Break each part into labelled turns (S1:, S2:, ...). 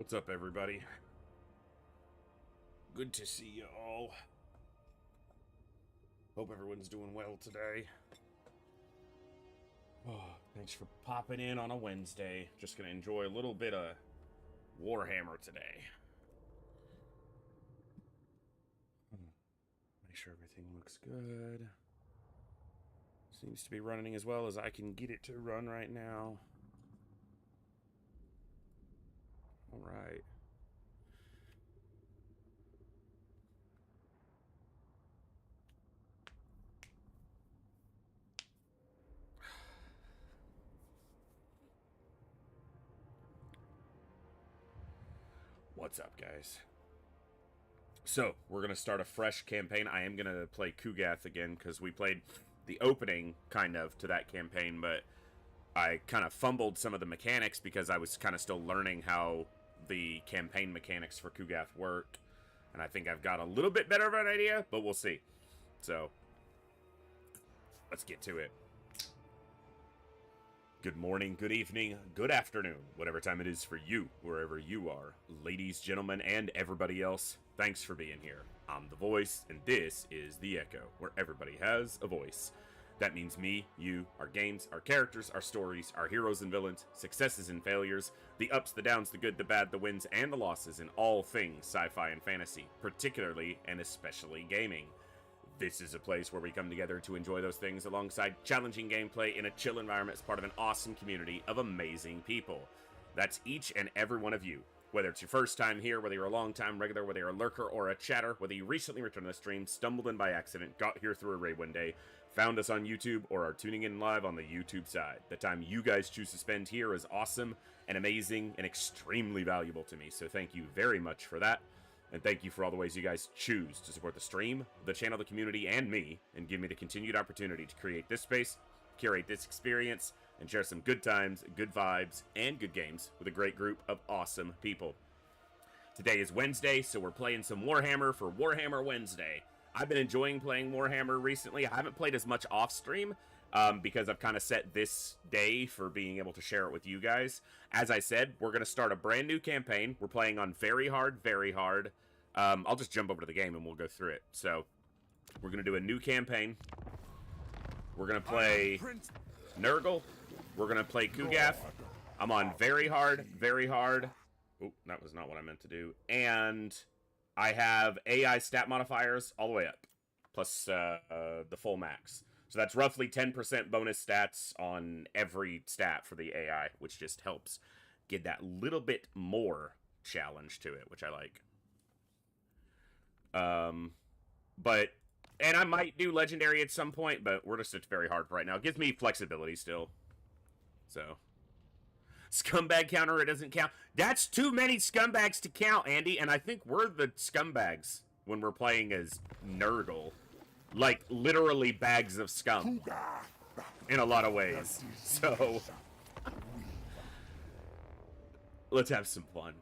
S1: What's up, everybody? Good to see you all. Hope everyone's doing well today. Oh, thanks for popping in on a Wednesday. Just gonna enjoy a little bit of Warhammer today. Make sure everything looks good. Seems to be running as well as I can get it to run right now. Alright. What's up, guys? So, we're going to start a fresh campaign. I am going to play Kugath again, because we played the opening, kind of, to that campaign, but I kind of fumbled some of the mechanics because I was kind of still learning how the campaign mechanics for Kugath work, and I think I've got a little bit better of an idea, but we'll see. So, let's get to it. Good morning, good evening, good afternoon, whatever time it is for you, wherever you are. Ladies, gentlemen, and everybody else, thanks for being here. I'm The Voice, and this is The Echo, where everybody has a voice. That means me, you, our games, our characters, our stories, our heroes and villains, successes and failures, the ups, the downs, the good, the bad, the wins, and the losses in all things sci-fi and fantasy, particularly and especially gaming. This is a place where we come together to enjoy those things alongside challenging gameplay in a chill environment as part of an awesome community of amazing people. That's each and every one of you. Whether it's your first time here, whether you're a long-time regular, whether you're a lurker or a chatter, whether you recently returned to the stream, stumbled in by accident, got here through a raid one day, found us on YouTube, or are tuning in live on the YouTube side. The time you guys choose to spend here is awesome and amazing and extremely valuable to me, so thank you very much for that. And thank you for all the ways you guys choose to support the stream, the channel, the community, and me, and give me the continued opportunity to create this space, curate this experience, and share some good times, good vibes, and good games with a great group of awesome people. Today is Wednesday, so we're playing some Warhammer for Warhammer Wednesday. I've been enjoying playing Warhammer recently. I haven't played as much off-stream, because I've kind of set this day for being able to share it with you guys. As I said, we're going to start a brand new campaign. We're playing on very hard, very hard. I'll just jump over to the game and we'll go through it. So, we're going to do a new campaign. We're going to play Nurgle. We're going to play Kugath. I'm on very hard, very hard. Oh, that was not what I meant to do. And I have AI stat modifiers all the way up, plus the full max. So that's roughly 10% bonus stats on every stat for the AI, which just helps get that little bit more challenge to it, which I like. And I might do Legendary at some point, but we're just very hard right now. It gives me flexibility still. So. Scumbag counter, it doesn't count. That's too many scumbags to count, Andy, and I think we're the scumbags when we're playing as Nurgle. Like, literally bags of scum. In a lot of ways. So, let's have some fun.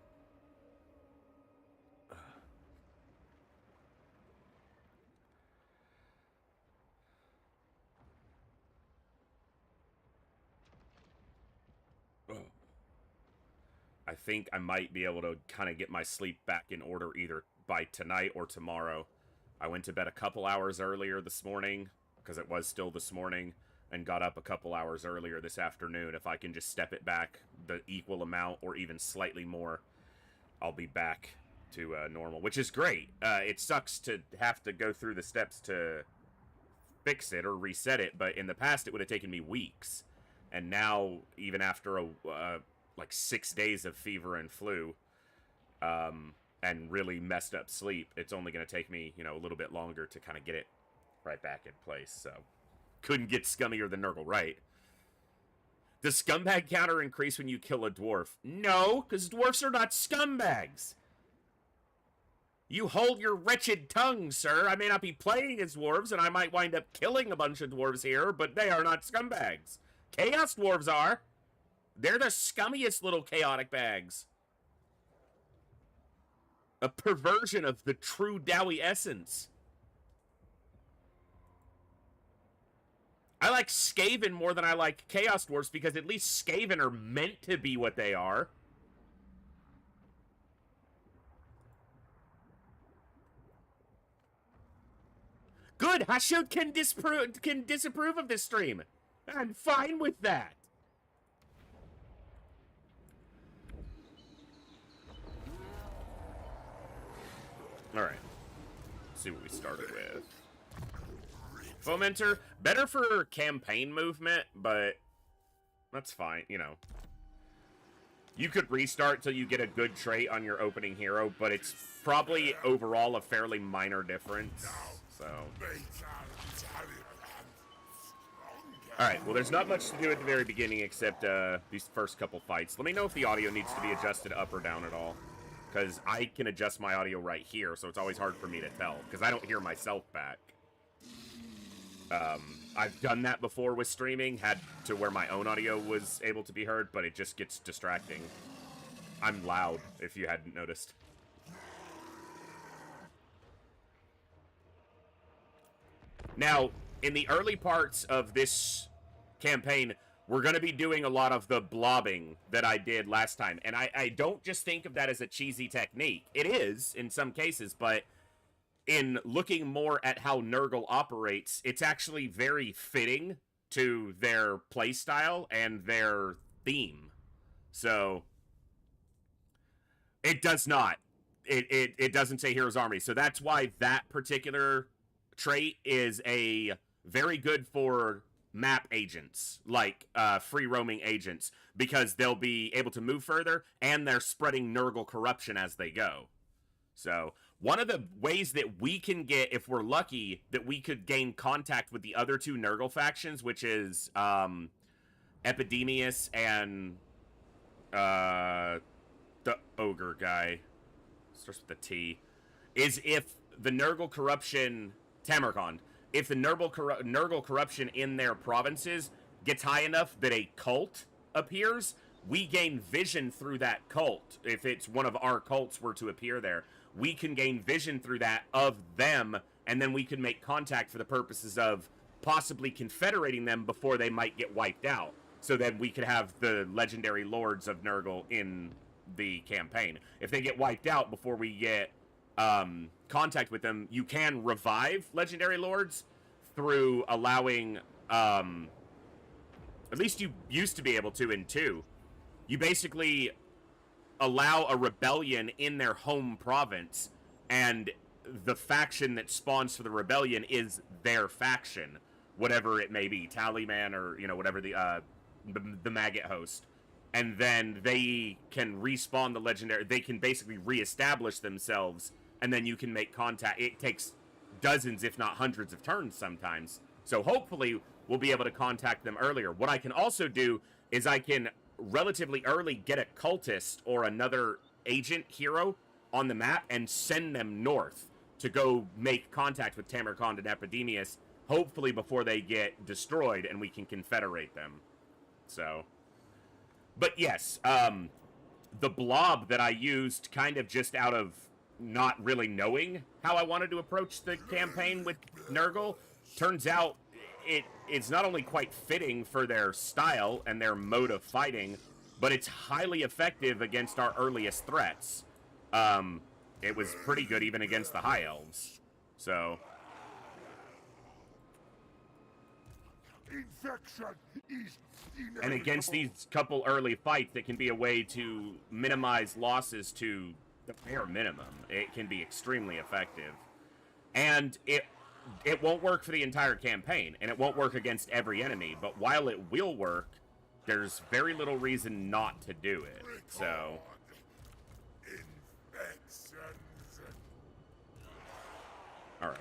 S1: I think I might be able to kind of get my sleep back in order either by tonight or tomorrow. I went to bed a couple hours earlier this morning, because it was still this morning, and got up a couple hours earlier this afternoon. If I can just step it back the equal amount or even slightly more, I'll be back to normal, which is great. It sucks to have to go through the steps to fix it or reset it, but in the past it would have taken me weeks. And now, even after like 6 days of fever and flu, and really messed up sleep, it's only going to take me, a little bit longer to kind of get it right back in place. So, couldn't get scummier than Nurgle, right? Does scumbag counter increase when you kill a dwarf? No, because dwarfs are not scumbags. You hold your wretched tongue, sir. I may not be playing as dwarves, and I might wind up killing a bunch of dwarves here, but they are not scumbags. Chaos dwarves are. They're the scummiest little chaotic bags. A perversion of the true Dowie essence. I like Skaven more than I like Chaos Dwarfs because at least Skaven are meant to be what they are. Good. Hashut can disapprove of this stream. I'm fine with that. All right. Let's see what we started with. Fomenter, better for campaign movement, but that's fine, you know. You could restart till you get a good trait on your opening hero, but it's probably overall a fairly minor difference, so. Alright, well there's not much to do at the very beginning except these first couple fights. Let me know if the audio needs to be adjusted up or down at all, because I can adjust my audio right here, so it's always hard for me to tell, because I don't hear myself back. I've done that before with streaming, had to where my own audio was able to be heard, but it just gets distracting. I'm loud, if you hadn't noticed. Now, in the early parts of this campaign, we're going to be doing a lot of the blobbing that I did last time, and I don't just think of that as a cheesy technique. It is, in some cases, but in looking more at how Nurgle operates, it's actually very fitting to their playstyle and their theme. So, it does not. It doesn't say Hero's Army. So that's why that particular trait is a very good for map agents, like free roaming agents, because they'll be able to move further, and they're spreading Nurgle corruption as they go. So, one of the ways that we can get, if we're lucky, that we could gain contact with the other two Nurgle factions, which is Epidemius and the Ogre guy, starts with the T, is if the Nurgle corruption, Tamarkand, if the Nurgle corruption in their provinces gets high enough that a cult appears, we gain vision through that cult. If it's one of our cults were to appear there, we can gain vision through that of them, and then we can make contact for the purposes of possibly confederating them before they might get wiped out. So that we could have the legendary lords of Nurgle in the campaign. If they get wiped out before we get contact with them, you can revive legendary lords through allowing, at least you used to be able to in 2. You basically allow a rebellion in their home province, and the faction that spawns for the rebellion is their faction, whatever it may be, Tallyman or, you know, whatever the maggot host. And then they can respawn the legendary, they can basically reestablish themselves, and then you can make contact. It takes dozens, if not hundreds of turns sometimes. So hopefully we'll be able to contact them earlier. What I can also do is I can relatively early get a cultist or another agent hero on the map and send them north to go make contact with Tamarkand and Epidemius, hopefully before they get destroyed and we can confederate them. So, but yes, the blob that I used kind of just out of not really knowing how I wanted to approach the campaign with Nurgle, turns out it's not only quite fitting for their style and their mode of fighting, but it's highly effective against our earliest threats. It was pretty good even against the High Elves. So, infection is inevitable. And against these couple early fights, it can be a way to minimize losses to the bare minimum. It can be extremely effective. And it won't work for the entire campaign, and it won't work against every enemy, but while it will work, there's very little reason not to do it. So, alright.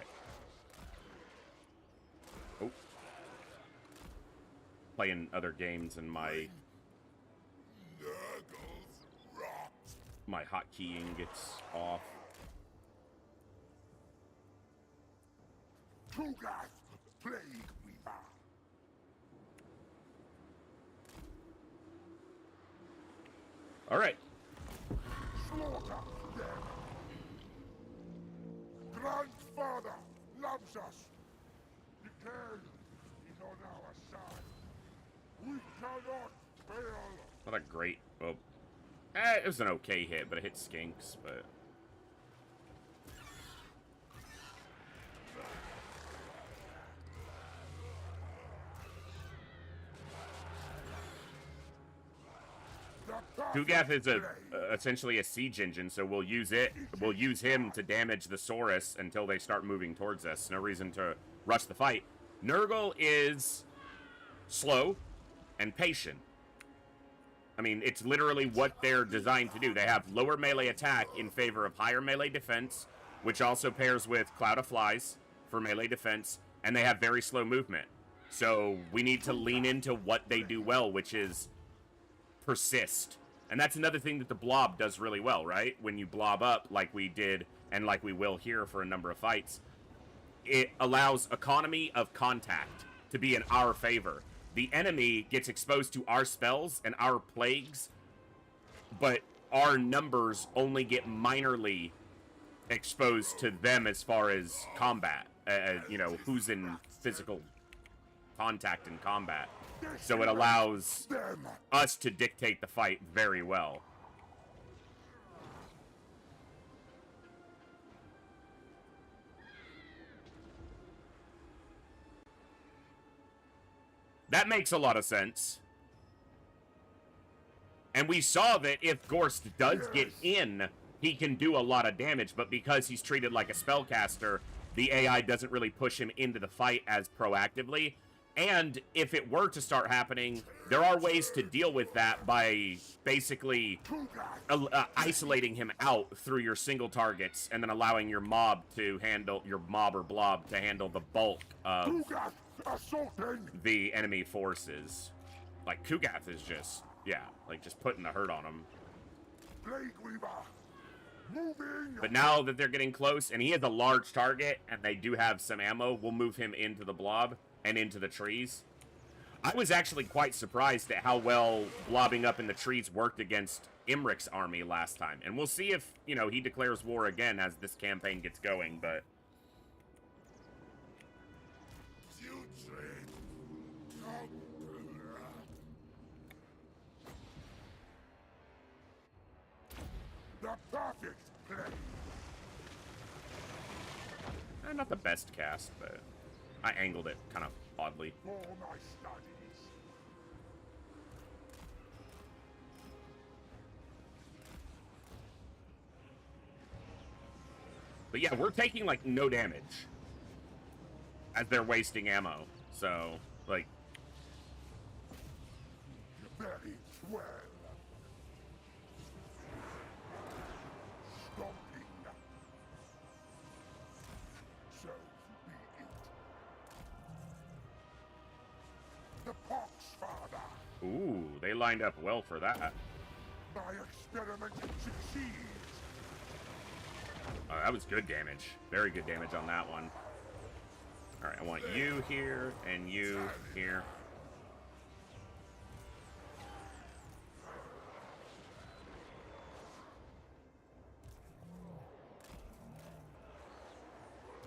S1: Oh. Playing other games and my hotkeying gets off.
S2: Kugath, plague weaver.
S1: All right.
S2: Slaughter them. Grandfather loves us. The king is on our side. We cannot fail.
S1: Not a great. Well, it was an okay hit, but it hit skinks. But Kugath is essentially a siege engine, so we'll use it. We'll use him to damage the Saurus until they start moving towards us. No reason to rush the fight. Nurgle is slow and patient. I mean, it's literally what they're designed to do. They have lower melee attack in favor of higher melee defense, which also pairs with Cloud of Flies for melee defense, and they have very slow movement. So we need to lean into what they do well, which is persist. And that's another thing that the blob does really well, right? When you blob up like we did and like we will here for a number of fights, it allows economy of contact to be in our favor. The enemy gets exposed to our spells and our plagues, but our numbers only get minorly exposed to them as far as combat. You know, who's in physical contact in combat. So it allows us to dictate the fight very well. That makes a lot of sense. And we saw that if Gorst does get in, he can do a lot of damage, but because he's treated like a spellcaster, the AI doesn't really push him into the fight as proactively. And if it were to start happening, there are ways to deal with that by basically isolating him out through your single targets and then allowing your mob to handle, your mob or blob to handle the bulk of the enemy forces. Like, Kugath is just, yeah, like just putting the hurt on him. But now that they're getting close, and he has a large target, and they do have some ammo, we'll move him into the blob and into the trees. I was actually quite surprised at how well blobbing up in the trees worked against Imric's army last time. And we'll see if, you know, he declares war again as this campaign gets going, but...
S2: The perfect play.
S1: Not the best cast, but I angled it kind of oddly.
S2: For my studies.
S1: But yeah, we're taking like no damage as they're wasting ammo. So, like,
S2: Very well. Stomping. So be it. The Pox Father.
S1: ooh, they lined up well for that.
S2: My experiment succeeds.
S1: That was good damage. Very good damage on that one. Alright, I want you here and you here.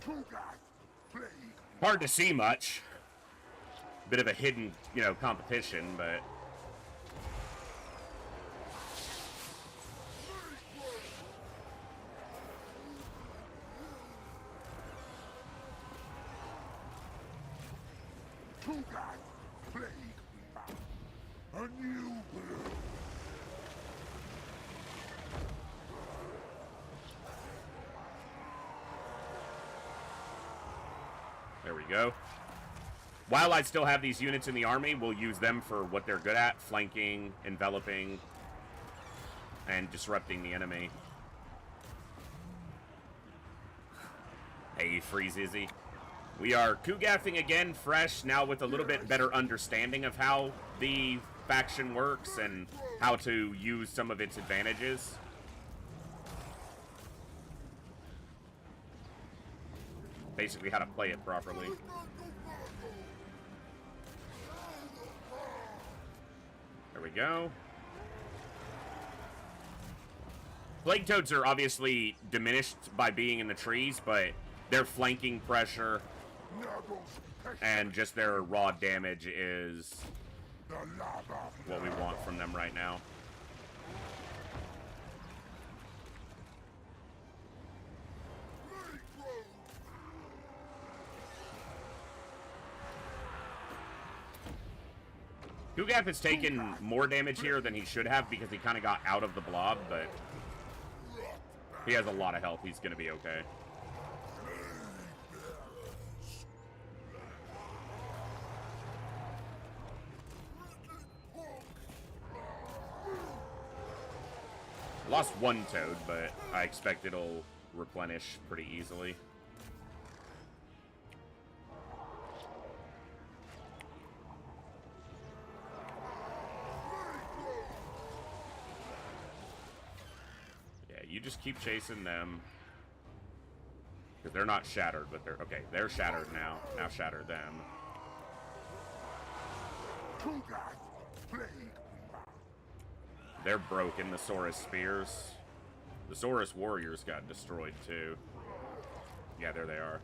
S2: Kugath, plague.
S1: Hard to see much. Bit of a hidden, you know, competition, but...
S2: Kugath, plague weaver. A new brew.
S1: There we go. While I still have these units in the army, we'll use them for what they're good at. Flanking, enveloping, and disrupting the enemy. Hey, freeze Izzy. We are Kugathing again, fresh, now with a little bit better understanding of how the faction works and how to use some of its advantages. Basically how to play it properly. There we go. Plague Toads are obviously diminished by being in the trees, but their flanking pressure and just their raw damage is what we want from them right now. Kugath has taken more damage here than he should have because he kind of got out of the blob, but he has a lot of health. He's going to be okay. Lost one toad, but I expect it'll replenish pretty easily. Yeah, you just keep chasing them. Because they're not shattered, but they're... Okay, they're shattered now. Now shatter them. They're broken, the Saurus spears. The Saurus warriors got destroyed too. Yeah, there they are.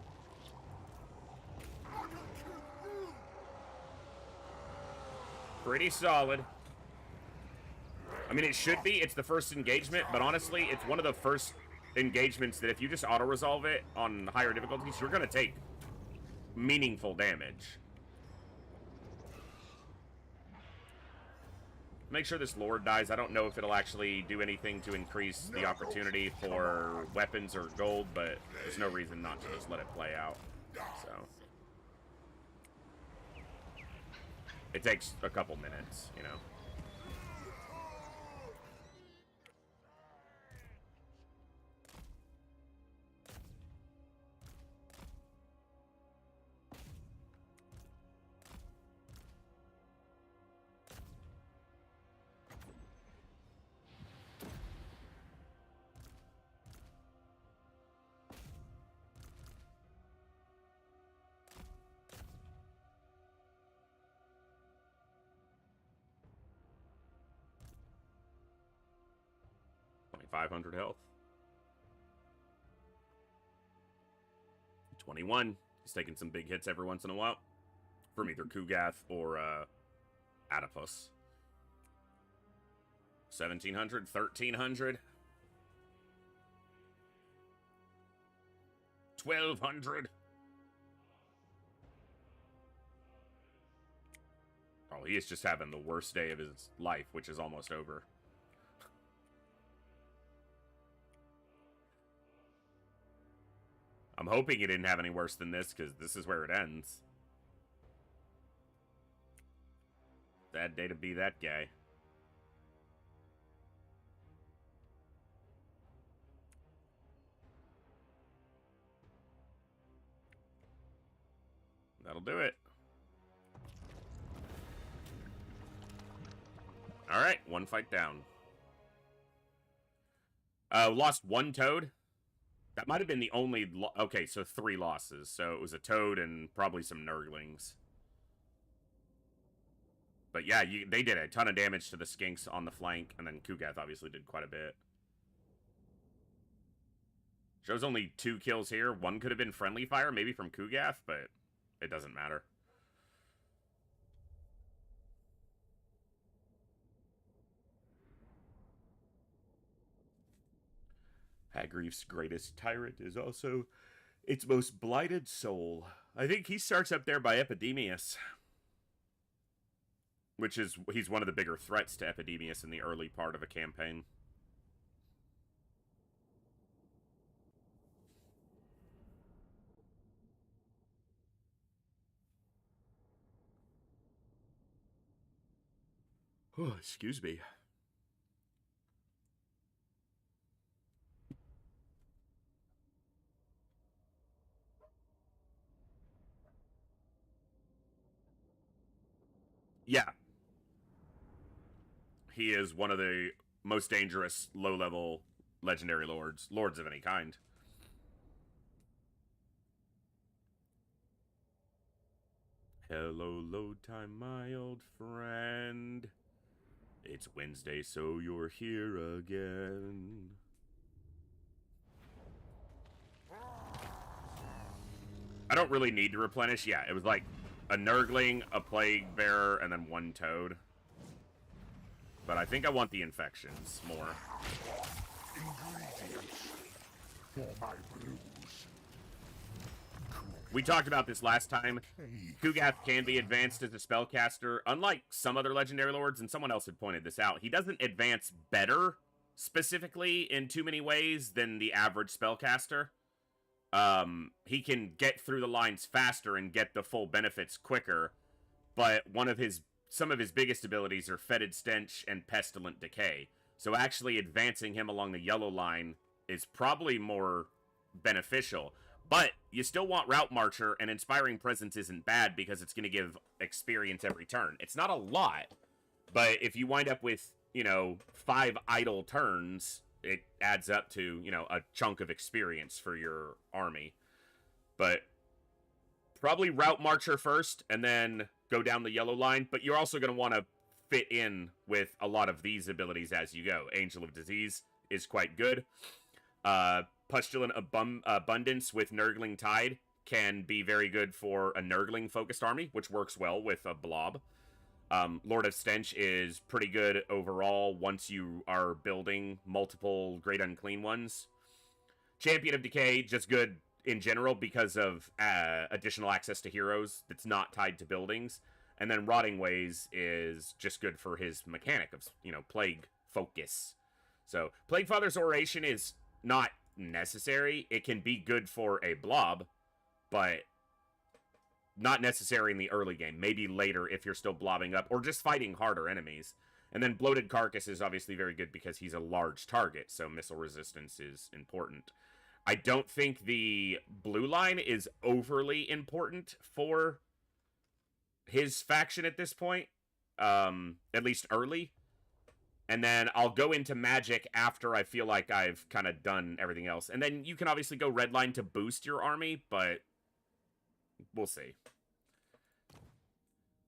S1: Pretty solid. I mean, it should be. It's the first engagement, but honestly, it's one of the first engagements that if you just auto-resolve it on higher difficulties, you're going to take meaningful damage. Make sure this Lord dies. I don't know if it'll actually do anything to increase the opportunity for weapons or gold, but there's no reason not to just let it play out. So it takes a couple minutes, you know. .500 health. 21. He's taking some big hits every once in a while. From either Kugath or Adipus. 1700, 1300. 1200. Oh, he is just having the worst day of his life, which is almost over. I'm hoping he didn't have any worse than this, because this is where it ends. Sad day to be that guy. That'll do it. Alright, one fight down. Lost one toad. That might have been the only... Okay, so 3 losses. So it was a toad and probably some nurglings. But yeah, they did a ton of damage to the skinks on the flank, and then Kugath obviously did quite a bit. Shows only 2 kills here. One could have been friendly fire, maybe from Kugath, but it doesn't matter. Hagreef's greatest tyrant is also its most blighted soul. I think he starts up there by Epidemius. Which is, he's one of the bigger threats to Epidemius in the early part of a campaign. Oh, excuse me. Yeah. He is one of the most dangerous low-level legendary lords. Lords of any kind. Hello, load time, my old friend. It's Wednesday, so you're here again. I don't really need to replenish. Yeah, it was like a Nurgling, a Plague Bearer, and then 1 Toad. But I think I want the infections more.
S2: Ingredients for my brews. Kugath.
S1: we talked about this last time. Kugath can be advanced as a spellcaster, unlike some other legendary lords, and someone else had pointed this out. He doesn't advance better, specifically, in too many ways than the average spellcaster. He can get through the lines faster and get the full benefits quicker, but some of his biggest abilities are Fetid Stench and Pestilent Decay. So actually advancing him along the yellow line is probably more beneficial. But you still want Route Marcher, and Inspiring Presence isn't bad because it's going to give experience every turn. It's not a lot, but if you wind up with, 5 idle turns, it adds up to, a chunk of experience for your army. But probably Route Marcher first, and then go down the yellow line, but you're also going to want to fit in with a lot of these abilities as you go. Angel of Disease is quite good. Pustulant Abundance with Nurgling Tide can be very good for a Nurgling-focused army, which works well with a blob. Lord of Stench is pretty good overall once you are building multiple Great Unclean Ones. Champion of Decay, just good in general because of additional access to heroes that's not tied to buildings. And then Rotting Ways is just good for his mechanic of, Plague Focus. So, Plague Father's Oration is not necessary. It can be good for a blob, but not necessary in the early game. Maybe later if you're still blobbing up or just fighting harder enemies. And then Bloated Carcass is obviously very good because he's a large target, so missile resistance is important. I don't think the blue line is overly important for his faction at this point, at least early. And then I'll go into magic after I feel like I've kind of done everything else. And then you can obviously go red line to boost your army, but we'll see.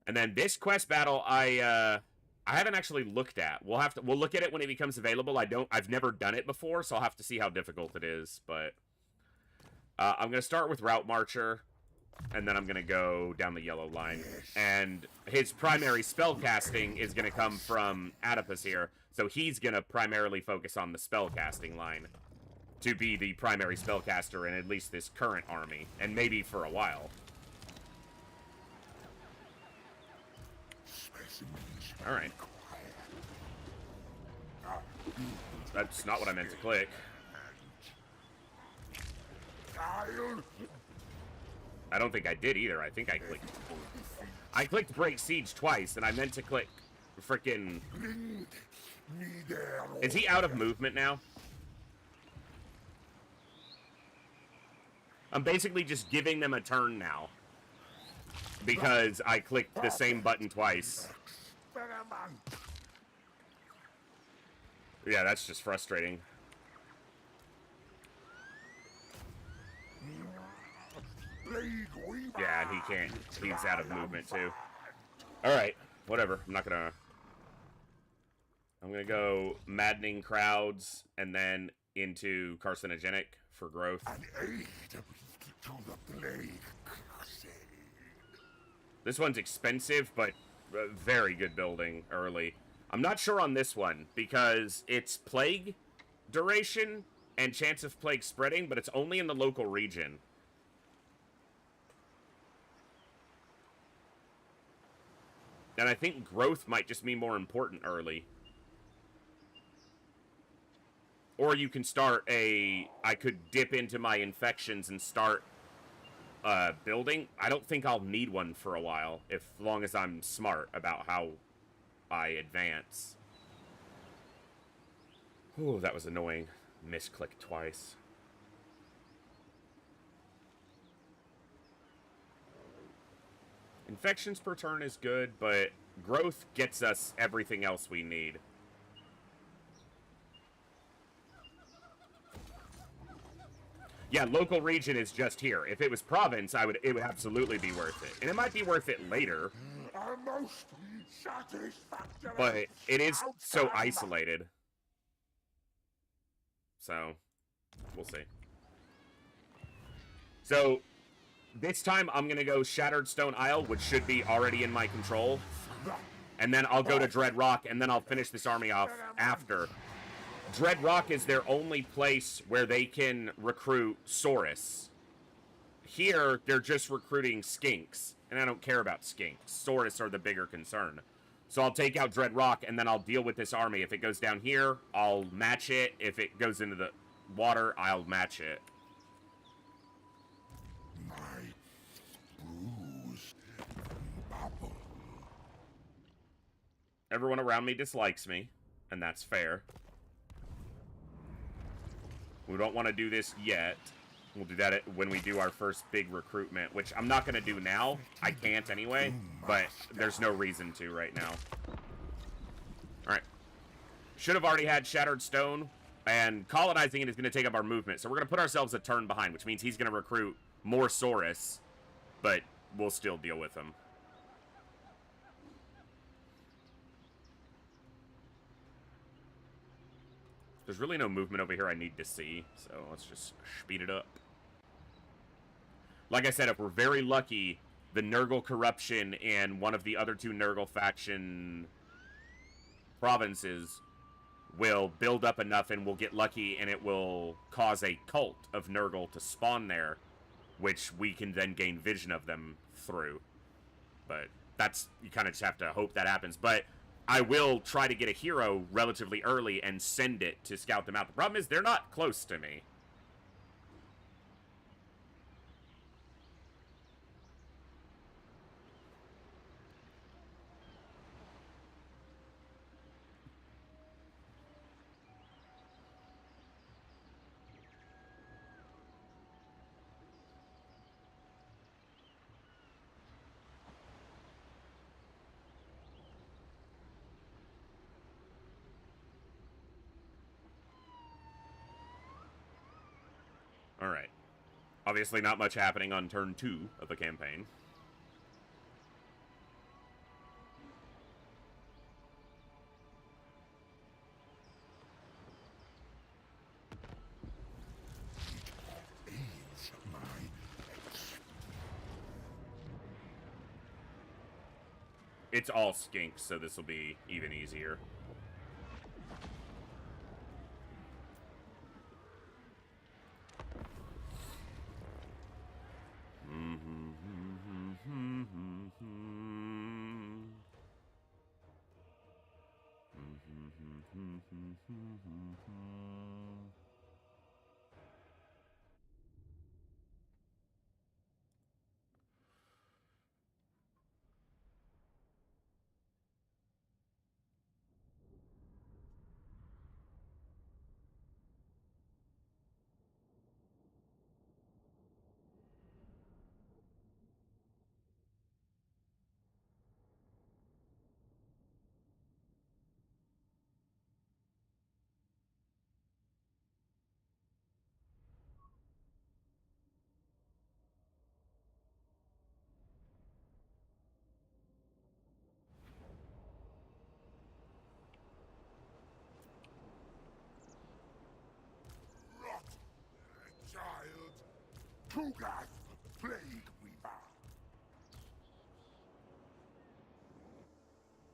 S1: And then this quest battle, I haven't actually looked at. We'll look at it when it becomes available. I've never done it before, so I'll have to see how difficult it is. But I'm gonna start with Route Marcher, and then I'm gonna go down the yellow line. And his primary spell casting is gonna come from Adipus here, so he's gonna primarily focus on the spell casting line to be the primary spellcaster in at least this current army, and maybe for a while. Alright. That's not what I meant to click. I don't think I did either. I think I clicked Break Siege twice, and I meant to click frickin'... Is he out of movement now? I'm basically just giving them a turn now. Because I clicked the same button twice. Yeah, that's just frustrating. Yeah, and he can't. He's out of movement, too. Alright, whatever. I'm gonna go Maddening Crowds, and then into Carcinogenic for growth. This one's expensive, but very good building early. I'm not sure on this one, because it's Plague duration and chance of Plague spreading, but it's only in the local region. And I think growth might just be more important early. Or you can start I could dip into my infections and start building. I don't think I'll need one for a while, as long as I'm smart about how I advance. Ooh, that was annoying. Misclicked twice. Infections per turn is good, but growth gets us everything else we need. Yeah, local region is just here. If it was province, it would absolutely be worth it. And it might be worth it later. But it is so isolated. So, we'll see. So, this time I'm going to go Shattered Stone Isle, which should be already in my control. And then I'll go to Dread Rock, and then I'll finish this army off after. Dread Rock is their only place where they can recruit Saurus. here, they're just recruiting skinks, and I don't care about skinks. Saurus are the bigger concern. So I'll take out Dread Rock, and then I'll deal with this army. If it goes down here, I'll match it. If it goes into the water, I'll match it.
S2: My bruise bubble.
S1: Everyone around me dislikes me, and that's fair. We don't want to do this yet. We'll do that when we do our first big recruitment, which I'm not going to do now. I can't anyway, but there's no reason to right now. Alright. Should have already had Shattered Stone, and colonizing it is going to take up our movement. So we're going to put ourselves a turn behind, which means he's going to recruit more Saurus, but we'll still deal with him. There's really no movement over here I need to see, so let's just speed it up. Like I said, if we're very lucky, the Nurgle corruption and one of the other two Nurgle faction provinces will build up enough and we'll get lucky and it will cause a cult of Nurgle to spawn there, which we can then gain vision of them through. But that's, you kind of just have to hope that happens. But I will try to get a hero relatively early and send it to scout them out. The problem is they're not close to me. Alright. Obviously not much happening on turn 2 of the campaign. It's all skinks, so this will be even easier.
S2: Kugath, Plague Weaver.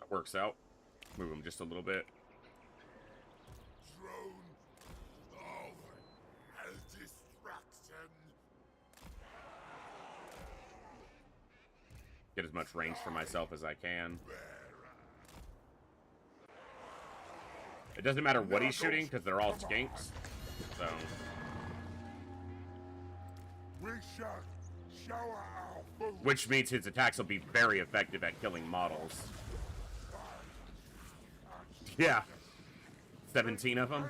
S1: That works out. Move him just a little bit.
S2: Drone of distraction.
S1: Get as much range for myself as I can. It doesn't matter what he's shooting, because they're all skinks. So...
S2: We shall shower our food.
S1: which means his attacks will be very effective at killing models. Yeah. 17 of them.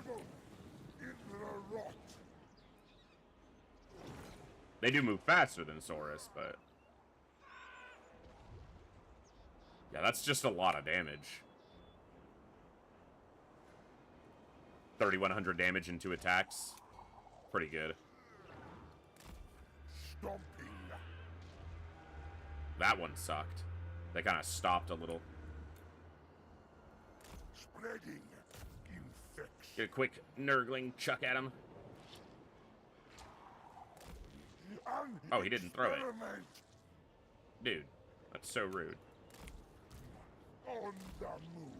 S2: Into the rot.
S1: They do move faster than Saurus, but... yeah, that's just a lot of damage. 3,100 damage in 2 attacks. Pretty good.
S2: Stomping.
S1: That one sucked. They kind of stopped a little.
S2: Spreading infection.
S1: Get a quick Nurgling chuck at him. Oh, he didn't throw it. Dude, that's so rude.
S2: On the move.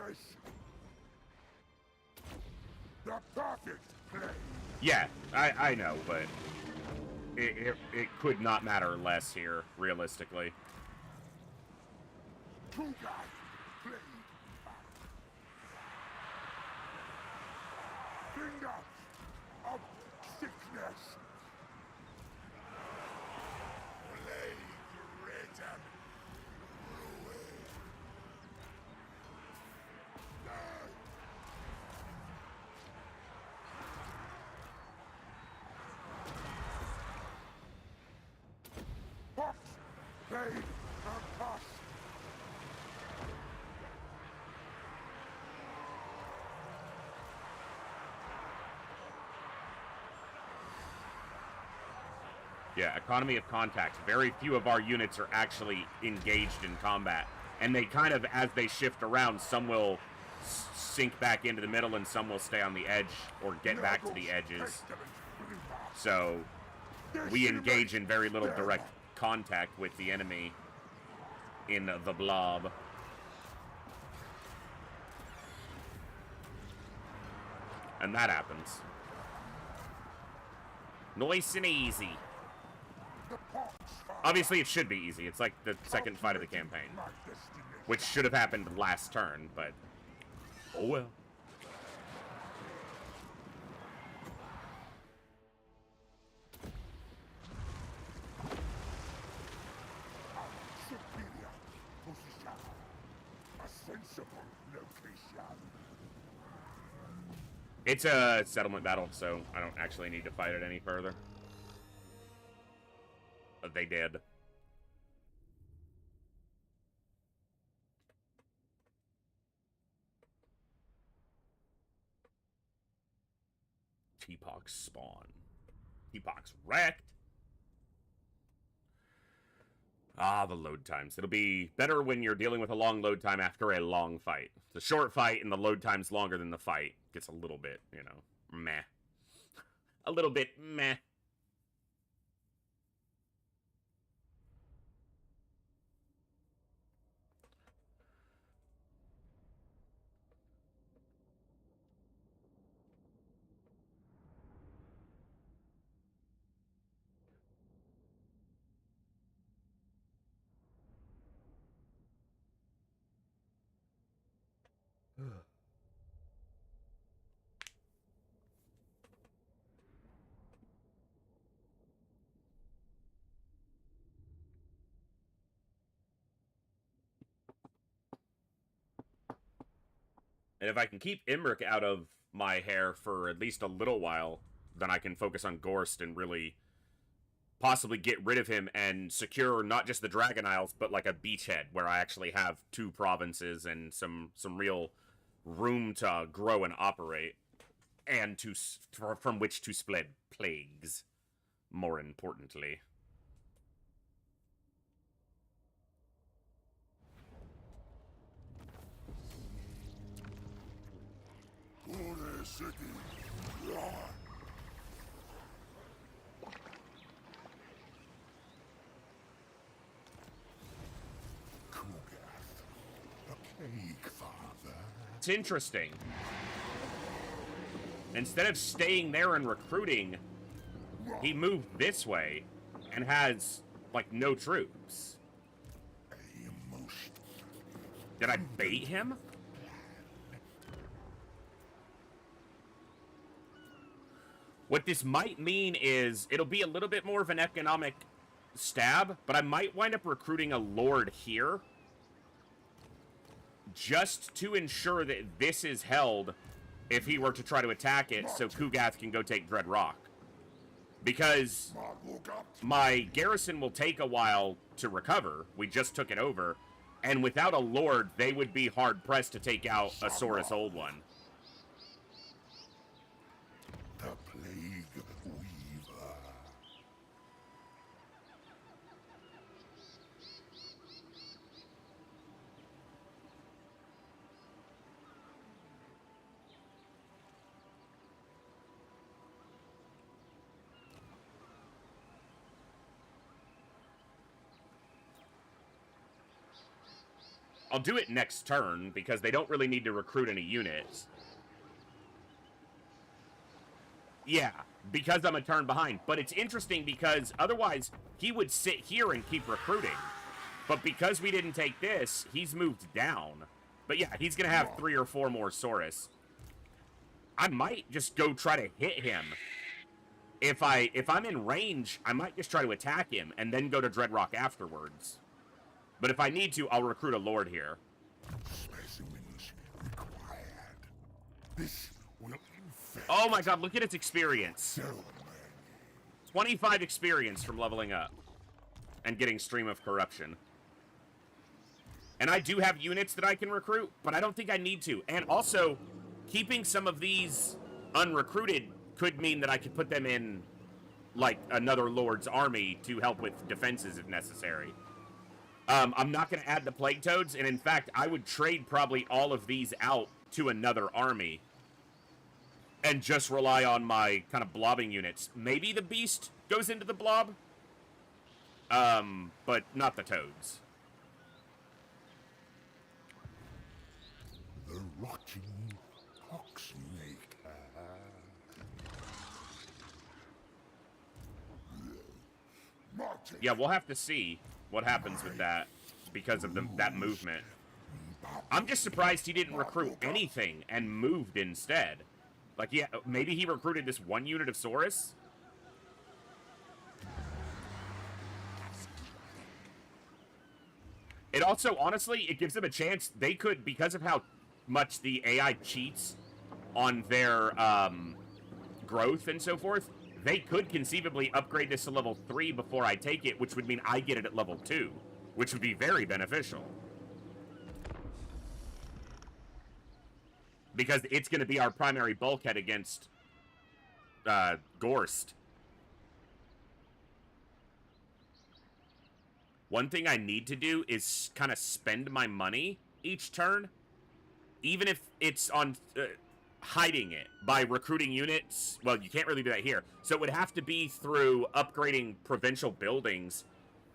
S2: this. The perfect play.
S1: Yeah, I know, but it could not matter less here, realistically.
S2: Kugath play. Finger of sickness. Plague ridden. Fox, plague, and pus.
S1: Yeah, economy of contact. Very few of our units are actually engaged in combat. And they kind of, as they shift around, some will sink back into the middle and some will stay on the edge or get back to the edges. So we engage in very little direct contact with the enemy in the blob. And that happens. Nice and easy. Obviously, it should be easy. It's like the second fight of the campaign, which should have happened last turn, but oh well.
S2: Superior position. A sensible location.
S1: It's a settlement battle, so I don't actually need to fight it any further. But they did. T-Pox spawn. T-Pox wrecked. Ah, the load times. It'll be better when you're dealing with a long load time after a long fight. The short fight and the load time's longer than the fight gets a little bit, you know, meh. A little bit meh. And if I can keep Imric out of my hair for at least a little while, then I can focus on Gorst and really possibly get rid of him and secure not just the Dragon Isles, but like a beachhead where I actually have 2 provinces and some real room to grow and operate, and from which to spread plagues, more importantly.
S2: Holy city. Roar. Kugath, a plague father.
S1: It's interesting. Instead of staying there and recruiting, he moved this way and has, like, no troops. Did I bait him? What this might mean is it'll be a little bit more of an economic stab, but I might wind up recruiting a lord here just to ensure that this is held if he were to try to attack it, so Kugath can go take Dread Rock. Because my garrison will take a while to recover. We just took it over. And without a lord, they would be hard-pressed to take out a Saurus Old One.
S2: The Plague Weaver.
S1: I'll do it next turn, because they don't really need to recruit any units. Yeah, because I'm a turn behind. But it's interesting because otherwise he would sit here and keep recruiting. But because we didn't take this, he's moved down. But yeah, he's going to have 3 or 4 more Saurus. I might just go try to hit him. If I'm in range, I might just try to attack him and then go to Dreadrock afterwards. But if I need to, I'll recruit a Lord here.
S2: Specimens required. This will infect.
S1: Oh my god, look at its experience.
S2: So many.
S1: 25 experience from leveling up. And getting Stream of Corruption. And I do have units that I can recruit, but I don't think I need to. And also, keeping some of these unrecruited could mean that I could put them in, like, another Lord's army to help with defenses if necessary. I'm not going to add the Plague Toads, and in fact, I would trade probably all of these out to another army. And just rely on my kind of blobbing units. Maybe the Beast goes into the blob? But not the Toads.
S2: The rotting poxmaker.
S1: Yeah, we'll have to see what happens with that because of that movement. I'm just surprised he didn't recruit anything and moved instead. Like, yeah, maybe he recruited this 1 unit of Saurus? It also, honestly, it gives them a chance. They could, because of how much the AI cheats on their growth and so forth, they could conceivably upgrade this to level 3 before I take it, which would mean I get it at level 2, which would be very beneficial. Because it's going to be our primary bulkhead against Gorst. One thing I need to do is kind of spend my money each turn, even if it's on hiding it by recruiting units. Well, you can't really do that here. So it would have to be through upgrading provincial buildings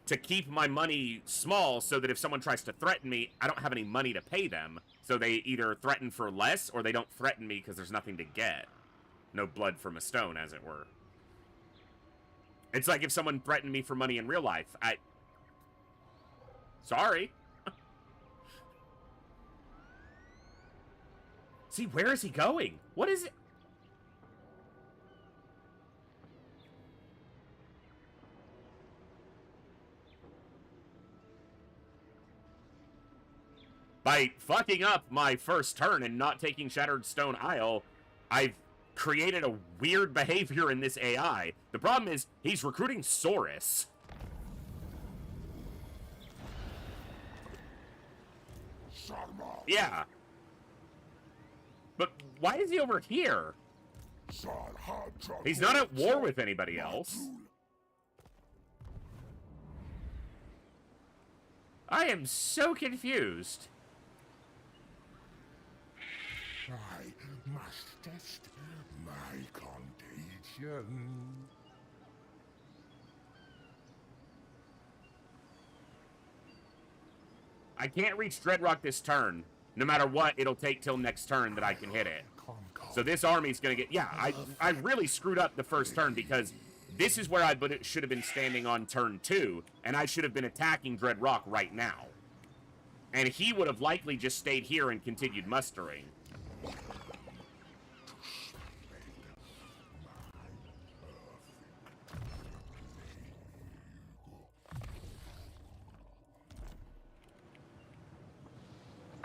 S1: to keep my money small so that if someone tries to threaten me, I don't have any money to pay them. So they either threaten for less or they don't threaten me because there's nothing to get. No blood from a stone, as it were. It's like if someone threatened me for money in real life. Sorry. See, where is he going? What is it? By fucking up my first turn and not taking Shattered Stone Isle, I've created a weird behavior in this AI. The problem is, he's recruiting Saurus. Yeah. But why is he over here? He's not at war with anybody else. I am so confused.
S2: I must test my contagion.
S1: I can't reach Dreadrock this turn. No matter what, it'll take till next turn that I can hit it. So this army's gonna get... Yeah, I really screwed up the first turn because this is where I should have been standing on turn 2, and I should have been attacking Dreadrock right now. And he would have likely just stayed here and continued mustering.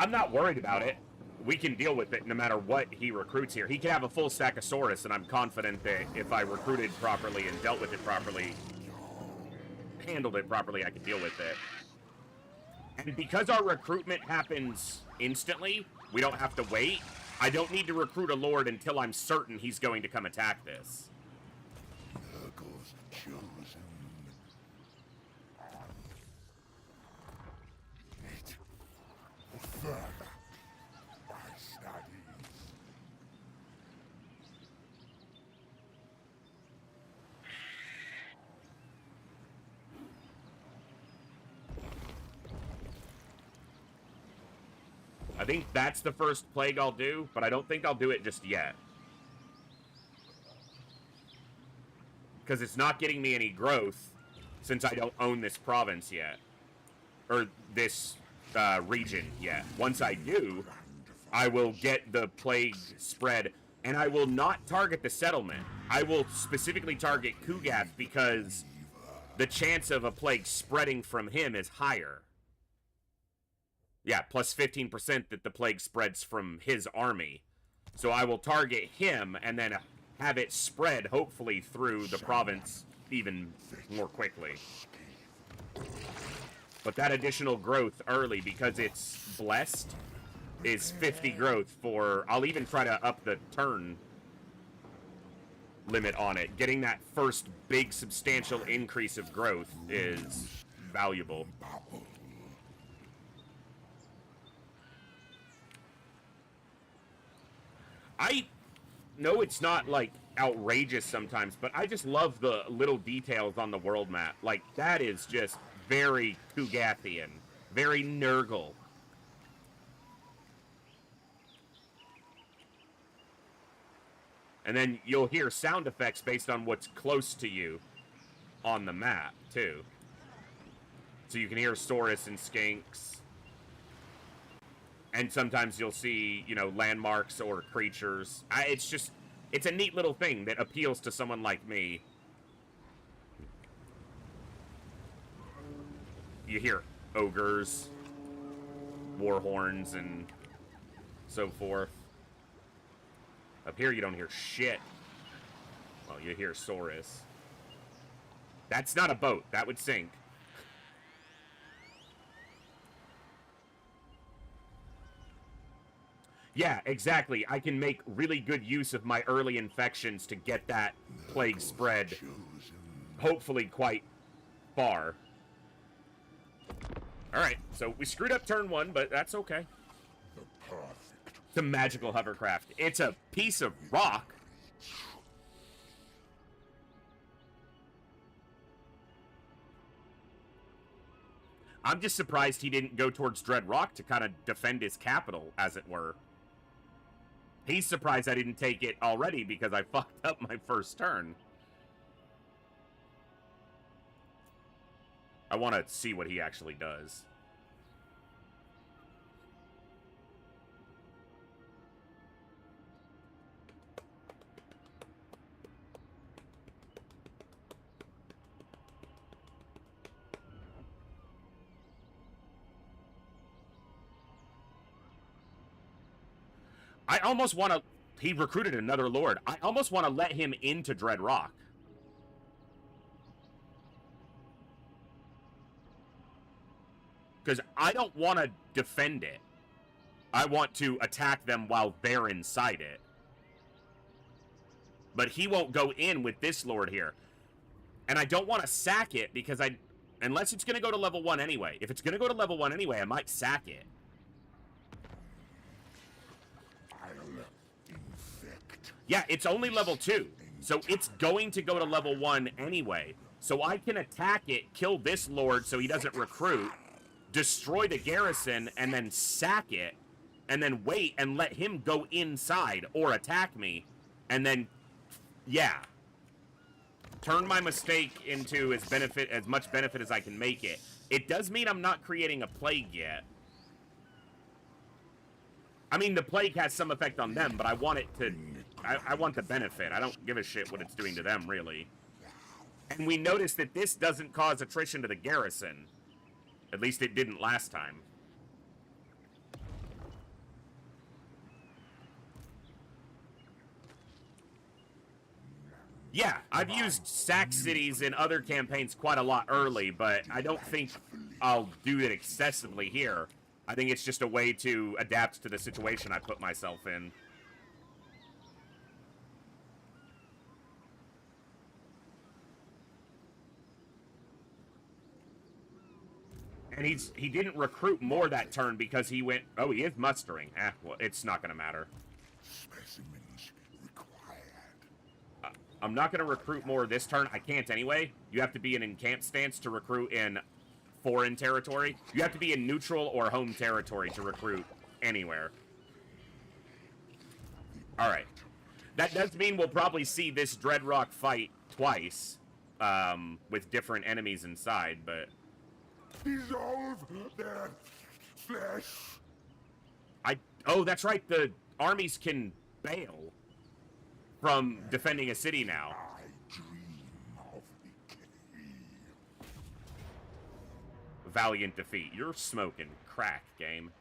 S1: I'm not worried about it. We can deal with it no matter what he recruits here. He can have a full stack of Saurus, and I'm confident that if I recruited properly and dealt with it properly, handled it properly, I could deal with it. And because our recruitment happens instantly, we don't have to wait. I don't need to recruit a Lord until I'm certain he's going to come attack this.
S2: Miracles chosen. It further my studies.
S1: think that's the first plague I'll do, but I don't think I'll do it just yet. Because it's not getting me any growth since I don't own this province yet. Or this region yet. Once I do, I will get the plague spread, and I will not target the settlement. I will specifically target Kugath because the chance of a plague spreading from him is higher. Yeah, plus 15% that the plague spreads from his army. So I will target him and then have it spread, hopefully, through the province even more quickly. But that additional growth early, because it's blessed, is 50 growth for... I'll even try to up the turn limit on it. Getting that first big substantial increase of growth is valuable. I know it's not, like, outrageous sometimes, but I just love the little details on the world map. Like, that is just very Kugathian. Very Nurgle. And then you'll hear sound effects based on what's close to you on the map, too. So you can hear Saurus and Skinks. And sometimes you'll see, you know, landmarks or creatures. It's a neat little thing that appeals to someone like me. You hear ogres, warhorns, and so forth. Up here you don't hear shit. Well, you hear Saurus. That's not a boat. That would sink. Yeah, exactly. I can make really good use of my early infections to get that plague spread, hopefully quite far. Alright, so we screwed up turn 1, but that's okay. It's a magical hovercraft. It's a piece of rock. I'm just surprised he didn't go towards Dread Rock to kind of defend his capital, as it were. He's surprised I didn't take it already because I fucked up my first turn. I want to see what he actually does. I almost want to... He recruited another lord. I almost want to let him into Dread Rock. Because I don't want to defend it. I want to attack them while they're inside it. But he won't go in with this lord here. And I don't want to sack it because I... Unless it's going to go to level 1 anyway. If it's going to go to level 1 anyway, I might sack it. Yeah, it's only level 2. So it's going to go to level 1 anyway. So I can attack it, kill this lord so he doesn't recruit, destroy the garrison, and then sack it, and then wait and let him go inside or attack me. And then, yeah. Turn my mistake into as much benefit as I can make it. It does mean I'm not creating a plague yet. I mean, the plague has some effect on them, but I want it to... I want the benefit. I don't give a shit what it's doing to them, really. And we noticed that this doesn't cause attrition to the garrison. At least it didn't last time. Yeah, I've used sack cities in other campaigns quite a lot early, but I don't think I'll do it excessively here. I think it's just a way to adapt to the situation I put myself in. And he didn't recruit more that turn because he went... Oh, he is mustering. Well, it's not going to matter.
S2: Specimens required.
S1: I'm not going to recruit more this turn. I can't anyway. You have to be in encamp stance to recruit in foreign territory. You have to be in neutral or home territory to recruit anywhere. Alright. That does mean we'll probably see this Dreadrock fight twice, with different enemies inside, but...
S2: Dissolve their flesh.
S1: Oh, that's right, the armies can bail from defending a city now.
S2: I dream of decay.
S1: Valiant defeat. You're smoking crack, game.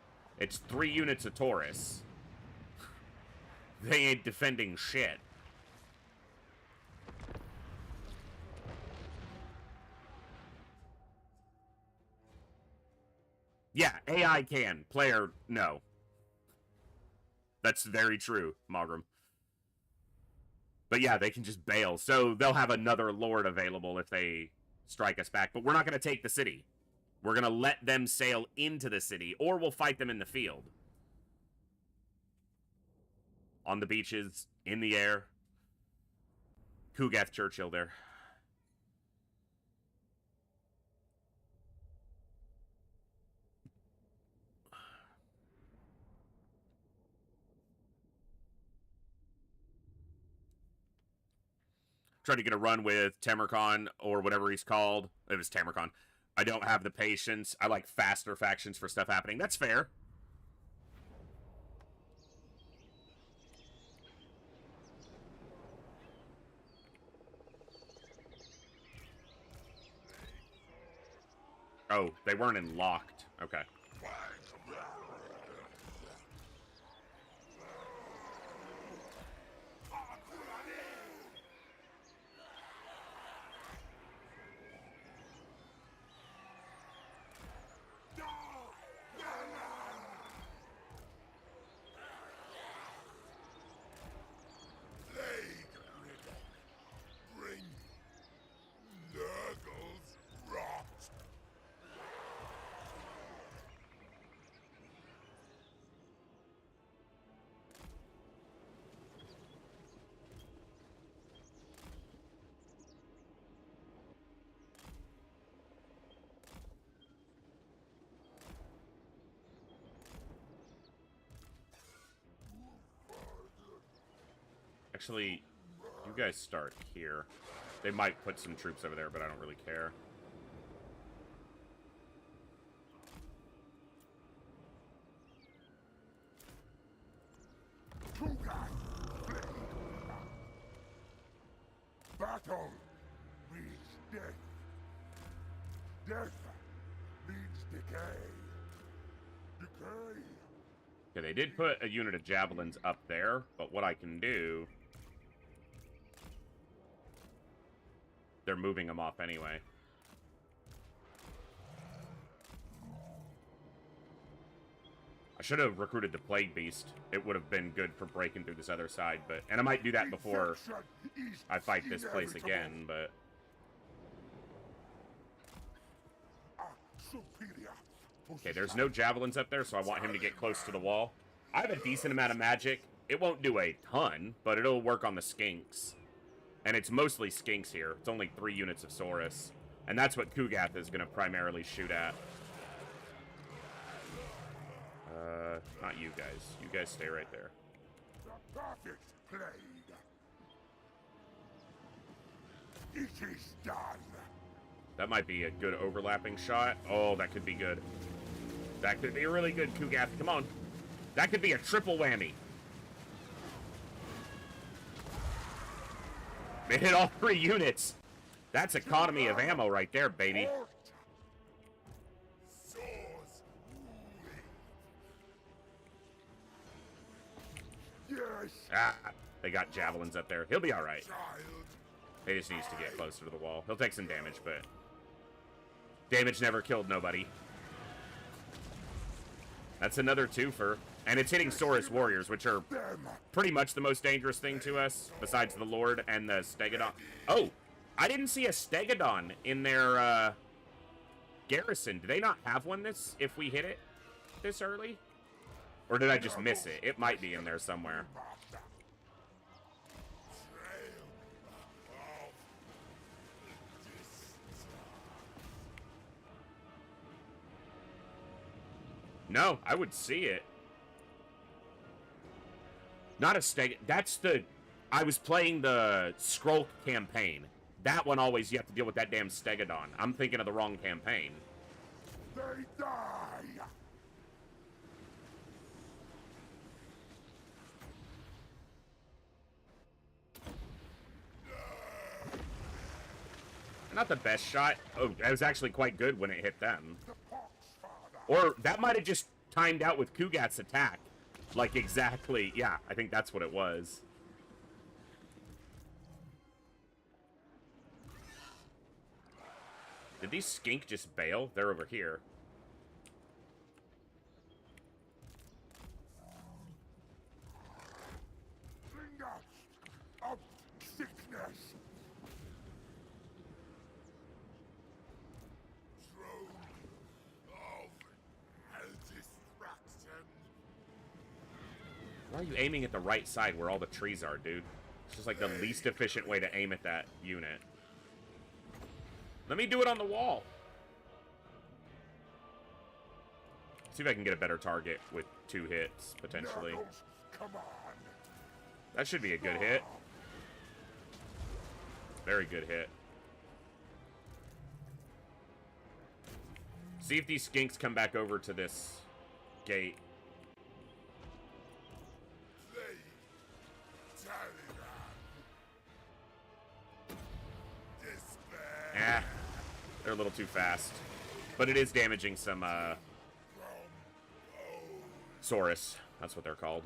S1: It's 3 units of Taurus. They ain't defending shit. Yeah, AI can. Player, no. That's very true, Mogram. But yeah, they can just bail. So they'll have another lord available if they strike us back. But we're not going to take the city. We're going to let them sail into the city, or we'll fight them in the field. On the beaches, in the air. Kugath Churchill there. Trying to get a run with Temercon, or whatever he's called. It was Temercon. I don't have the patience. I like faster factions for stuff happening. That's fair. Oh, they weren't in locked. Okay. Actually, you guys start here. They might put some troops over there, but I don't really care.
S2: Battle means death. Death means decay. Decay.
S1: Okay, they did put a unit of javelins up there, but what I can do... They're moving them off anyway. I should have recruited the Plague Beast. It would have been good for breaking through this other side, but... And I might do that before I fight this place again, but... Okay, there's no javelins up there, so I want him to get close to the wall. I have a decent amount of magic. It won't do a ton, but it'll work on the skinks. And it's mostly skinks here. It's only 3 units of Saurus. And that's what Kugath is going to primarily shoot at. Not you guys. You guys stay right there.
S2: The perfect plague. It is done.
S1: That might be a good overlapping shot. Oh, that could be good. That could be really good, Kugath. Come on. That could be a triple whammy. They hit all 3 units. That's economy of ammo right there, baby.
S2: Yes.
S1: Ah, they got javelins up there. He'll be all right. He just needs to get closer to the wall. He'll take some damage, but damage never killed nobody. That's another twofer. And it's hitting Saurus warriors, which are pretty much the most dangerous thing to us, besides the Lord and the Stegodon. Oh, I didn't see a Stegodon in their garrison. Do they not have one if we hit it this early? Or did I just miss it? It might be in there somewhere. No, I would see it. Not a steg. That's the... I was playing the Skrulk campaign. That one always, you have to deal with that damn Stegodon. I'm thinking of the wrong campaign.
S2: They die.
S1: Not the best shot. Oh, that was actually quite good when it hit them.
S2: The pox father.
S1: Or that might have just timed out with Kugath's attack. Like, exactly. Yeah, I think that's what it was. Did these skink just bail? They're over here.
S2: Bringer of sickness. Throne of destruction.
S1: Why are you aiming at the right side where all the trees are, dude? It's just like the least efficient way to aim at that unit. Let me do it on the wall. See if I can get a better target with 2 hits, potentially.
S2: Come on.
S1: That should be a good hit. Very good hit. See if these skinks come back over to this gate. Eh, they're a little too fast. But it is damaging some, Saurus. That's what they're called.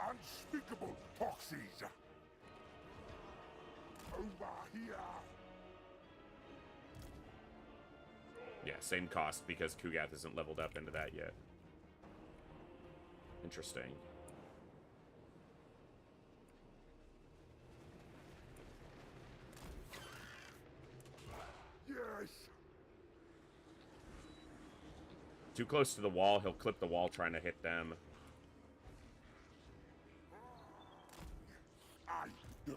S2: Unspeakable toxins. Over here.
S1: Yeah, same cost because Kugath isn't leveled up into that yet. Interesting.
S2: Yes.
S1: Too close to the wall, he'll clip the wall trying to hit them.
S2: I do.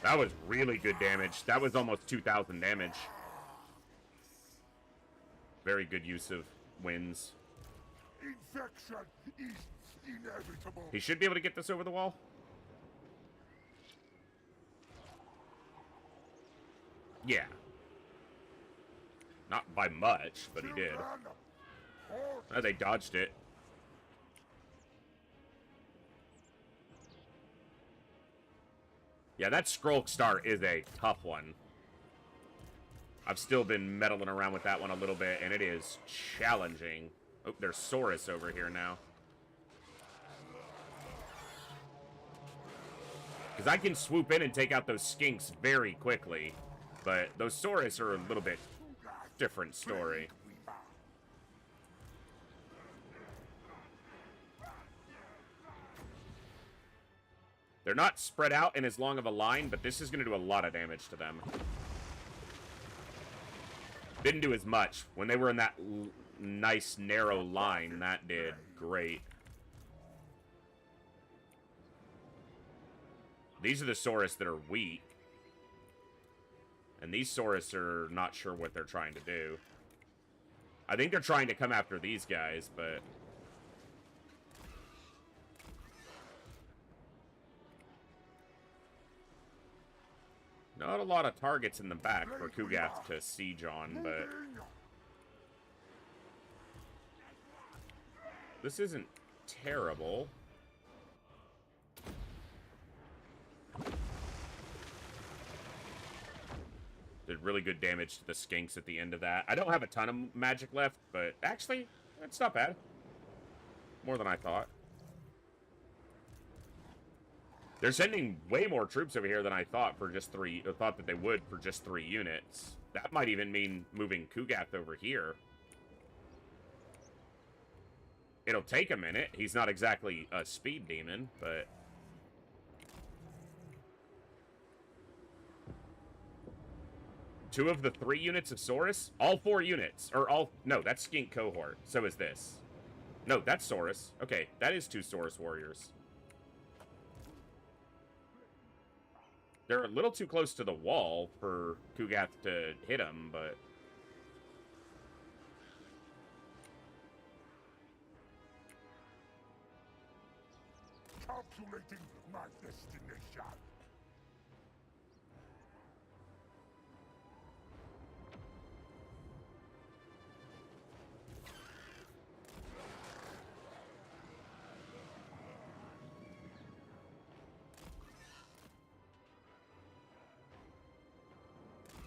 S1: That was really good damage. That was almost 2,000 damage. Very good use of winds.
S2: Infection is inevitable.
S1: He should be able to get this over the wall. Yeah. Not by much, but he did. Oh, they dodged it. Yeah, that Skrulk Star is a tough one. I've still been meddling around with that one a little bit, and it is challenging. Oh, there's Saurus over here now. Because I can swoop in and take out those skinks very quickly. But those Saurus are a little bit different story. They're not spread out in as long of a line, but this is going to do a lot of damage to them. Didn't do as much. When they were in that nice, narrow line, that did great. These are the Saurus that are weak. And these Saurus are not sure what they're trying to do. I think they're trying to come after these guys, but... not a lot of targets in the back for Kugath to siege on, but... this isn't terrible. Did really good damage to the skinks at the end of that. I don't have a ton of magic left, but actually, it's not bad. More than I thought. They're sending way more troops over here than I thought for just 3. I thought that they would for just 3 units. That might even mean moving Kugath over here. It'll take a minute. He's not exactly a speed demon, but... two of the 3 units of Saurus? All 4 units. Or all... no, that's Skink Cohort. So is this. No, that's Saurus. Okay, that is 2 Saurus warriors. They're a little too close to the wall for Kugath to hit them, but...
S2: Calculating my destination.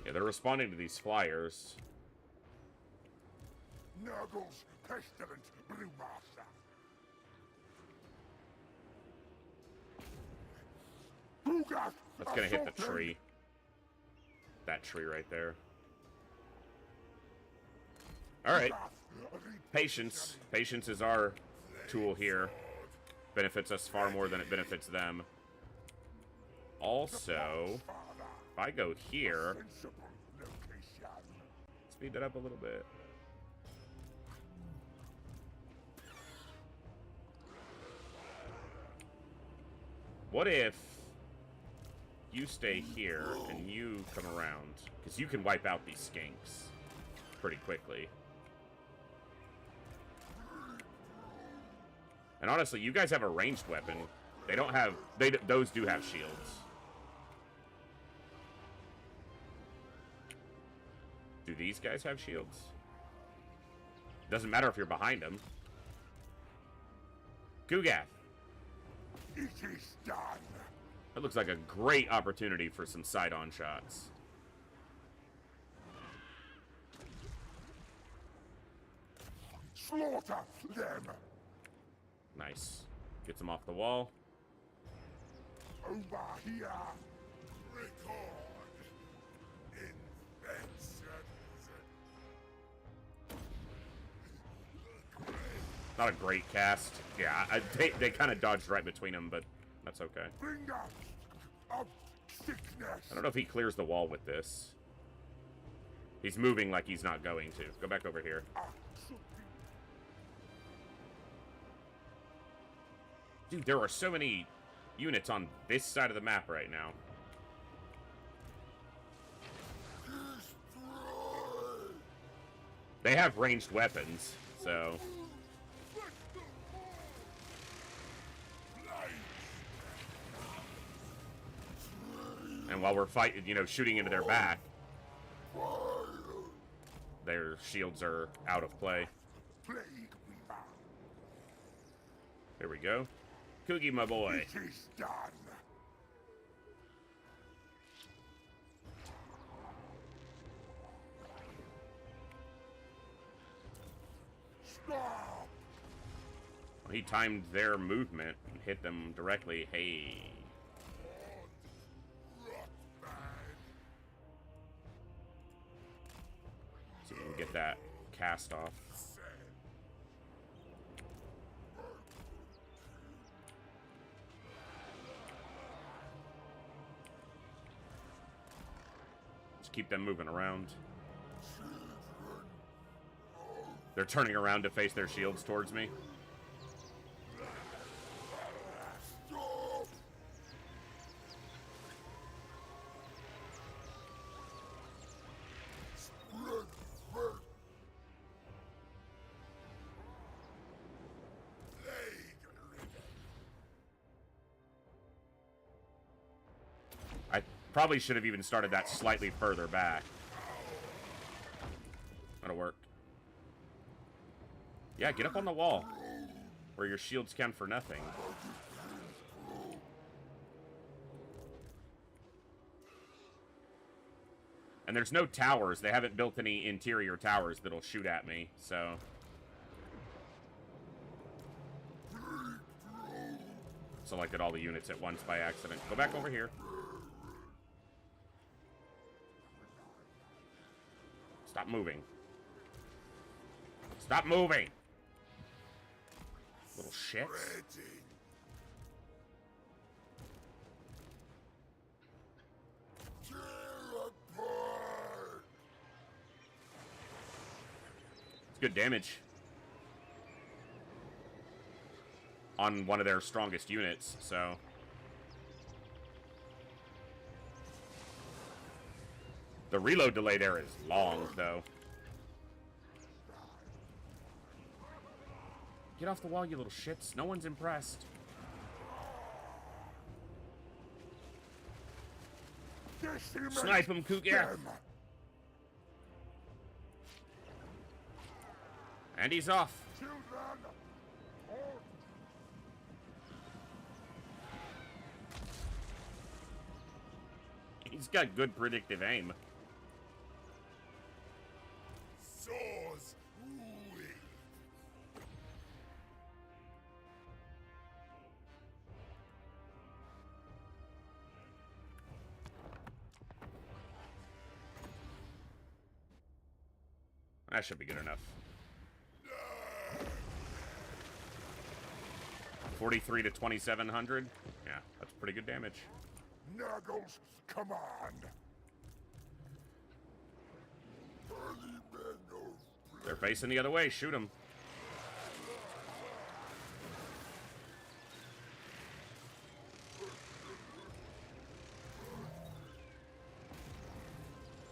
S1: Yeah, they're responding to these flyers.
S2: Nurgle's pestilent brewmaster. Kugath!
S1: That's gonna hit the tree. That tree right there. Alright. Patience. Patience is our tool here. Benefits us far more than it benefits them. Also, if I go here, speed that up a little bit. What if you stay here and you come around? Because you can wipe out these skinks pretty quickly. And honestly, you guys have a ranged weapon. They don't have... those do have shields. Do these guys have shields? Doesn't matter if you're behind them. Kugath.
S2: It is done.
S1: That looks like a great opportunity for some side-on shots.
S2: Slaughter them.
S1: Nice. Gets them off the wall.
S2: Over here. Record. Inventions.
S1: Not a great cast. Yeah, they kind of dodged right between them, but that's okay.
S2: Bringer of sickness.
S1: I don't know if he clears the wall with this. He's moving like he's not going to. Go back over here. Dude, there are so many units on this side of the map right now. They have ranged weapons, so... And while we're fighting, you know, shooting into their back, their shields are out of play. Here we go. Kugi, my boy.
S2: It is done. Stop.
S1: He timed their movement and hit them directly. Hey. See if we can get that cast off. Just keep them moving around. They're turning around to face their shields towards me. I probably should have even started that slightly further back. That'll work. Yeah, get up on the wall, where your shields count for nothing. And there's no towers. They haven't built any interior towers that'll shoot at me, so... Selected all the units at once by accident. Go back over here. Stop moving. Stop moving! Little shit. It's good damage. On one of their strongest units, so... The reload delay there is long, though. Get off the wall, you little shits. No one's impressed. Snipe him, Kugath. And he's off. He's got good predictive aim.
S2: Swords.
S1: That should be good enough. 43 to 2,700. Yeah, that's pretty good damage.
S2: Naggle's command.
S1: They're facing the other way. Shoot them.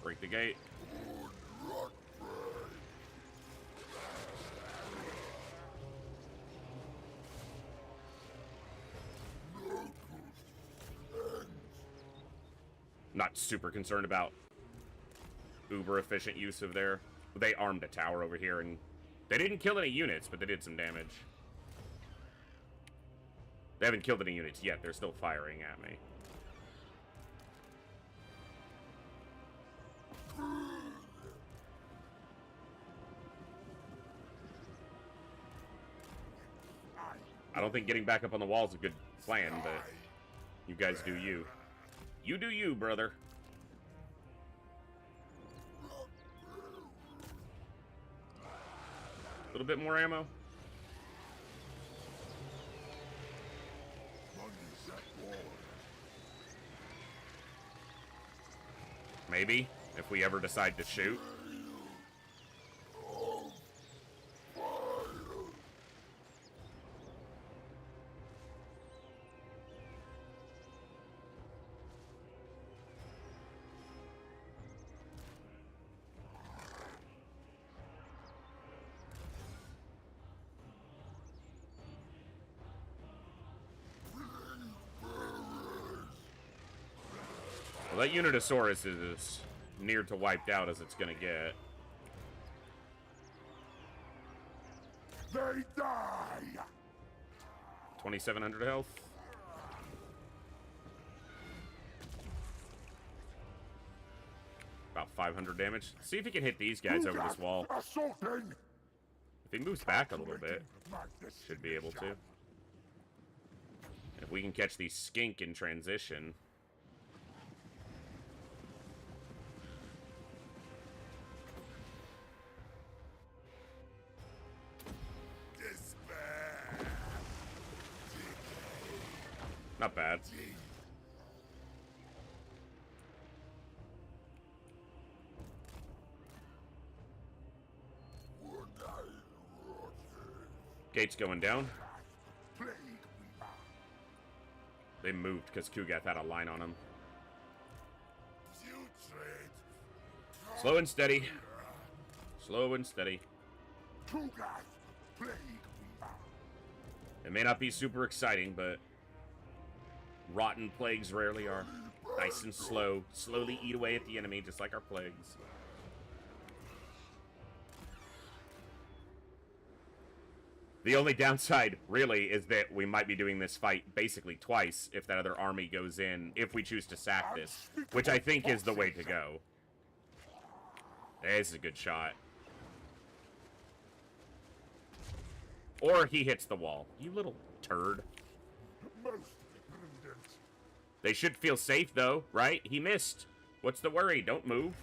S1: Break the gate. Not super concerned about uber efficient use of their... They armed a tower over here, and they didn't kill any units, but they did some damage. They haven't killed any units yet. They're still firing at me. I don't think getting back up on the wall is a good plan, but you guys do you. You do you, brother. A little bit more ammo. Maybe, if we ever decide to shoot. Well, that Unitosaurus is as near to wiped out as it's gonna get.
S2: They die.
S1: 2,700 health. About 500 damage. See if he can hit these guys over this wall.
S2: Assaulting.
S1: If he moves back a little bit, should be able to. If we can catch these skink in transition. Not bad. Gate's going down. They moved because Kugath had a line on him. Slow and steady. Slow and steady. It may not be super exciting, but rotten plagues rarely are. Nice and slow. Slowly eat away at the enemy, just like our plagues. The only downside, really, is that we might be doing this fight basically twice if that other army goes in, if we choose to sack this, which I think is the way to go. This is a good shot. Or he hits the wall. You little turd. They should feel safe, though, right? He missed. What's the worry? Don't move.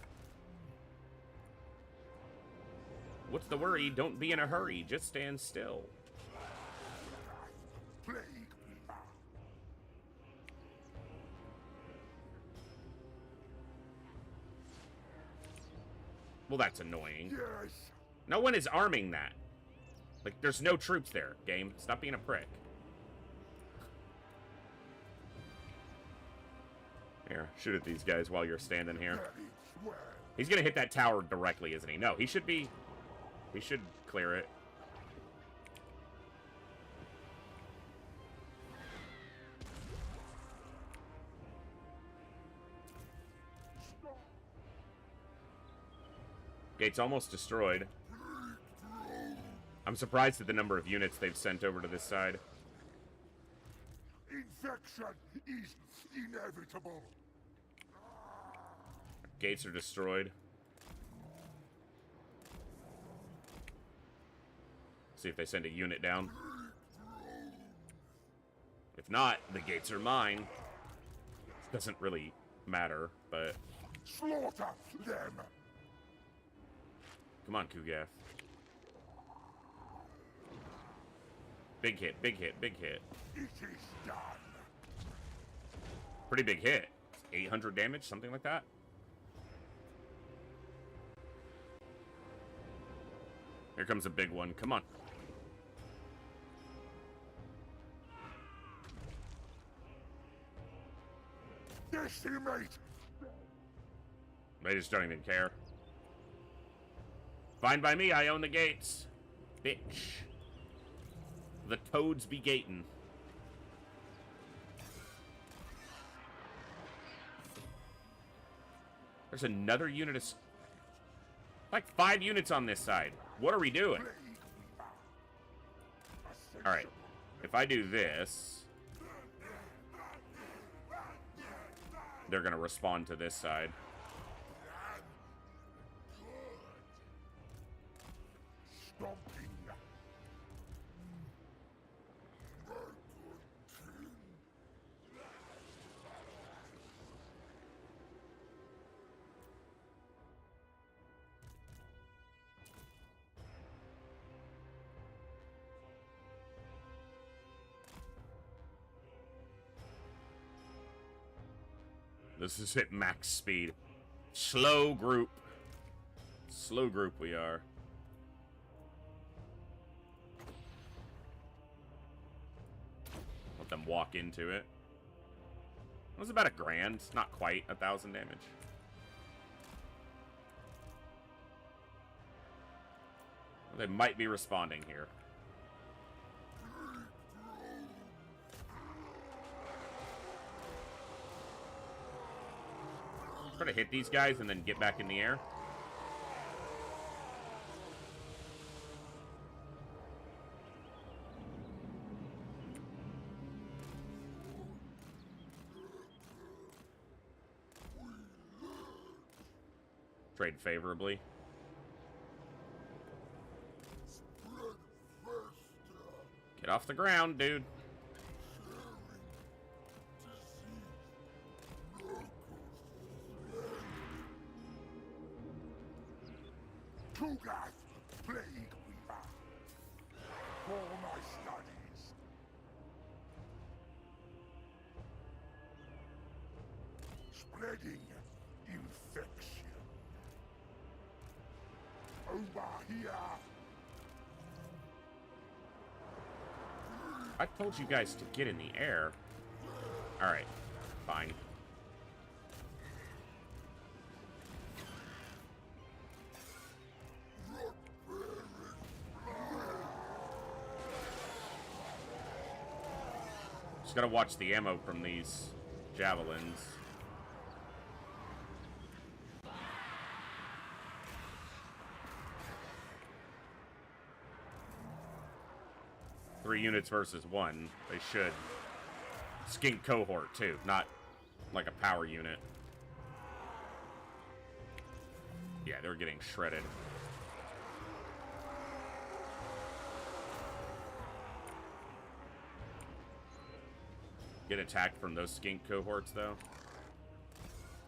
S1: What's the worry? Don't be in a hurry. Just stand still. Well, that's annoying.
S2: Yes.
S1: No one is arming that. Like, there's no troops there, game. Stop being a prick. Here, shoot at these guys while you're standing here.
S2: well.
S1: He's gonna hit that tower directly, isn't he? No, he should be... He should clear it. Gate's almost destroyed. I'm surprised at the number of units they've sent over to this side.
S2: Infection is inevitable.
S1: Gates are destroyed. See if they send a unit down. If not, the gates are mine. Doesn't really matter, but...
S2: Slaughter them.
S1: Come on, Kugath. Big hit, big hit, big hit.
S2: It is done.
S1: Pretty big hit. 800 damage, something like that. Here comes a big one. Come on.
S2: Decimate.
S1: They just don't even care. Fine by me, I own the gates. Bitch. The toads be gatin'. There's another unit of... Like 5 units on this side. What are we doing? Alright. If I do this... They're gonna respond to this side.
S2: Stomping.
S1: This is at max speed. Slow group. Slow group we are. Let them walk into it. It was about a grand. Not quite 1,000 damage. They might be responding here. Try to hit these guys and then get back in the air. Trade favorably. Get off the ground, dude.
S2: Kugath, Plague Weaver. For my studies. Spreading infection. Over here.
S1: I told you guys to get in the air. Alright, fine. Just gotta watch the ammo from these javelins. Three units versus one. They should. Skink cohort, too. Not like a power unit. Yeah, they're getting shredded. Get attacked from those skink cohorts, though.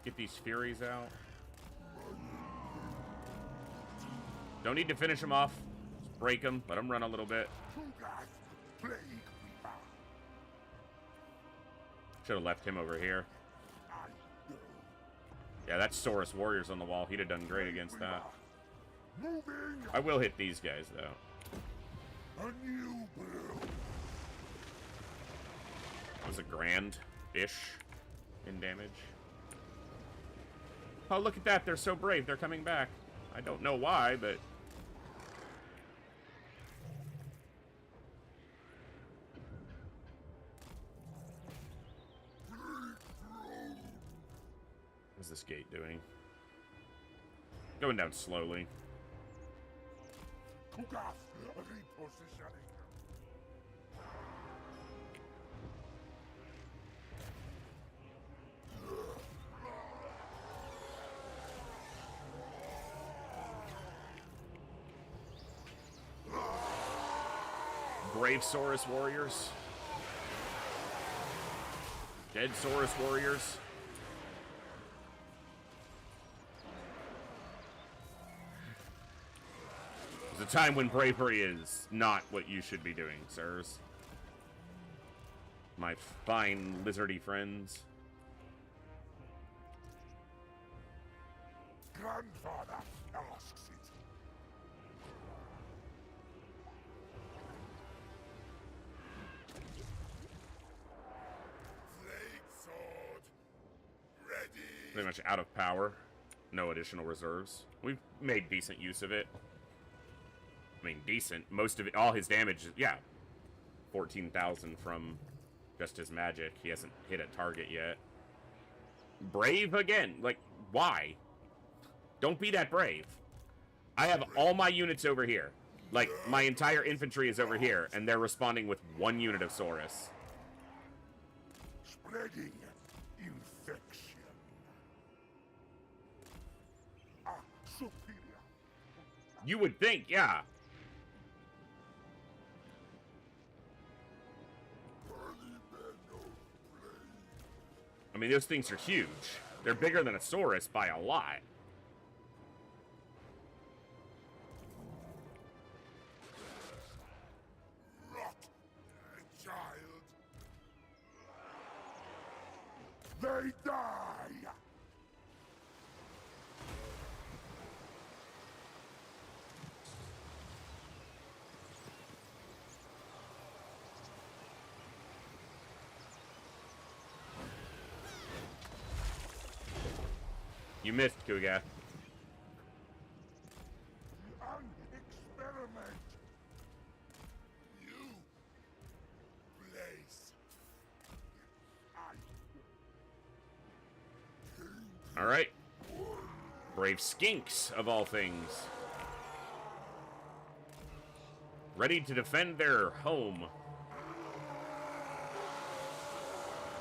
S1: Get these Furies out. Don't need to finish them off. Just break them. Let them run a little bit.
S2: Kugath, Plague Weaver.
S1: Should have left him over here.
S2: I know.
S1: Yeah, that's Saurus Warriors on the wall. He'd have done great against that.
S2: Moving.
S1: I will hit these guys, though.
S2: A new build.
S1: That was a grand-ish in damage. Oh, look at that. They're so brave. They're coming back. I don't know why, but... What's this gate doing? Going down slowly.
S2: Kugath repositioning.
S1: Brave Saurus warriors. Dead Saurus warriors. There's a time when bravery is not what you should be doing, sirs. My fine lizardy friends.
S2: Grandfather asks it. Blade sword. Ready.
S1: Pretty much out of power. No additional reserves. We've made decent use of it. I mean, decent. Most of it, all his damage, yeah. 14,000 from just his magic. He hasn't hit a target yet. Brave again. Like, why? Don't be that brave. I have all my units over here. Like, my entire infantry is over here, and they're responding with 1 unit of Saurus.
S2: Spreading infection. Ah, superior.
S1: You would think, yeah. I mean, those things are huge. They're bigger than a Saurus by a lot.
S2: Rot, child. They die.
S1: You missed, Kugath.
S2: An experiment. You place.
S1: All right. Brave skinks, of all things. Ready to defend their home.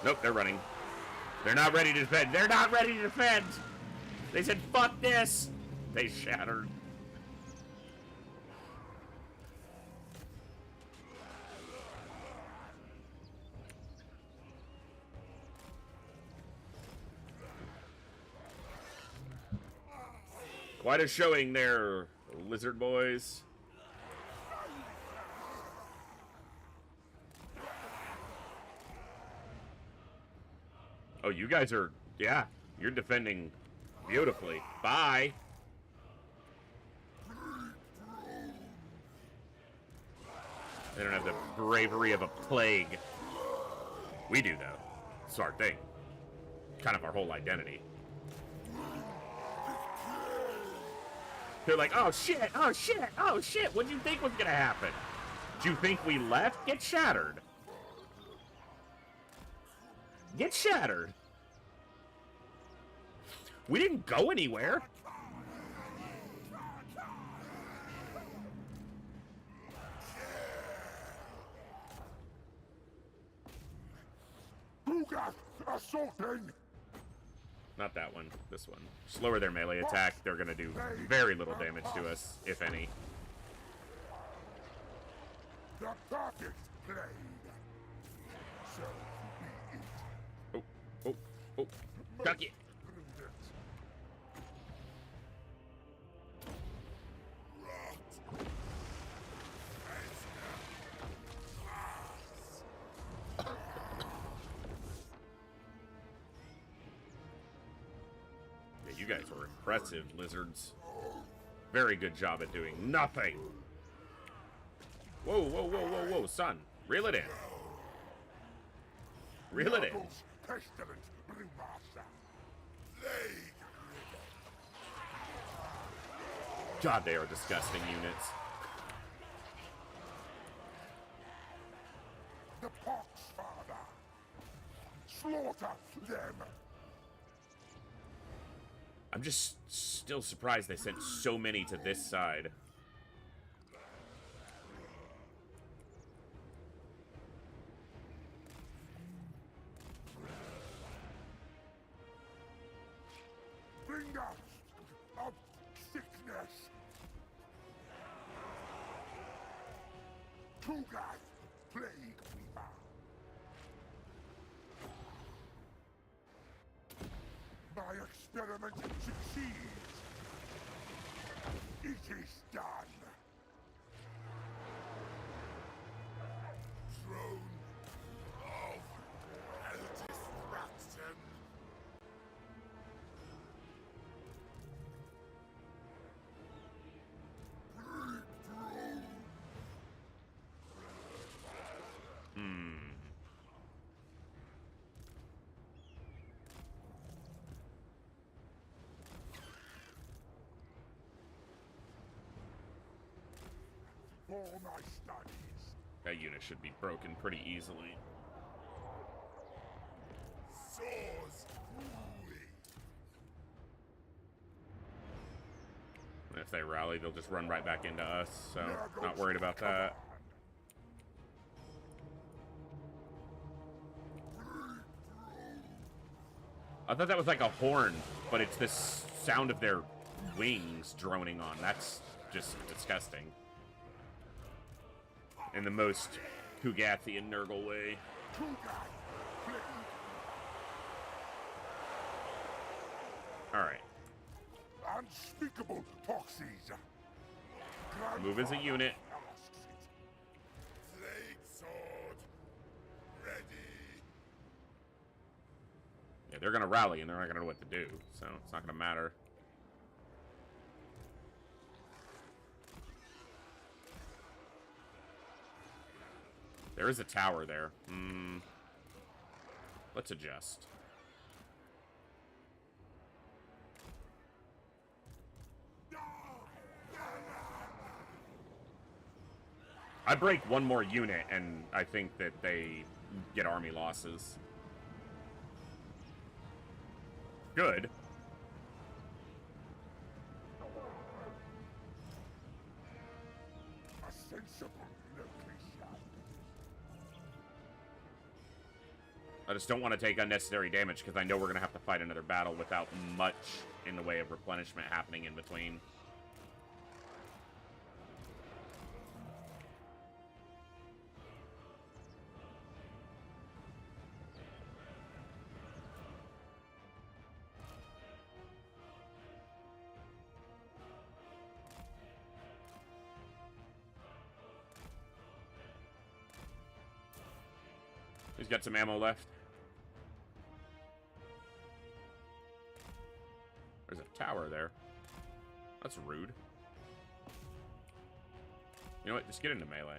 S1: Nope, they're running. They're not ready to defend. They're not ready to defend! They said, fuck this! They shattered. Quite a showing there, lizard boys. Oh, you guys are, yeah, you're defending beautifully. Bye. They don't have the bravery of a plague. We do, though. It's our thing. Kind of our whole identity. They're like, oh shit, oh shit, oh shit, what did you think was gonna happen? Did you think we left? Get shattered. Get shattered. We didn't go anywhere.
S2: Kugath assaulting.
S1: Not that one. This one. Slower their melee attack. They're gonna do very little damage to us, if any.
S2: The perfect blade. So be it.
S1: Oh, oh, oh. Duck it. Yeah, you guys were impressive, lizards. Very good job at doing nothing. Whoa, whoa, whoa, whoa, whoa, son. Reel it in. Reel it in.
S2: Pestilent Brewmaster. Plague
S1: God, they are disgusting units.
S2: The Pox Father. Slaughter them.
S1: I'm just still surprised they sent so many to this side.
S2: Bringer of sickness. Kugath, plague weaver. My experiment succeeds. It is done. Throne of hell destruction. For my studies.
S1: That unit should be broken pretty easily.
S2: Soars truly.
S1: And if they rally, they'll just run right back into us, so not worried about that. I thought that was like a horn, but it's this sound of their wings droning on. That's just disgusting. In the most Kugathian Nurgle way. Alright.
S2: Unspeakable Poxies.
S1: Move as a unit.
S2: Blade sword. Ready.
S1: Yeah, they're gonna rally and they're not gonna know what to do, so it's not gonna matter. There is a tower there. Let's adjust. I break one more unit, and I think that they get army losses. Good.
S2: A sensible location.
S1: I just don't want to take unnecessary damage because I know we're going to have to fight another battle without much in the way of replenishment happening in between. He's got some ammo left. There's a tower there. That's rude. You know what? Just get into melee.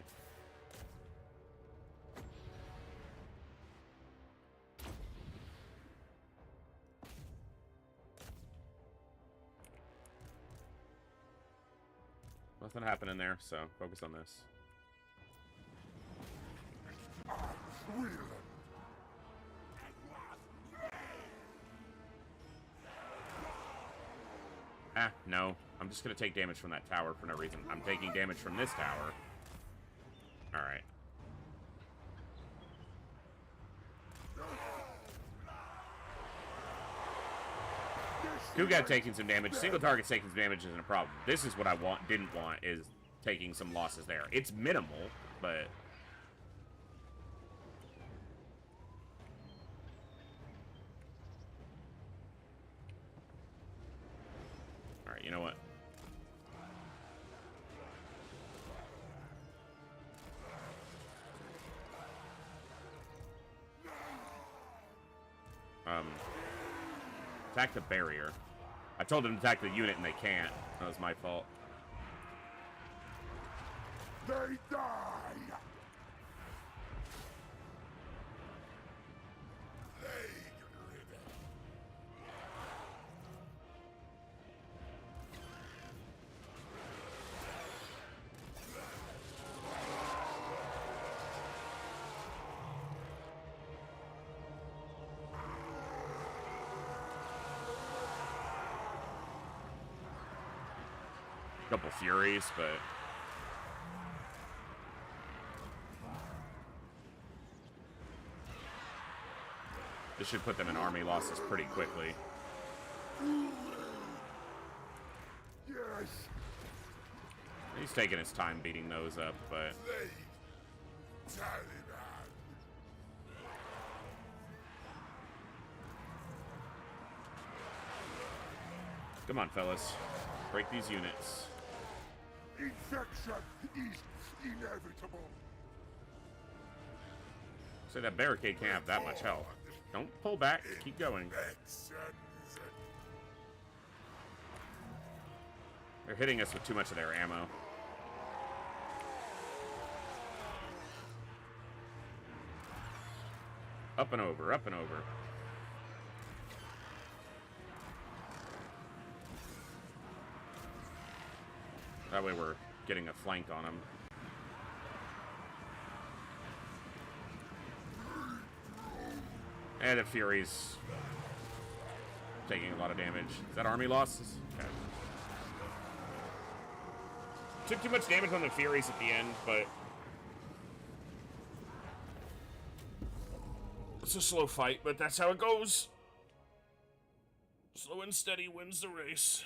S1: Nothing happening there, so focus on this.
S2: Will.
S1: Ah, no. I'm just gonna take damage from that tower for no reason. I'm taking damage from this tower. Alright. Kugath taking some damage. Single target taking some damage isn't a problem. This is what I didn't want, is taking some losses there. It's minimal, but... Alright, you know what? Attack the barrier. I told them to attack the unit and they can't. That was my fault.
S2: They die. Plague-ridden.
S1: Couple Furies, but this should put them in army losses pretty quickly.
S2: Yes.
S1: He's taking his time beating those up, but
S2: Taliban.
S1: come on, fellas. Break these units.
S2: Infection is inevitable.
S1: So that barricade can't have that much health. Don't pull back. Keep going. They're hitting us with too much of their ammo. Up and over, up and over. That way we're getting a flank on them. And the Fury's taking a lot of damage. Is that army losses? Okay. Took too much damage on the Furies at the end, but it's a slow fight, but that's how it goes. Slow and steady wins the race.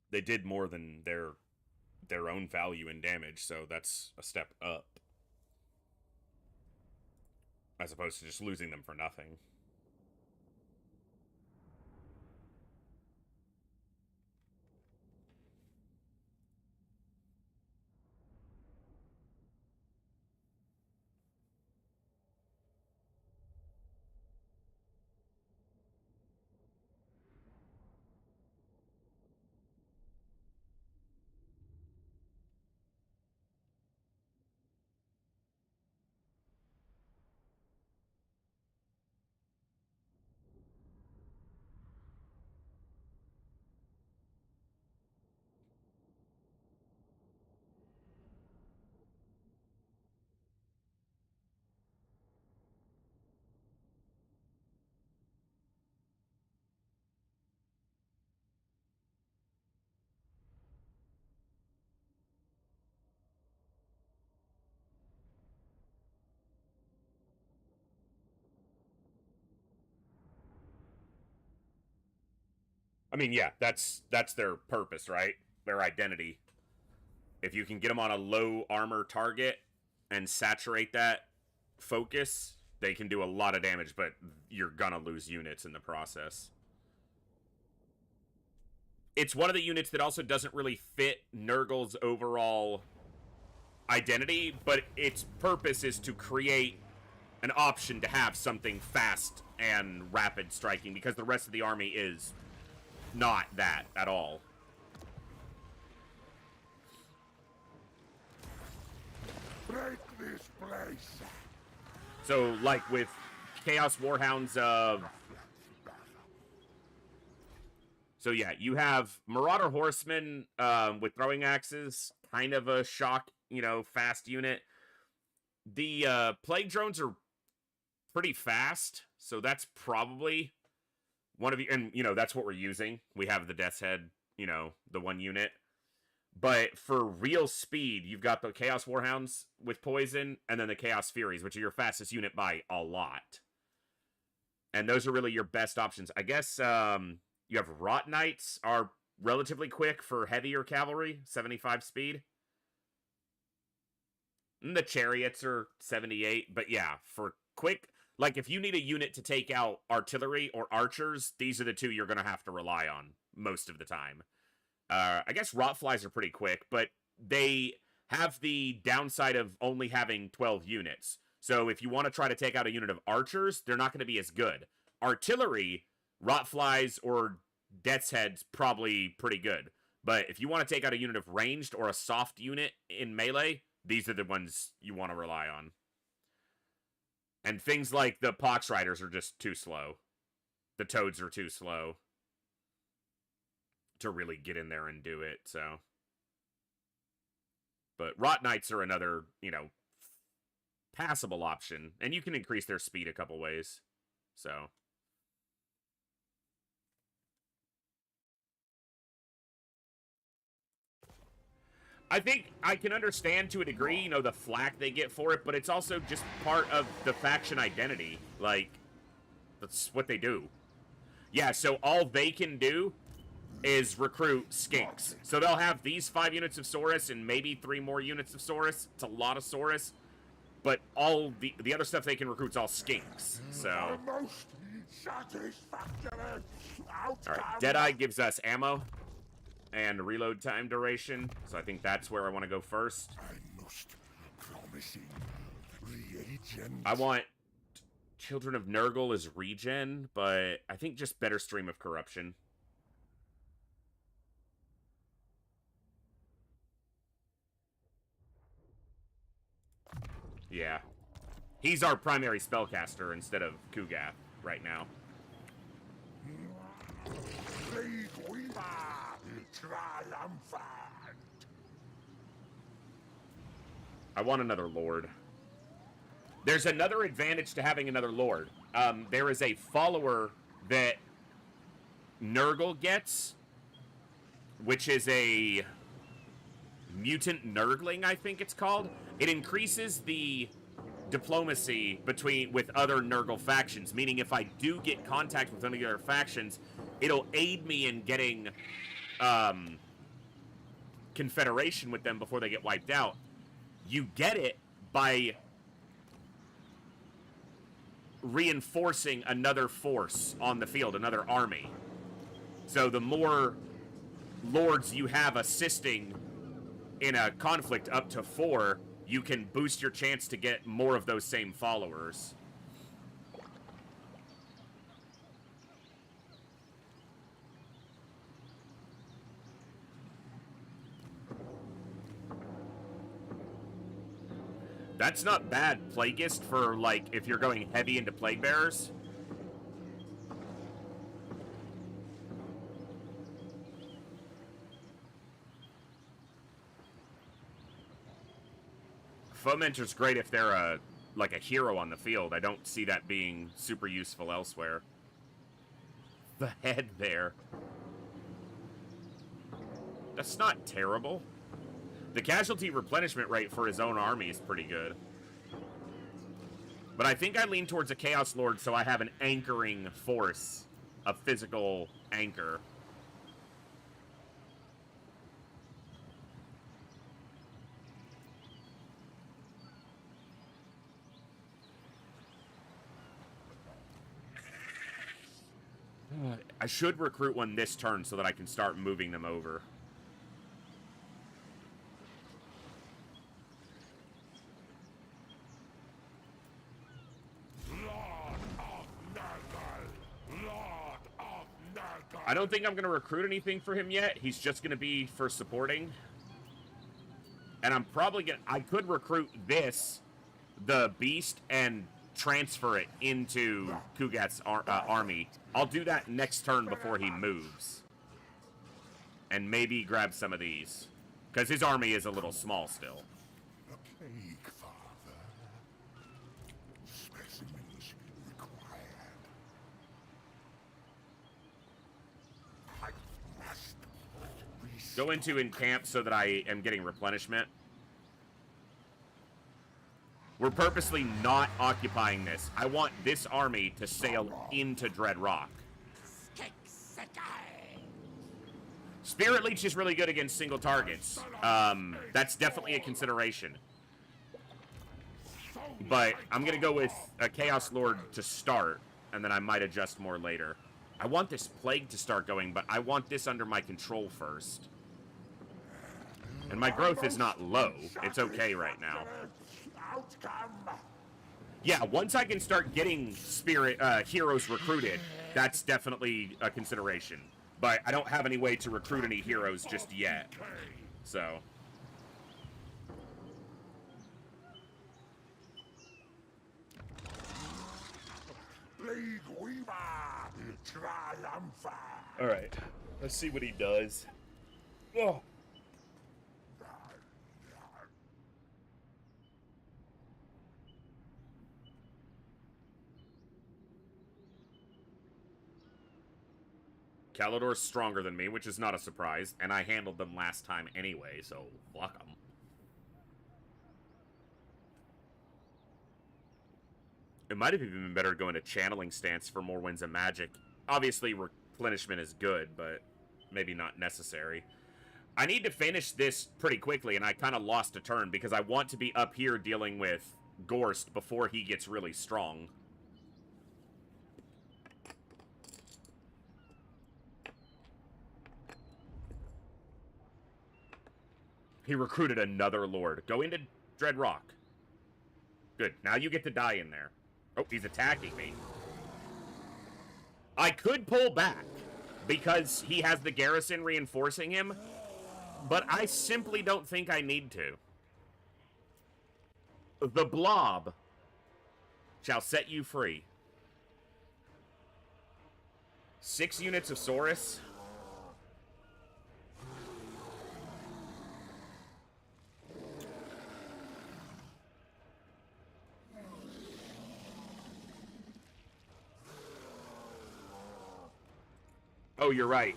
S1: They did more than their own value in damage, so that's a step up. As opposed to just losing them for nothing. I mean, yeah, that's their purpose, right? Their identity. If you can get them on a low armor target and saturate that focus, they can do a lot of damage, but you're gonna lose units in the process. It's one of the units that also doesn't really fit Nurgle's overall identity, but its purpose is to create an option to have something fast and rapid striking, because the rest of the army is not that at all.
S2: Break this place.
S1: So, like with Chaos Warhounds so yeah, you have Marauder Horsemen with throwing axes, kind of a shock, fast unit. The Plague Drones are pretty fast, so that's probably one of you, and that's what we're using. We have the Death's Head, the one unit. But for real speed, you've got the Chaos Warhounds with poison, and then the Chaos Furies, which are your fastest unit by a lot. And those are really your best options. I guess you have Rot Knights are relatively quick for heavier cavalry, 75 speed. And the Chariots are 78, but yeah, for quick, like if you need a unit to take out artillery or archers, these are the two you're going to have to rely on most of the time. I guess Rotflies are pretty quick, but they have the downside of only having 12 units. So if you want to try to take out a unit of archers, they're not going to be as good. Artillery, Rotflies or Death's Head's probably pretty good. But if you want to take out a unit of ranged or a soft unit in melee, these are the ones you want to rely on. And things like the Pox Riders are just too slow. The Toads are too slow to really get in there and do it, so. But Rot Knights are another, passable option, and you can increase their speed a couple ways. So I think I can understand to a degree, you know, the flack they get for it, but it's also just part of the faction identity. Like, that's what they do. Yeah, so all they can do is recruit skinks. So they'll have these 5 units of Saurus and maybe 3 more units of Saurus. It's a lot of Saurus. But all the other stuff they can recruit is all skinks. So.
S2: Most satisfactory outcome.
S1: Alright, Deadeye gives us ammo and reload time duration. So I think that's where I want to go first.
S2: I must promising reagent.
S1: I want Children of Nurgle as regen, but I think just better Stream of Corruption. Yeah. He's our primary spellcaster instead of Kugath right now.
S2: Plague Weaver, triumphant.
S1: I want another Lord. There's another advantage to having another Lord. There is a follower that Nurgle gets, which is a mutant Nurgling, I think it's called. It increases the diplomacy with other Nurgle factions, meaning if I do get contact with any other factions, it'll aid me in getting confederation with them before they get wiped out. You get it by reinforcing another force on the field, another army. So the more lords you have assisting in a conflict up to 4, you can boost your chance to get more of those same followers. That's not bad, Plagueist, for, like, if you're going heavy into Plague Bearers. Fomenter's great if they're like a hero on the field. I don't see that being super useful elsewhere. The head there. That's not terrible. The casualty replenishment rate for his own army is pretty good. But I think I lean towards a Chaos Lord so I have an anchoring force. A physical anchor. I should recruit one this turn so that I can start moving them over. I don't think I'm going to recruit anything for him yet. He's just going to be for supporting. And I'm probably going to... I could recruit this, the Beast, and transfer it into Kugath's army. I'll do that next turn before he moves. And maybe grab some of these. Because his army is a little small still.
S2: A plague, Father. Specimens required. I must
S1: Go into encamp so that I am getting replenishment. We're purposely not occupying this. I want this army to sail into Dread Rock. Spirit Leech is really good against single targets. That's definitely a consideration. But I'm going to go with a Chaos Lord to start, and then I might adjust more later. I want this Plague to start going, but I want this under my control first. And my growth is not low. It's okay right now. Yeah, once I can start getting heroes recruited, that's definitely a consideration. But I don't have any way to recruit any heroes just yet. So.
S2: Plague Weaver, triumphant.
S1: Alright, let's see what he does. Oh. Kalidor's stronger than me, which is not a surprise, and I handled them last time anyway, so fuck them. It might have even been better going to channeling stance for more winds of magic. Obviously, replenishment is good, but maybe not necessary. I need to finish this pretty quickly, and I kind of lost a turn because I want to be up here dealing with Gorst before he gets really strong. He recruited another lord. Go into Dread Rock. Good. Now you get to die in there. Oh, he's attacking me. I could pull back because he has the garrison reinforcing him, but I simply don't think I need to. The blob shall set you free. 6 units of Saurus. Oh, you're right.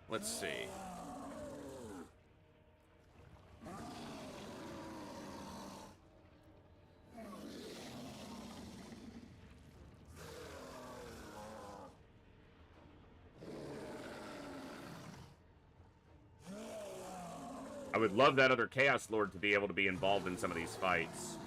S1: Let's see. I would love that other Chaos Lord to be able to be involved in some of these fights.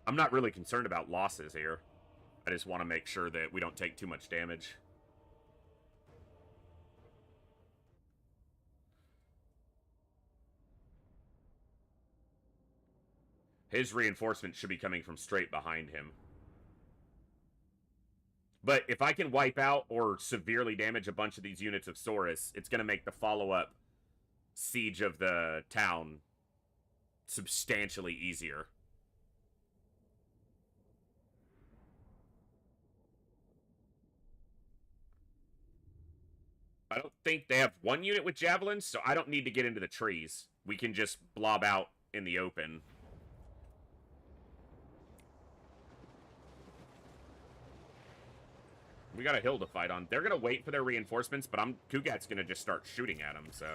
S1: I'm not really concerned about losses here. I just want to make sure that we don't take too much damage. His reinforcements should be coming from straight behind him. But if I can wipe out or severely damage a bunch of these units of Saurus, it's going to make the follow-up siege of the town substantially easier. I don't think they have one unit with javelins, so I don't need to get into the trees. We can just blob out in the open. We got a hill to fight on. They're going to wait for their reinforcements, but Kugath's going to just start shooting at them, so...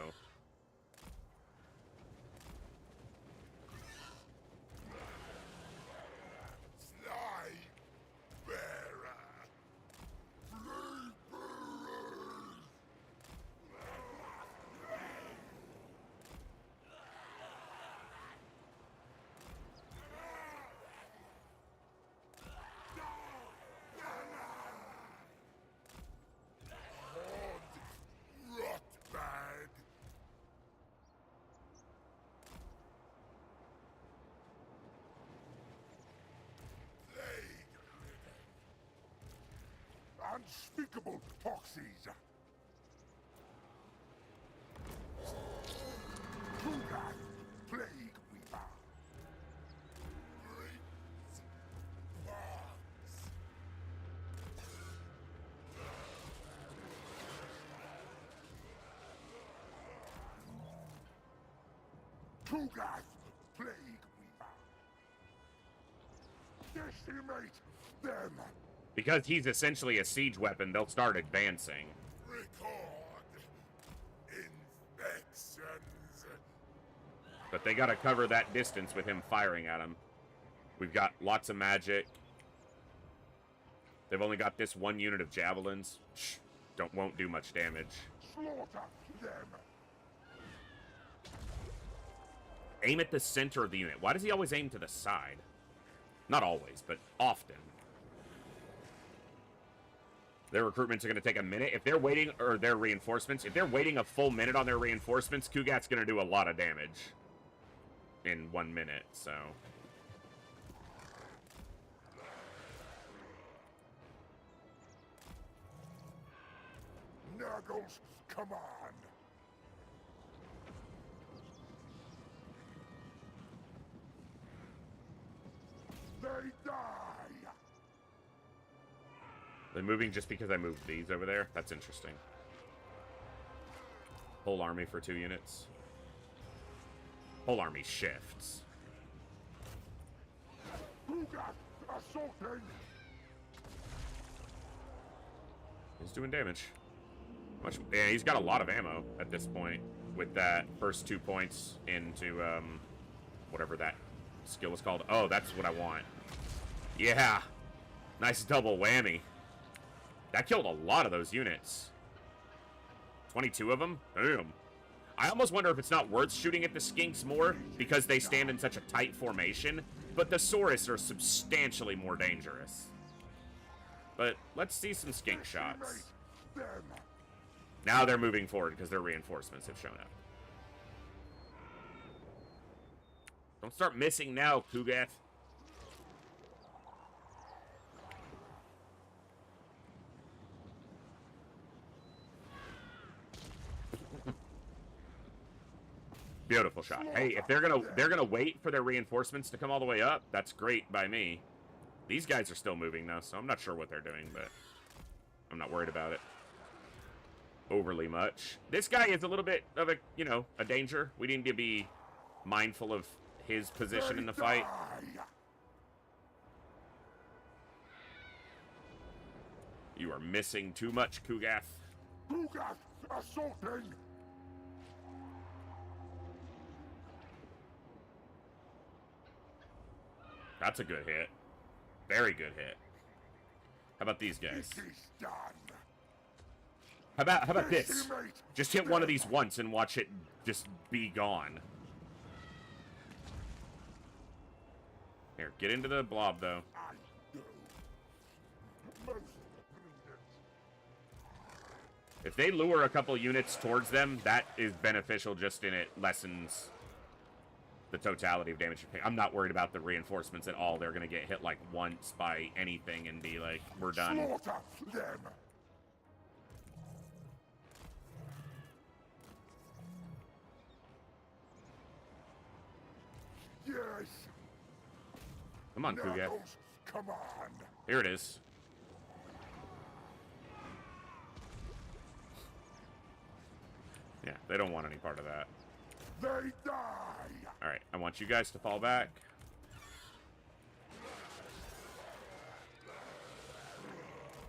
S2: Unspeakable toxies. Kugath, plague weaver. Great bugs. Kugath, plague weaver. Decimate them.
S1: Because he's essentially a siege weapon, they'll start advancing.
S2: Record infections.
S1: But they gotta cover that distance with him firing at them. We've got lots of magic. They've only got this one unit of javelins. Won't do much damage.
S2: Slaughter them.
S1: Aim at the center of the unit. Why does he always aim to the side? Not always, but often. Their recruitments are going to take a minute. If they're waiting, or their reinforcements, if they're waiting a full minute on their reinforcements, Kugath's going to do a lot of damage in 1 minute, so...
S2: Nurgle's command. They die.
S1: They're moving just because I moved these over there? That's interesting. Whole army for 2 units. Whole army shifts.
S2: Kugath assaulting.
S1: He's doing damage. Much, yeah, he's got a lot of ammo at this point with that first 2 points into whatever that skill is called. Oh, that's what I want. Yeah. Nice double whammy. That killed a lot of those units. 22 of them? Boom. I almost wonder if it's not worth shooting at the skinks more because they stand in such a tight formation, but the Saurus are substantially more dangerous. But let's see some skink shots. Now they're moving forward because their reinforcements have shown up. Don't start missing now, Kugath. Beautiful shot. Hey, if they're gonna wait for their reinforcements to come all the way up, that's great by me. These guys are still moving though, so I'm not sure what they're doing, but I'm not worried about it overly much. This guy is a little bit of a, you know, a danger. We need to be mindful of his position in the fight. You are missing too much, Kugath.
S2: Kugath assaulting.
S1: That's a good hit. Very good hit. How about these guys? How about this? Just hit one of these once and watch it just be gone. Here, get into the blob though. If they lure a couple units towards them, that is beneficial just in it lessens the totality of damage. I'm not worried about the reinforcements at all. They're going to get hit like once by anything and be like, we're done.
S2: Slaughter them. Yes.
S1: Come on, Kugath.
S2: Command.
S1: Here it is. Yeah, they don't want any part of that.
S2: They die.
S1: Alright, I want you guys to fall back.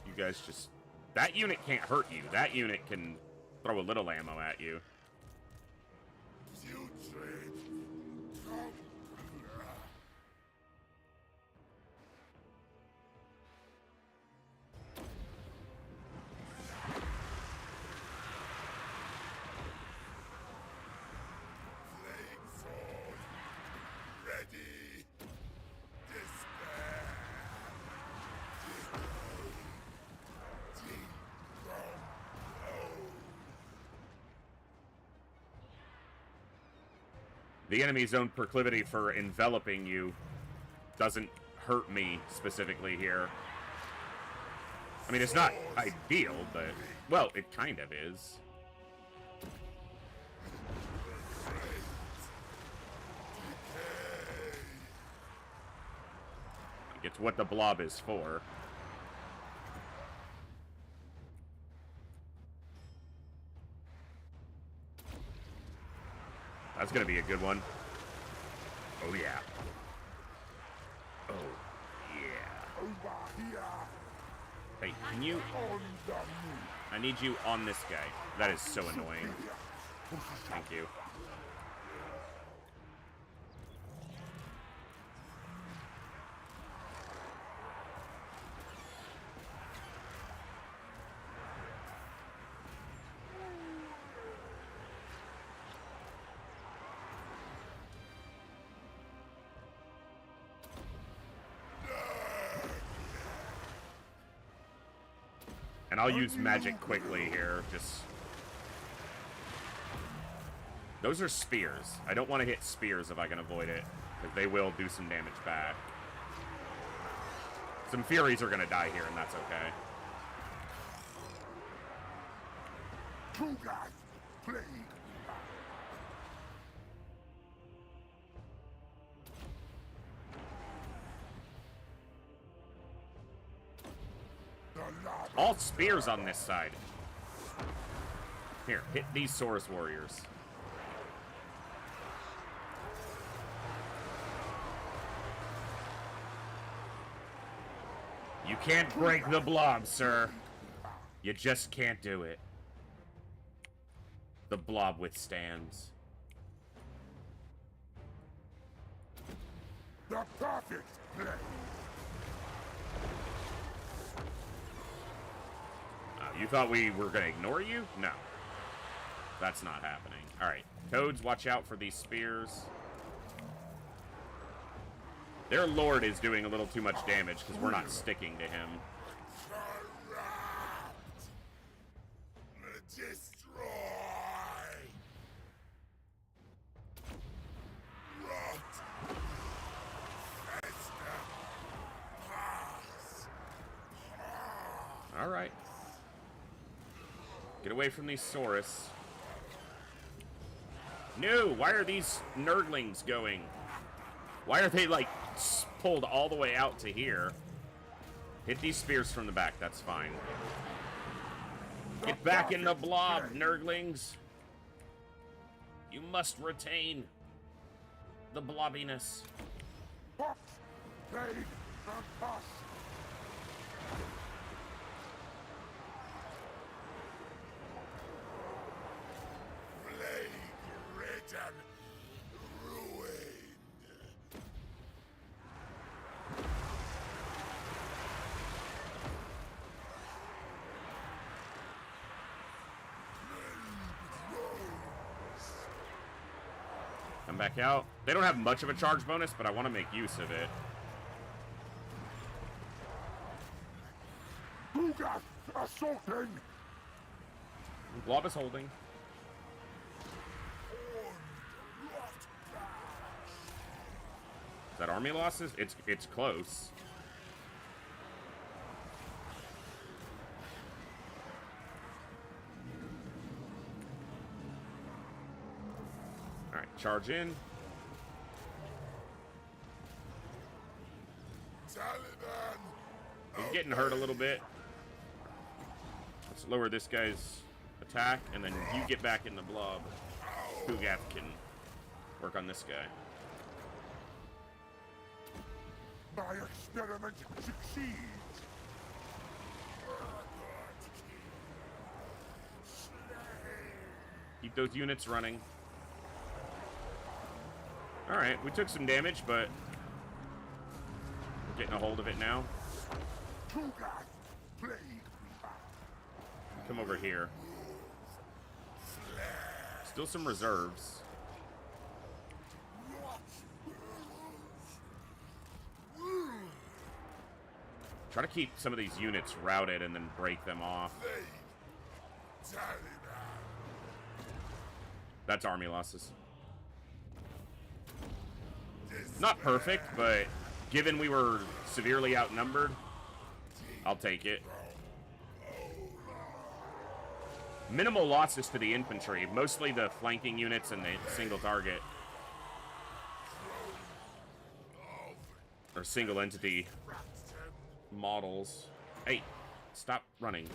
S1: You guys just... That unit can't hurt you. That unit can throw a little ammo at you. The enemy's own proclivity for enveloping you doesn't hurt me specifically here. I mean, it's not ideal, but... Well, it kind of is. It's what the blob is for. That's gonna be a good one. Oh yeah. Oh yeah. Hey, can you... I need you on this guy. That is so annoying. Thank you. And I'll use magic quickly here, just... Those are spears. I don't want to hit spears if I can avoid it, because they will do some damage back. Some Furies are going to die here, and that's okay.
S2: Kugath, plague.
S1: All spears on this side. Here, hit these Saurus warriors. You can't break the blob, sir. You just can't do it. The blob withstands.
S2: The perfect play.
S1: You thought we were gonna ignore you? No. That's not happening. Alright. Toads, watch out for these spears. Their lord is doing a little too much damage because we're not sticking to him.
S2: Corrupt. Destroy. Rot. Pass.
S1: Alright. Get away from these Saurus. No! Why are these nerdlings going? Why are they, like, pulled all the way out to here? Hit these spears from the back, that's fine. Get back in the blob, nerdlings! You must retain the blobbiness.
S2: Pox. Plague. And pus. Plague-ridden ruin.
S1: Come back out. They don't have much of a charge bonus, but I want to make use of it.
S2: Kugath assaulting.
S1: Blob is holding. Is that army losses? It's close. Alright, charge in.
S2: Taliban.
S1: He's getting hurt a little bit. Let's lower this guy's attack, and then you get back in the blob. Kugath can work on this guy.
S2: My experiment succeeds.
S1: Keep those units running. Alright, we took some damage, but we're getting a hold of it now.
S2: Kugath. Plague.
S1: Come over here. Still some reserves. Try to keep some of these units routed and then break them off. That's army losses. Not perfect, but given we were severely outnumbered, I'll take it. Minimal losses to the infantry, mostly the flanking units and the single target. Or single entity models. Hey, stop running.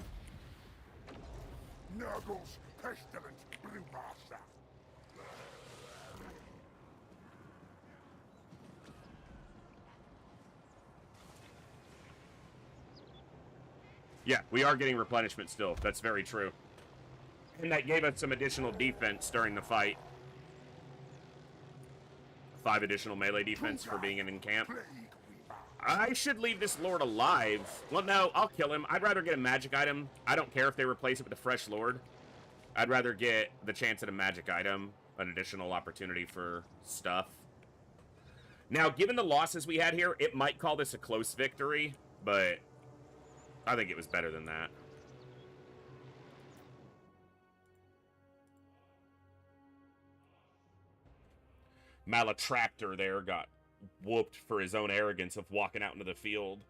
S2: Nurgle's pestilent brewmaster.
S1: Yeah, we are getting replenishment still. That's very true. And that gave us some additional defense during the fight. 5 additional melee defense for being in camp. I should leave this lord alive. Well, no, I'll kill him. I'd rather get a magic item. I don't care if they replace it with a fresh lord. I'd rather get the chance at a magic item, an additional opportunity for stuff. Now, given the losses we had here, it might call this a close victory, but I think it was better than that. Malatractor there got whooped for his own arrogance of walking out into the field.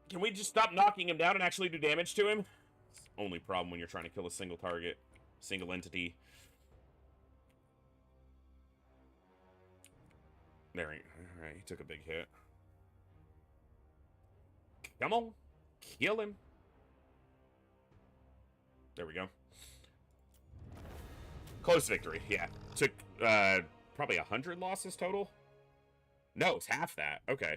S1: Can we just stop knocking him down and actually do damage to him? It's the only problem when you're trying to kill a single target, single entity. There he, all right, he took a big hit. Come on. Kill him. There we go. Close victory, yeah. Took, probably 100 losses total? No, it's half that. Okay.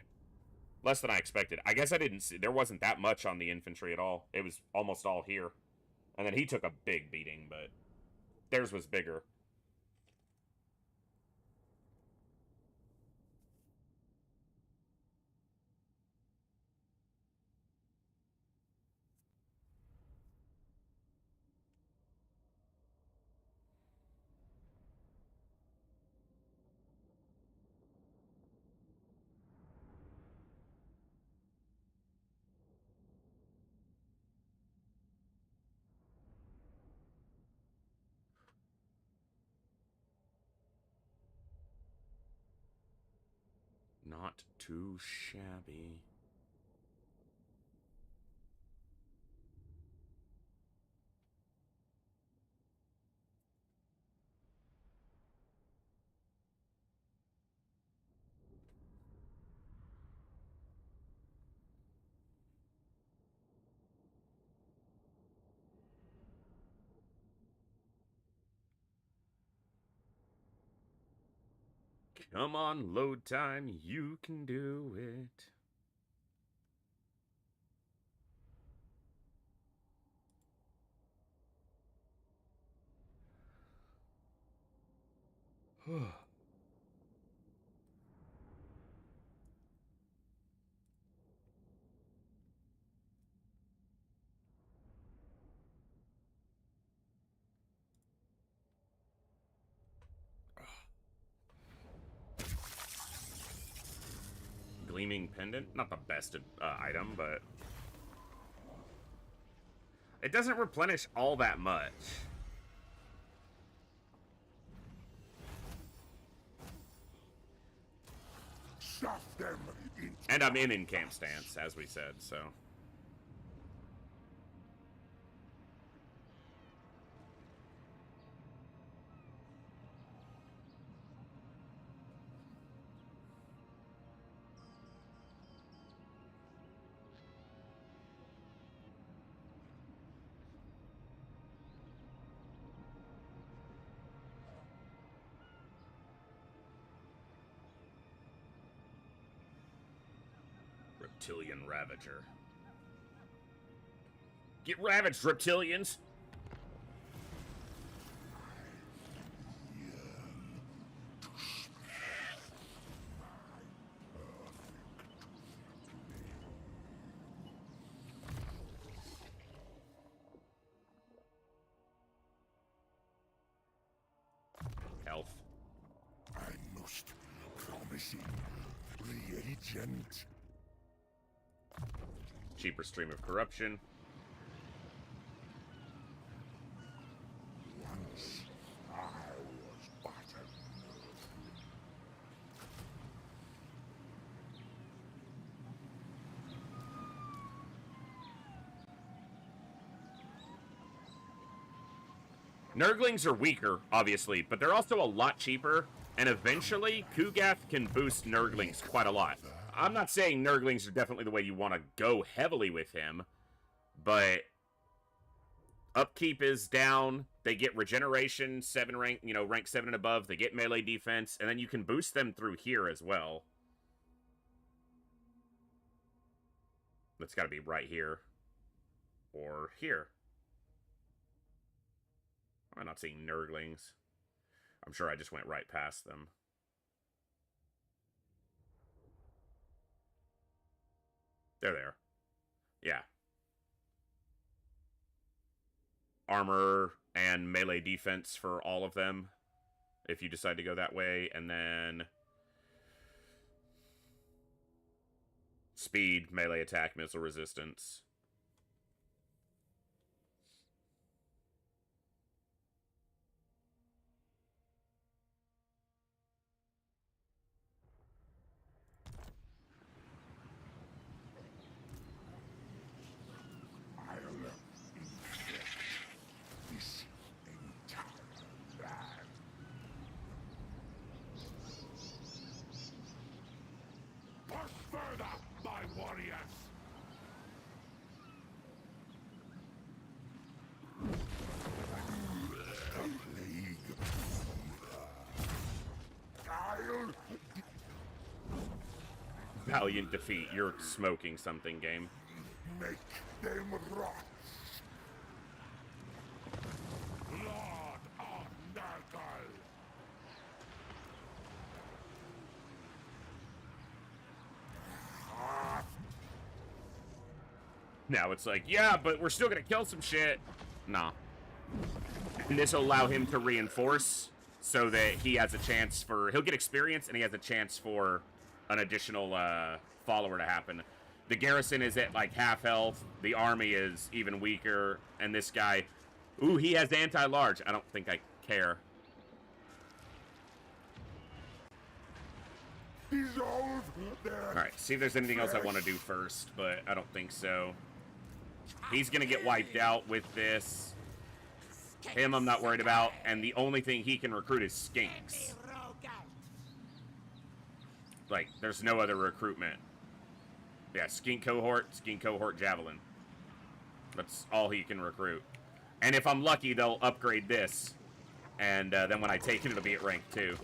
S1: Less than I expected. I guess I didn't see... There wasn't that much on the infantry at all. It was almost all here. And then he took a big beating, but theirs was bigger. Not too shabby. Come on, load time, you can do it. Gleaming pendant, not the best item, but it doesn't replenish all that much.
S2: Stuff them into
S1: And I'm in camp stance, as we said, so. Reptilian Ravager. Get ravaged, reptilians! Health.
S2: I'm most promising reagent.
S1: Cheaper stream of corruption.
S2: Once I was but a
S1: Nurglings are weaker, obviously, but they're also a lot cheaper, and eventually, Kugath can boost Nurglings quite a lot. I'm not saying Nurglings are definitely the way you want to go heavily with him, but upkeep is down, they get regeneration, 7 rank, rank 7 and above, they get melee defense, and then you can boost them through here as well. That's gotta be right here. Or here. I'm not seeing Nurglings. I'm sure I just went right past them. They're there. Yeah. Armor and melee defense for all of them, if you decide to go that way, and then speed, melee attack, missile resistance. valiant defeat. You're smoking something, game.
S2: Make them rot. Lord of Nurgle.
S1: Now it's like, yeah, but we're still gonna kill some shit. Nah. And this will allow him to reinforce so that he has a chance for... He'll get experience, and he has a chance for an additional follower to happen. The garrison is at, like, half health. The army is even weaker. And this guy... Ooh, he has anti-large. I don't think I care. Alright, see if there's anything else I want to do first, but I don't think so. He's gonna get wiped out with this. Him I'm not worried about, and the only thing he can recruit is skinks. Like, there's no other recruitment. Yeah, skink cohort, javelin. That's all he can recruit. And if I'm lucky, they'll upgrade this. And then when I take it, it'll be at rank 2.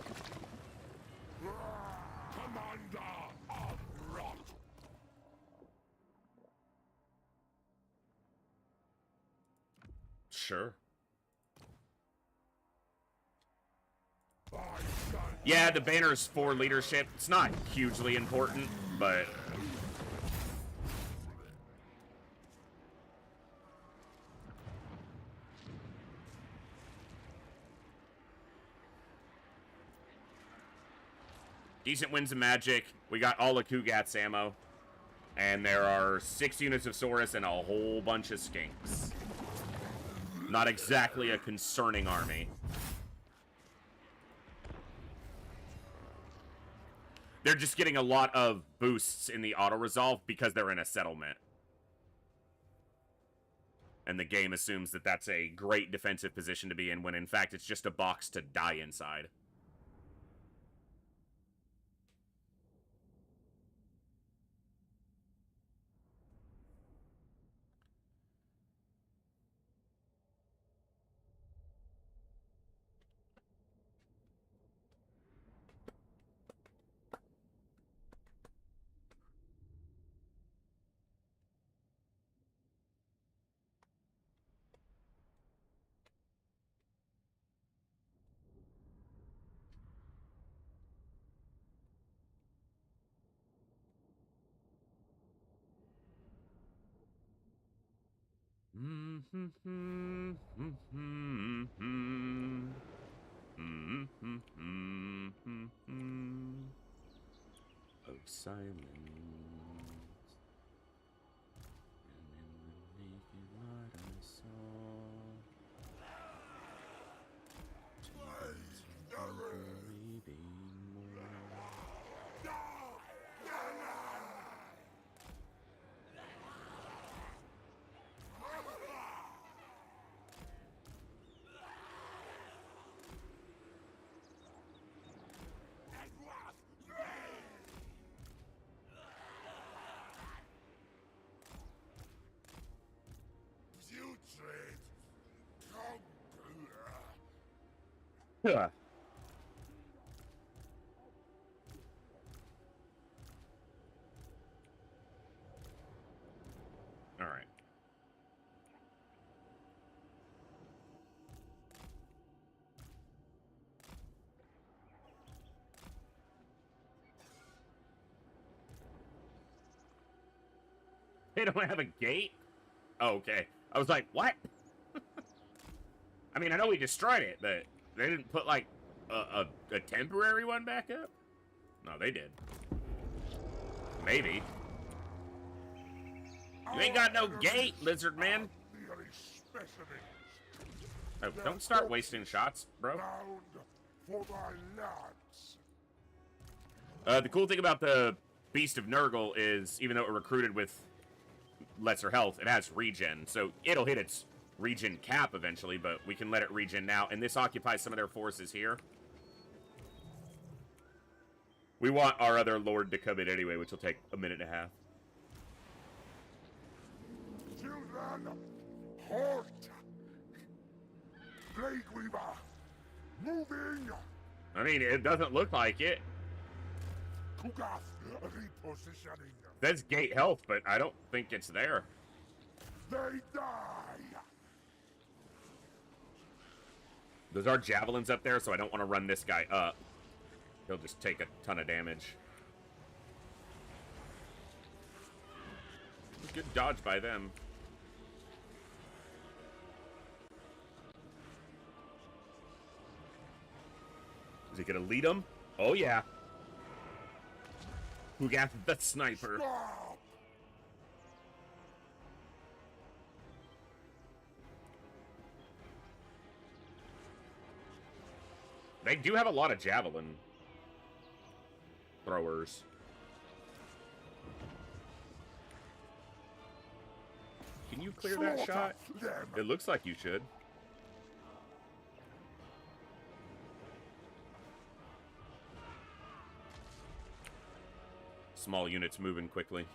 S1: Sure. Yeah, the banner's for leadership. It's not hugely important, but... Decent wins of magic. We got all of Kugath's ammo. And there are 6 units of Saurus and a whole bunch of skinks. Not exactly a concerning army. They're just getting a lot of boosts in the auto-resolve because they're in a settlement. And the game assumes that that's a great defensive position to be in, when in fact it's just a box to die inside. Oh, silence. And in the naked light I saw. Yeah. All right. They don't have a gate? Oh, okay. I was like, what? I mean, I know we destroyed it, but they didn't put, like, a temporary one back up? No, they did. Maybe. You ain't got no gate, lizard man. Oh, don't start wasting shots, bro. The cool thing about the Beast of Nurgle is, even though it recruited with lesser health, it has regen, so it'll hit its regen cap eventually, but we can let it regen now, and this occupies some of their forces here. We want our other lord to come in anyway, which will take a minute and a half.
S2: Children, halt! Plague Weaver, moving!
S1: I mean, it doesn't look like it.
S2: Kugath repositioning.
S1: That's gate health, but I don't think it's there.
S2: They die.
S1: Those are javelins up there, so I don't want to run this guy up. He'll just take a ton of damage. Good dodge by them. Is he gonna lead him? Oh yeah. Kugath the sniper.
S2: Stop.
S1: They do have a lot of javelin throwers. Can you clear that shot?
S2: Them.
S1: It looks like you should. Small units moving quickly.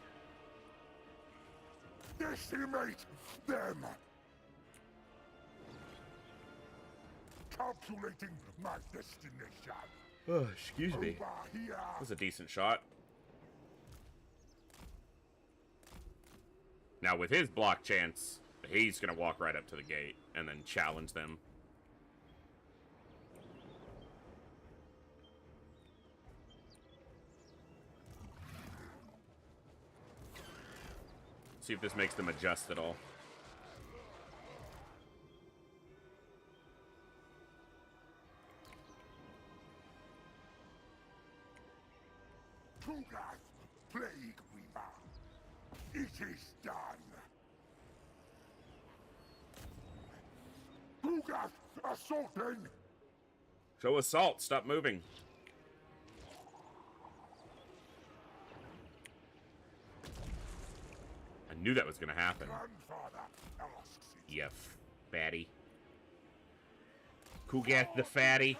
S2: Decimate them. Calculating my destination.
S1: Oh, excuse me.
S2: Over here.
S1: That was a decent shot. Now, with his block chance, he's going to walk right up to the gate and then challenge them. See if this makes them adjust at all.
S2: Kugath, Plague Weaver. It is done. Kugath, assaulting.
S1: Show assault. Stop moving. I knew that was going to happen.
S2: Grandfather asks it.
S1: You fatty. Kugath the fatty.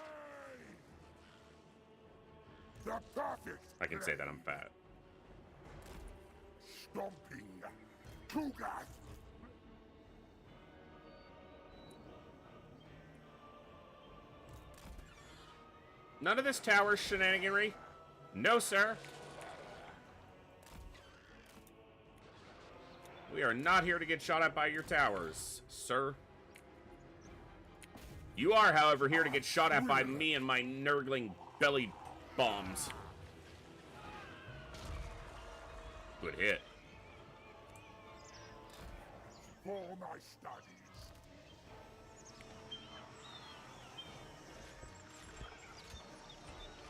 S2: The perfect.
S1: I can say that I'm fat.
S2: Stomping. Kugath.
S1: None of this tower shenaniganry. No, sir. We are not here to get shot at by your towers, sir. You are, however, here to get shot at by me and my nurgling belly bombs. Good hit.
S2: For my studies.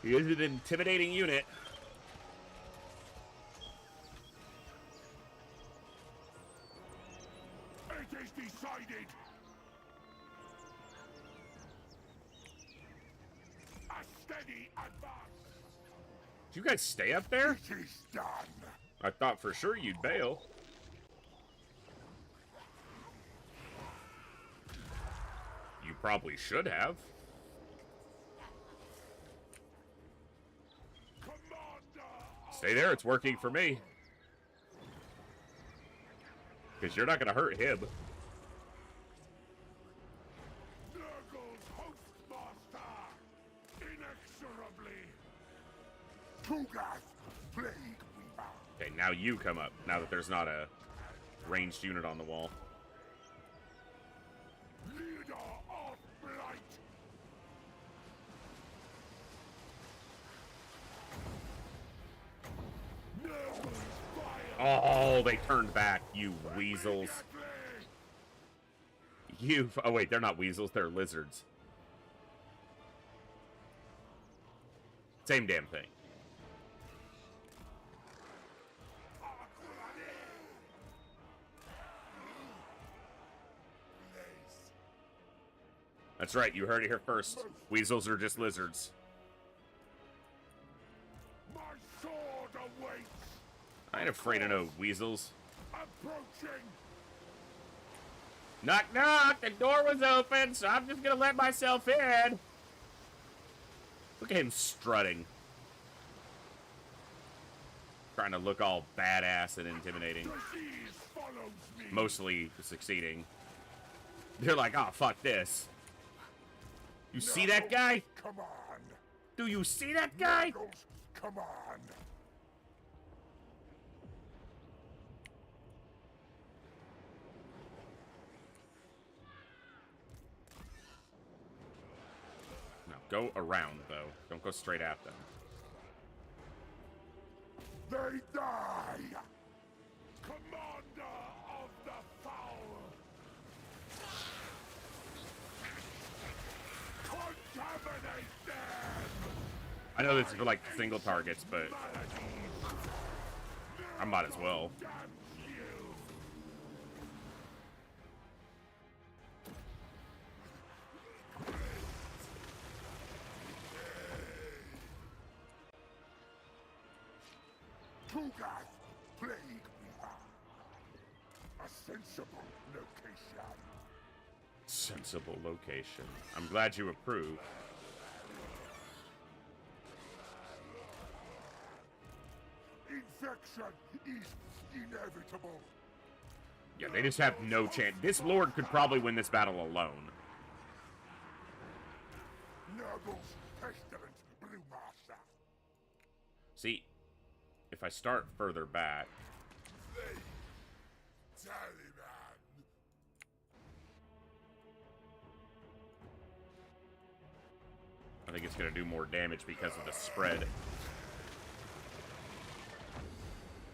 S1: He is an intimidating unit.
S2: It is decided. A steady advance.
S1: Did you guys stay up there?
S2: It is done.
S1: I thought for sure you'd bail. You probably should have. Stay there, it's working for me. Because you're not going to hurt him.
S2: Nurgle's Hostmaster. Inexorably. Kugath, Plague Weaver.
S1: Okay, now you come up, now that there's not a ranged unit on the wall.
S2: Leader of Blight. Nurgle's fire.
S1: Oh, they turned back, you weasels. Oh wait, they're not weasels, they're lizards. Same damn thing. That's right, you heard it here first. Weasels are just lizards.
S2: My sword awaits.
S1: I ain't afraid of no weasels.
S2: Approaching.
S1: Knock, knock! The door was open, so I'm just gonna let myself in. Look at him strutting. Trying to look all badass and intimidating.
S2: Disease follows me.
S1: Mostly succeeding. They're like, oh, fuck this. You see that guy?
S2: Come on.
S1: Do you see that guy?
S2: Nurgles, come on.
S1: Go around, though. Don't go straight at them.
S2: They die! Commander of the foul! Contaminate them!
S1: I know this is for, like, single targets, but I might as well.
S2: Kugath, plague weaver. A sensible location.
S1: Sensible location. I'm glad you approve.
S2: Infection is inevitable.
S1: Yeah, they just have no chance. This lord could probably win this battle alone.
S2: Nurgle's pestilent brewmaster.
S1: See, if I start further back...
S2: Taliban.
S1: I think it's going to do more damage because of the spread.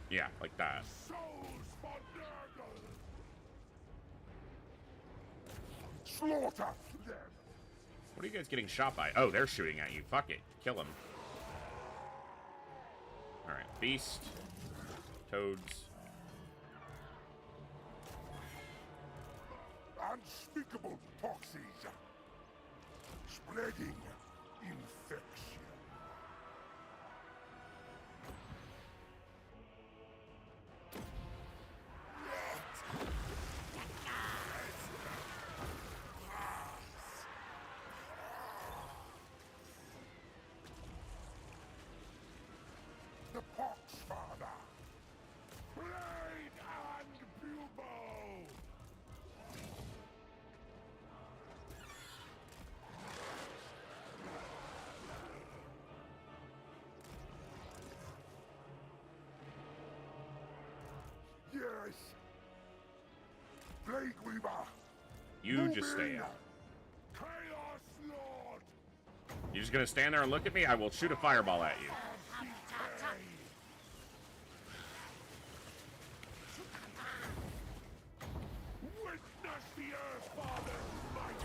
S1: Yeah, like that.
S2: Souls for Nurgle. Slaughter them.
S1: What are you guys getting shot by? Oh, they're shooting at you. Fuck it. Kill them. Alright, beast. Toads.
S2: Unspeakable toxins. Spreading infection. The pox father. Blade and bubo. Yes. Plague Weaver.
S1: You
S2: Move
S1: just
S2: in.
S1: stay out.
S2: Chaos Lord.
S1: You're just gonna stand there and look at me? I will shoot a fireball at you.
S2: Witness the Earth Father's might.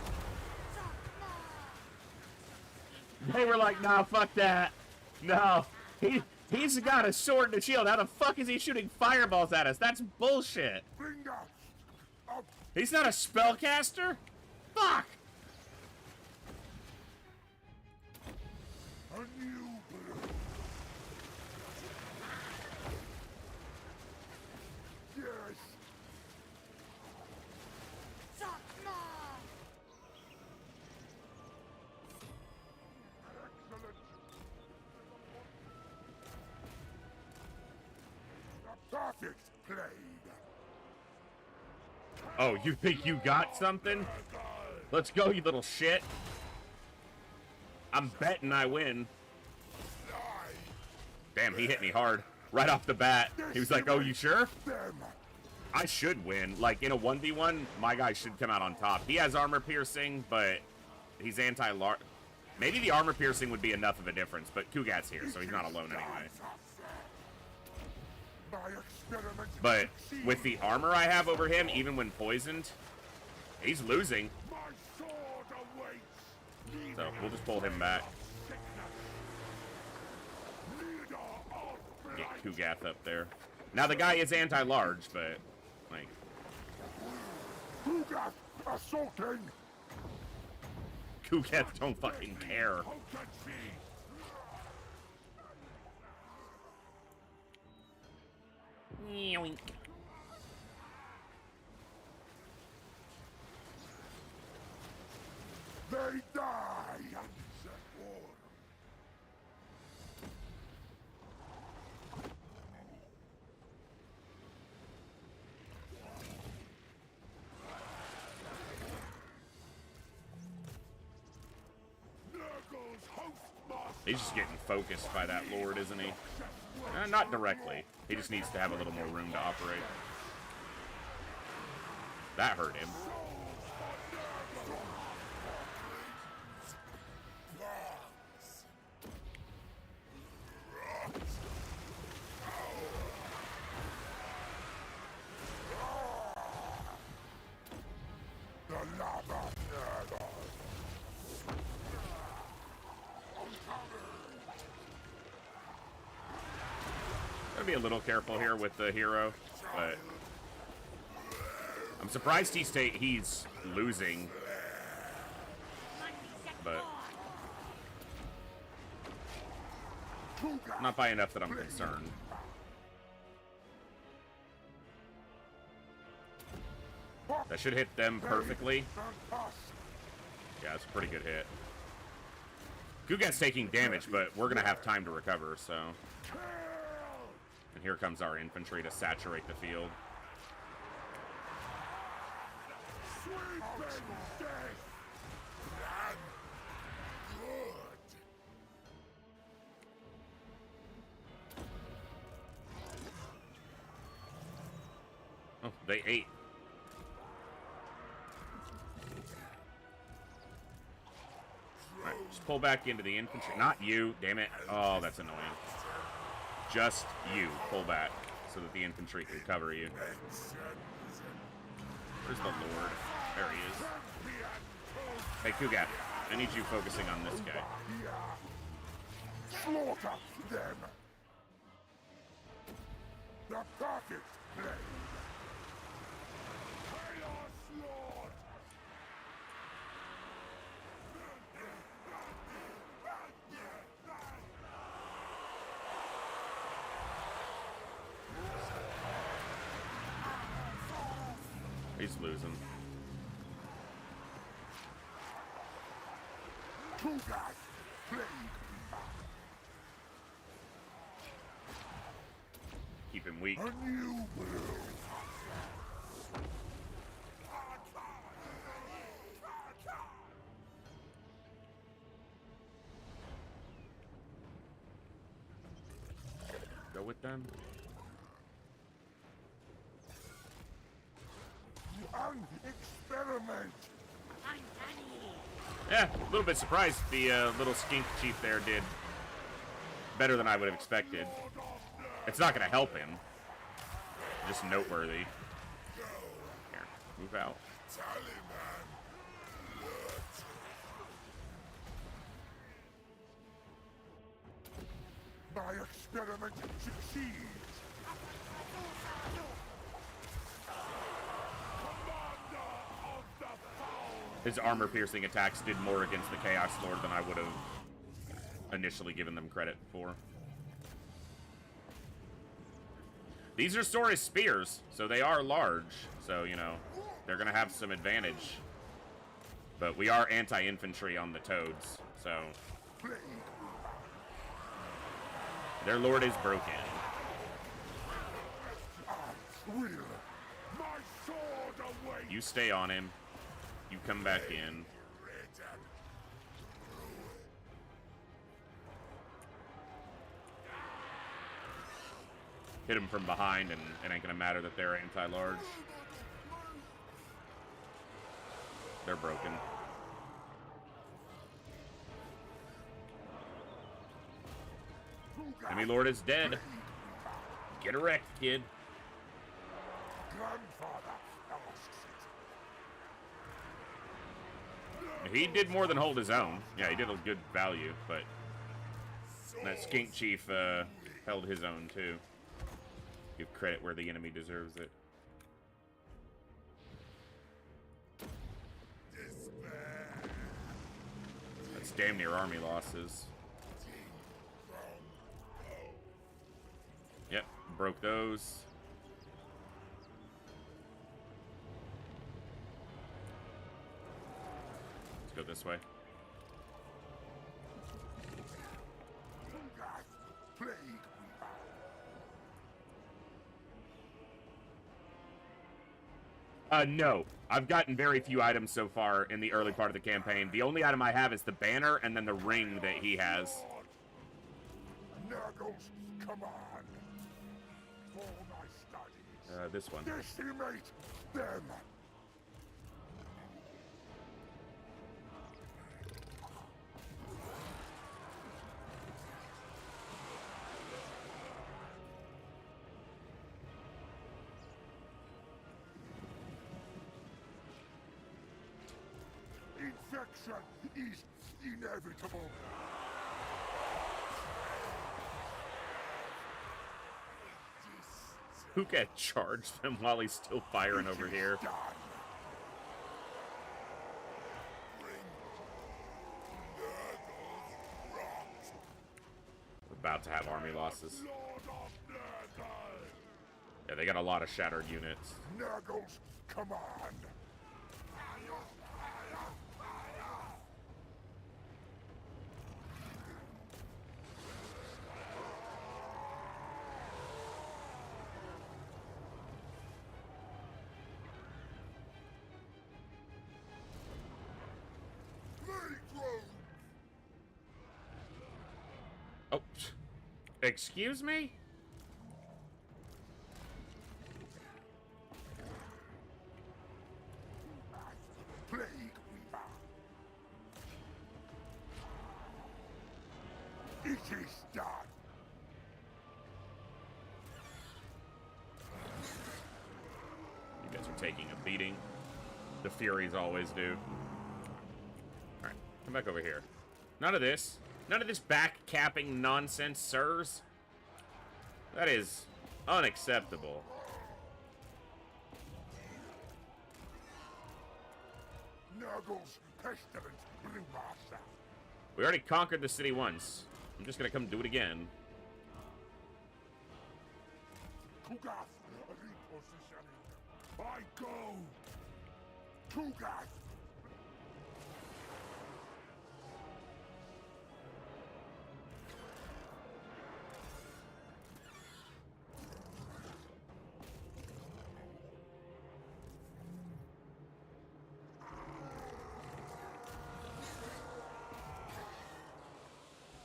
S1: They were like, nah, fuck that. No. He's got a sword and a shield. How the fuck is he shooting fireballs at us? That's bullshit.
S2: Bringer of
S1: He's not a spellcaster? Fuck!
S2: a new brew. Yes. Excellent. A perfect plague.
S1: Oh, you think you got something? Let's go, you little shit. I'm betting I win. Damn, he hit me hard. Right off the bat. He was like, oh, you sure?
S2: Them.
S1: I should win. Like, in a 1v1, my guy should come out on top. He has armor piercing, but he's anti-large. Maybe the armor piercing would be enough of a difference, but Kugath's here, so he's not alone anyway.
S2: My experiment
S1: But
S2: succeeds.
S1: with the armor I have over him, even when poisoned, he's losing.
S2: My sword awaits.
S1: So we'll just pull him back.
S2: Leader of
S1: Get
S2: blight.
S1: Kugath up there. Now the guy is anti-large, but like
S2: Kugath assaulting.
S1: Kugath don't fucking care.
S2: Potency.
S1: Yoink.
S2: They die and set war. Nurgle's hostmaster.
S1: He's just getting focused by that lord, isn't he? Not directly. He just needs to have a little more room to operate. That hurt him. Gotta be a little careful here with the hero, but I'm surprised he's losing. But not by enough that I'm concerned. That should hit them perfectly. Yeah, it's a pretty good hit. Kugath's taking damage, but we're gonna have time to recover, so. And here comes our infantry to saturate the field. Oh, they ate. Alright, just pull back into the infantry. Not you, damn it. Oh, that's annoying. Just you, pull back, so that the infantry can cover you. Where's the Lord? There he is. Hey, Kugath, I need you focusing on this guy.
S2: Slaughter them. The perfect play.
S1: He's losing.
S2: Kugath, plague.
S1: Keep him weak.
S2: A new will.
S1: Go with them.
S2: Experiment.
S1: Yeah, a little bit surprised the little skink chief there did better than I would have expected. It's not going to help him. Just noteworthy. Here, move out.
S2: My experiment succeeds.
S1: His armor-piercing attacks did more against the Chaos Lord than I would have initially given them credit for. These are Saurus spears, so they are large. So, you know, they're going to have some advantage. But we are anti-infantry on the Toads, so... Their Lord is broken. You stay on him. You come back in. Hit him from behind, and it ain't gonna matter that they're anti-large. They're broken. Enemy Lord is dead. Get erect, kid. He did more than hold his own. Yeah, he did a good value, but that skink chief held his own too. Give credit where the enemy deserves it. That's damn near army losses. Yep, broke those. Let's go this way. No. I've gotten very few items so far in the early part of the campaign. The only item I have is the banner and then the ring that he has.
S2: Nuggles, come on. For my studies.
S1: This one.
S2: Decimate them. Infection is inevitable.
S1: Kugath charged him while he's still firing over here.
S2: Done.
S1: We're about to have army losses.
S2: Lord of Nurgle.
S1: Yeah, they got a lot of shattered units.
S2: Nurgle's command.
S1: Oh, excuse me?
S2: Plague Weaver. It is done.
S1: You guys are taking a beating. The Furies always do. Alright, come back over here. None of this. None of this back-capping nonsense, sirs. That is unacceptable.
S2: Nurgle's pestilent brewmaster.
S1: We already conquered the city once. I'm just gonna come do it again.
S2: Kugath repositioning. I go. Kugath.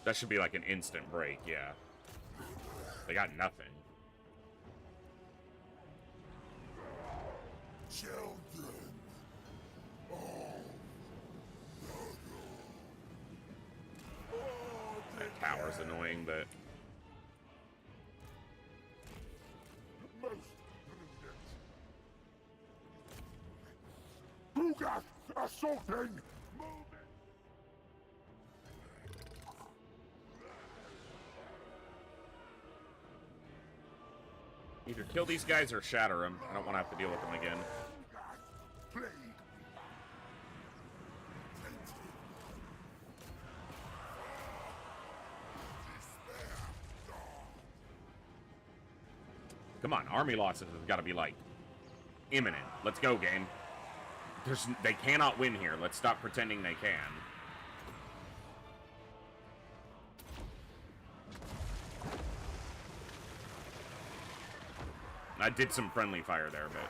S1: That should be like an instant break, yeah. They got nothing.
S2: Children. Oh.
S1: That tower's annoying, but
S2: Most brilliant. Kugath assaulting.
S1: either kill these guys or shatter them. I don't want to have to deal with them again.
S2: Plague.
S1: Come on, army losses have got to be like imminent. Let's go, game. They cannot win here. Let's stop pretending they can. I did some friendly fire there, but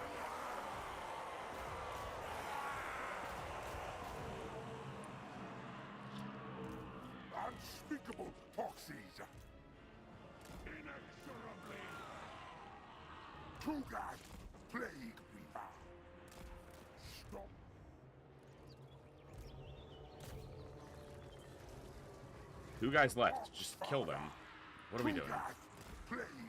S2: Unspeakable proxies. Inexorably. Kugath, Plague Weaver. Stop.
S1: two guys left. Just kill them. What are we doing?
S2: Kugath, Plague Weaver.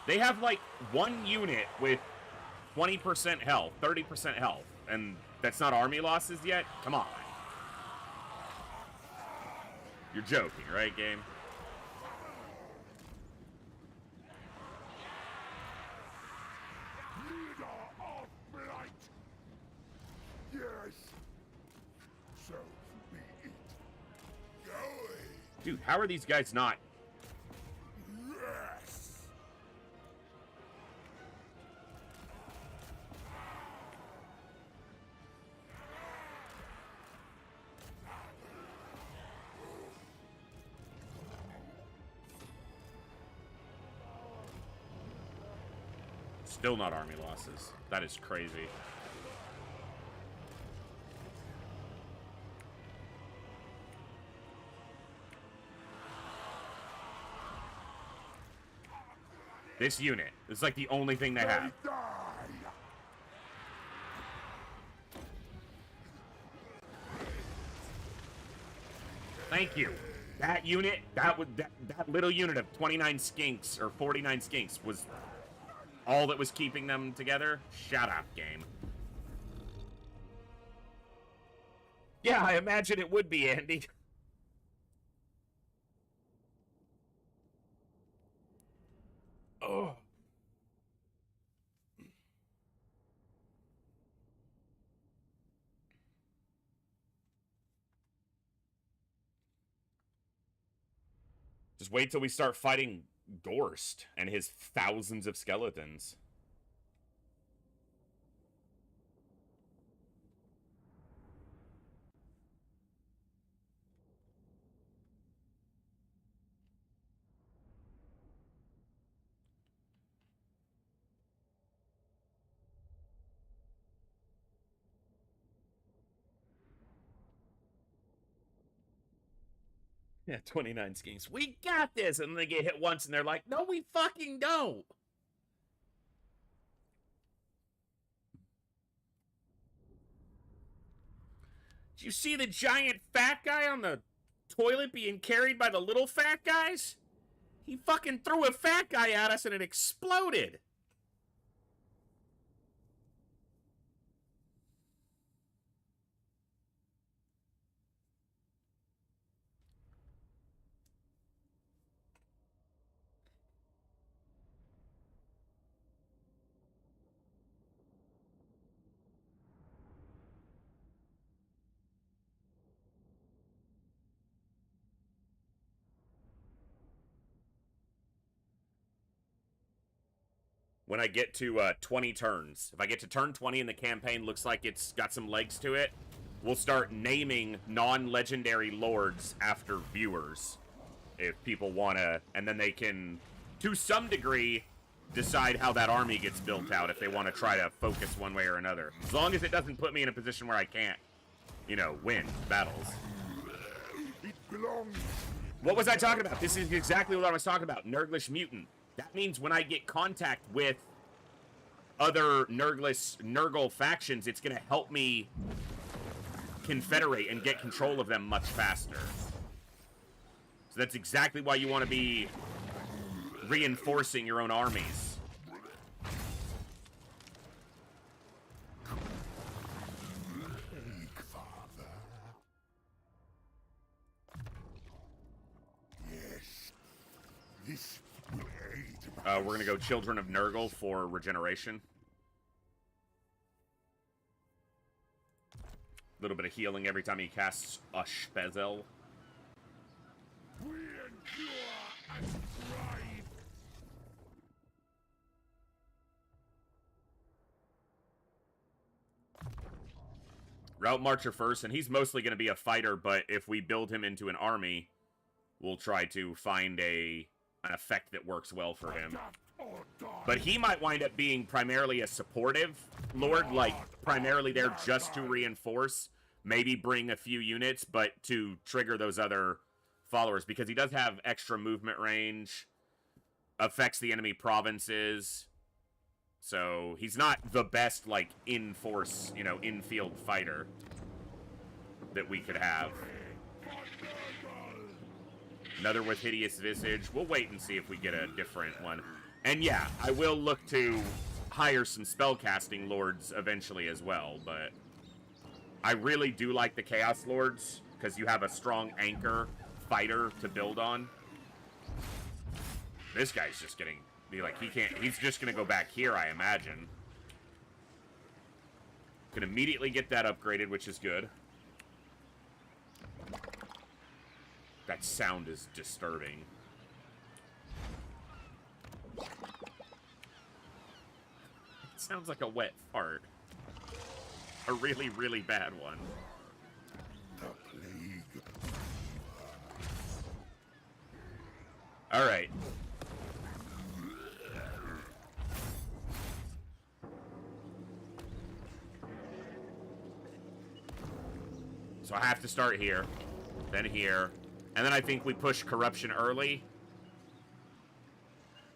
S1: They have like one unit with 20% health, 30% health, and that's not army losses yet? Come on. You're joking, right, game?
S2: Leader of blight. Yes. So be it. Going.
S1: Dude, how are these guys not?
S2: Yes.
S1: Still not army losses. That is crazy. This unit is like the only thing they have.
S2: Die.
S1: Thank you. That unit, that little unit of 29 skinks or 49 skinks was all that was keeping them together. Shut up, game. Yeah, I imagine it would be, Andy. Just wait till we start fighting Gorst and his thousands of skeletons. Yeah, 29 schemes. We got this! And they get hit once and they're like, no, we fucking don't! Did you see the giant fat guy on the toilet being carried by the little fat guys? He fucking threw a fat guy at us and it exploded! When I get to 20 turns. If I get to turn 20 and the campaign looks like it's got some legs to it, we'll start naming non-legendary lords after viewers. If people want to, and then they can, to some degree, decide how that army gets built out if they want to try to focus one way or another. As long as it doesn't put me in a position where I can't, you know, win battles.
S2: It belongs.
S1: What was I talking about? This is exactly what I was talking about. Nurglish Mutant. That means when I get contact with other Nurgle factions, it's going to help me confederate and get control of them much faster. So that's exactly why you want to be reinforcing your own armies.
S2: Yes. This will aid.
S1: We're going to go Children of Nurgle for regeneration. A little bit of healing every time he casts a Spezel.
S2: We endure and thrive.
S1: Route Marcher first, and he's mostly going to be a fighter, but if we build him into an army, we'll try to find an effect that works well for him. But he might wind up being primarily a supportive lord, like primarily there just to reinforce, maybe bring a few units, but to trigger those other followers, because he does have extra movement range, affects the enemy provinces, so he's not the best, like, in-force, you know, in-field fighter that we could have. Another with Hideous Visage. We'll wait and see if we get a different one. And yeah, I will look to hire some spellcasting lords eventually as well, but I really do like the Chaos Lords, because you have a strong anchor fighter to build on. This guy's just getting... like, he's just gonna go back here, I imagine. Can immediately get that upgraded, which is good. That sound is disturbing. It sounds like a wet fart. A really, really bad one.
S2: The plague.
S1: Alright. So I have to start here, then here, and then I think we push corruption early.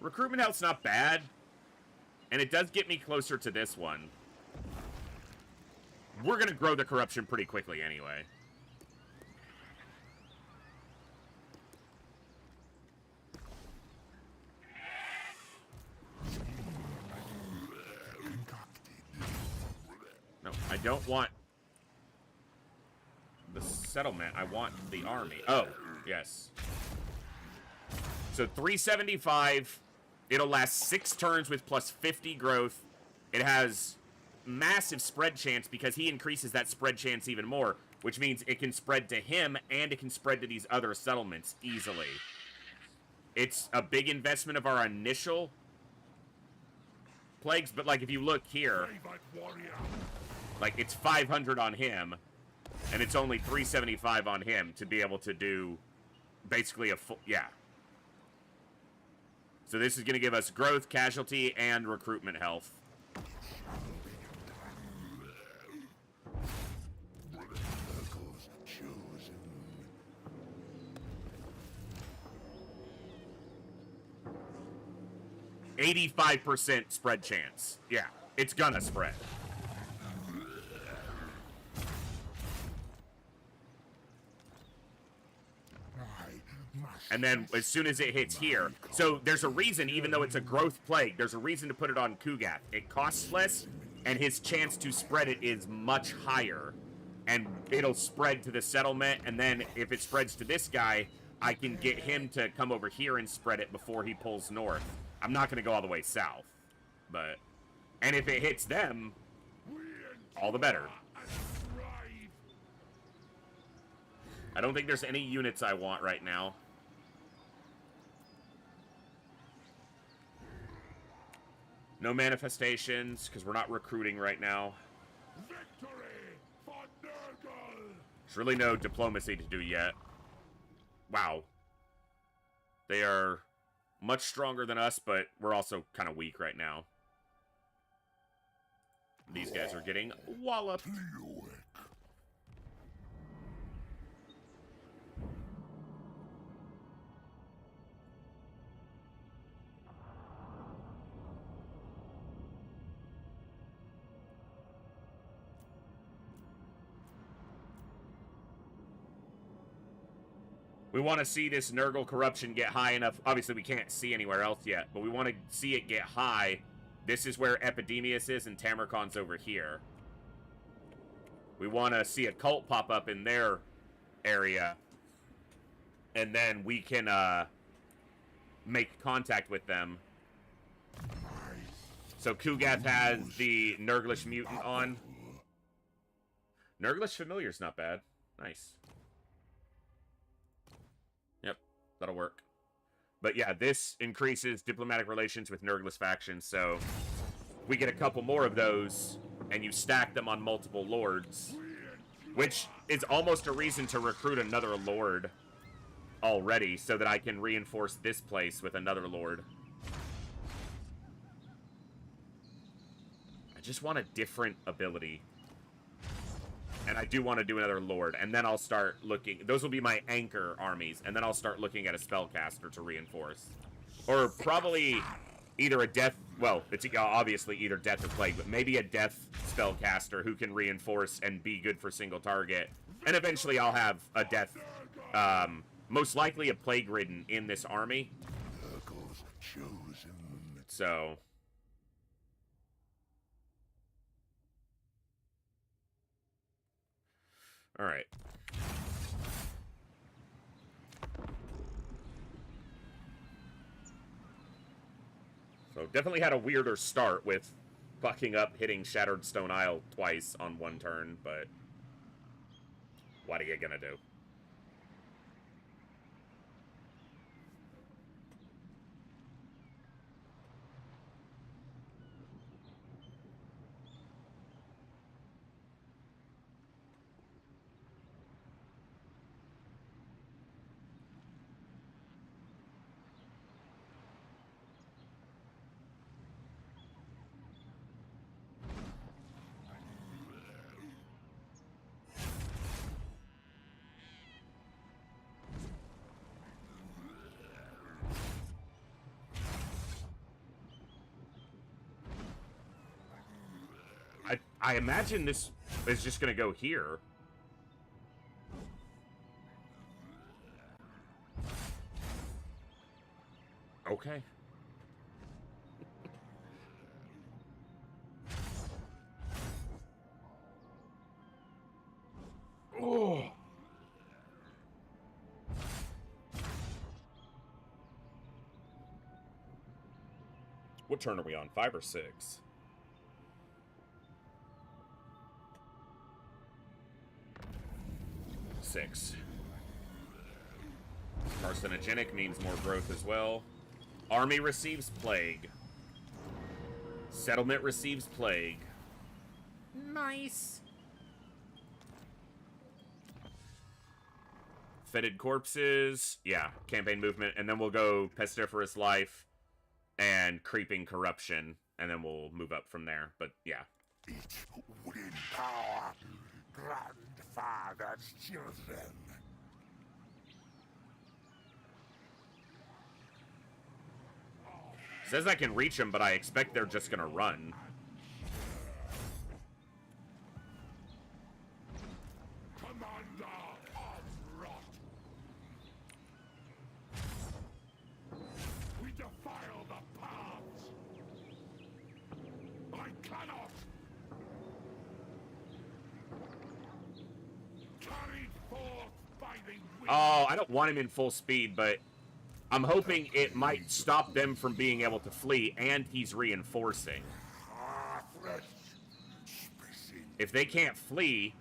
S1: Recruitment health's not bad, and it does get me closer to this one. We're going to grow the corruption pretty quickly anyway. No, I don't want the settlement. I want the army. Oh, yes. So 375. It'll last 6 turns with plus 50 growth. It has massive spread chance because he increases that spread chance even more, which means it can spread to him and it can spread to these other settlements easily. it's a big investment of our initial plagues, but like if you look here, like it's 500 on him, and it's only 375 on him to be able to do basically a full, yeah. So this is going to give us growth, casualty, and recruitment health. %85 spread chance. Yeah, it's gonna spread. And then as soon as it hits here, so there's a reason, even though it's a growth plague, there's a reason to put it on Kugath. It costs less, and his chance to spread it is much higher. And it'll spread to the settlement, and then if it spreads to this guy, I can get him to come over here and spread it before he pulls north. I'm not going to go all the way south, but... And if it hits them, all the better. I don't think there's any units I want right now. No manifestations, because we're not recruiting right now. There's really no diplomacy to do yet. Wow. They are much stronger than us, but we're also kind of weak right now. These guys are getting walloped. We want to see this Nurgle corruption get high enough. Obviously, we can't see anywhere else yet, but we want to see it get high. This is where Epidemius is, and Tamarkon's over here. We want to see a cult pop up in their area, and then we can make contact with them. So Kugath has the Nurglish Mutant on. Nurglish Familiar's not bad. Nice. That'll work. But yeah, this increases diplomatic relations with Nurglish factions, so we get a couple more of those, and you stack them on multiple lords, which is almost a reason to recruit another lord already, so that I can reinforce this place with another lord. I just want a different ability. And I do want to do another lord, and then I'll start looking. Those will be my anchor armies, and then I'll start looking at a spellcaster to reinforce. Or probably either a death, well, it's obviously either death or plague, but maybe a death spellcaster who can reinforce and be good for single target. And eventually I'll have a death, most likely a plague ridden in this army. So... Alright. So definitely had a weirder start with fucking up hitting Shattered Stone Isle twice on one turn, but what are you gonna do? I imagine this is just gonna go here. Okay. Oh. What turn are we on? 5 or 6? Six. Carcinogenic means more growth as well. Army receives plague. Settlement receives plague. Nice. Fetid corpses. Yeah, campaign movement. And then we'll go pestiferous life and creeping corruption. And then we'll move up from there. But yeah.
S2: Eat wooden power, grandfather's children.
S1: Says I can reach them, but I expect they're just gonna run.
S2: Commander of rot. We defile the paths. I cannot. Carried forth by the wind.
S1: Oh, I don't want him in full speed, but I'm hoping it might stop them from being able to flee, and he's reinforcing. If they can't flee...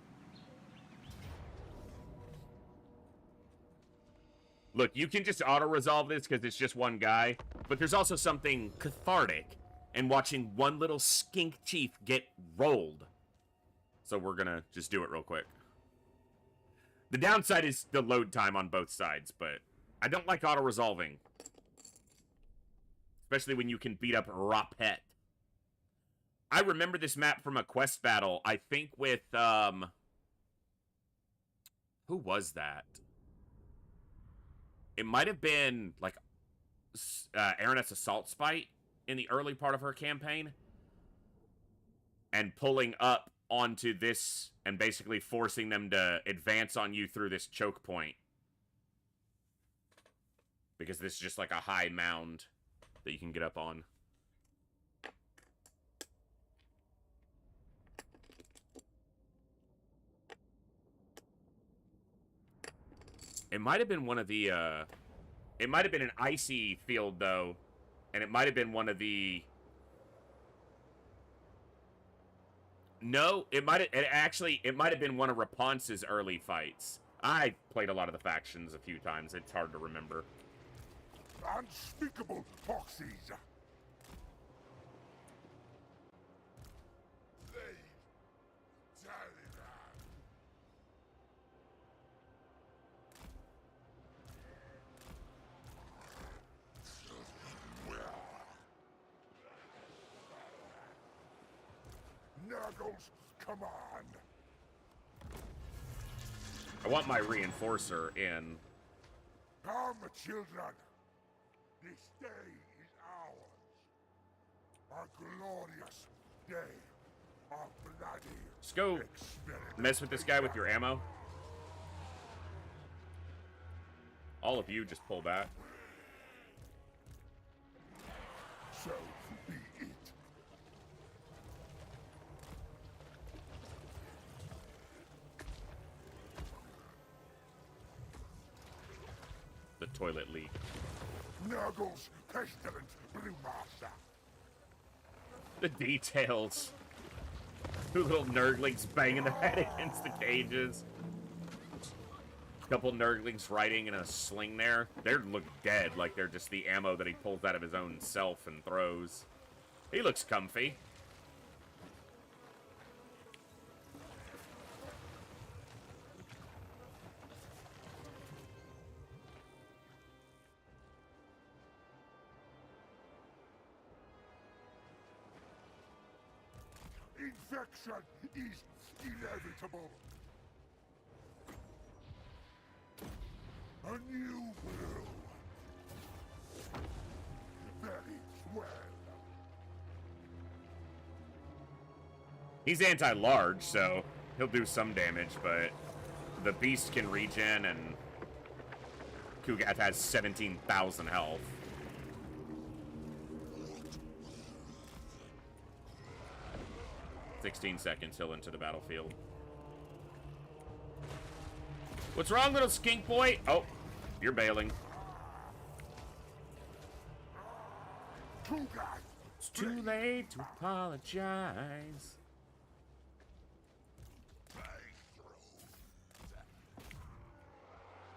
S1: Look, you can just auto-resolve this because it's just one guy, but there's also something cathartic in watching one little skink chief get rolled. So we're gonna just do it real quick. The downside is the load time on both sides, but I don't like auto-resolving. Especially when you can beat up Rapet. I remember this map from a quest battle, I think with, who was that? It might have been, like, Araneth's Assault Spite in the early part of her campaign. And pulling up onto this and basically forcing them to advance on you through this choke point. Because this is just like a high mound that you can get up on. It might have been one of the, it might have been an icy field, though. And it might have been one of the... No, it might have been one of Rapunzel's early fights. I played a lot of the factions a few times. It's hard to remember.
S2: Unspeakable foxes. Nurgle's command.
S1: I want my reinforcer in.
S2: Come, children. This day is ours. A glorious day of bloody
S1: Just go mess with this guy with your ammo. All of you just pull back.
S2: So be it.
S1: The toilet leak.
S2: Nurgle's pestilent brewmaster.
S1: The details. Two little nurglings banging their head against the cages. Couple nurglings riding in a sling there. They look dead, like they're just the ammo that he pulls out of his own self and throws. He looks comfy.
S2: Infection is inevitable. A new will. Very well.
S1: He's anti-large, so he'll do some damage, but the beast can regen, and Kugath has 17,000 health. "16 seconds, he'll enter the battlefield." What's wrong, little skink boy? Oh, you're bailing.
S2: Kugath.
S1: It's too late to apologize.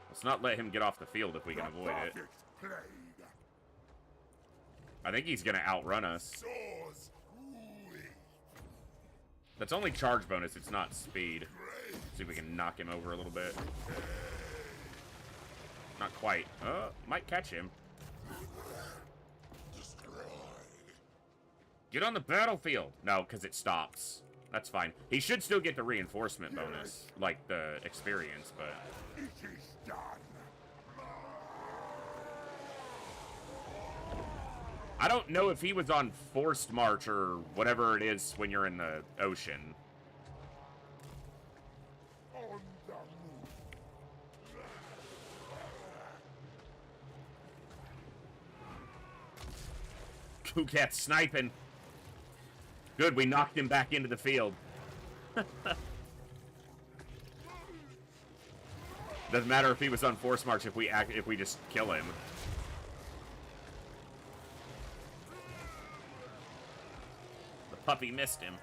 S1: I'll Let's not let him get off the field if we can avoid it. I think he's gonna outrun us. That's only charge bonus, it's not speed. See if we can knock him over a little bit. Not quite. Might catch him. Get on the battlefield! No, because it stops. That's fine. He should still get the reinforcement bonus, like the experience, but...
S2: It is done.
S1: I don't know if he was on forced march or whatever it is when you're in the ocean.
S2: On the move.
S1: Kugath sniping. Good, we knocked him back into the field. Doesn't matter if he was on force march if we just kill him. The puppy missed him.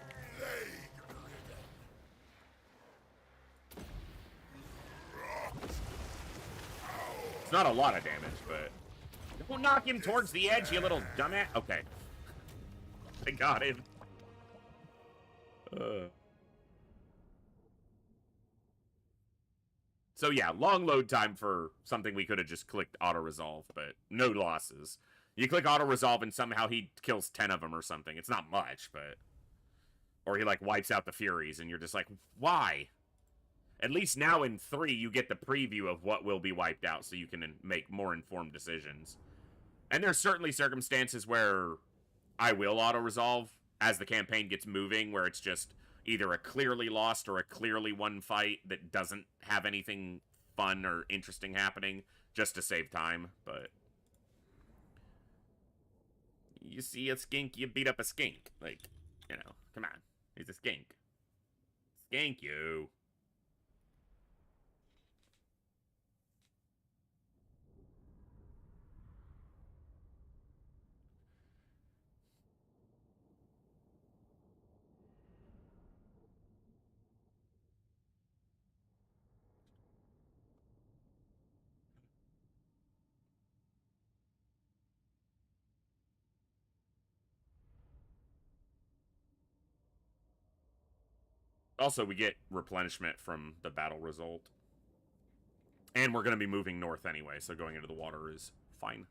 S1: It's not a lot of damage, but don't knock him towards the edge, you little dumbass. Okay, I got him. So yeah, long load time for something we could have just clicked auto-resolve, but no losses. You click auto-resolve and somehow he kills 10 of them or something. It's not much, but... Or he, like, wipes out the Furies, and you're just like, why? At least now in 3, you get the preview of what will be wiped out, so you can make more informed decisions. And there's certainly circumstances where I will auto-resolve as the campaign gets moving, where it's just either a clearly lost or a clearly won fight that doesn't have anything fun or interesting happening, just to save time, but... You see a skink, you beat up a skink. Like, you know, come on. He's a skink. Skink you. Also, we get replenishment from the battle result. And we're going to be moving north anyway, so going into the water is fine.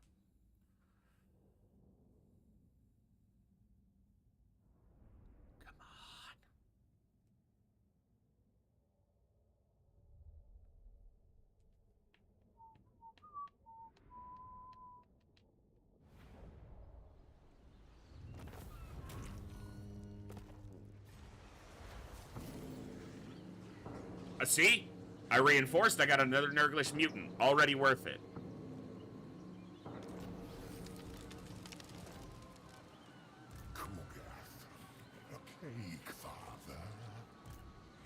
S1: Come on. See? I reinforced, I got another Nurglish mutant. Already worth it.
S2: Kugath, a cake, father.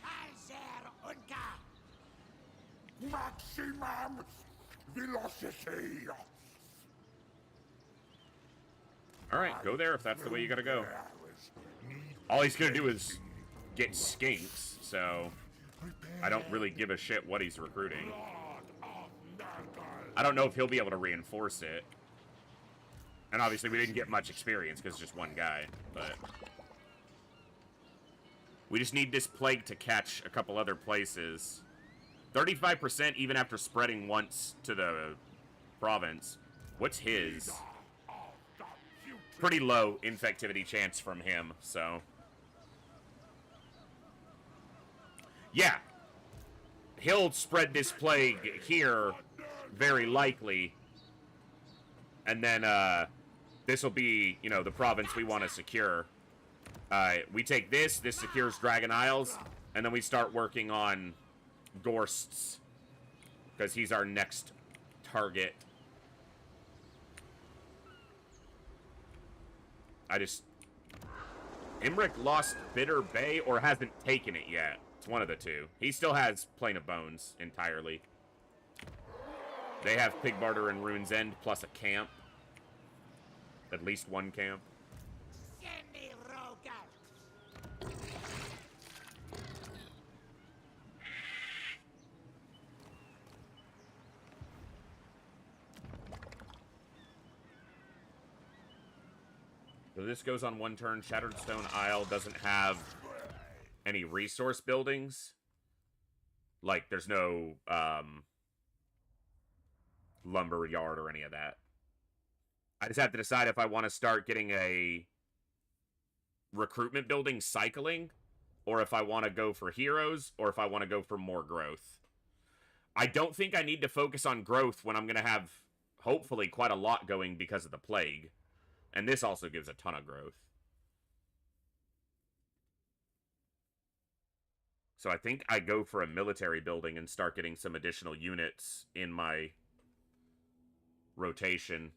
S3: Kaiser Unka!
S2: Maximum velocity.
S1: Alright, go there if that's the way you gotta go. All he's gonna do is get skinks, so... I don't really give a shit what he's recruiting. I don't know if he'll be able to reinforce it. And obviously we didn't get much experience because it's just one guy, but... We just need this plague to catch a couple other places. 35% even after spreading once to the province. What's his? Pretty low infectivity chance from him, so... Yeah, he'll spread this plague here, very likely, and then, this will be, you know, the province we want to secure. We take this secures Dragon Isles, and then we start working on Gorst's, because he's our next target. Imric lost Bitter Bay, or hasn't taken it yet. It's one of the two. He still has Plain of Bones entirely. They have Pig Barter and Rune's End, plus a camp. At least one camp. So this goes on 1 turn. Shattered Stone Isle doesn't have any resource buildings. Like, there's no, lumber yard or any of that. I just have to decide if I want to start getting a recruitment building cycling, or if I want to go for heroes, or if I want to go for more growth. I don't think I need to focus on growth when I'm going to have, hopefully, quite a lot going because of the plague. And this also gives a ton of growth. So I think I go for a military building and start getting some additional units in my rotation.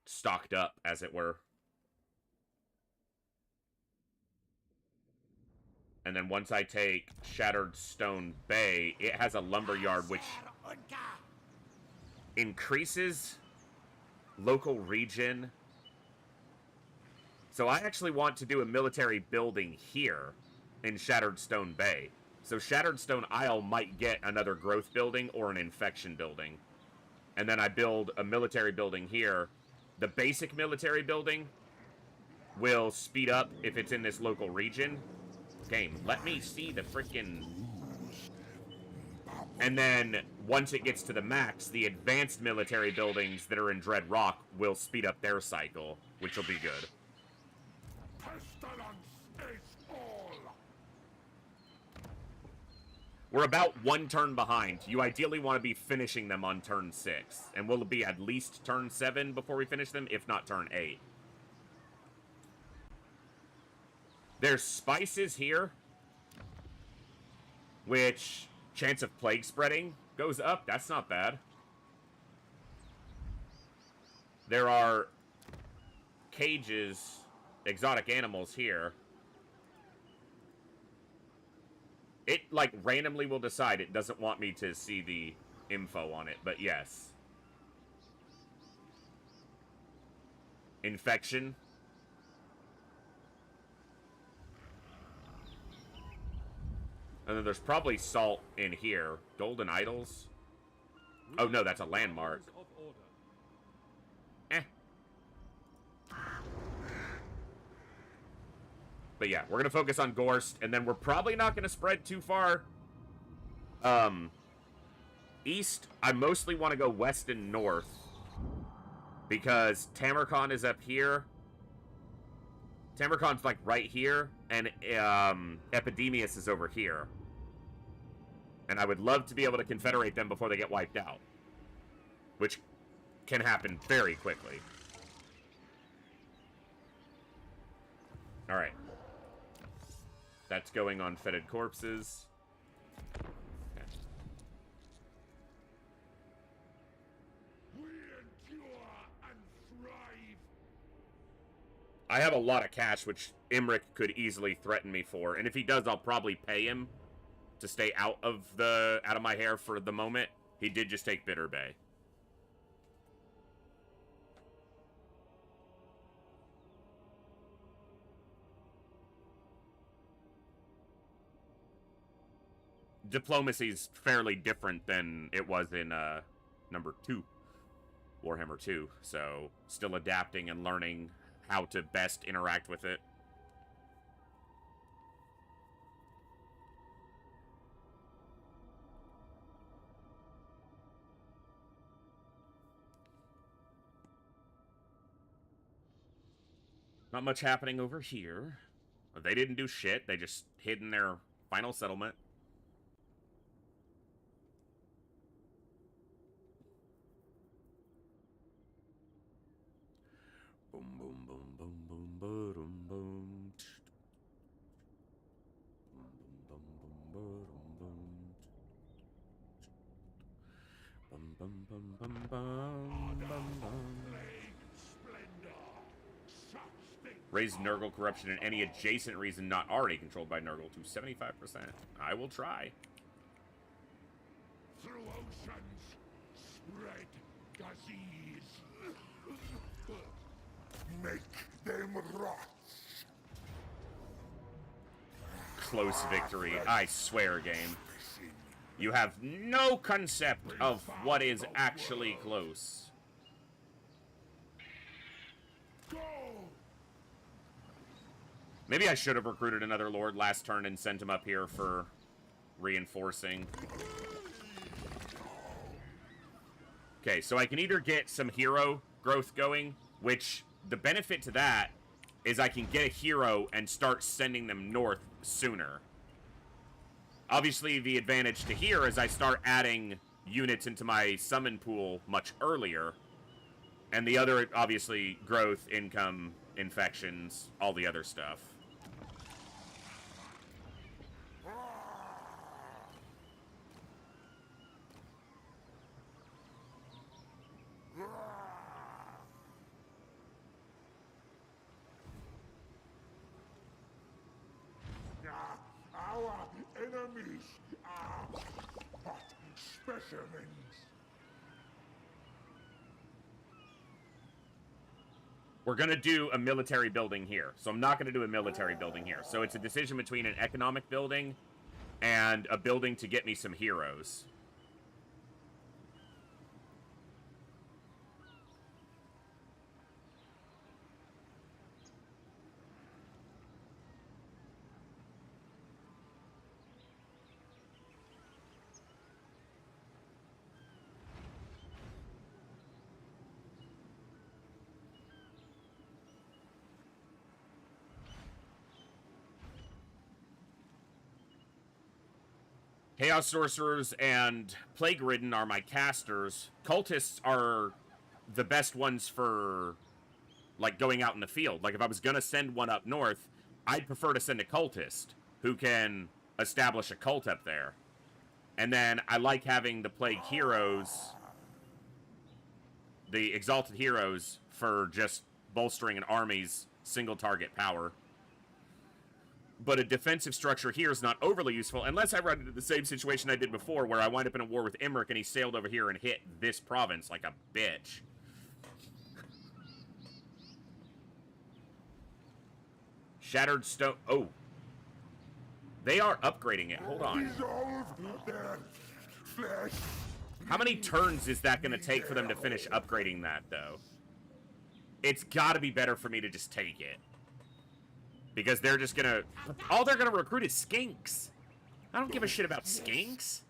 S1: Stocked up, as it were. And then once I take Shattered Stone Bay, it has a lumberyard which increases local region. So I actually want to do a military building here in Shattered Stone Bay. So Shattered Stone Isle might get another growth building or an infection building. And then I build a military building here. The basic military building will speed up if it's in this local region. Game, let me see the freaking... And then, once it gets to the max, the advanced military buildings that are in Dread Rock will speed up their cycle, which will be good. We're about 1 turn behind. You ideally want to be finishing them on turn 6. And we'll be at least turn 7 before we finish them, if not turn 8. There's spices here, which chance of plague spreading goes up. That's not bad. There are cages, exotic animals here. It, like, randomly will decide it doesn't want me to see the info on it, but yes. Infection. And then there's probably salt in here. Golden idols. Oh, no, that's a landmark. Eh. But yeah, we're going to focus on Gorst, and then we're probably not going to spread too far east. I mostly want to go west and north, because Tamarkon is up here. Tamarkon's like right here, and Epidemius is over here. And I would love to be able to confederate them before they get wiped out, which can happen very quickly. Alright. That's going on fetid corpses. Okay.
S2: We endure and thrive.
S1: I have a lot of cash, which Imric could easily threaten me for, and if he does, I'll probably pay him to stay out of my hair for the moment. He did just take Bitter Bay. Diplomacy's fairly different than it was in number 2, Warhammer 2, so still adapting and learning how to best interact with it. Not much happening over here. They didn't do shit. They just hid in their final settlement. Boom, boom, boom, boom, boom, boom, boom. Boom, boom, boom, boom, boom. Bum, bum, bum, bum, bum, bum, bum. Raise Nurgle corruption in any adjacent region not already controlled by Nurgle to 75%. I will try.
S2: Through oceans, spread disease. Make them rot.
S1: Close victory. I swear, game. You have no concept of what is actually close.
S2: Go!
S1: Maybe I should have recruited another lord last turn and sent him up here for reinforcing. Okay, so I can either get some hero growth going, which the benefit to that is I can get a hero and start sending them north sooner. Obviously, the advantage to here is I start adding units into my summon pool much earlier. And the other, obviously, growth, income, infections, all the other stuff.
S2: Our enemies are but specimens.
S1: We're going to do a military building here. So I'm not going to do a military building here. So it's a decision between an economic building and a building to get me some heroes. Chaos Sorcerers and Plague Ridden are my casters. Cultists are the best ones for, like, going out in the field. Like, if I was going to send one up north, I'd prefer to send a Cultist who can establish a cult up there. And then I like having the Plague Heroes, the Exalted Heroes, for just bolstering an army's single-target power. But a defensive structure here is not overly useful, unless I run into the same situation I did before, where I wind up in a war with Emmerich and he sailed over here and hit this province like a bitch. Shattered Stone... Oh. They are upgrading it. Hold on.
S2: Dissolve their flesh.
S1: How many turns is that going to take for them to finish upgrading that, though? It's got to be better for me to just take it. Because they're just gonna... All they're gonna recruit is skinks. I don't give a shit about skinks.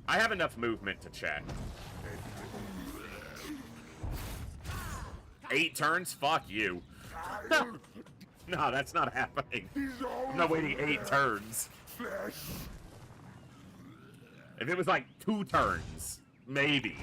S1: I have enough movement to check. 8 turns? Fuck you. No, that's not happening. I'm not waiting 8 turns. If it was like 2 turns, maybe.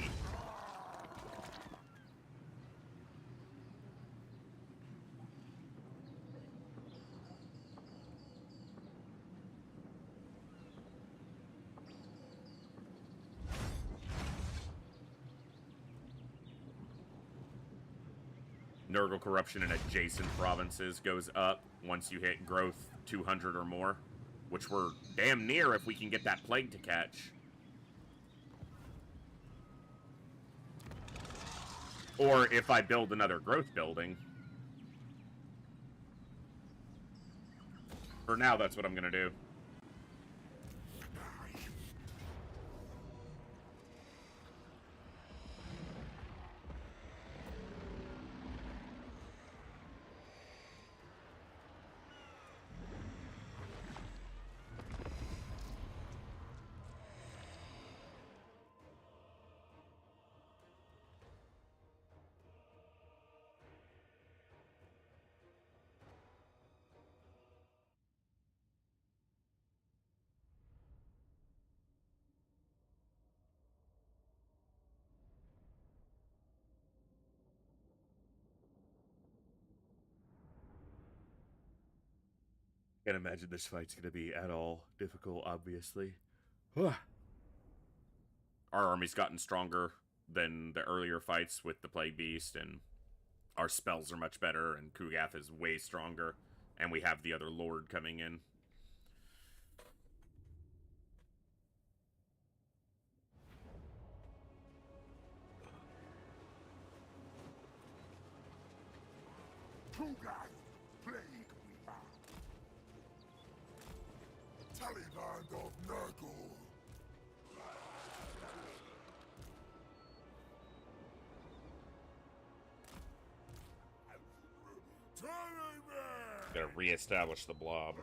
S1: Nurgle corruption in adjacent provinces goes up once you hit growth 200 or more, which we're damn near if we can get that plague to catch. Or if I build another growth building. For now, that's what I'm gonna do. Can't imagine this fight's gonna be at all difficult, obviously. Our army's gotten stronger than the earlier fights with the Plague Beast, and our spells are much better, and Kugath is way stronger, and we have the other Lord coming in.
S2: Kugath, plague weaver. Taliban of Nurgle.
S1: Gotta re-establish the blob.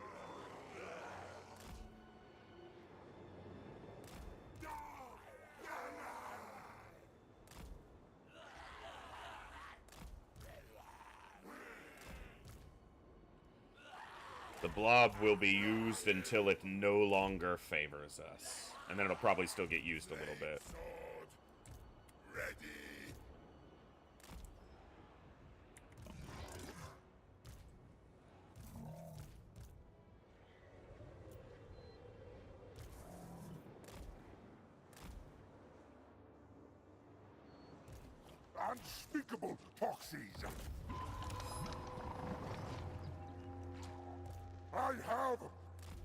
S1: The blob will be used until it no longer favors us. And then it'll probably still get used a little bit.
S2: Ready. Unspeakable foxes. I have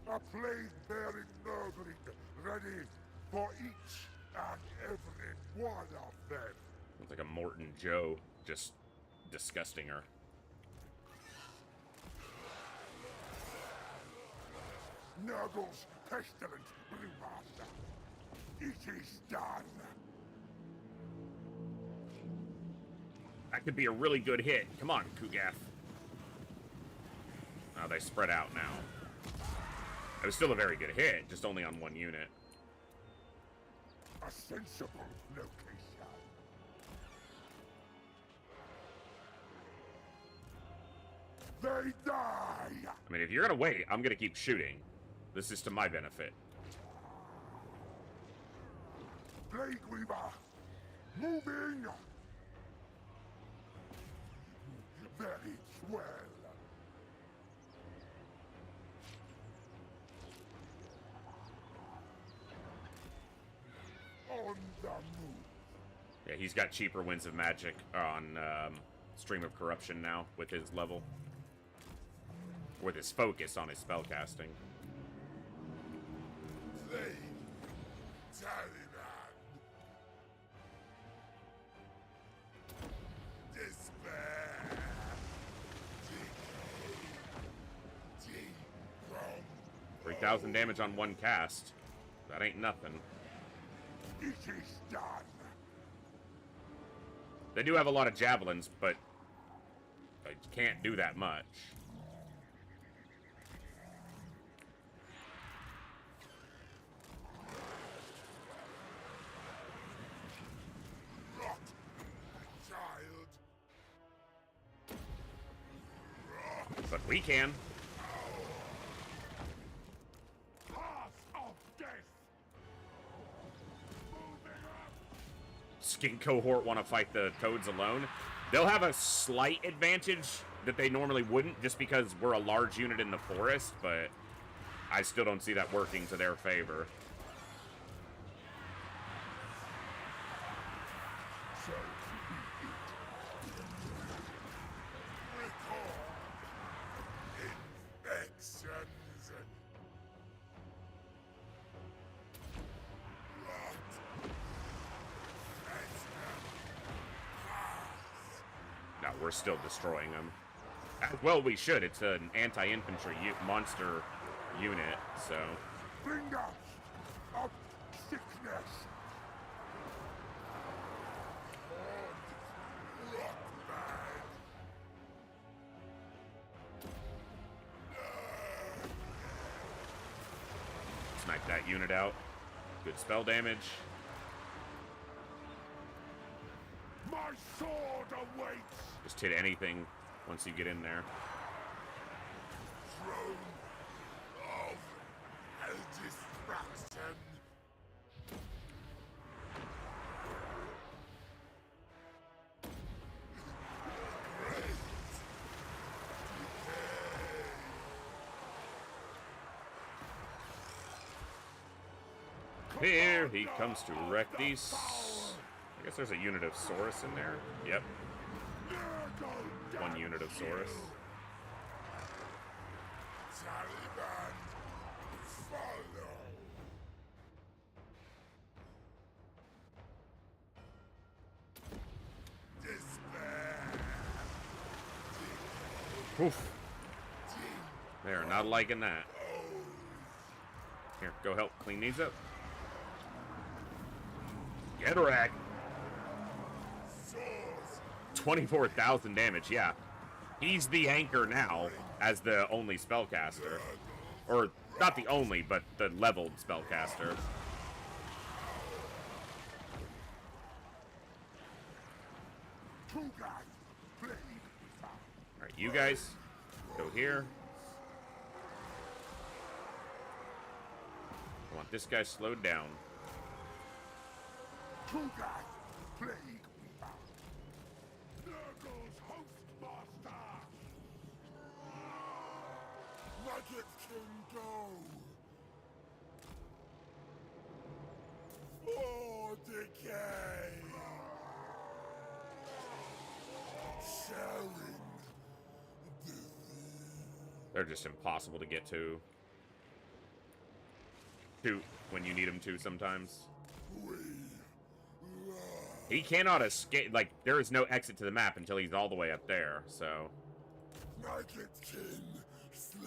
S2: a plague-bearing nurgling ready for each and every one of them.
S1: It's like a Morton Joe, just disgusting her.
S2: Nurgle's pestilent brewmaster. It is done.
S1: That could be a really good hit. Come on, Kugath. Oh, they spread out now. It was still a very good hit, just only on one unit.
S2: A sensible location. They die!
S1: I mean, if you're gonna wait, I'm gonna keep shooting. This is to my benefit.
S2: Plague Weaver! Moving! Very well. On the move.
S1: Yeah, he's got cheaper Winds of Magic on Stream of Corruption now with his level. With his focus on his spellcasting.
S2: Plague Taliban. Despair. Decay. Deep
S1: 3,000 damage on one cast. That ain't nothing.
S2: It is done.
S1: They do have a lot of javelins, but they can't do that much.
S2: Rot, child.
S1: But we can.
S2: Path of death. Moving up.
S1: Skink cohort want to fight the toads alone. They'll have a slight advantage that they normally wouldn't, just because we're a large unit in the forest, but I still don't see that working to their favor.
S2: So be it. Record infections. Rot.
S1: No, we're still destroying them. Well, we should. It's an anti-infantry monster unit, so...
S2: Bring us of sickness. Rot bag.
S1: Snipe that unit out. Good spell damage.
S2: My sword awaits.
S1: Just hit anything once you get in there.
S2: Throne of hell destruction.
S1: Here he comes to wreck these. I guess there's a unit of Saurus in there. Yep, one unit of Saurus.
S2: Taliban, follow. Despair.
S1: Oof. They are not liking that. Here, go help clean these up. Get wrecked. 24,000 damage, yeah. He's the anchor now as the only spellcaster. Or, not the only, but the leveled spellcaster. Alright, you guys, go here. I want this guy slowed down.
S2: For decay. Sharing
S1: They're just impossible to get to when you need them to sometimes. He cannot escape. Like, there is no exit to the map until he's all the way up there, so.
S2: Magotkin slay.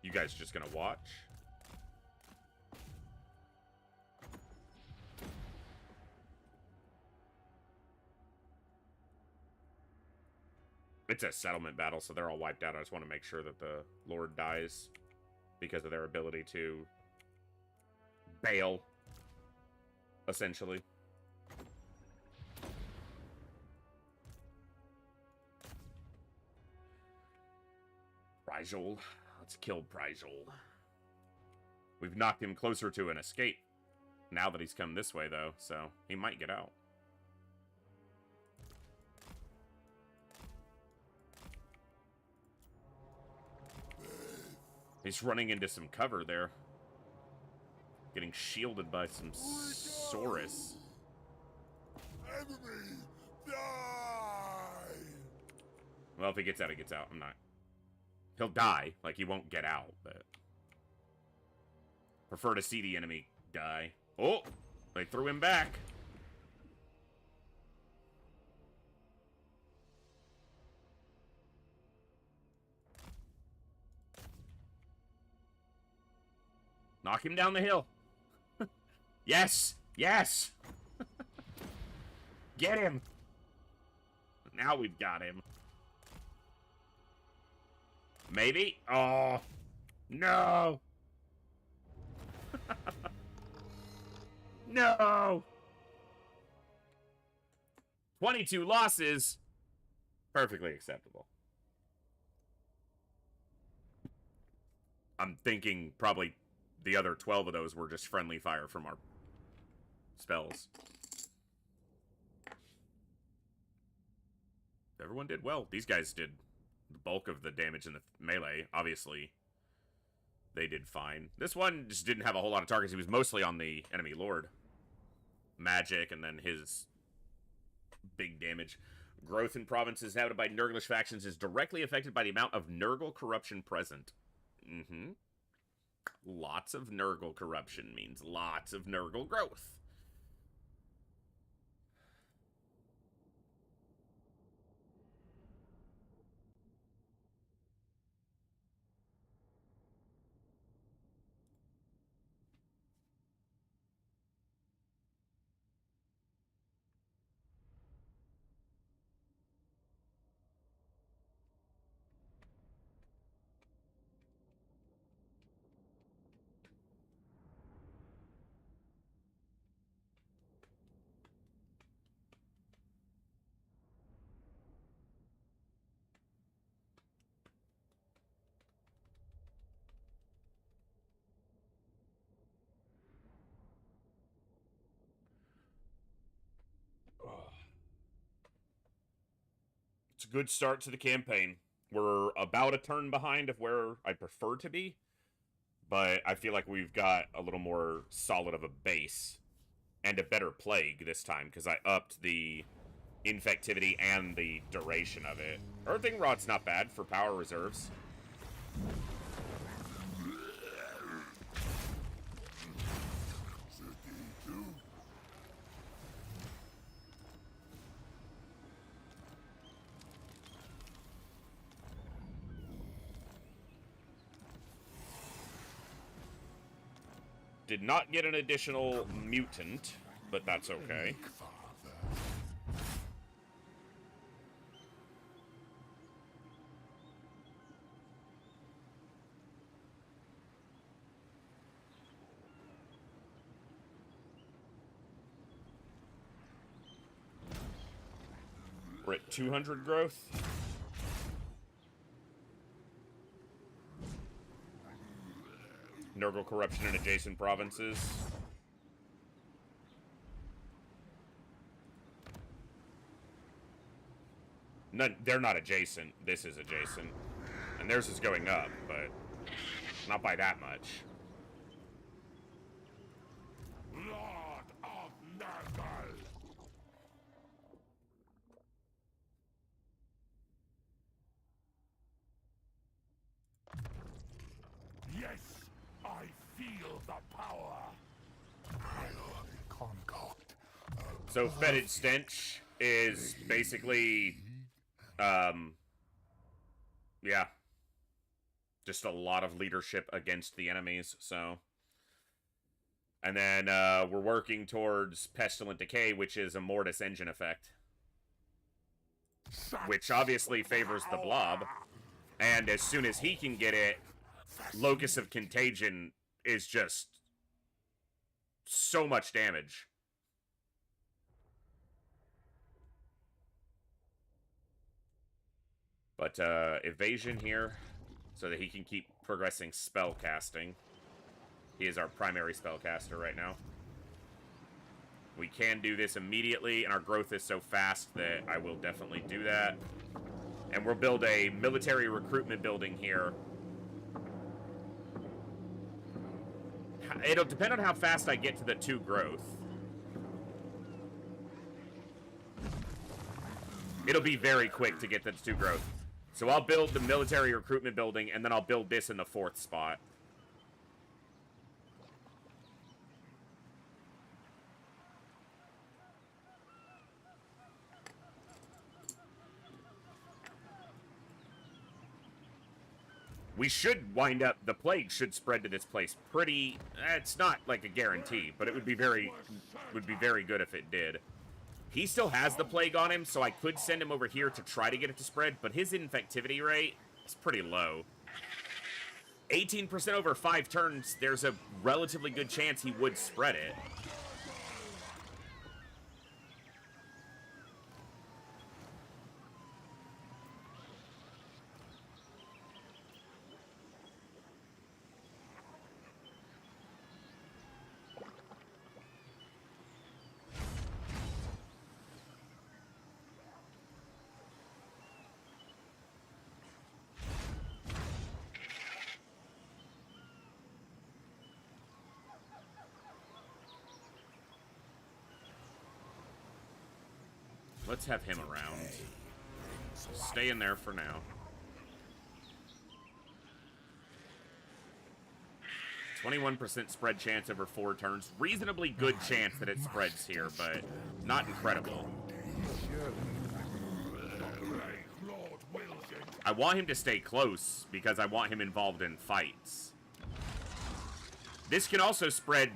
S1: You guys just gonna watch? It's a settlement battle, so they're all wiped out. I just want to make sure that the Lord dies because of their ability to bail, essentially. Prygel. Let's kill Prygel. We've knocked him closer to an escape now that he's come this way, though, so he might get out. He's running into some cover there. Getting shielded by some Saurus.
S2: Enemy, die!
S1: Well, if he gets out, he gets out. I'm not. He'll die. Like, he won't get out, but. Prefer to see the enemy die. Oh! They threw him back. Knock him down the hill. Yes! Yes! Get him! Now we've got him. Maybe? Oh! No! No! 22 losses. Perfectly acceptable. I'm thinking probably the other 12 of those were just friendly fire from our spells. Everyone did well. These guys did the bulk of the damage in the melee. Obviously, they did fine. This one just didn't have a whole lot of targets. He was mostly on the enemy lord. Magic, and then his big damage. Growth in provinces inhabited by Nurglish factions is directly affected by the amount of Nurgle corruption present. Mm-hmm. Lots of Nurgle corruption means lots of Nurgle growth. It's a good start to the campaign. We're about a turn behind of where I prefer to be, but I feel like we've got a little more solid of a base and a better plague this time because I upped the infectivity and the duration of it. Earthing Rod's not bad for power reserves. Did not get an additional mutant, but that's okay. We're at 200 growth. Nurgle corruption in adjacent provinces. None, they're not adjacent. This is adjacent. And theirs is going up, but not by that much.
S2: Lord of Nurgle! Yes, I feel the power. I'll concoct.
S1: So Fetid Stench is basically, yeah, just a lot of leadership against the enemies, so. And then we're working towards Pestilent Decay, which is a Mortis engine effect. Which obviously favors the blob. And as soon as he can get it, Locus of Contagion is just so much damage. But evasion here, so that he can keep progressing spell casting. He is our primary spellcaster right now. We can do this immediately, and our growth is so fast that I will definitely do that. And we'll build a military recruitment building here. It'll depend on how fast I get to the 2 growth. It'll be very quick to get to the 2 growth. So I'll build the military recruitment building, and then I'll build this in the 4th spot. We should wind up, the plague should spread to this place pretty, it's not like a guarantee, but it would be very good if it did. He still has the plague on him, so I could send him over here to try to get it to spread, but his infectivity rate is pretty low. 18% over 5 turns, there's a relatively good chance he would spread it. Let's have him around. Stay in there for now. 21% spread chance over 4 turns. Reasonably good chance that it spreads here, but not incredible. I want him to stay close because I want him involved in fights. This can also spread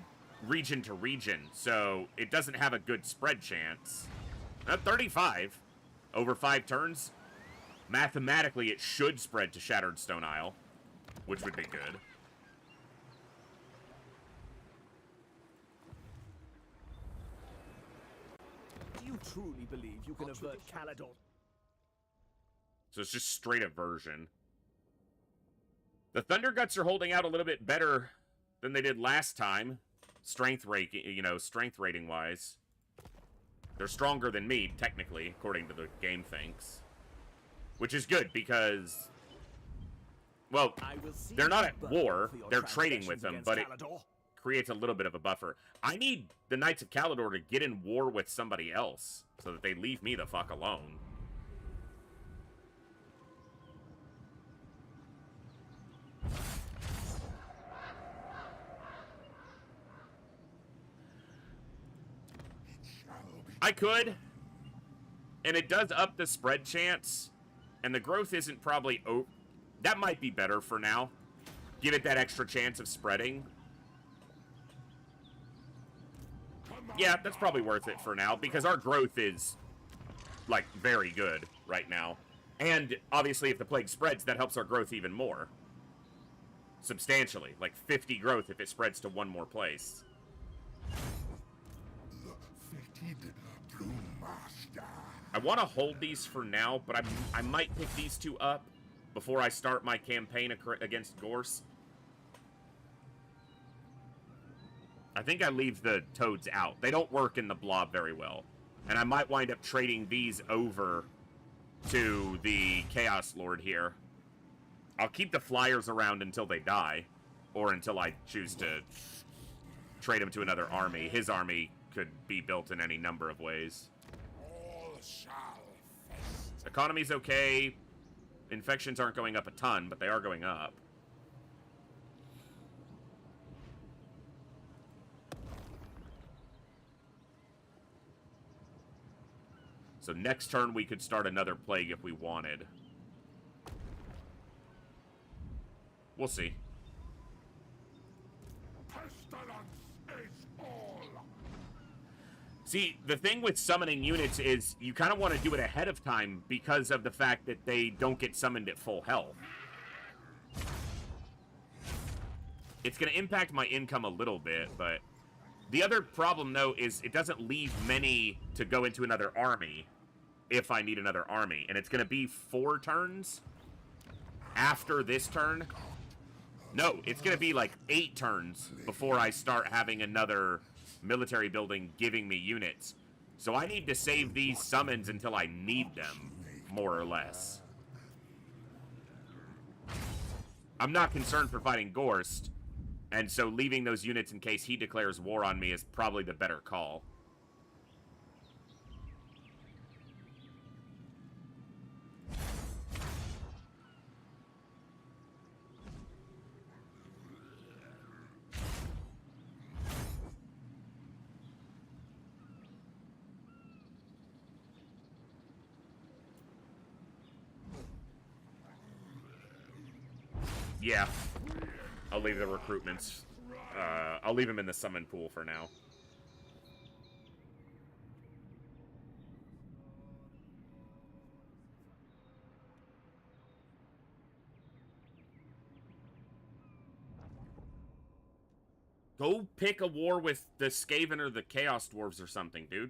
S1: region to region, so it doesn't have a good spread chance. 35 over 5 turns. Mathematically, it should spread to Shattered Stone Isle, which would be good.
S3: Do you truly believe you can avert Caledon?
S1: So it's just straight aversion. The Thunder Guts are holding out a little bit better than they did last time. Strength rating wise. They're stronger than me, technically, according to the game thinks. Which is good, because... well, they're not at war, they're trading with them, but it creates a little bit of a buffer. I need the Knights of Caledor to get in war with somebody else, so that they leave me the fuck alone. I could, and it does up the spread chance, and the growth isn't probably... that might be better for now. Give it that extra chance of spreading. Yeah, that's probably worth it for now, because our growth is, like, very good right now. And, obviously, if the plague spreads, that helps our growth even more. Substantially. Like, 50 growth if it spreads to one more place. I want to hold these for now, but I might pick these two up before I start my campaign against Gorse. I think I leave the toads out. They don't work in the blob very well. And I might wind up trading these over to the Chaos Lord here. I'll keep the flyers around until they die, or until I choose to trade them to another army. His army could be built in any number of ways. Economy's okay. Infections aren't going up a ton, but they are going up. So next turn we could start another plague if we wanted. We'll see. See, the thing with summoning units is you kind of want to do it ahead of time because of the fact that they don't get summoned at full health. It's going to impact my income a little bit, but the other problem, though, is it doesn't leave many to go into another army if I need another army. And it's going to be 4 turns after this turn. No, it's going to be like 8 turns before I start having another military building giving me units. So I need to save these summons until I need them, more or less. I'm not concerned for fighting Gorst, and so leaving those units in case he declares war on me is probably the better call. Yeah, I'll leave the recruitments. I'll leave them in the summon pool for now. Go pick a war with the Skaven or the Chaos Dwarves or something, dude.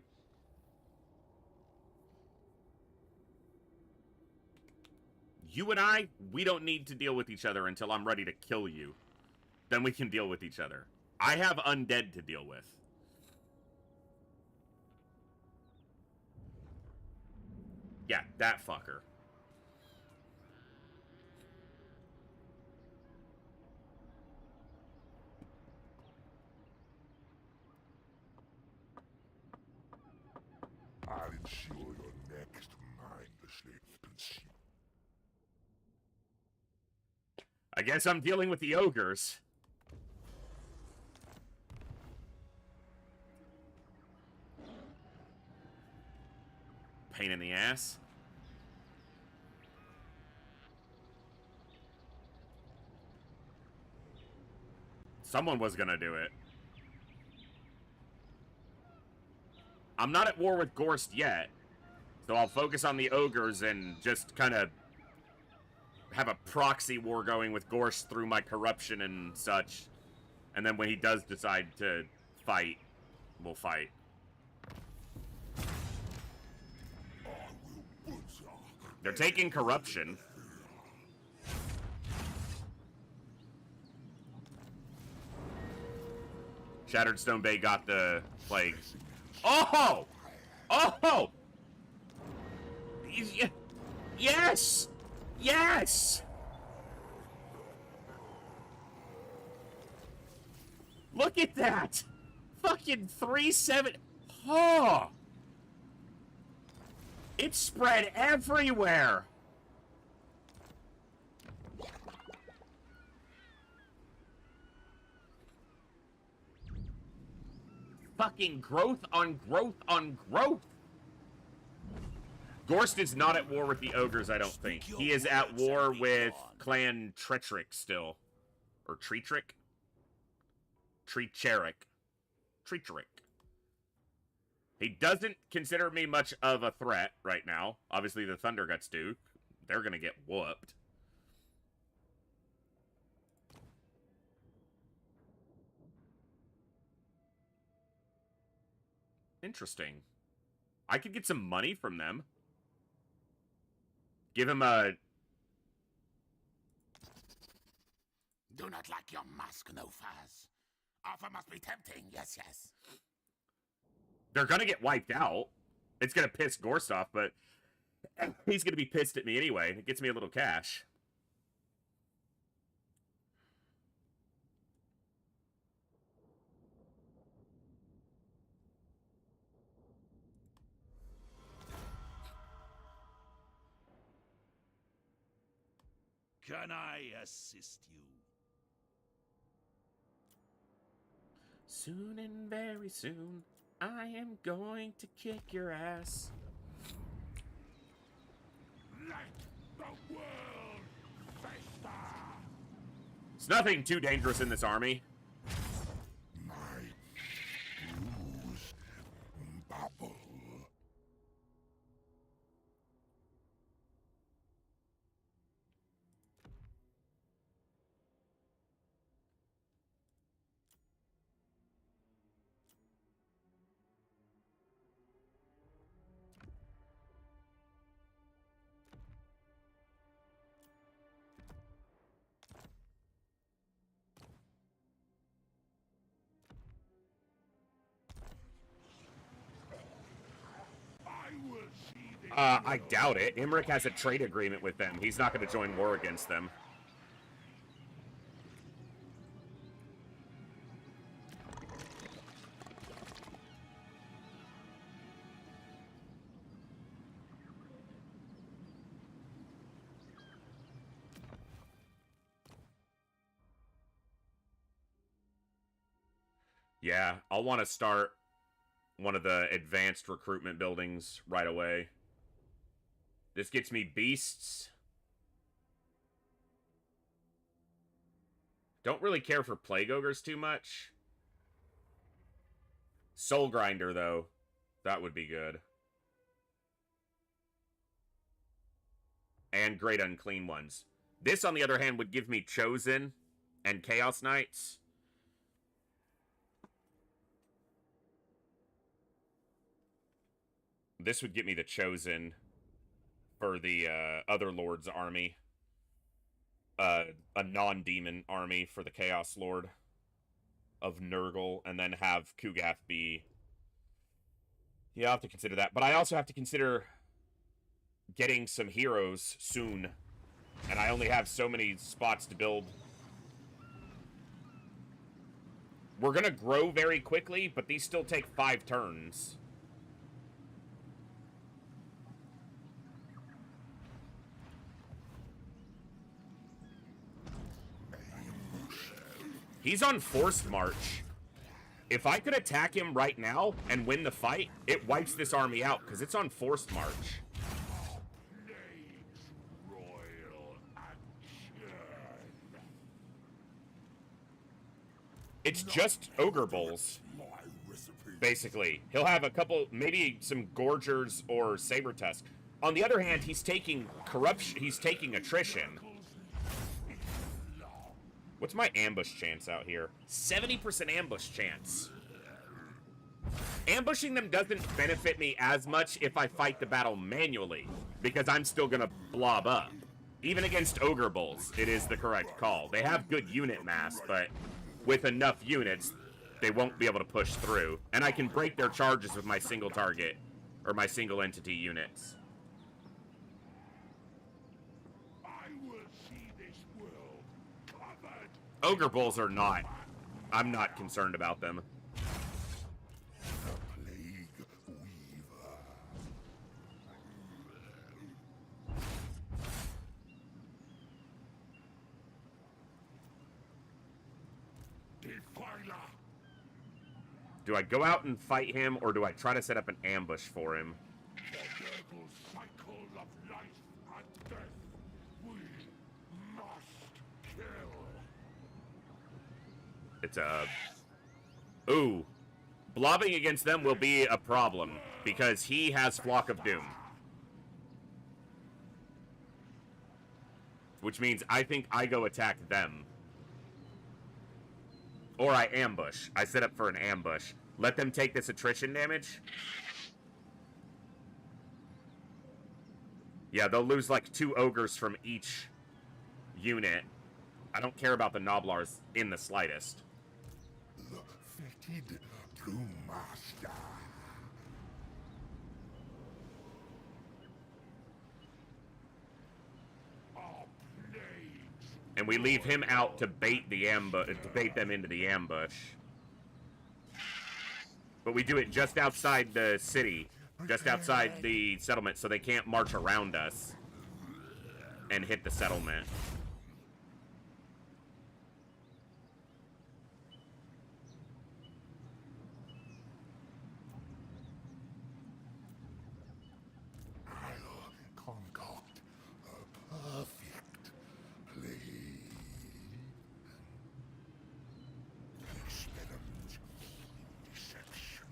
S1: You and I, we don't need to deal with each other until I'm ready to kill you. Then we can deal with each other. I have undead to deal with. Yeah, that fucker.
S2: I'll ensure your next mindlessly consumed.
S1: I guess I'm dealing with the ogres. Pain in the ass. Someone was gonna do it. I'm not at war with Gorst yet, so I'll focus on the ogres and just kind of have a proxy war going with Gorst through my corruption and such. And then when he does decide to fight, we'll fight. They're taking corruption. Shattered Stone Bay got the plague. Oh! Oh! Yes! Yes! Look at that! Fucking 3-7. Oh! It spread everywhere! Fucking growth on growth on growth! Gorst is not at war with the ogres, I don't think. He is at war with Clan Tretrick still. Or Tretrick? Treecherick. Treecherick. He doesn't consider me much of a threat right now. Obviously, the Thunderguts do. They're gonna get whooped. Interesting. I could get some money from them. Give him a...
S4: Do not like your mask, no faz. Offer must be tempting, yes, yes.
S1: They're gonna get wiped out. It's gonna piss Gorst off, but he's gonna be pissed at me anyway. It gets me a little cash.
S5: Can I assist you?
S1: Soon and very soon, I am going to kick your ass.
S2: Let the world fester!
S1: It's nothing too dangerous in this army.
S2: My shoes bubble.
S1: I doubt it. Imric has a trade agreement with them. He's not going to join war against them. Yeah, I'll want to start one of the advanced recruitment buildings right away. This gets me beasts. Don't really care for Plague Ogres too much. Soul Grinder, though. That would be good. And Great Unclean Ones. This, on the other hand, would give me Chosen and Chaos Knights. This would get me the Chosen for the other Lord's army. A non-demon army for the Chaos Lord of Nurgle, and then have Kugath be... Yeah, I'll have to consider that. But I also have to consider getting some heroes soon. And I only have so many spots to build. We're going to grow very quickly, but these still take 5 turns. He's on Forced March. If I could attack him right now and win the fight, it wipes this army out, because it's on Forced March. It's just Ogre Bulls, basically. He'll have a couple, maybe some Gorgers or Saber Tusk. On the other hand, he's taking corruption, he's taking attrition. What's my ambush chance out here? 70% ambush chance. Ambushing them doesn't benefit me as much if I fight the battle manually, because I'm still gonna blob up. Even against Ogre Bulls, it is the correct call. They have good unit mass, but with enough units, they won't be able to push through. And I can break their charges with my single target, or my single entity units. Ogre Bulls are not. I'm not concerned about them.
S2: Plague Weaver. Defiler.
S1: Do I go out and fight him, or do I try to set up an ambush for him?
S2: The devil cycle of life and death. We must kill.
S1: It's a... Ooh. Blobbing against them will be a problem, because he has Flock of Doom. Which means I think I go attack them. Or I ambush. I set up for an ambush. Let them take this attrition damage. Yeah, they'll lose like 2 ogres from each unit. I don't care about the Noblars in the slightest.
S2: The fetid Doom Master.
S1: And we leave him out to bait the to bait them into the ambush. But we do it just outside the city, just outside the settlement, so they can't march around us and hit the settlement.
S2: I'll concoct a perfect plan. Experiment in deception.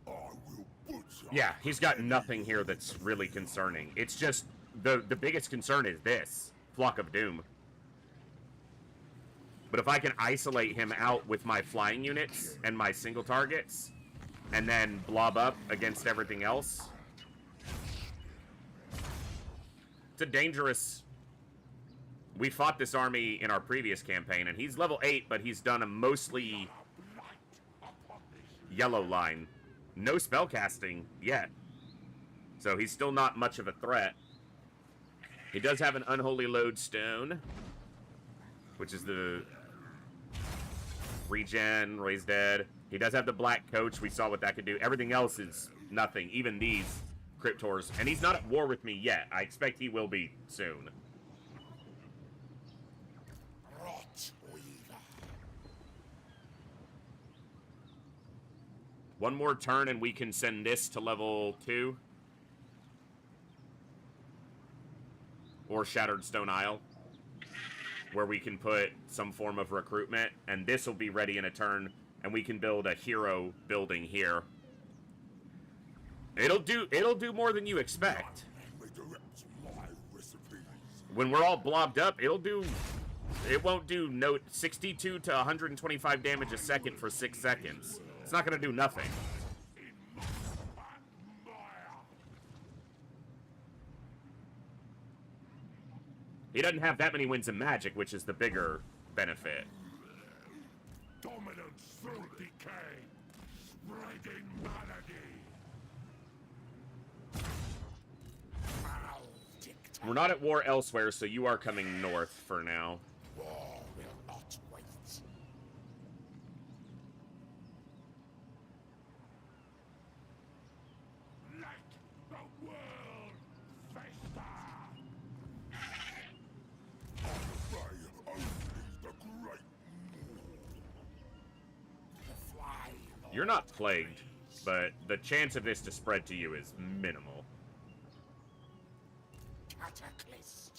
S2: I will put
S1: Yeah, he's got nothing here that's really concerning. It's just, the biggest concern is this, Flock of Doom. But if I can isolate him out with my flying units and my single targets, and then blob up against everything else, it's a dangerous... We fought this army in our previous campaign, and he's level 8, but he's done a mostly yellow line. No spellcasting yet. So he's still not much of a threat. He does have an Unholy Lodestone, which is the regen, raise dead. He does have the Black Coach. We saw what that could do. Everything else is nothing, even these Cryptors. And he's not at war with me yet. I expect he will be soon.
S4: Rot Weaver.
S1: One more turn and we can send this to level 2. Or Shattered Stone Isle, where we can put some form of recruitment, and this will be ready in a turn, and we can build a hero building here. It'll do more than you expect. When we're all blobbed up, it won't do 62 to 125 damage a second for 6 seconds. It's not gonna do nothing. He doesn't have that many wins in magic, which is the bigger benefit.
S2: Dominance through decay, spreading malady.
S1: We're not at war elsewhere, so you are coming north for now.
S4: War will not wait.
S2: Let the world fester. Obey only the great
S4: The fly lord
S1: You're not plagued, but the chance of this to spread to you is minimal.
S4: Cataclysm.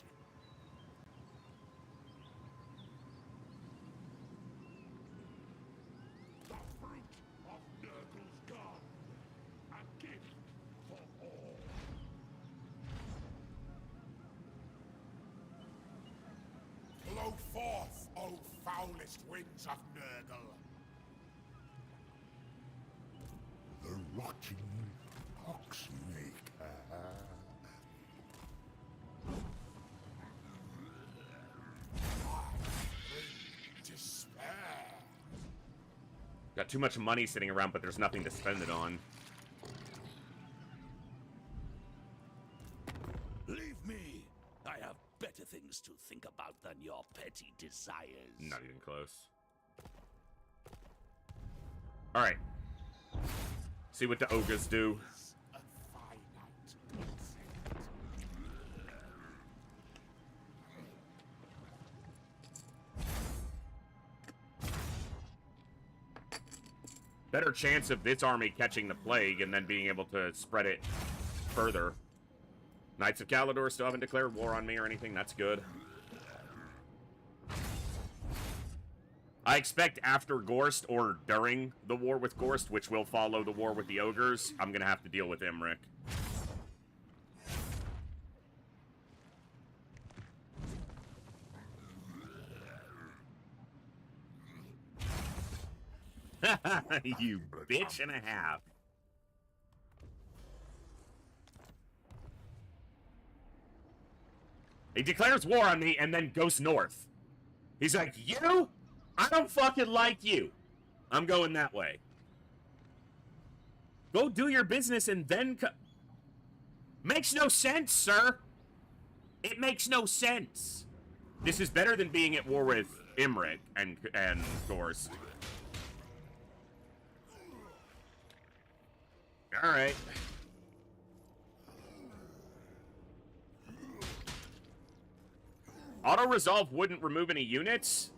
S2: The fruit of Nurgle's garden, a gift for all.
S4: Blow forth, O foulest winds of Nurgle.
S2: The rotting poxmaker.
S4: Despair.
S1: Got too much money sitting around, but there's nothing to spend it on.
S5: Leave me. I have better things to think about than your petty desires.
S1: Not even close. Alright. See what the ogres do.
S4: A finite insect.
S1: Better chance of this army catching the plague and then being able to spread it further. Knights of Caledor still haven't declared war on me or anything. That's good. I expect after Gorst, or during the war with Gorst, which will follow the war with the ogres, I'm gonna have to deal with Imric. You bitch and a half. He declares war on me and then goes north. He's like, you? I don't fucking like you. I'm going that way. Go do your business and then makes no sense, sir. It makes no sense. This is better than being at war with Imric and Gorst. All right. Auto-resolve wouldn't remove any units,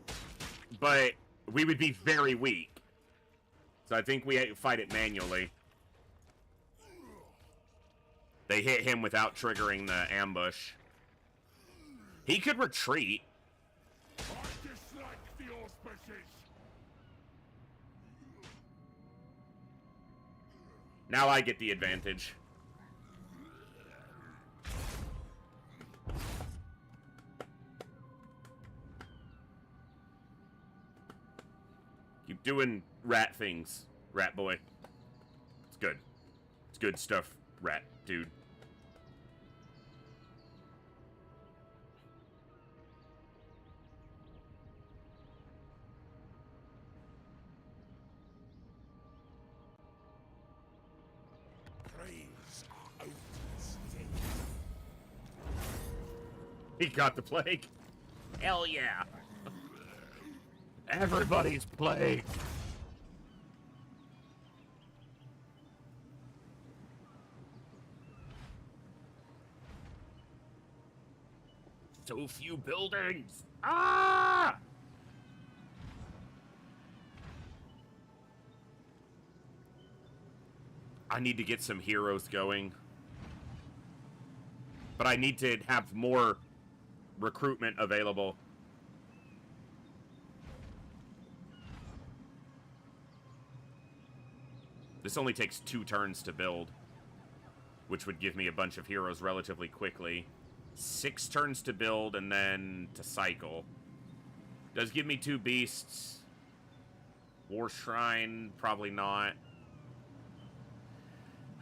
S1: but we would be very weak. So I think we fight it manually. They hit him without triggering the ambush. He could retreat.
S2: I dislike the auspices.
S1: Now I get the advantage. Keep doing rat things, rat boy. It's good. It's good stuff, rat dude.
S2: Praise our Odin's day.
S1: He got the plague. Hell yeah. Everybody's plague. So few buildings. Ah! I need to get some heroes going. But I need to have more recruitment available. This only takes 2 turns to build, which would give me a bunch of heroes relatively quickly. 6 turns to build and then to cycle. Does give me 2 beasts. War Shrine, probably not.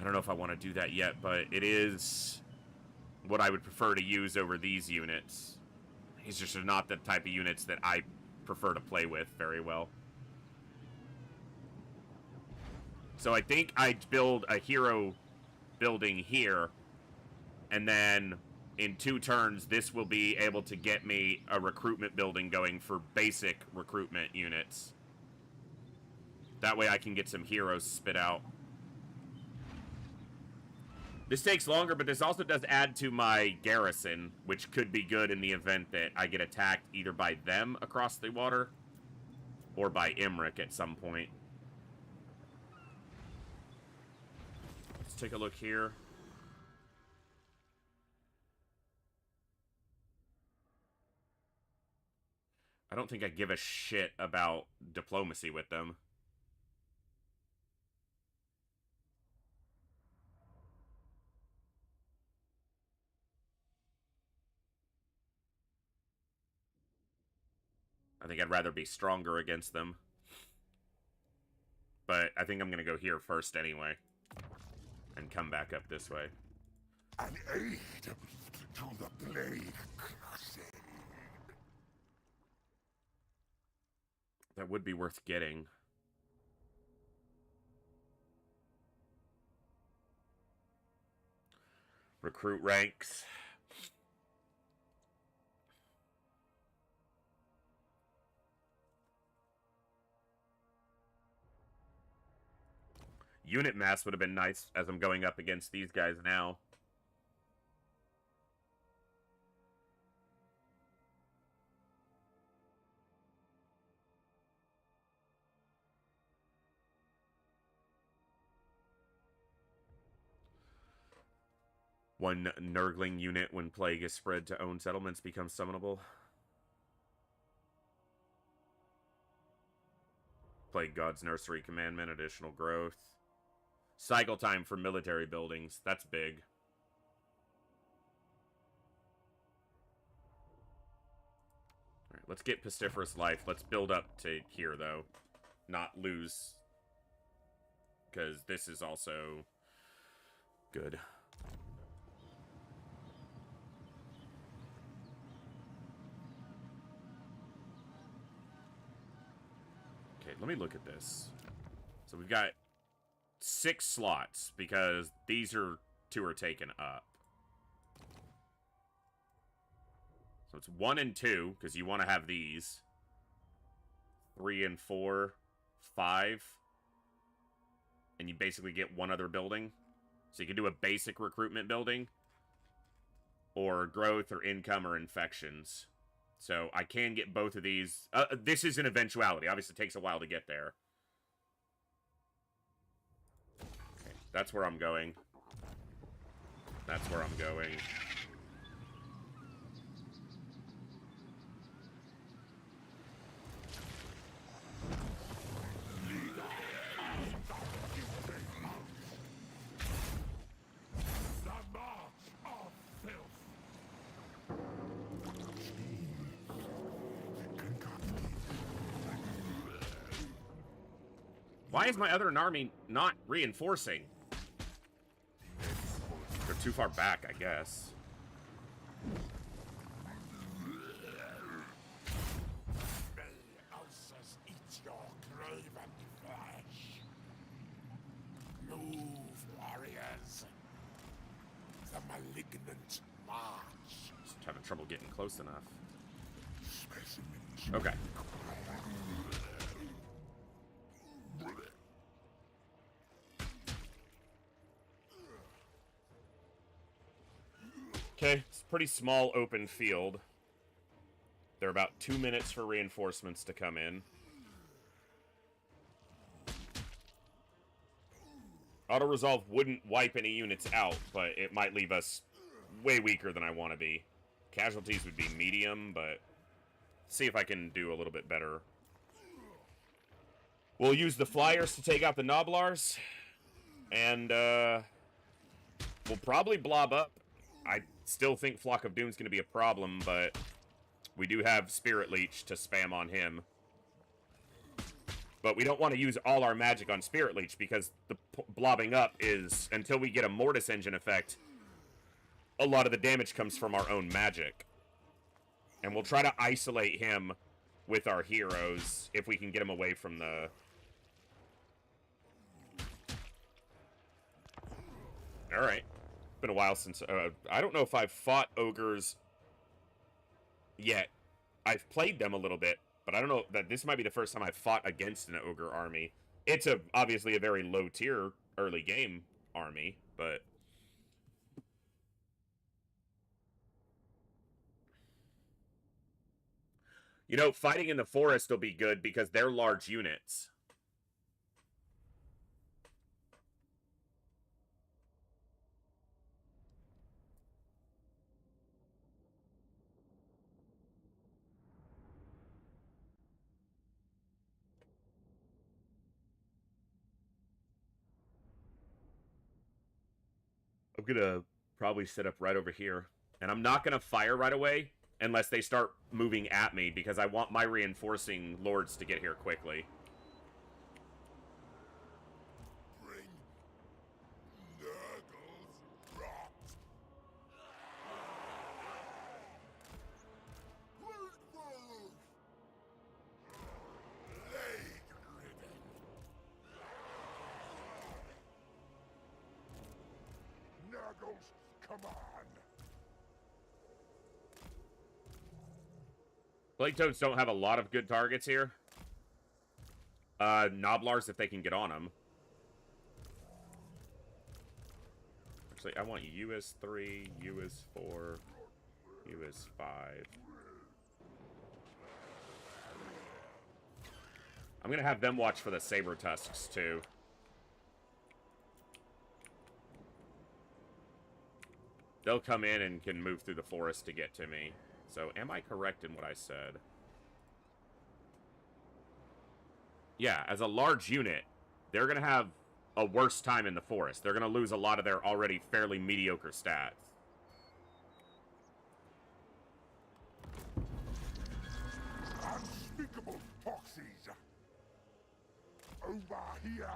S1: I don't know if I want to do that yet, but it is what I would prefer to use over these units. These are just not the type of units that I prefer to play with very well. So I think I'd build a hero building here, and then in 2 turns, this will be able to get me a recruitment building going for basic recruitment units. That way I can get some heroes spit out. This takes longer, but this also does add to my garrison, which could be good in the event that I get attacked either by them across the water or by Imric at some point. Let's take a look here. I don't think I give a shit about diplomacy with them. I think I'd rather be stronger against them. But I think I'm going to go here first anyway. And come back up this way.
S2: An aid to the plague crusade.
S1: That would be worth getting. Recruit ranks. Unit mass would have been nice as I'm going up against these guys now. One Nurgling unit, when plague is spread to own settlements, becomes summonable. Plague God's Nursery Commandment, additional growth. Cycle time for military buildings. That's big. Alright, let's get Pestiferous Life. Let's build up to here, though. Not lose. Because this is also good. Okay, let me look at this. So we've got 6 slots because these are 2 are taken up. So it's 1 and 2 because you want to have these. 3 and 4, 5. And you basically get 1 other building. So you can do a basic recruitment building. Or growth or income or infections. So I can get both of these. This is an eventuality. Obviously it takes a while to get there. Okay, that's where I'm going. That's where I'm going. Why is my other army not reinforcing? They're too far back, I guess.
S4: Ulcers eat your craven flesh. Move, warriors. The malignant march.
S1: Just having trouble getting close enough.
S4: Specimens.
S1: Okay. Okay, it's a pretty small open field. There are about 2 minutes for reinforcements to come in. Auto-resolve wouldn't wipe any units out, but it might leave us way weaker than I want to be. Casualties would be medium, but see if I can do a little bit better. We'll use the flyers to take out the Noblars, and we'll probably blob up. I still think Flock of Doom's going to be a problem, but we do have Spirit Leech to spam on him. But we don't want to use all our magic on Spirit Leech because the blobbing up is, until we get a Mortis Engine effect, a lot of the damage comes from our own magic. And we'll try to isolate him with our heroes if we can get him away from the... Alright. Been a while since... I don't know if I've fought ogres yet. I've played them a little bit, but I don't know that this might be the first time I've fought against an ogre army. It's obviously a very low tier early game army, but... You know, fighting in the forest will be good because they're large units. I'm gonna probably set up right over here. And I'm not gonna fire right away unless they start moving at me, because I want my reinforcing lords to get here quickly.
S2: Bring Nurgle's rot. Plague-ridden. Nurgles, come on.
S1: Plague Toads don't have a lot of good targets here. Noblars, if they can get on them. Actually, I want you as 3, you as 4, you as 5. I'm gonna have them watch for the Saber Tusks, too. They'll come in and can move through the forest to get to me. So, am I correct in what I said? Yeah, as a large unit, they're going to have a worse time in the forest. They're going to lose a lot of their already fairly mediocre stats.
S2: Unspeakable foxes! Over here!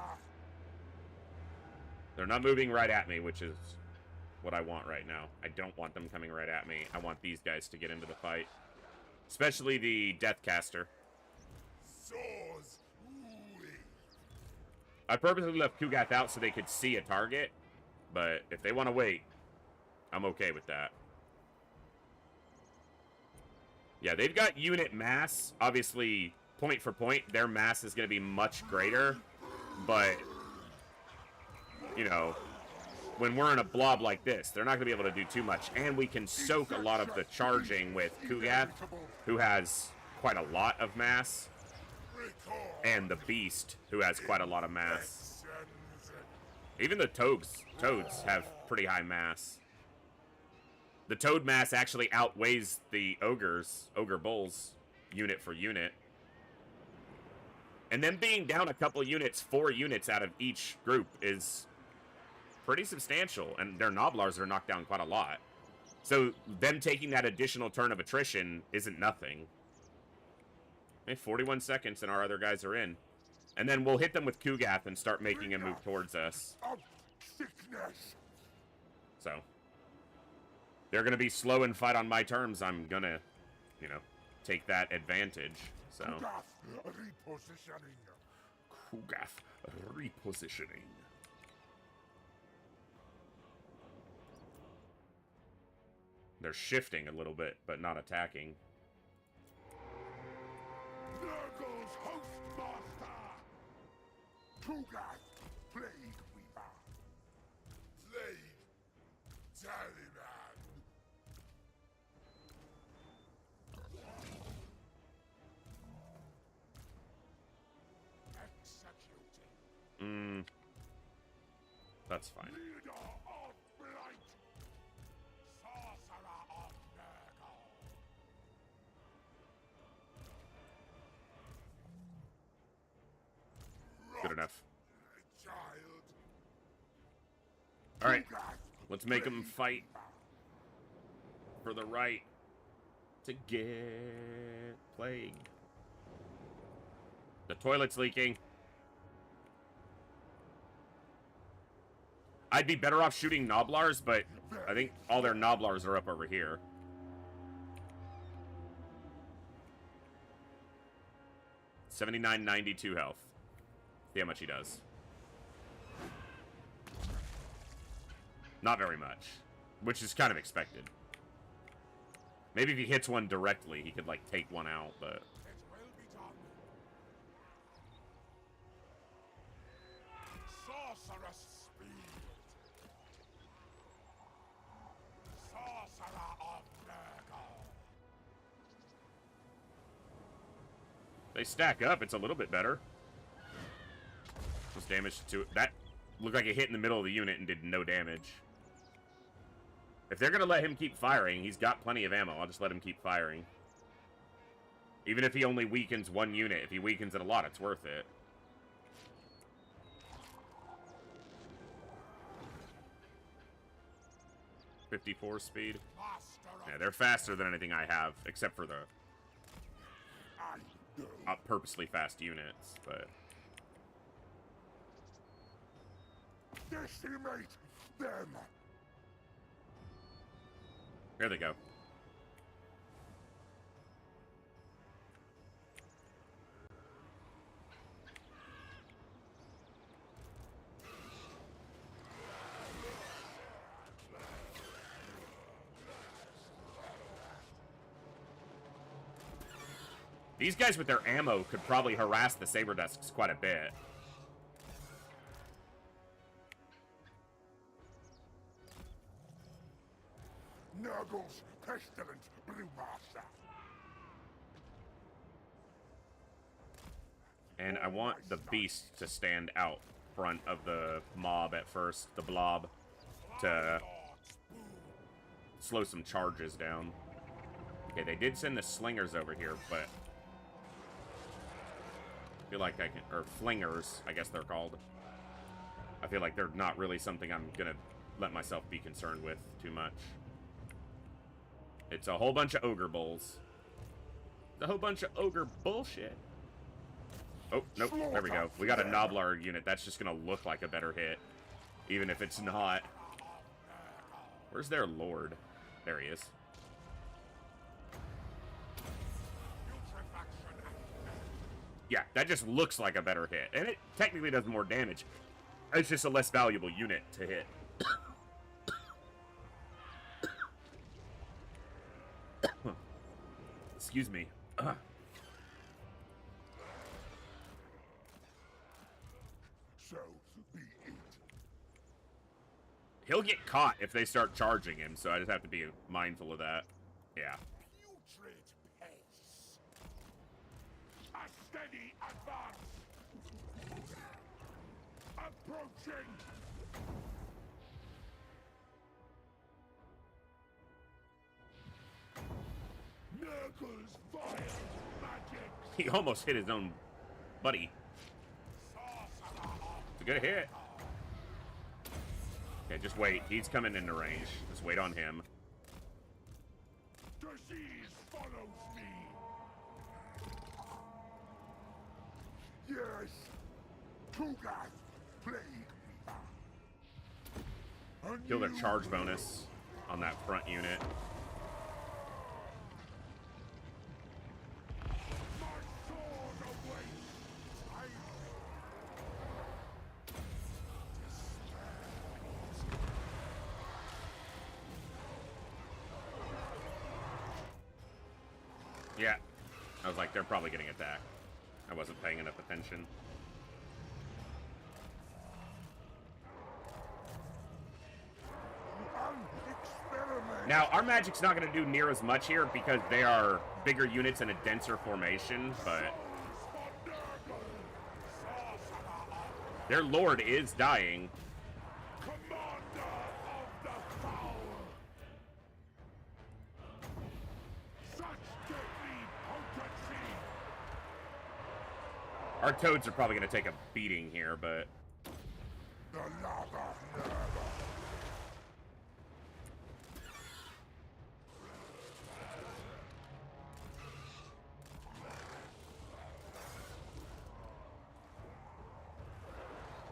S1: They're not moving right at me, which is what I want right now. I don't want them coming right at me. I want these guys to get into the fight. Especially the Deathcaster.
S2: Swords! Ooh-wee.
S1: I purposely left Kugath out so they could see a target, but if they want to wait, I'm okay with that. Yeah, they've got unit mass. Obviously, point for point, their mass is going to be much greater, but, you know, when we're in a blob like this, they're not going to be able to do too much, and we can soak a lot of the charging with Kugath, who has quite a lot of mass, and the Beast, who has quite a lot of mass. Even the toads have pretty high mass. The toad mass actually outweighs the ogre bulls, unit for unit. And them being down a couple units, 4 units out of each group is pretty substantial. And their Noblars are knocked down quite a lot. So them taking that additional turn of attrition isn't nothing. Okay, 41 seconds and our other guys are in. And then we'll hit them with Kugath and start making him move towards us.
S2: Of sickness!
S1: So they're going to be slow and fight on my terms. I'm going to, you know, take that advantage. So
S2: Kugath repositioning.
S1: Kugath repositioning. They're shifting a little bit, but not attacking.
S2: Nurgle's Hostmaster! Kugath, Plague Weaver. Plague Taliban. Executing.
S1: That's fine.
S2: Leader of Blight. Sorcerer of Nurgle.
S1: Good enough.
S2: Child.
S1: All right,
S2: Kugath,
S1: let's make them
S2: Plague
S1: fight
S2: Weaver.
S1: for the right to get plagued. The toilet's leaking. I'd be better off shooting Noblars, but I think all their Noblars are up over here. $79.92 health. See how much he does. Not very much, which is kind of expected. Maybe if he hits one directly, he could, like, take one out, but...
S2: It will be done. Sorceress speed. Sorcerer of Nurgle.
S1: They stack up, it's a little bit better. Just damage to it. That looked like it hit in the middle of the unit and did no damage. If they're going to let him keep firing, he's got plenty of ammo. I'll just let him keep firing. Even if he only weakens one unit, if he weakens it a lot, it's worth it. .54 speed. Yeah, they're faster than anything I have, except for the purposely fast units, but...
S2: Decimate them.
S1: Here they go. These guys with their ammo could probably harass the Saberdusks quite a bit.
S2: Nurgle's pestilent brewmaster.
S1: And I want the beast to stand out front of the mob at first, the blob, to slow some charges down. Okay, they did send the slingers over here, but I feel like I can, or flingers, I guess they're called. I feel like they're not really something I'm gonna let myself be concerned with too much. It's a whole bunch of ogre bulls. It's a whole bunch of ogre bullshit. Oh, nope, there we go. We got a Noblar unit. That's just gonna look like a better hit, even if it's not. Where's their lord? There he is. Yeah, that just looks like a better hit. And it technically does more damage. It's just a less valuable unit to hit. Excuse me.
S2: So be it.
S1: He'll get caught if they start charging him, so I just have to be mindful of that. Yeah.
S2: Putrid pace. A steady advance. Approaching. Nurgle's vile magic.
S1: He almost hit his own buddy. It's a good hit. Okay, just wait. He's coming into range. Just wait on him.
S2: Disease follows me. Yes. Kugath, plague me.
S1: Kill their charge bonus on that front unit.
S2: My sword awaits.
S1: Yeah. I was like, they're probably getting attacked. I wasn't paying enough attention. Now, our magic's not going to do near as much here because they are bigger units in a denser formation, but their lord is dying.
S2: Commander of the foul. Such deadly potency.
S1: Our toads are probably going to take a beating here, but
S2: The lava nerve.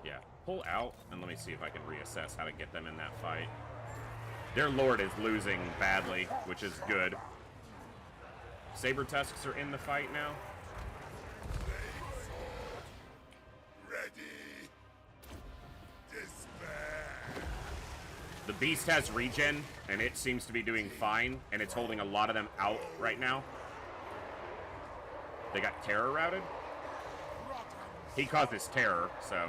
S1: yeah. Pull out, and let me see if I can reassess how to get them in that fight. Their lord is losing badly, which is good. Saber Tusks are in the fight now.
S2: Ready. Despair.
S1: The beast has regen, and it seems to be doing fine, and it's holding a lot of them out right now. They got terror routed. He causes terror, so.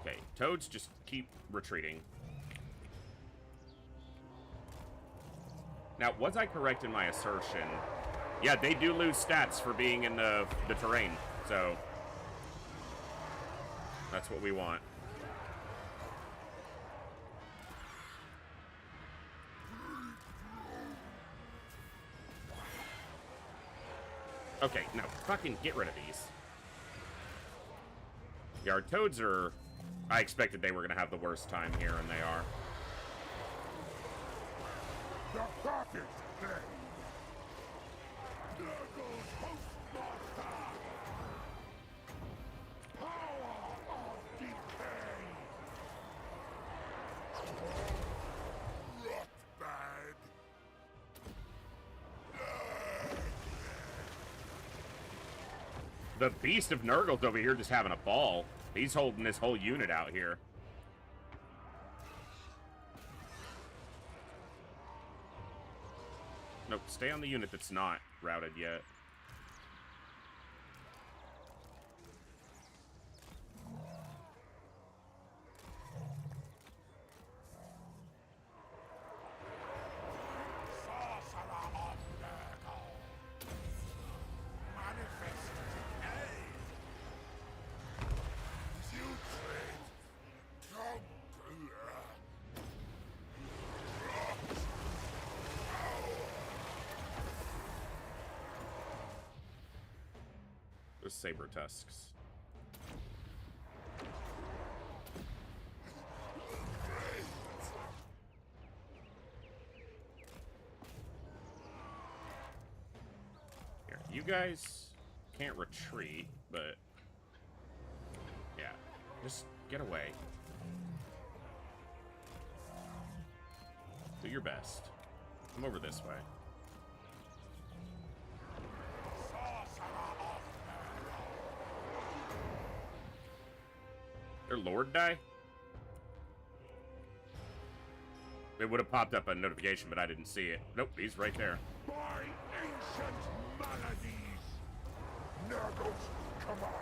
S1: Okay, toads just keep retreating. Now, was I correct in my assertion? Yeah, they do lose stats for being in the terrain, so that's what we want. Okay, no, fucking get rid of these. Yeah, our toads are... I expected they were going to have the worst time here, and they are.
S2: The perfect thing. Nurgle's Hostmaster. Power of decay. Rotbag.
S1: The Beast of Nurgle's over here just having a ball. He's holding this whole unit out here. Nope, stay on the unit that's not routed yet.
S2: Sorcerer of Nurgle. Manifest decay. Putrid. Conqueror.
S1: was Saber Tusks. Here, you guys can't retreat, but yeah, just get away. Do your best. Come over this way. Their lord die? It would have popped up a notification, but I didn't see it. Nope, he's right there.
S2: By ancient maladies, Nurgle's command.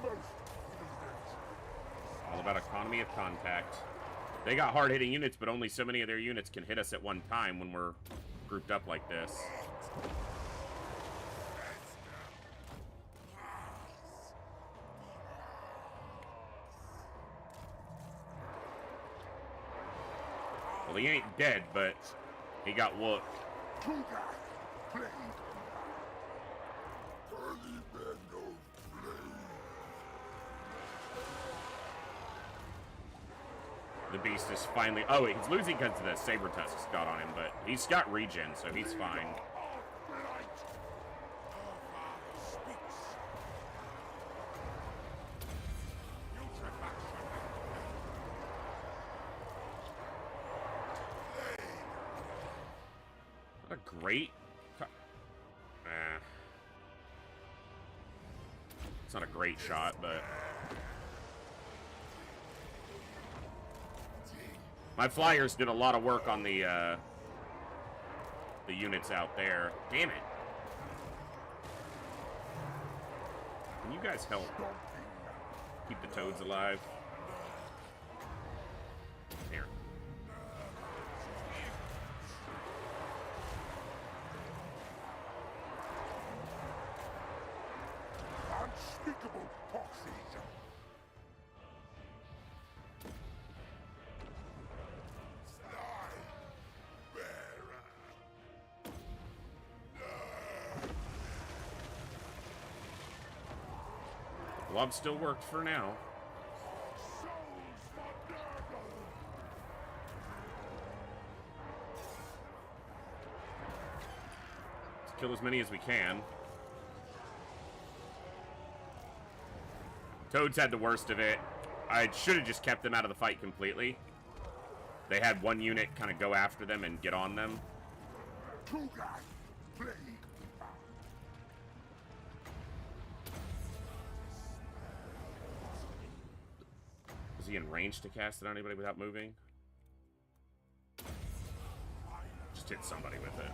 S2: Most leaders.
S1: All about economy of contact. They got hard-hitting units, but only so many of their units can hit us at one time when we're grouped up like this. Well, he ain't dead, but he got whooped.
S2: Kugath, plague. Early men of plague.
S1: The beast is finally... Oh, he's losing because the Saber Tusks got on him, but he's got regen, so he's fine. What a great... It's not a great shot, but... My flyers did a lot of work on the units out there. Damn it. Can you guys help keep the toads alive? Here.
S2: Unspeakable proxies.
S1: Blob still worked for now. Let's kill as many as we can. Toads had the worst of it. I should have just kept them out of the fight completely. They had one unit kind of go after them and get on them.
S2: Kugath, plague.
S1: Is he in range to cast it on anybody without moving? Just hit somebody with it.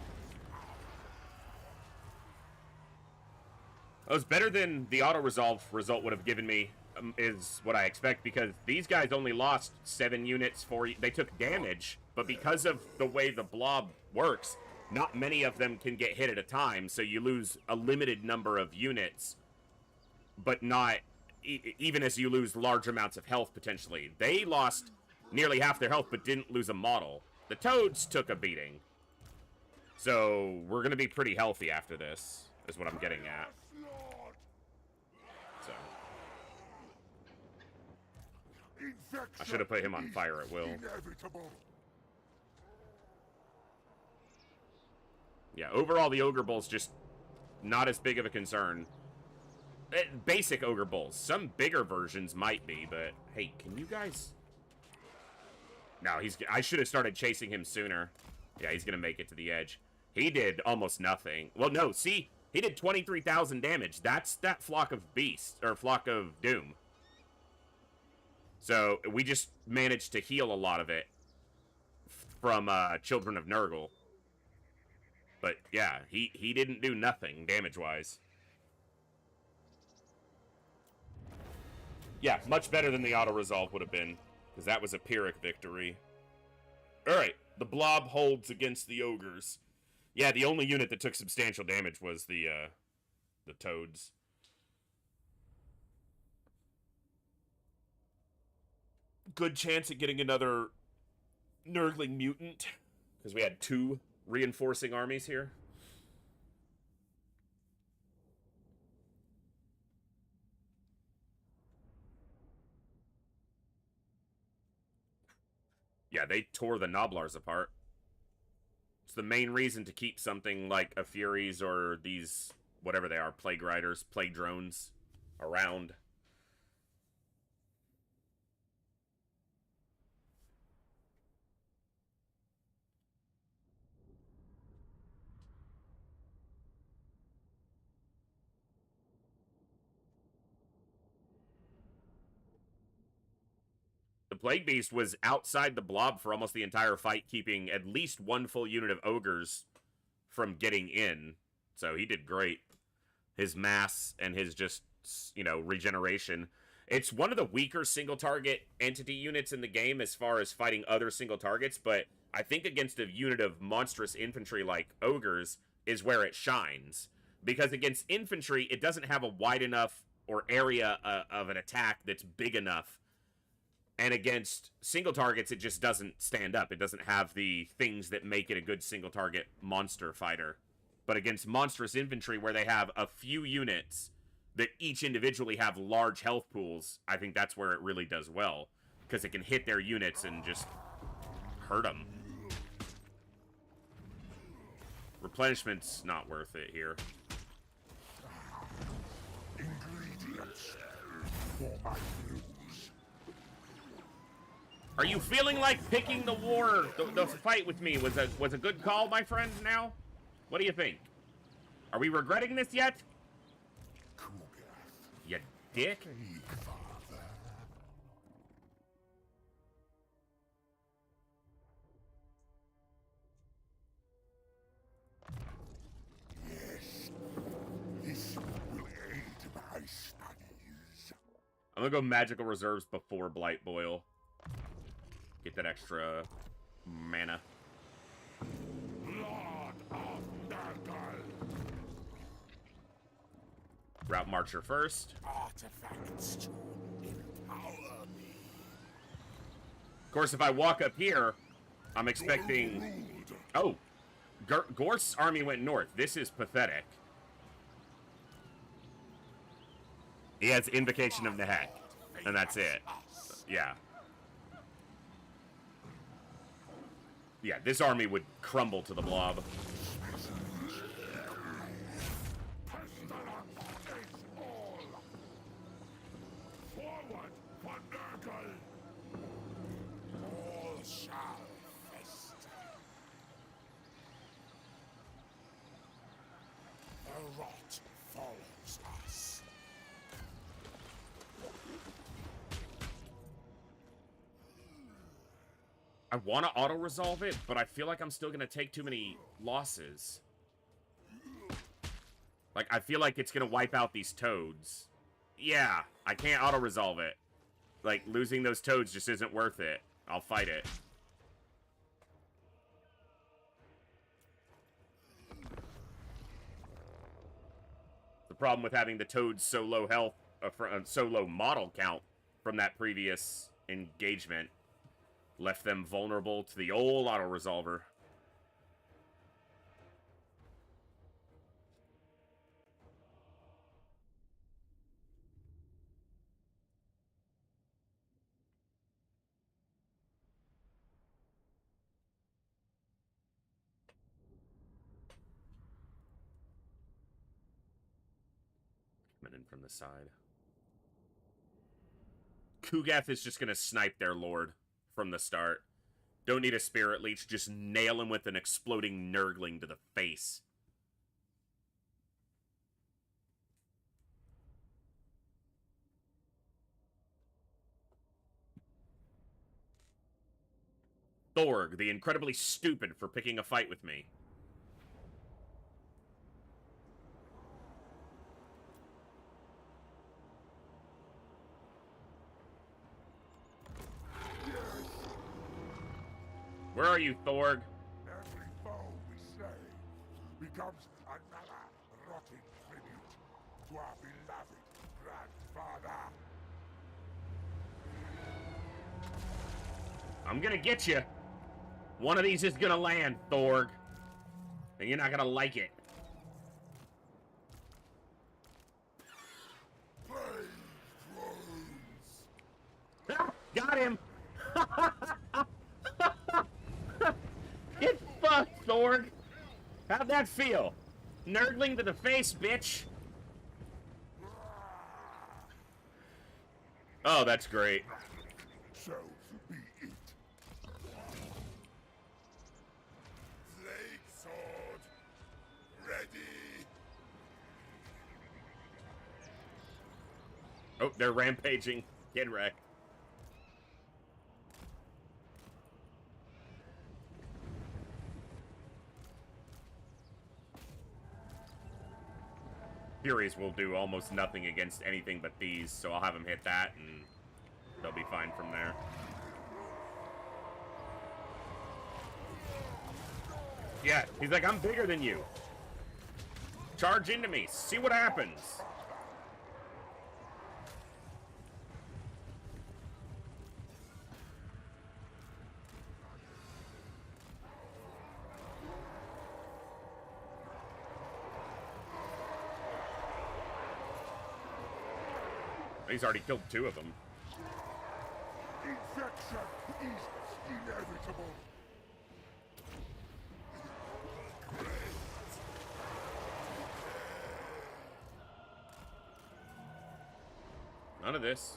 S1: It was better than the auto-resolve result would have given me, is what I expect, because these guys only lost 7 units, they took damage, but because of the way the blob works, not many of them can get hit at a time, so you lose a limited number of units, but not, even as you lose large amounts of health, potentially. They lost nearly half their health, but didn't lose a model. The toads took a beating. So, we're gonna be pretty healthy after this, is what I'm getting at. So. I should have put him on fire at will.
S2: Inevitable.
S1: Yeah, overall, the Ogre Bull's just not as big of a concern. Basic Ogre Bulls. Some bigger versions might be, but hey, can you guys... No, I should have started chasing him sooner. Yeah, he's gonna make it to the edge. He did almost nothing. Well, no, see? He did 23,000 damage. That's that flock of beasts, or flock of doom. So, we just managed to heal a lot of it from Children of Nurgle. But, yeah, he didn't do nothing damage-wise. Yeah, much better than the auto-resolve would have been, because that was a Pyrrhic victory. Alright, the blob holds against the ogres. Yeah, the only unit that took substantial damage was the toads. Good chance at getting another Nurgling mutant, because we had 2 reinforcing armies here. Yeah, they tore the Noblars apart. It's the main reason to keep something like a Furies or these, whatever they are, Plague Riders, Plague Drones, around. The Plague Beast was outside the blob for almost the entire fight, keeping at least one full unit of ogres from getting in. So he did great. His mass and his just, you know, regeneration. It's one of the weaker single target entity units in the game as far as fighting other single targets, but I think against a unit of monstrous infantry like ogres is where it shines. Because against infantry, it doesn't have a wide enough or area of an attack that's big enough. And against single targets, it just doesn't stand up. It doesn't have the things that make it a good single target monster fighter. But against monstrous infantry, where they have a few units that each individually have large health pools, I think that's where it really does well. Because it can hit their units and just hurt them. Replenishment's not worth it here.
S2: Ingredients for my news.
S1: Are you feeling like picking the fight with me was a good call, my friend, now? What do you think? Are we regretting this yet?
S2: Kugath,
S1: You dick.
S2: Plague Father. Yes, this will aid my studies.
S1: I'm gonna go magical reserves before Blight Boil. Get that extra mana.
S2: Blood of Nurgle.
S1: Route Marcher first.
S4: Artifacts to empower me.
S1: Of course, if I walk up here, I'm expecting... Oh! Gorst's army went north. This is pathetic. He has Invocation of Nehek. And that's it. Yeah. Yeah, this army would crumble to the blob.
S2: Forward for Nurgle.
S4: All shall fester. The rot follows us.
S1: I want to auto-resolve it, but I feel like I'm still going to take too many losses. Like, I feel like it's going to wipe out these toads. Yeah, I can't auto-resolve it. Like, losing those toads just isn't worth it. I'll fight it. The problem with having the toads so low health, so low model count from that previous engagement left them vulnerable to the old auto-resolver. Coming in from the side. Kugath is just going to snipe their lord from the start. Don't need a Spirit Leech, just nail him with an exploding Nurgling to the face. Thorg, the incredibly stupid for picking a fight with me. Where are you, Thorg?
S2: Every foe we slay becomes another rotting tribute to our beloved grandfather.
S1: I'm gonna get you. One of these is gonna land, Thorg. And you're not gonna like it.
S2: Plague drones.
S1: Got him! Thorg! How'd that feel? Nerdling to the face, bitch! Oh, that's great.
S2: So be it. Flake sword ready.
S1: Oh, they're rampaging. Get wrecked. Furies will do almost nothing against anything but these, so I'll have them hit that, and they'll be fine from there. Yeah, he's like, I'm bigger than you. Charge into me. See what happens. He's already killed 2 of them.
S2: Infection is inevitable.
S1: None of this.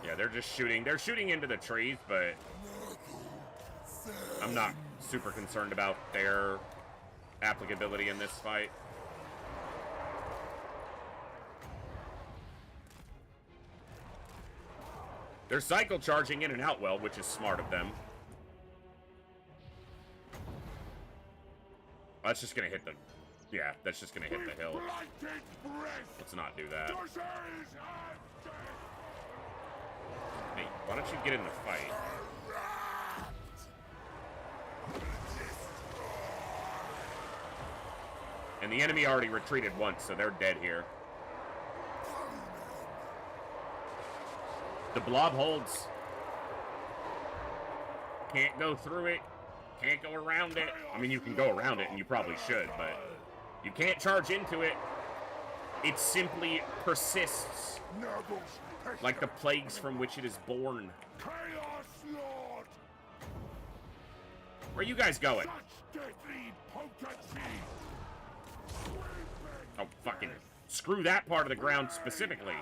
S1: Yeah, they're just shooting. They're shooting into the trees, but I'm not super concerned about their applicability in this fight. They're cycle charging in and out well, which is smart of them. That's just gonna hit them. Yeah, that's just gonna hit the hill. Let's not do that. Hey, why don't you get in the fight? And the enemy already retreated once, so they're dead here. The blob holds. Can't go through it. Can't go around it. I mean, you can go around it, and you probably should, but you can't charge into it. It simply persists. Like the plagues from which it is born. Where are you guys going? Oh, fucking screw that part of the ground specifically.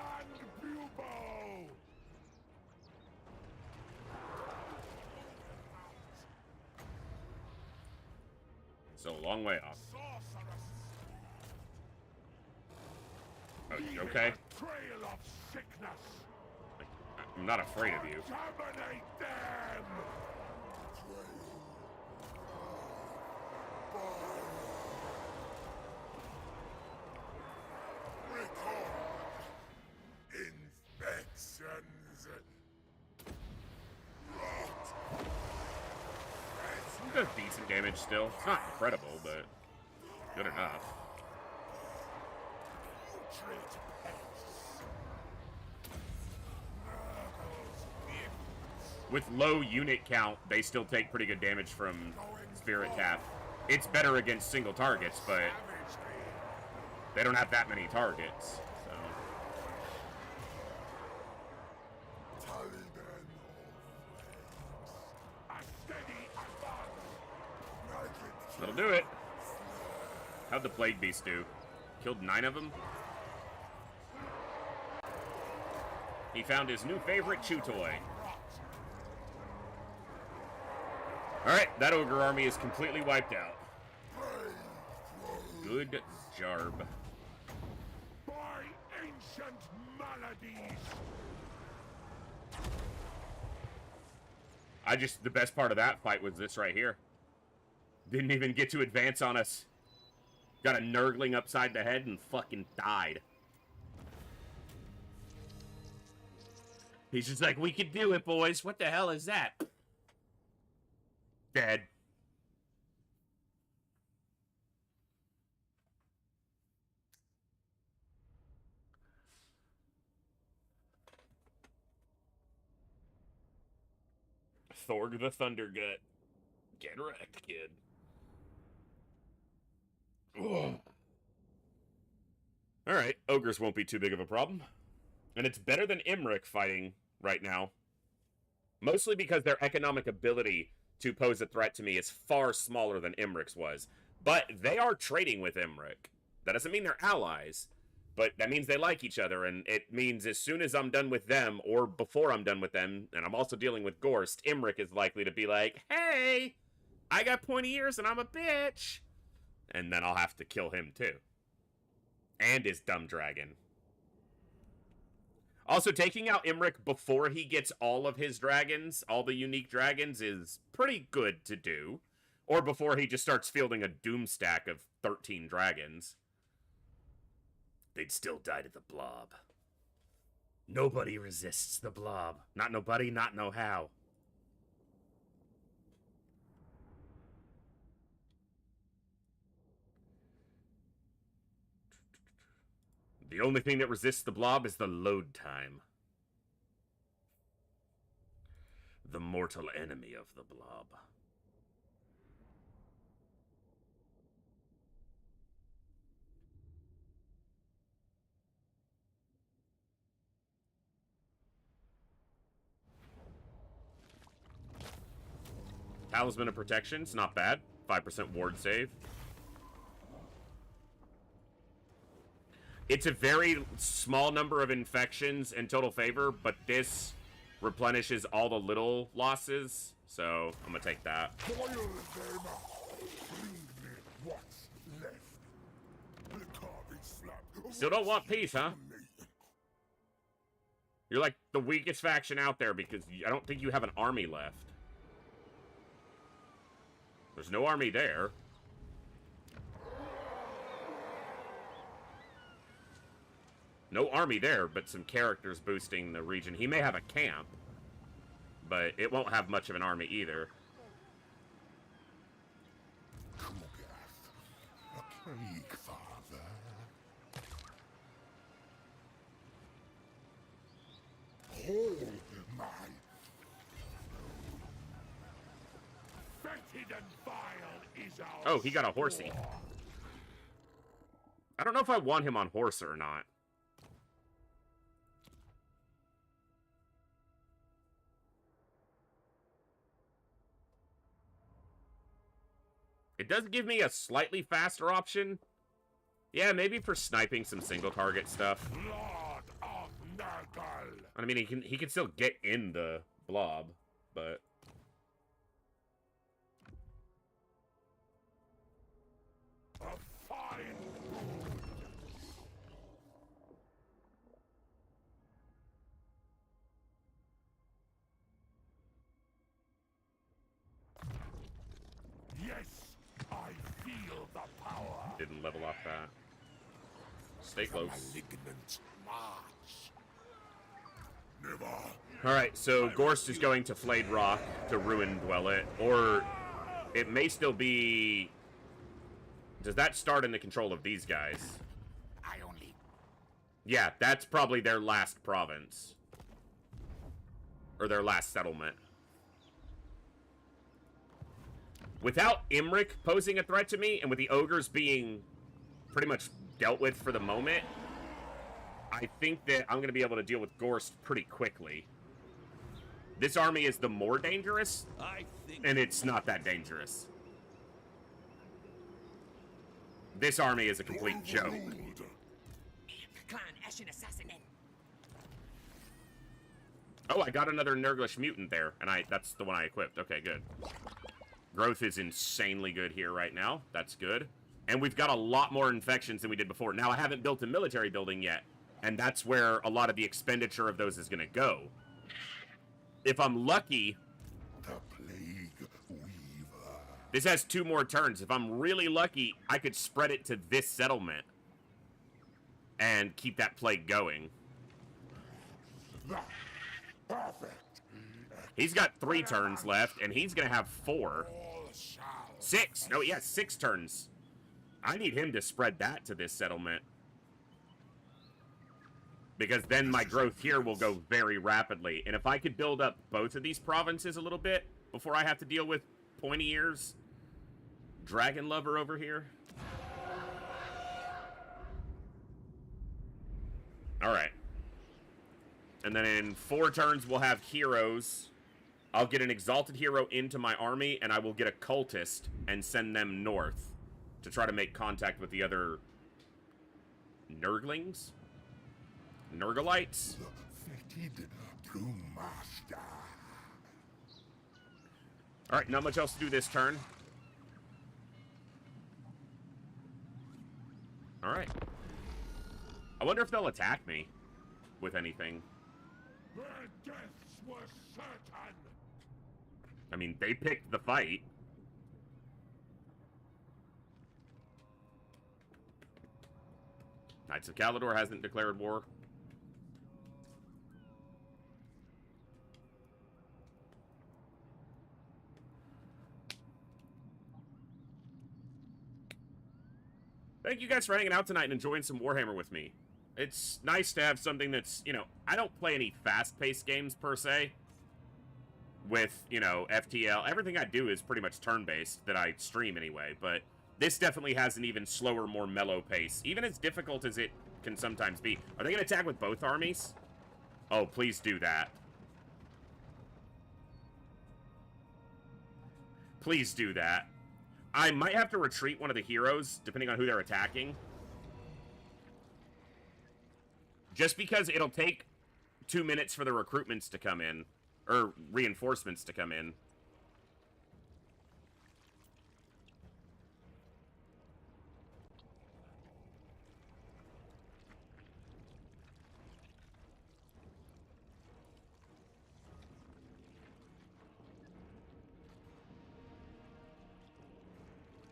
S1: So, a long way off. Oh, you okay? I'm not afraid of you. It does decent damage still. It's not incredible, but good enough. With low unit count, they still take pretty good damage from Spirit Tap. It's better against single targets, but they don't have that many targets. That'll do it. How'd the Plague Beast do? Killed 9 of them? He found his new favorite chew toy. Alright, that ogre army is completely wiped out. Good jarb.
S2: By ancient maladies.
S1: The best part of that fight was this right here. Didn't even get to advance on us. Got a nurgling upside the head and fucking died. He's just like, we can do it, boys. What the hell is that? Dead. Thorg the Thundergut. Get wrecked, kid. Ugh. Alright, ogres won't be too big of a problem. And it's better than Imric fighting right now. Mostly because their economic ability to pose a threat to me is far smaller than Imric's was. But they are trading with Imric. That doesn't mean they're allies, but that means they like each other, and it means as soon as I'm done with them, or before I'm done with them, and I'm also dealing with Gorst, Imric is likely to be like, hey, I got pointy ears and I'm a bitch. And then I'll have to kill him too. And his dumb dragon. Also, taking out Imric before he gets all of his dragons, all the unique dragons, is pretty good to do. Or before he just starts fielding a doom stack of 13 dragons. They'd still die to the blob. Nobody resists the blob. Not nobody, not no how. The only thing that resists the blob is the load time. The mortal enemy of the blob. Talisman of Protection's not bad. 5% ward save. It's a very small number of infections and total favor, but this replenishes all the little losses, so I'm gonna take that.
S2: Boil them up. Bring me what's left. The carving slab.
S1: Still don't want peace, huh? You're like the weakest faction out there because I don't think you have an army left. There's no army there. No army there, but some characters boosting the region. He may have a camp, but it won't have much of an army either.
S2: Kugath, a plague father. Hold my fetid and vile is our
S1: Oh, he got a horsey.
S2: sword.
S1: I don't know if I want him on horse or not. It does give me a slightly faster option. Yeah, maybe for sniping some single target stuff.
S2: Lord of Nurgle.
S1: I mean, he can still get in the blob, but
S2: A fine brood. Yes, I feel the power.
S1: didn't level off that. Stay close.
S2: Malignant march. Never.
S1: Alright, so Gorst is going to Flayed Rock to Ruin Dwell It, or it may still be... Does that start in the control of these guys?
S4: I only...
S1: Yeah, that's probably their last province. Or their last settlement. Without Imric posing a threat to me, and with the ogres being pretty much dealt with for the moment, I think that I'm going to be able to deal with Gorst pretty quickly. This army is the more dangerous,
S5: I think
S1: and it's not that dangerous. This army is a complete joke.
S3: Clan Ashen Assassin.
S1: Oh, I got another Nurglish mutant there, and that's the one I equipped. Okay, good. Growth is insanely good here right now. That's good. And we've got a lot more infections than we did before. Now, I haven't built a military building yet, and that's where a lot of the expenditure of those is going to go. If I'm lucky,
S2: The plague weaver.
S1: this has 2 more turns. If I'm really lucky, I could spread it to this settlement and keep that plague going.
S2: Perfect.
S1: He's got 3 turns left, and he's going to have 4.
S2: All shall
S1: 6. No, yeah, 6 turns. I need him to spread that to this settlement. Because then my growth here will go very rapidly. And if I could build up both of these provinces a little bit before I have to deal with pointy ears, Dragon Lover over here. Alright. And then in 4 turns, we'll have heroes. I'll get an exalted hero into my army, and I will get a cultist and send them north to try to make contact with the other Nurglings? Nurglites?
S2: Fated Brewmaster.
S1: Alright, not much else to do this turn. Alright. I wonder if they'll attack me with anything.
S2: Their deaths were certain.
S1: I mean, they picked the fight. Knights of Caledor hasn't declared war. Thank you guys for hanging out tonight and enjoying some Warhammer with me. It's nice to have something that's, you know, I don't play any fast-paced games per se. With, you know, FTL. Everything I do is pretty much turn-based that I stream anyway, but this definitely has an even slower, more mellow pace. Even as difficult as it can sometimes be. Are they going to attack with both armies? Oh, please do that. Please do that. I might have to retreat one of the heroes, depending on who they're attacking. Just because it'll take 2 minutes for the recruitments to come in. Or reinforcements to come in.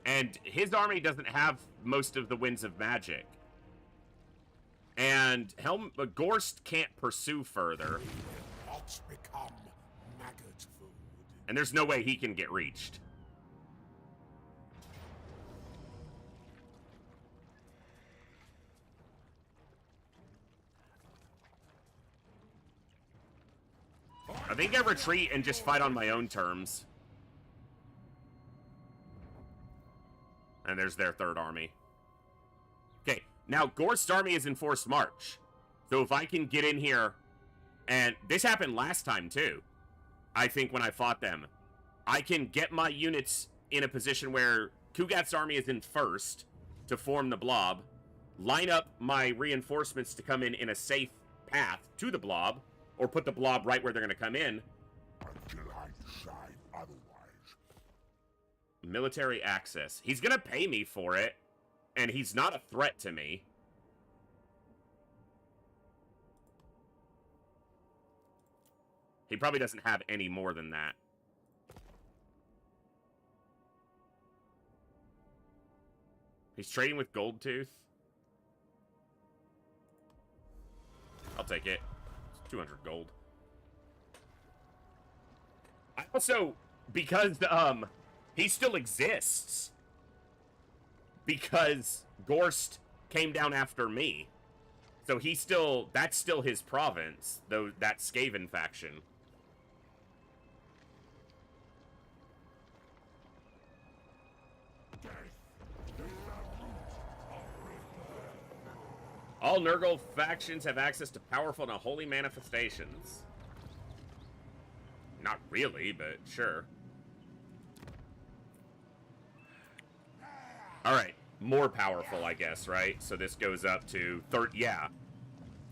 S1: And his army doesn't have most of the winds of magic. And Gorst can't pursue further.
S2: Pots become maggot food.
S1: And there's no way he can get reached. I think I retreat and just fight on my own terms. And there's their third army. Okay, now Gorst's army is in forced march. So if I can get in here, and this happened last time too, I think when I fought them, I can get my units in a position where Kugath's army is in first to form the blob, line up my reinforcements to come in a safe path to the blob, or put the blob right where they're going to come in.
S2: Until I decide otherwise.
S1: Military access. He's going to pay me for it, and he's not a threat to me. He probably doesn't have any more than that. He's trading with Goldtooth. I'll take it. It's 200 gold. I also, because he still exists, because Gorst came down after me, so that's still his province, though that Skaven faction. All Nurgle factions have access to powerful and holy manifestations. Not really, but sure. Alright, more powerful, I guess, right? So this goes up to 30, yeah.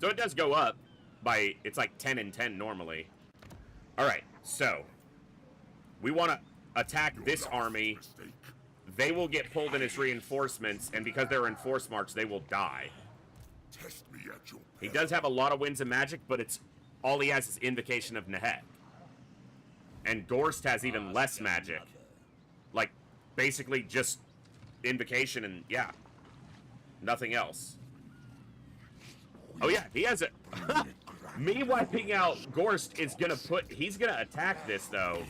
S1: So it does go up by, it's like 10 and 10 normally. Alright, so we want to attack this army. They will get pulled in as reinforcements, and because they're in force march, they will die.
S2: Test me at your
S1: He does have a lot of winds of magic, but it's all he has is Invocation of Nehet. And Gorst has even less magic. Like, basically just Invocation and, yeah. Nothing else. Oh yeah, he has it. Me wiping out Gorst is gonna he's gonna attack this, though.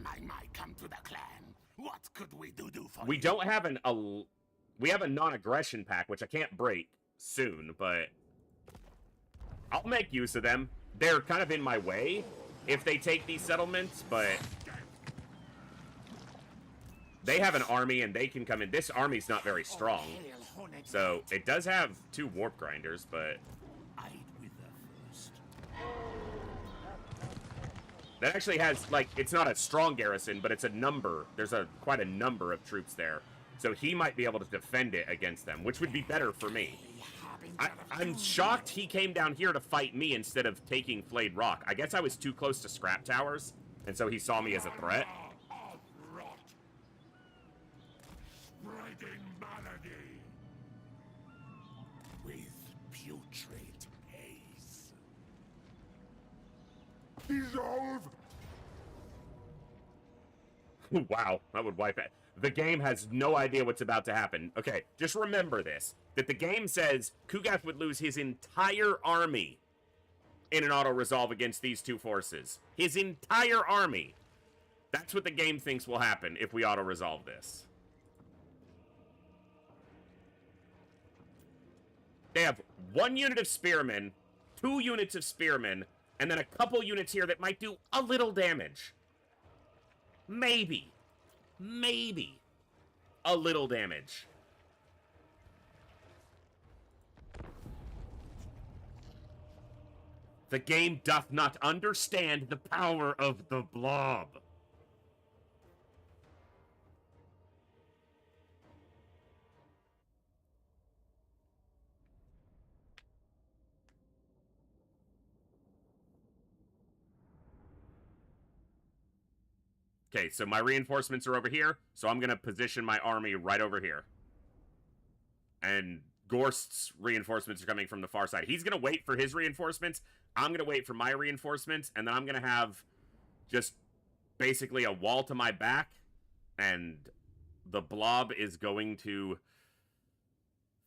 S4: I might come to the clan. What could we do for
S1: We
S4: you?
S1: don't have we have a non-aggression pack, which I can't break soon, but I'll make use of them. They're kind of in my way if they take these settlements, but they have an army and they can come in. This army's not very strong, so it does have 2 warp grinders, but
S4: I'd with
S1: That actually has, like, it's not a strong garrison, but it's a number. There's quite a number of troops there. So he might be able to defend it against them, which would be better for me. I'm shocked he came down here to fight me instead of taking Flayed Rock. I guess I was too close to scrap towers, and so he saw me as a threat.
S4: Spreading malady with putrid haze.
S2: Dissolve!
S1: Wow, that would wipe it. The game has no idea what's about to happen. Okay, just remember this. That the game says Kugath would lose his entire army in an auto-resolve against these two forces. His entire army. That's what the game thinks will happen if we auto-resolve this. They have 1 unit of spearmen, 2 units of spearmen, and then a couple units here that might do a little damage. Maybe a little damage. The game doth not understand the power of the blob. Okay, so my reinforcements are over here, so I'm going to position my army right over here. And Gorst's reinforcements are coming from the far side. He's going to wait for his reinforcements. I'm going to wait for my reinforcements, and then I'm going to have just basically a wall to my back, and the blob is going to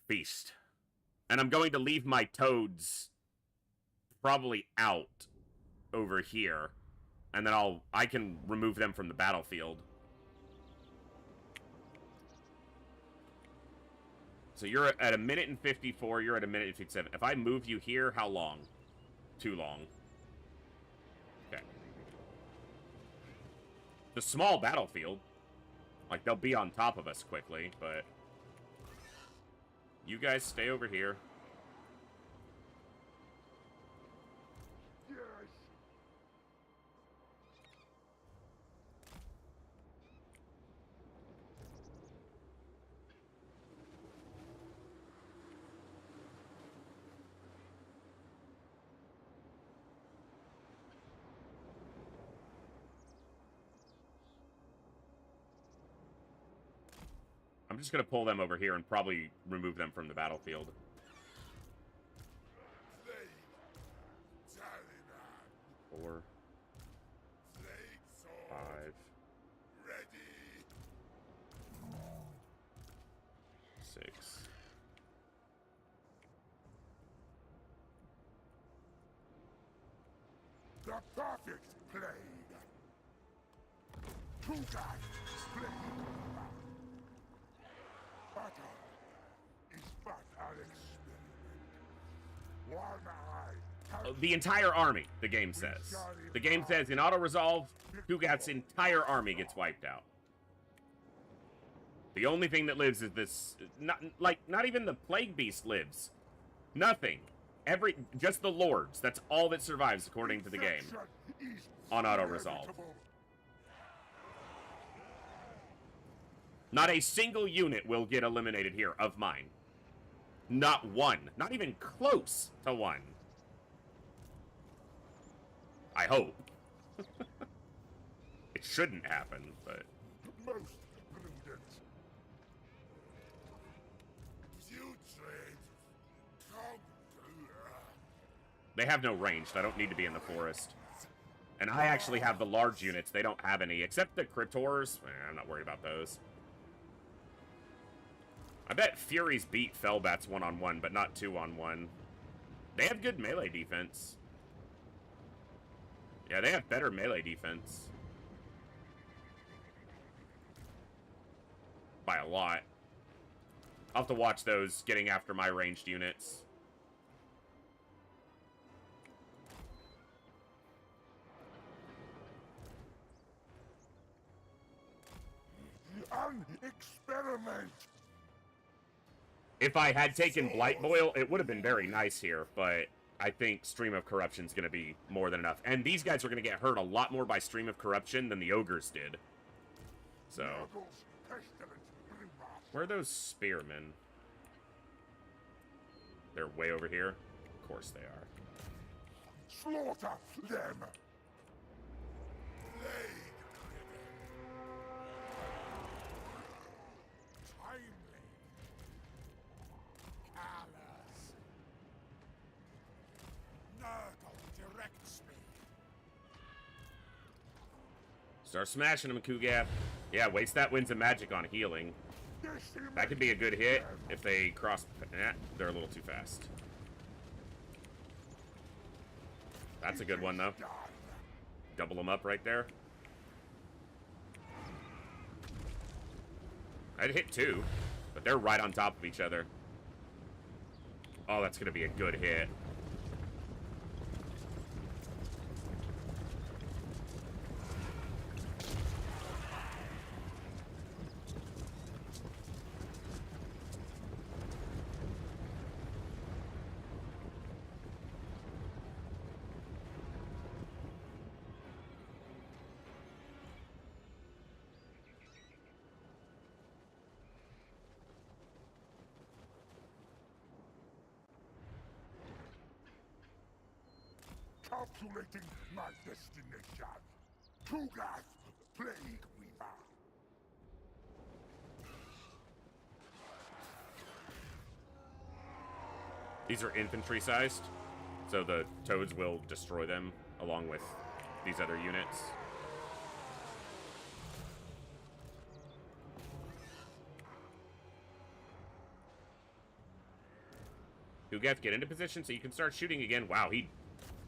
S1: feast. And I'm going to leave my toads probably out over here. And then I can remove them from the battlefield. So you're at 1:54, you're at 1:57. If I move you here, how long? Too long. Okay. The small battlefield. Like, they'll be on top of us quickly, but you guys stay over here. I'm just going to pull them over here and probably remove them from the battlefield. Four. 5.
S2: Ready.
S1: 6.
S2: The perfect plague. Kugath plague. Battle is but an experiment. One eye.
S1: The entire army, the game says. The game says in auto-resolve, Kugath's entire army gets wiped out. The only thing that lives is this... Not even the Plague Beast lives. Nothing. Just the Lords. That's all that survives, according to the game. On auto-resolve. Not a single unit will get eliminated here of mine. Not one. Not even close to one. I hope. It shouldn't happen, but...
S2: Most prudent. Putrid.
S1: They have no range, so I don't need to be in the forest. And I actually have the large units. They don't have any, except the Critors. I'm not worried about those. I bet Furies beat Fellbats 1-on-1, but not 2-on-1. They have good melee defense. Yeah, they have better melee defense. By a lot. I'll have to watch those getting after my ranged units.
S2: An experiment.
S1: If I had taken Blight Boil, it would have been very nice here, but I think Stream of Corruption is going to be more than enough. And these guys are going to get hurt a lot more by Stream of Corruption than the ogres did. So, where are those spearmen? They're way over here? Of course they are.
S2: Slaughter them!
S1: Start smashing them, Kugath. Yeah, waste that Winds of Magic on healing. That could be a good hit if they cross... Nah, they're a little too fast. That's a good one, though. Double them up right there. I'd hit 2, but they're right on top of each other. Oh, that's going to be a good hit.
S2: Calculating my destination. Kugath, Plague Weaver.
S1: These are infantry sized, so the toads will destroy them along with these other units. Kugath, get into position so you can start shooting again. Wow, he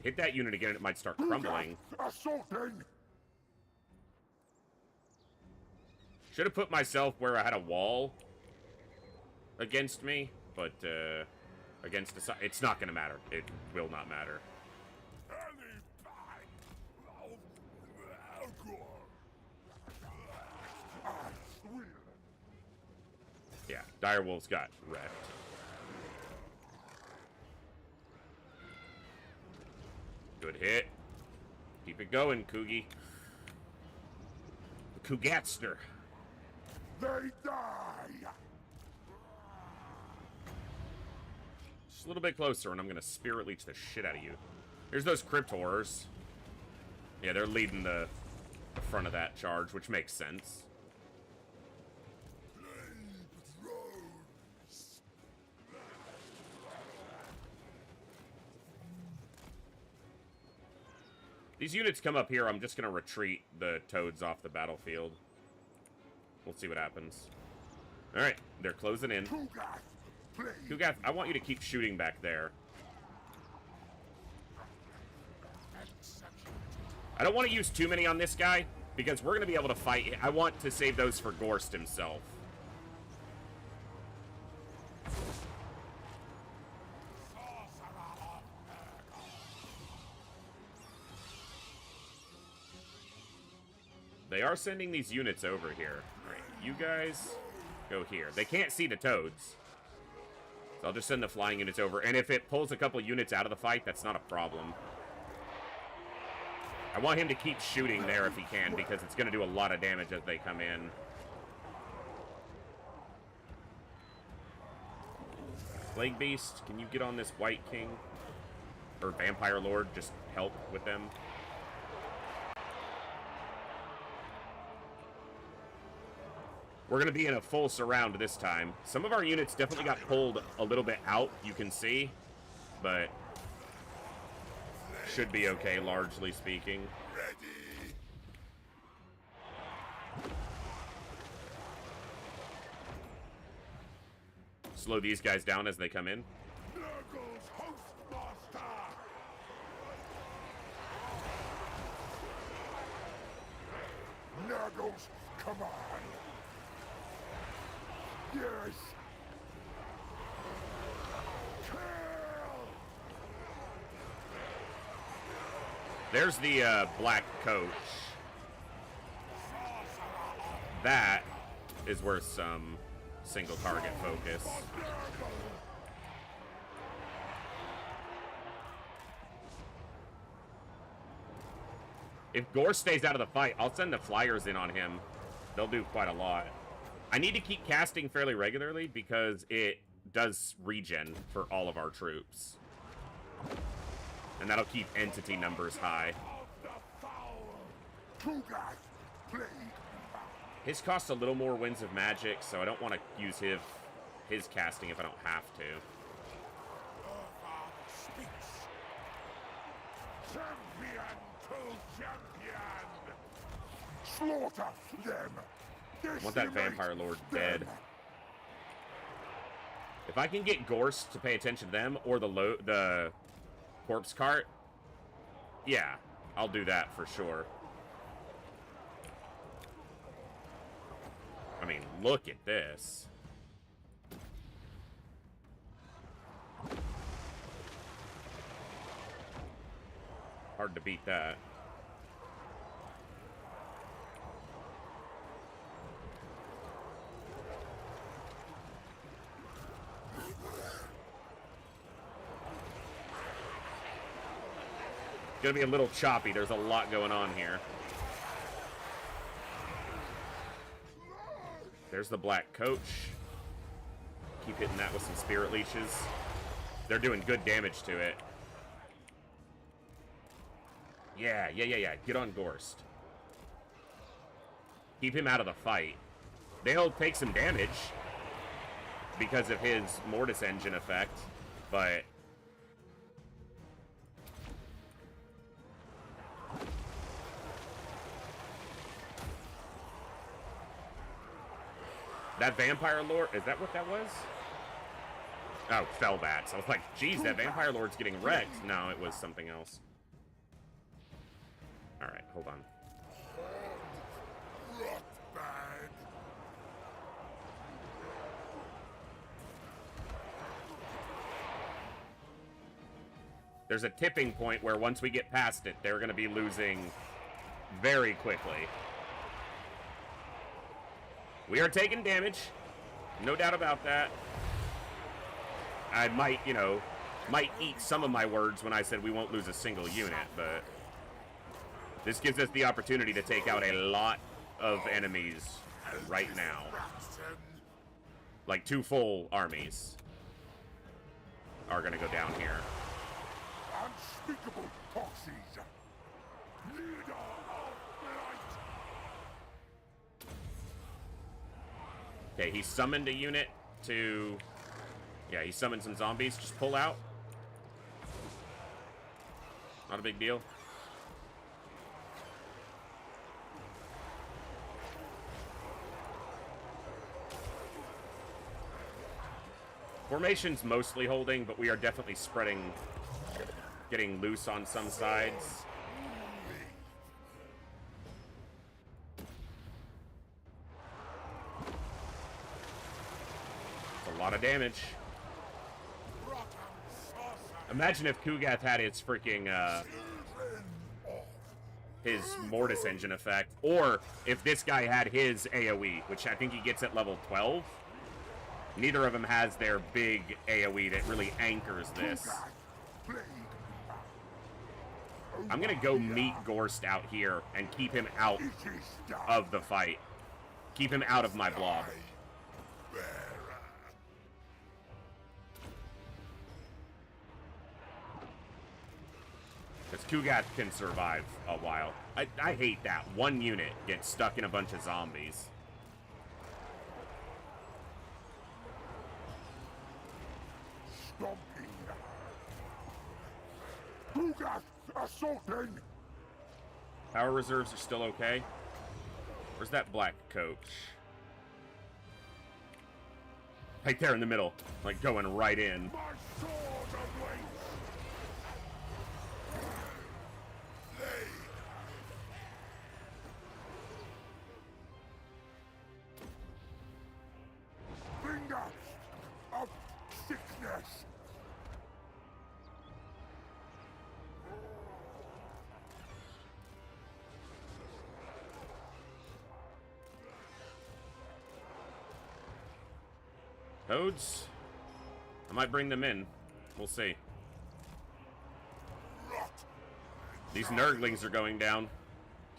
S1: hit that unit again and it might start crumbling.
S2: Assaulting!
S1: Should have put myself where I had a wall against me, but against the side, it's not going to matter. It will not matter. Yeah, Direwolves got wrecked. Good hit. Keep it going, Kugi. The Kugatster.
S2: They die!
S1: Just a little bit closer, and I'm going to Spirit Leech the shit out of you. Here's those Crypt Horrors. Yeah, they're leading the front of that charge, which makes sense. These units come up here, I'm just going to retreat the toads off the battlefield. We'll see what happens. Alright, they're closing in. Kugath, I want you to keep shooting back there. I don't want to use too many on this guy, because we're going to be able to fight. I want to save those for Gorst himself. They are sending these units over here. You guys go here. They can't see the toads. So I'll just send the flying units over. And if it pulls a couple units out of the fight, that's not a problem. I want him to keep shooting there if he can, because it's going to do a lot of damage as they come in. Plague Beast, can you get on this White King? Or Vampire Lord, just help with them. We're going to be in a full surround this time. Some of our units definitely got pulled a little bit out, you can see. But should be okay, largely speaking. Slow these guys down as they come in.
S2: Nurgles, come on! Yes! Kill!
S1: There's the black coach. That is worth some single target focus. If Gore stays out of the fight, I'll send the flyers in on him. They'll do quite a lot. I need to keep casting fairly regularly because it does regen for all of our troops. And that'll keep entity numbers high. His costs a little more Winds of Magic, so I don't want to use his casting if I don't have to.
S2: Champion to champion! Slaughter them!
S1: I want that Vampire Lord dead. If I can get Gorst to pay attention to them, or the Corpse Cart, yeah, I'll do that for sure. I mean, look at this. Hard to beat that. Gonna be a little choppy. There's a lot going on here. There's the Black Coach. Keep hitting that with some Spirit Leeches. They're doing good damage to it. Yeah. Get on Gorst. Keep him out of the fight. They'll take some damage because of his Mortis Engine effect, but that Vampire Lord, is that what that was? Oh, Fellbats. I was like, geez, that Vampire Lord's getting wrecked. No, it was something else. Alright, hold on. There's a tipping point where once we get past it, they're going to be losing very quickly. We are taking damage. No doubt about that. I might, might eat some of my words when I said we won't lose a single unit, but this gives us the opportunity to take out a lot of enemies right now. Like 2 full armies are going to go down here.
S2: Unspeakable proxies. Leader of light.
S1: Okay, he summoned a unit to... Yeah, he summoned some zombies. Just pull out. Not a big deal. Formation's mostly holding, but we are definitely spreading, getting loose on some sides. It's a lot of damage. Imagine if Kugath had its freaking, his Mortis Engine effect, or if this guy had his AoE, which I think he gets at level 12. Neither of them has their big AoE that really anchors this. I'm gonna go meet Gorst out here and keep him out of the fight. Keep him out of my blob. Because Kugath can survive a while. I hate that. One unit gets stuck in a bunch of zombies.
S2: Stomping. Kugath assaulting.
S1: Power reserves are still okay. Where's that Black Coach? Right there in the middle. Like going right in.
S2: My sword awaits. Finger of sickness.
S1: Toads? I might bring them in. We'll see. These Nurglings are going down.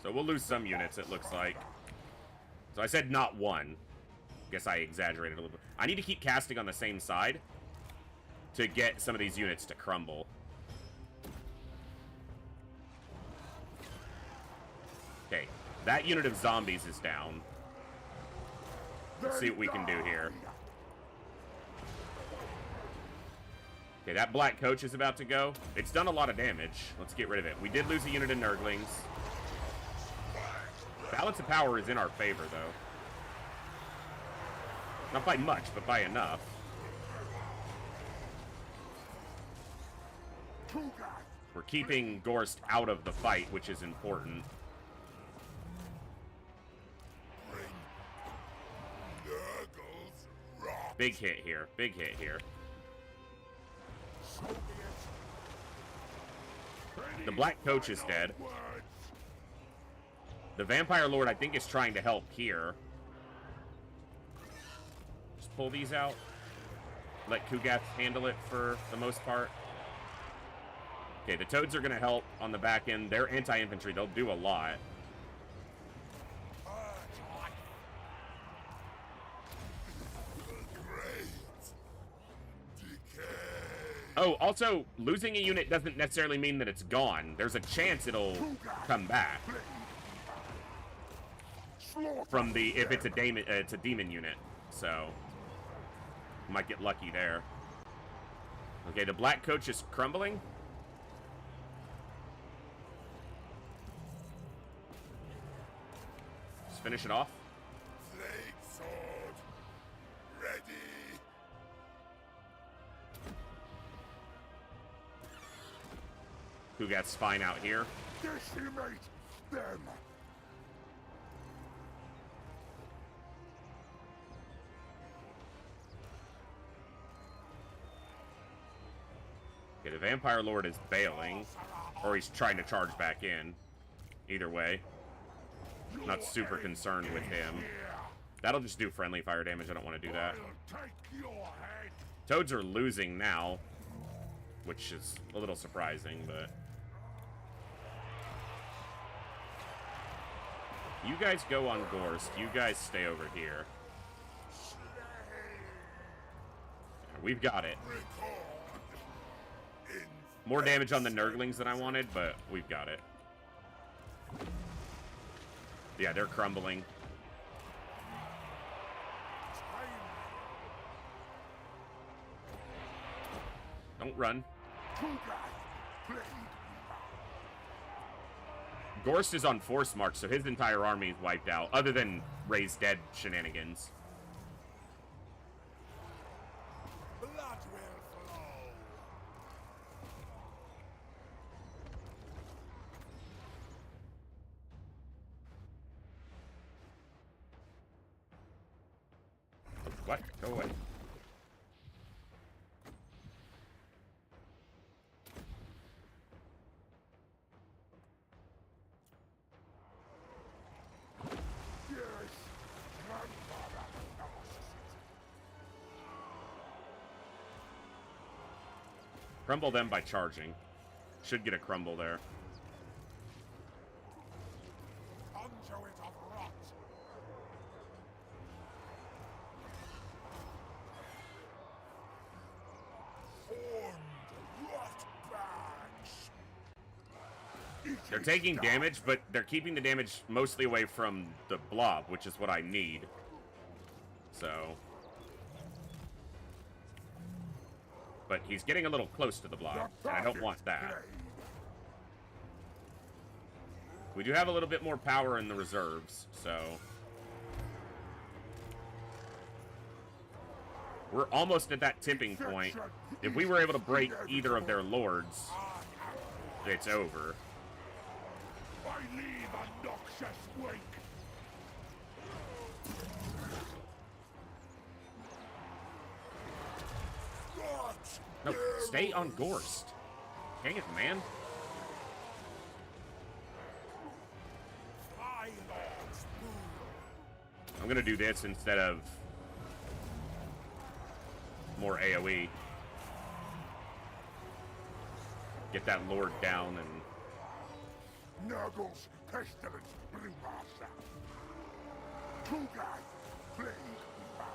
S1: So we'll lose some units, it looks like. So I said not one. Guess I exaggerated a little bit. I need to keep casting on the same side to get some of these units to crumble. Okay, that unit of zombies is down. Let's see what we can do here. Okay, that black coach is about to go. It's done a lot of damage. Let's get rid of it. We did lose a unit of Nurglings. Balance of power is in our favor, though. Not by much, but by enough. We're keeping Gorst out of the fight, which is important. Big hit here. Big hit here. The black coach is dead. The Vampire Lord, I think, is trying to help here. Just pull these out. Let Kugath handle it for the most part. Okay, the Toads are going to help on the back end. They're anti-infantry. They'll do a lot. Oh, also, losing a unit doesn't necessarily mean that it's gone. There's a chance it'll come back. From the, if it's a demon unit. So, might get lucky there. Okay, the black coach is crumbling. Just finish it off. Kugath's fine out here.
S2: Decimate them.
S1: Okay, the Vampire Lord is bailing, or he's trying to charge back in. Either way, not super concerned with him. That'll just do friendly fire damage. I don't want to do that. Toads are losing now, which is a little surprising, but you guys go on Gorst. You guys stay over here. We've got it. More damage on the Nurglings than I wanted, but we've got it. Yeah, they're crumbling. Don't run. Gorst is on force march, so his entire army is wiped out, other than raised dead shenanigans.
S2: Blood will flow.
S1: What? Go away. Crumble them by charging. Should get a crumble there.
S2: Conduit of rot. Formed rot bags.
S1: They're taking damage, but they're keeping the damage mostly away from the blob, which is what I need. So... But he's getting a little close to the blob, and I don't want that. We do have a little bit more power in the reserves, so... We're almost at that tipping point. If we were able to break either of their lords, it's over.
S2: I leave a noxious wake.
S1: No, stay on Gorst. Dang it, man. I'm gonna do this instead of more AoE. Get that lord down and
S2: Nurgle's pestilence brewmaster. Kugath, plague keeper.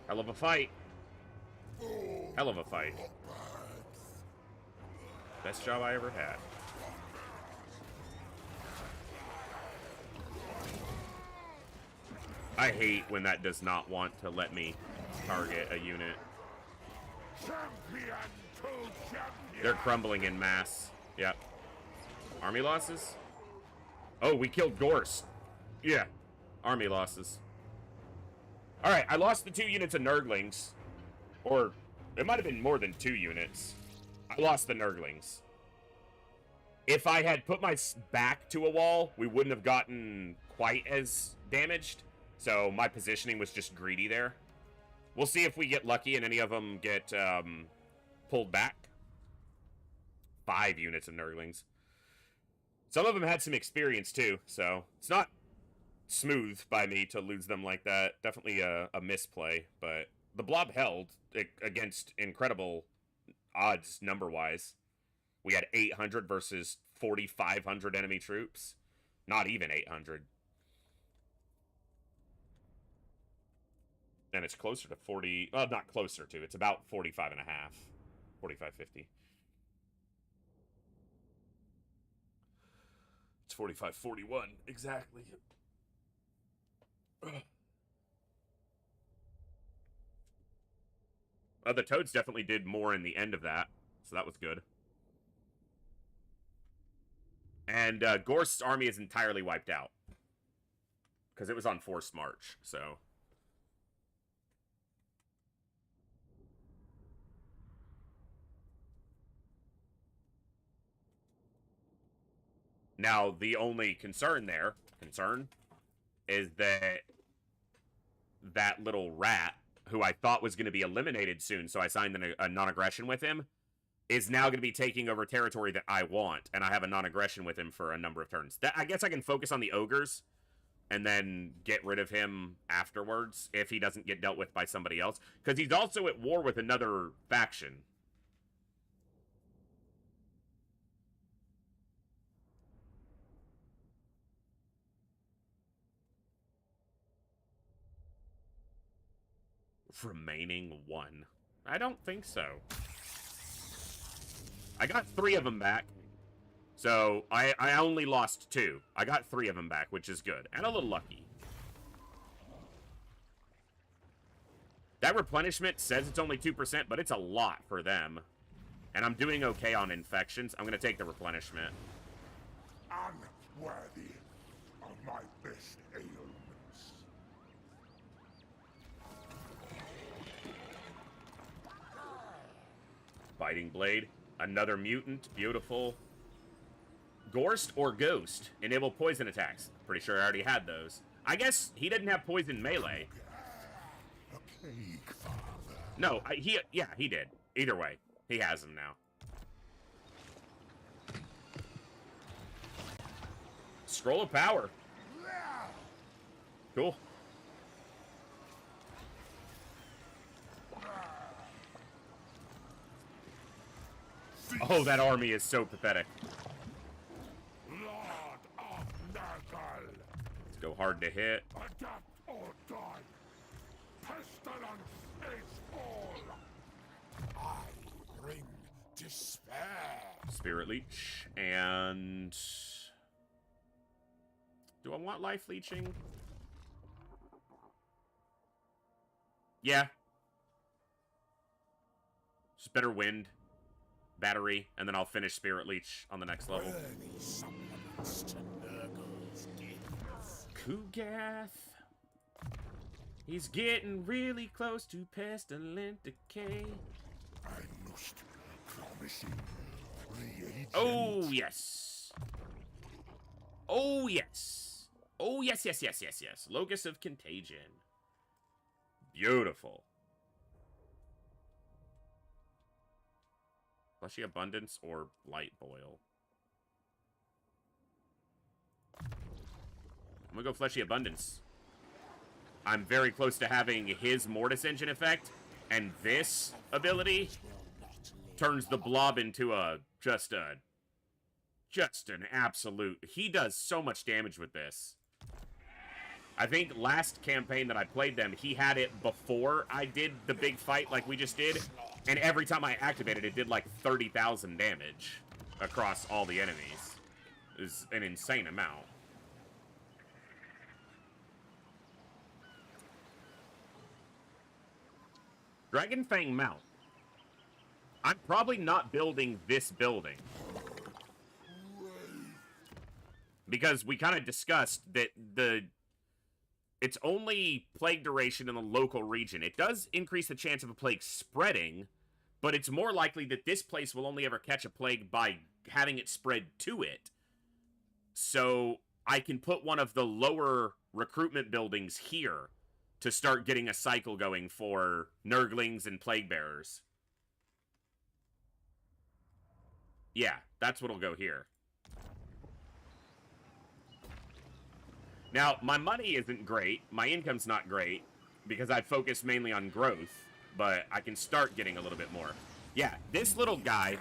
S1: Hell of a fight. Hell of a fight. Best job I ever had. I hate when that does not want to let me target a unit.
S2: Champion to champion.
S1: They're crumbling in mass. Yep. Army losses? Oh, we killed Gorst. Yeah. Army losses. Alright, I lost the 2 units of Nurglings. Or, it might have been more than 2 units. I lost the Nurglings. If I had put my back to a wall, we wouldn't have gotten quite as damaged. So my positioning was just greedy there. We'll see if we get lucky and any of them get pulled back. 5 units of Nurglings. Some of them had some experience too, so it's not smooth by me to lose them like that. Definitely a misplay, but the blob held against incredible odds number-wise. We had 800 versus 4,500 enemy troops. Not even 800. And it's closer to 40... Well, not closer to. It's about 45 and a half. 45.50. It's 45.41. Exactly. The Toads definitely did more in the end of that. So that was good. And Gorst's army is entirely wiped out. Because it was on forced march, so... Now, the only concern there, is that little rat, who I thought was going to be eliminated soon, so I signed a non-aggression with him, is now going to be taking over territory that I want, and I have a non-aggression with him for a number of turns. I guess I can focus on the ogres, and then get rid of him afterwards, if he doesn't get dealt with by somebody else, because he's also at war with another faction. Remaining 1. I don't think so. I got 3 of them back. So, I only lost 2. I got 3 of them back, which is good. And a little lucky. That replenishment says it's only 2%, but it's a lot for them. And I'm doing okay on infections. I'm going to take the replenishment.
S2: Unworthy of my best ailments.
S1: Biting Blade. Another mutant. Beautiful. Gorst or Ghost. Enable poison attacks. Pretty sure I already had those. I guess he didn't have poison melee.
S2: A plague, father.
S1: No, he did. Either way, he has them now. Scroll of Power. Cool. Oh, that army is so pathetic.
S2: Lord of Nurgle.
S1: Let's go hard to hit.
S2: Adapt or die. Pestilence is all. I bring despair.
S1: Spirit Leech. And... do I want life leeching? Yeah. Just better wind. Battery, and then I'll finish Spirit Leech on the next level. Kugath. He's getting really close to pestilent decay.
S2: I most promising reagent.
S1: Oh, yes. Oh, yes. Oh, yes, yes, yes, yes, yes. Locus of Contagion. Beautiful. Fleshy Abundance or Light Boil? I'm gonna go Fleshy Abundance. I'm very close to having his Mortis Engine effect and this ability turns the blob into just an absolute... He does so much damage with this. I think last campaign that I played them, he had it before I did the big fight like we just did, and every time I activated it did like 30,000 damage across all the enemies. It was an insane amount. Dragonfang Mount. I'm probably not building this building. Because we kind of discussed that it's only plague duration in the local region. It does increase the chance of a plague spreading, but it's more likely that this place will only ever catch a plague by having it spread to it. So I can put one of the lower recruitment buildings here to start getting a cycle going for Nurglings and Plague Bearers. Yeah, that's what'll go here. Now, my money isn't great. My income's not great, because I focus mainly on growth, but I can start getting a little bit more. Yeah, this little guy,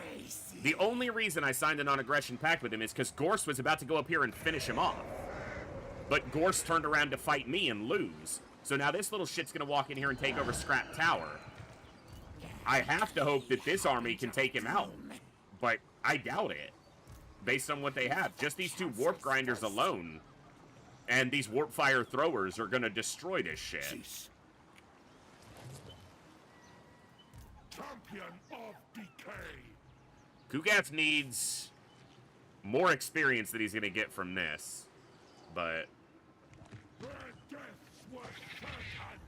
S1: the only reason I signed a non-aggression pact with him is because Gorse was about to go up here and finish him off. But Gorse turned around to fight me and lose. So now this little shit's gonna walk in here and take over Scrap Tower. I have to hope that this army can take him out, but I doubt it, based on what they have. Just these two Warp Grinders alone, and these Warp Fire Throwers are gonna destroy this shit.
S2: Champion of decay.
S1: Kugath needs more experience that he's gonna get from this, but...
S2: Their deaths were certain.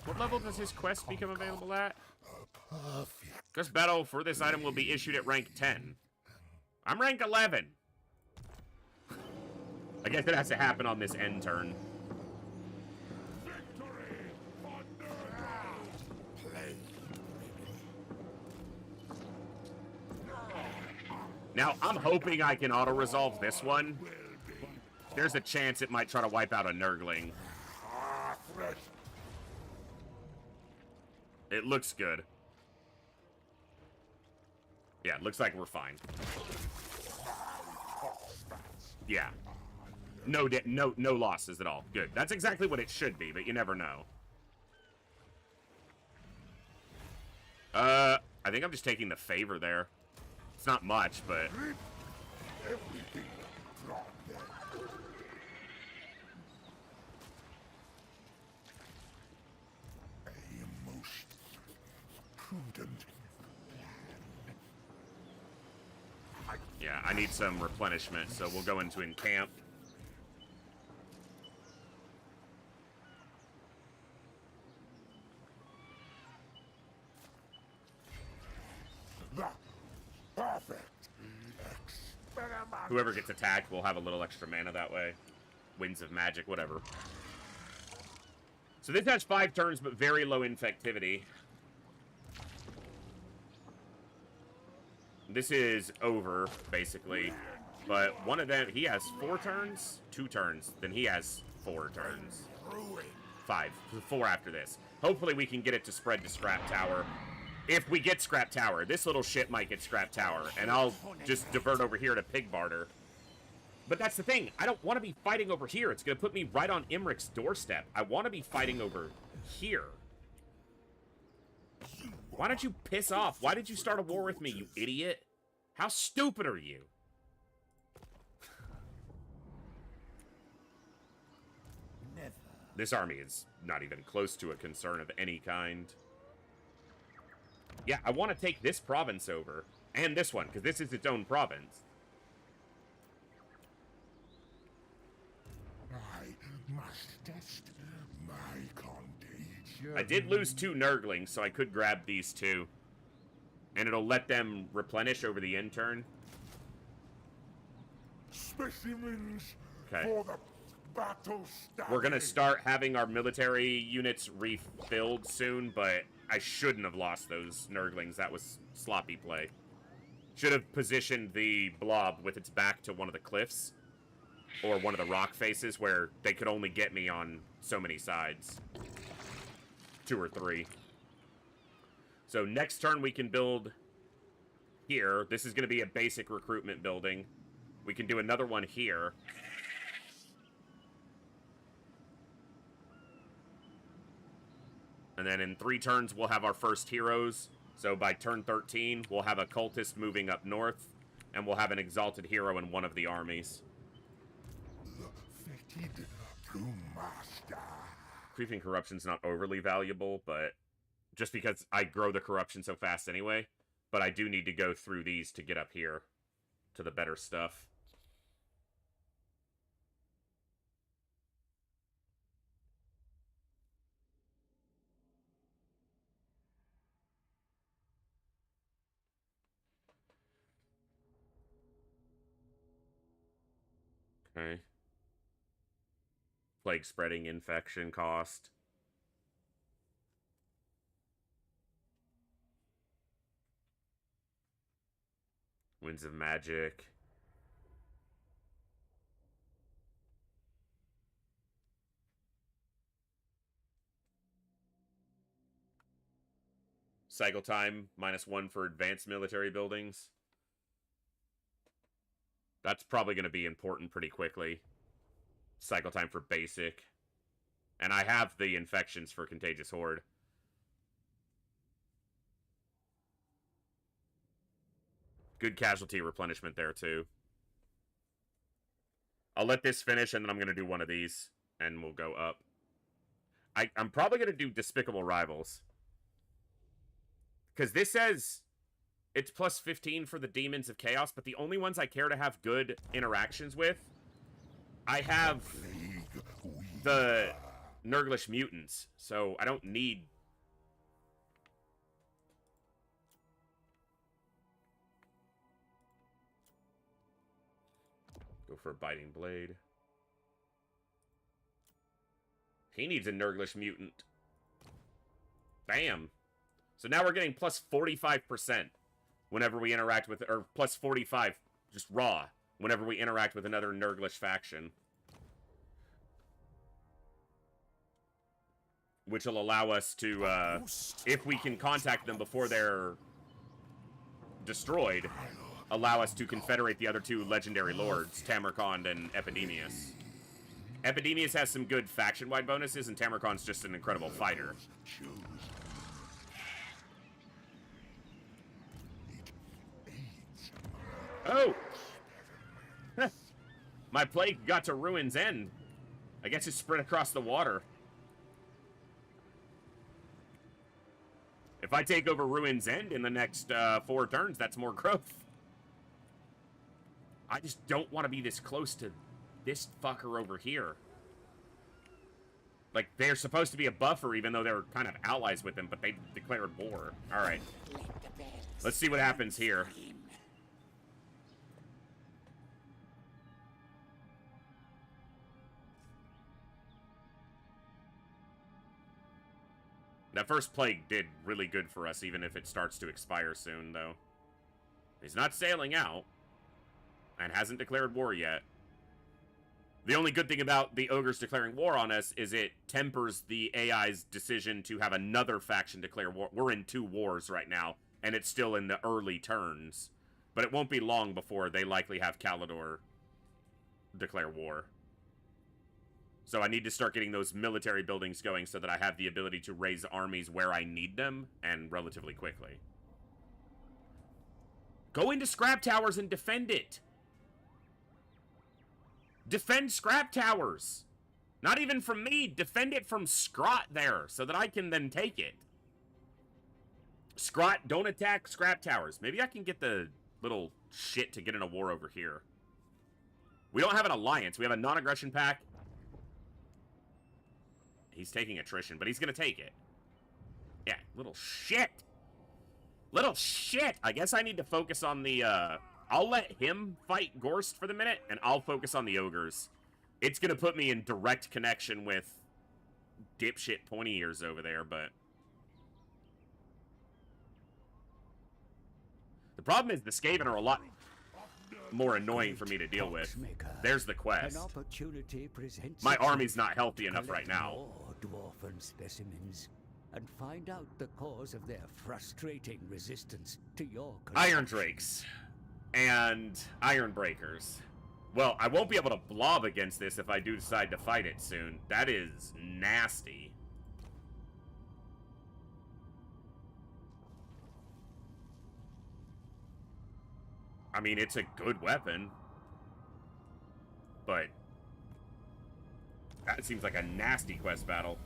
S1: What level does his quest become available at? Quest battle for this item will be issued at rank 10. I'm rank 11. I guess it has to happen on this end turn.
S2: Victory for Nurgle.
S1: Now, I'm hoping I can auto-resolve this one. There's a chance it might try to wipe out a Nurgling.
S2: Fresh.
S1: It looks good. Yeah, it looks like we're fine. Yeah. No losses at all. Good. That's exactly what it should be, but you never know. I think I'm just taking the favor there. It's not much, but...
S2: Everything from them. A most prudent.
S1: Yeah, I need some replenishment, so we'll go into encamp.
S2: Perfect. Experiment.
S1: Whoever gets attacked will have a little extra mana that way. Winds of Magic, whatever. So this has 5 turns, but very low infectivity. This is over, basically. But one of them, he has 4 turns? 2 turns. Then he has 4 turns. 5. 4 after this. Hopefully we can get it to spread to Scrap Tower. If we get Scrap Tower. This little shit might get Scrap Tower. And I'll just divert over here to Pig Barter. But that's the thing. I don't want to be fighting over here. It's going to put me right on Imric's doorstep. I want to be fighting over here. Why don't you piss off? Why did you start a war with me, you idiot? How stupid are you?
S3: Never.
S1: This army is not even close to a concern of any kind. Yeah, I want to take this province over. And this one, because this is its own province.
S2: I must test my contagion.
S1: I did lose 2 Nurglings, so I could grab these 2. And it'll let them replenish over the end turn.
S2: Specimens
S1: Okay.
S2: for the battle study.
S1: We're going to start having our military units refilled soon, but I shouldn't have lost those Nurglings. That was sloppy play. Should have positioned the blob with its back to one of the cliffs. or one of the rock faces where they could only get me on so many sides. 2 or 3. So next turn we can build here. This is going to be a basic recruitment building. We can do another one here. And then in 3 turns, we'll have our first heroes. So by turn 13, we'll have a cultist moving up north, and we'll have an exalted hero in one of the armies.
S2: Fated to master.
S1: Creeping corruption's not overly valuable, but just because I grow the corruption so fast anyway. But I do need to go through these to get up here to the better stuff. Okay. Plague spreading infection cost. Winds of Magic. Cycle time, -1 for advanced military buildings. That's probably going to be important pretty quickly. Cycle time for basic. And I have the infections for Contagious Horde. Good casualty replenishment there, too. I'll let this finish, and then I'm going to do one of these, and we'll go up. I'm probably going to do Despicable Rivals. Because this says it's +15 for the Demons of Chaos, but the only ones I care to have good interactions with, I have the Nurglish Mutants, so I don't need... Go for a Biting Blade. He needs a Nurglish Mutant. Bam! So now we're getting +45% whenever we interact with... Or +45, just raw, whenever we interact with another Nurglish faction. Which will allow us to, if we can contact them before they're destroyed, allow us to confederate the other 2 legendary lords, Tamarkand and Epidemius. Epidemius has some good faction-wide bonuses, and Tamarkand's just an incredible fighter. Oh! My plague got to Ruin's End. I guess it's spread across the water. If I take over Ruin's End in the next 4 turns, that's more growth. I just don't want to be this close to this fucker over here. Like, they're supposed to be a buffer, even though they're kind of allies with him, but they declared war. Alright. Let's see what happens here. That first plague did really good for us, even if it starts to expire soon, though. He's not sailing out, and hasn't declared war yet. The only good thing about the ogres declaring war on us is it tempers the AI's decision to have another faction declare war. We're in 2 wars right now, and it's still in the early turns. But it won't be long before they likely have Kalidor declare war. So I need to start getting those military buildings going so that I have the ability to raise armies where I need them, and relatively quickly. Go into Scrap Towers and defend it! Defend Scrap Towers! Not even from me, defend it from Scrot there, so that I can then take it. Scrot, don't attack Scrap Towers. Maybe I can get the little shit to get in a war over here. We don't have an alliance, we have a non-aggression pact. He's taking attrition, but he's gonna take it. Yeah, little shit. Little shit! I guess I need to focus on the, I'll let him fight Gorst for the minute, and I'll focus on the ogres. It's gonna put me in direct connection with dipshit pointy ears over there, but... The problem is the Skaven are a lot... more annoying for me to deal with. There's the quest.
S6: An opportunity presents
S1: My
S6: itself.
S1: army's not healthy enough right
S6: Collect
S1: now.
S6: more dwarven specimens and find out the cause of their frustrating resistance to your
S1: Iron Drakes and Iron Breakers. Well, I won't be able to blob against this if I do decide to fight it soon. That is nasty. I mean, it's a good weapon, but that seems like a nasty quest battle.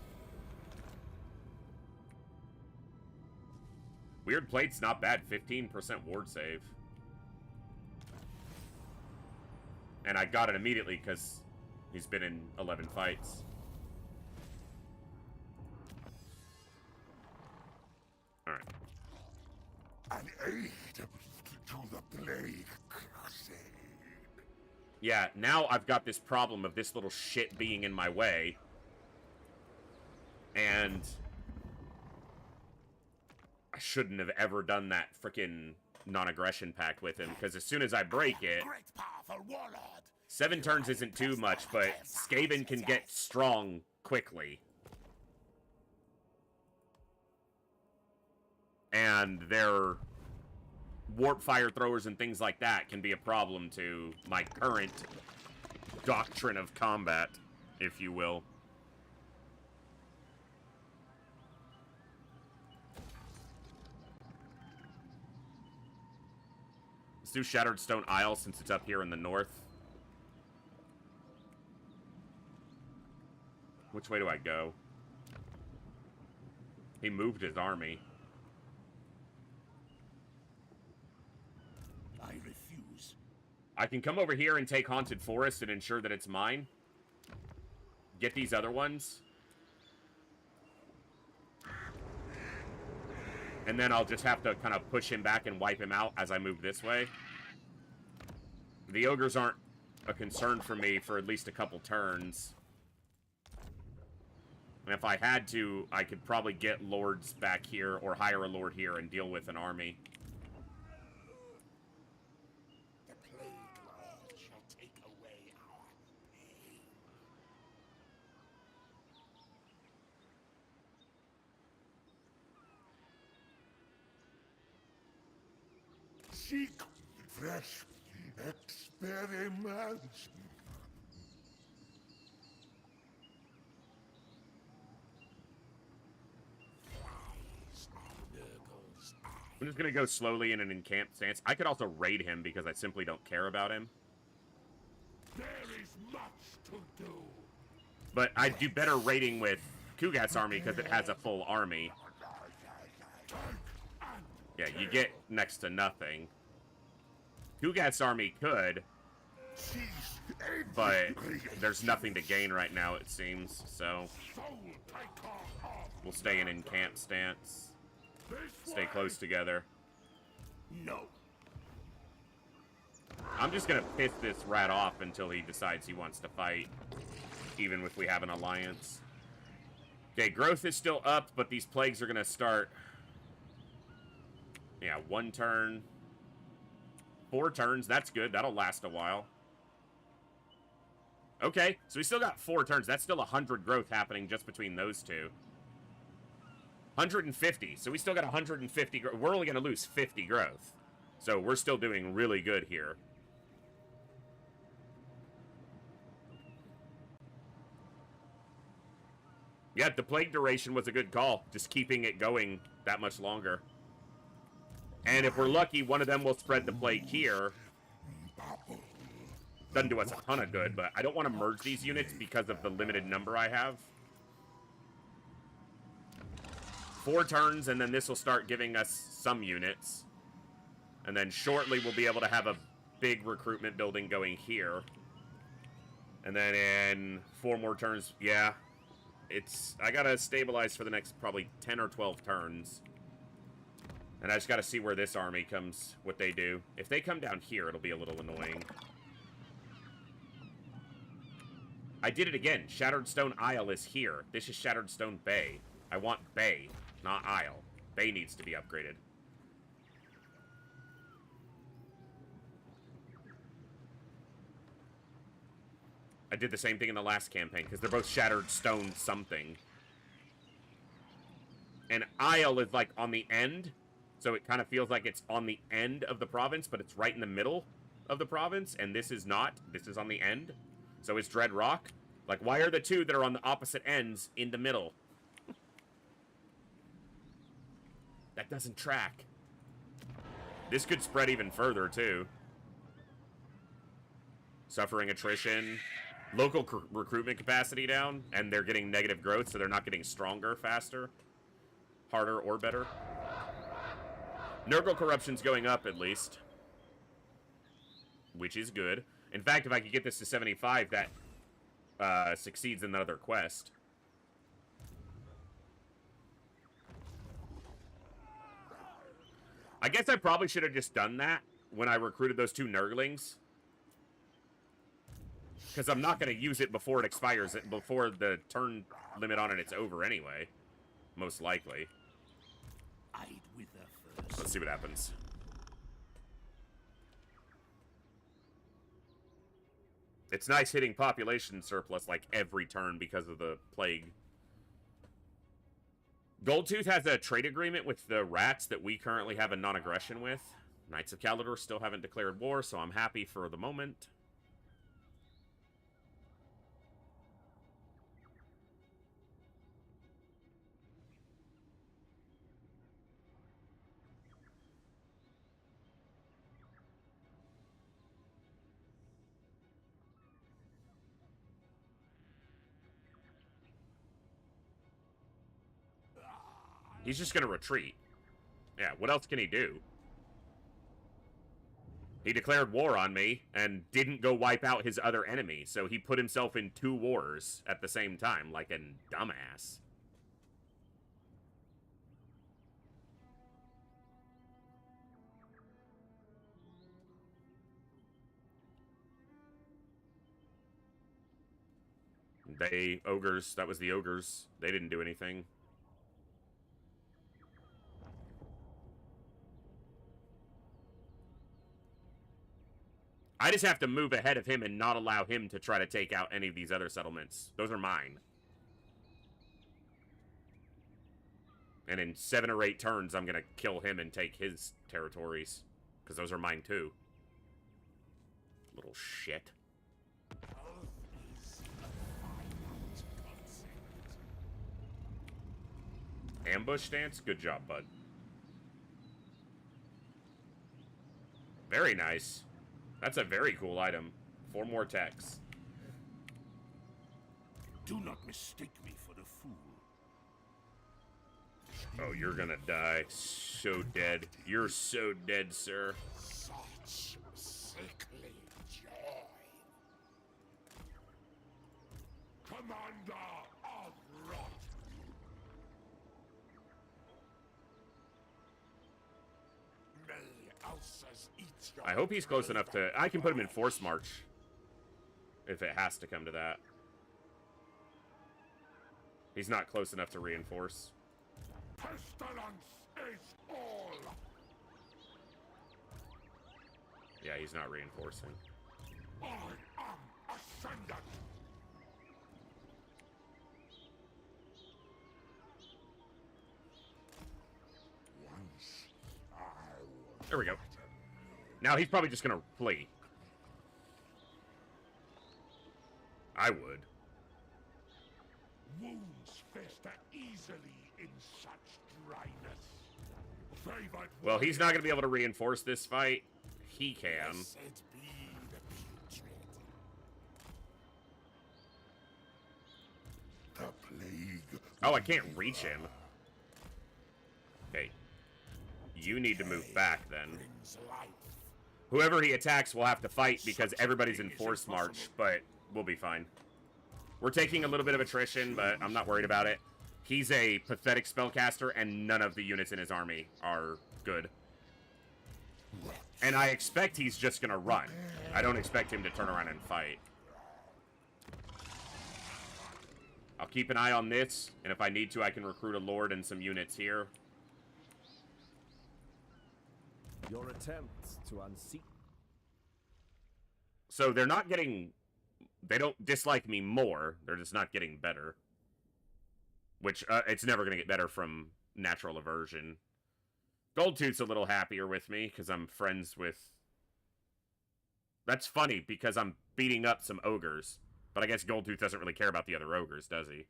S1: Weird Plate's not bad. 15% ward save. And I got it immediately because he's been in 11 fights. Alright.
S2: An aid to the Plague Crusade.
S1: Yeah, now I've got this problem of this little shit being in my way. And I shouldn't have ever done that frickin' non-aggression pact with him, because as soon as I break it,
S4: Great powerful warlord.
S1: 7 turns isn't too much, but Skaven can get strong quickly. And their warp fire throwers and things like that can be a problem to my current doctrine of combat, if you will. Let's do Shattered Stone Isle since it's up here in the north. Which way do I go? He moved his army.
S5: I refuse.
S1: I can come over here and take Haunted Forest and ensure that it's mine. Get these other ones. And then I'll just have to kind of push him back and wipe him out as I move this way. The ogres aren't a concern for me for at least a couple turns. And if I had to, I could probably get lords back here or hire a lord here and deal with an army.
S4: The Plague Lord shall take away our pain.
S2: Seek fresh experiments.
S1: I'm just going to go slowly in an encamped stance. I could also raid him because I simply don't care about him.
S2: There is much to do.
S1: But I'd do better raiding with Kugath's army because it has a full army. Yeah, you get next to nothing. Kugath's army could, but there's nothing to gain right now, it seems. So we'll stay in encamped stance. Stay close together.
S5: No.
S1: I'm just gonna piss this rat off until he decides he wants to fight, even if we have an alliance. Okay, growth is still up, but these plagues are gonna start. Yeah, 1 turn. 4 turns, that's good. That'll last a while. Okay, so we still got 4 turns. That's still 100 growth happening just between those two. 150, so we still got 150 growth. We're only going to lose 50 growth. So we're still doing really good here. Yeah, the plague duration was a good call. Just keeping it going that much longer. And if we're lucky, one of them will spread the plague here. Doesn't do us a ton of good, but I don't want to merge these units because of the limited number I have. 4 turns, and then this will start giving us some units. And then shortly we'll be able to have a big recruitment building going here. And then in 4 more turns, yeah. I gotta stabilize for the next probably 10 or 12 turns. And I just gotta see where this army comes, what they do. If they come down here, it'll be a little annoying. I did it again. Shattered Stone Isle is here. This is Shattered Stone Bay. I want Bay, not Isle. Bay needs to be upgraded. I did the same thing in the last campaign, because they're both shattered stone something. And Isle is, like, on the end, so it kind of feels like it's on the end of the province, but it's right in the middle of the province, and this is not. This is on the end. So is Dread Rock. Like, why are the two that are on the opposite ends in the middle? That doesn't track. This could spread even further, too. Suffering attrition. Local recruitment capacity down, and they're getting negative growth, so they're not getting stronger faster, harder, or better. Nurgle corruption's going up, at least. Which is good. In fact, if I could get this to 75, that succeeds in another quest. I guess I probably should have just done that when I recruited those two Nurglings. Because I'm not going to use it before it expires, before the turn limit on it's over anyway. Most likely.
S5: I'd wither first.
S1: Let's see what happens. It's nice hitting population surplus like every turn because of the plague. Goldtooth has a trade agreement with the rats that we currently have a non-aggression with. Knights of Calidor still haven't declared war, so I'm happy for the moment. He's just gonna retreat. Yeah, what else can he do? He declared war on me and didn't go wipe out his other enemy, so he put himself in 2 wars at the same time, like a dumbass. Ogres, that was the ogres. They didn't do anything. I just have to move ahead of him and not allow him to try to take out any of these other settlements. Those are mine. And in 7 or 8 turns, I'm going to kill him and take his territories. Because those are mine too. Little shit. Ambush stance? Good job, bud. Very nice. That's a very cool item. 4 more techs.
S5: Do not mistake me for a fool.
S1: Oh, you're gonna die. So dead. You're so dead, sir.
S4: Such sickly joy.
S2: Commander of Rot. May ulcers eat your
S1: I hope he's close enough to... I can put him in Force March. If it has to come to that. He's not close enough to reinforce.
S2: pestilence is all.
S1: Yeah, he's not reinforcing.
S2: I am ascendant. Once I was
S1: There we go. Now he's probably just gonna flee. I would.
S2: wounds fester easily in such dryness. Favored
S1: Well, he's not gonna be able to reinforce this fight. He can.
S4: Blessed be the putrid.
S2: the plague.
S1: Oh, I can't reach him. Okay. You need to move back then.
S4: Brings life.
S1: Whoever he attacks will have to fight because everybody's in Force March, but we'll be fine. We're taking a little bit of attrition, but I'm not worried about it. He's a pathetic spellcaster, and none of the units in his army are good. And I expect he's just gonna run. I don't expect him to turn around and fight. I'll keep an eye on this, and if I need to, I can recruit a lord and some units here.
S3: Your attempts to unseat.
S1: So they're not getting They don't dislike me more. They're just not getting better. Which, it's never going to get better from natural aversion. Goldtooth's a little happier with me, because I'm friends with... That's funny, because I'm beating up some ogres. But I guess Goldtooth doesn't really care about the other ogres, does he?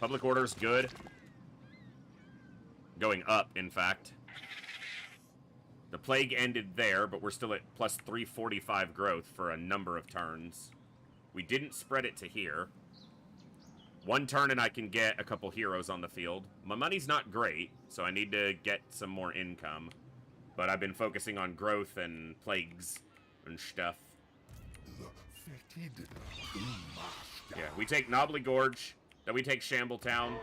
S1: Public order's good. Going up, in fact. The plague ended there, but we're still at plus 345 growth for a number of turns. We didn't spread it to here. One turn and I can get a couple heroes on the field. My money's not great, so I need to get some more income. But I've been focusing on growth and plagues and stuff. Yeah, we take Knobbly Gorge, then we take Shambletown.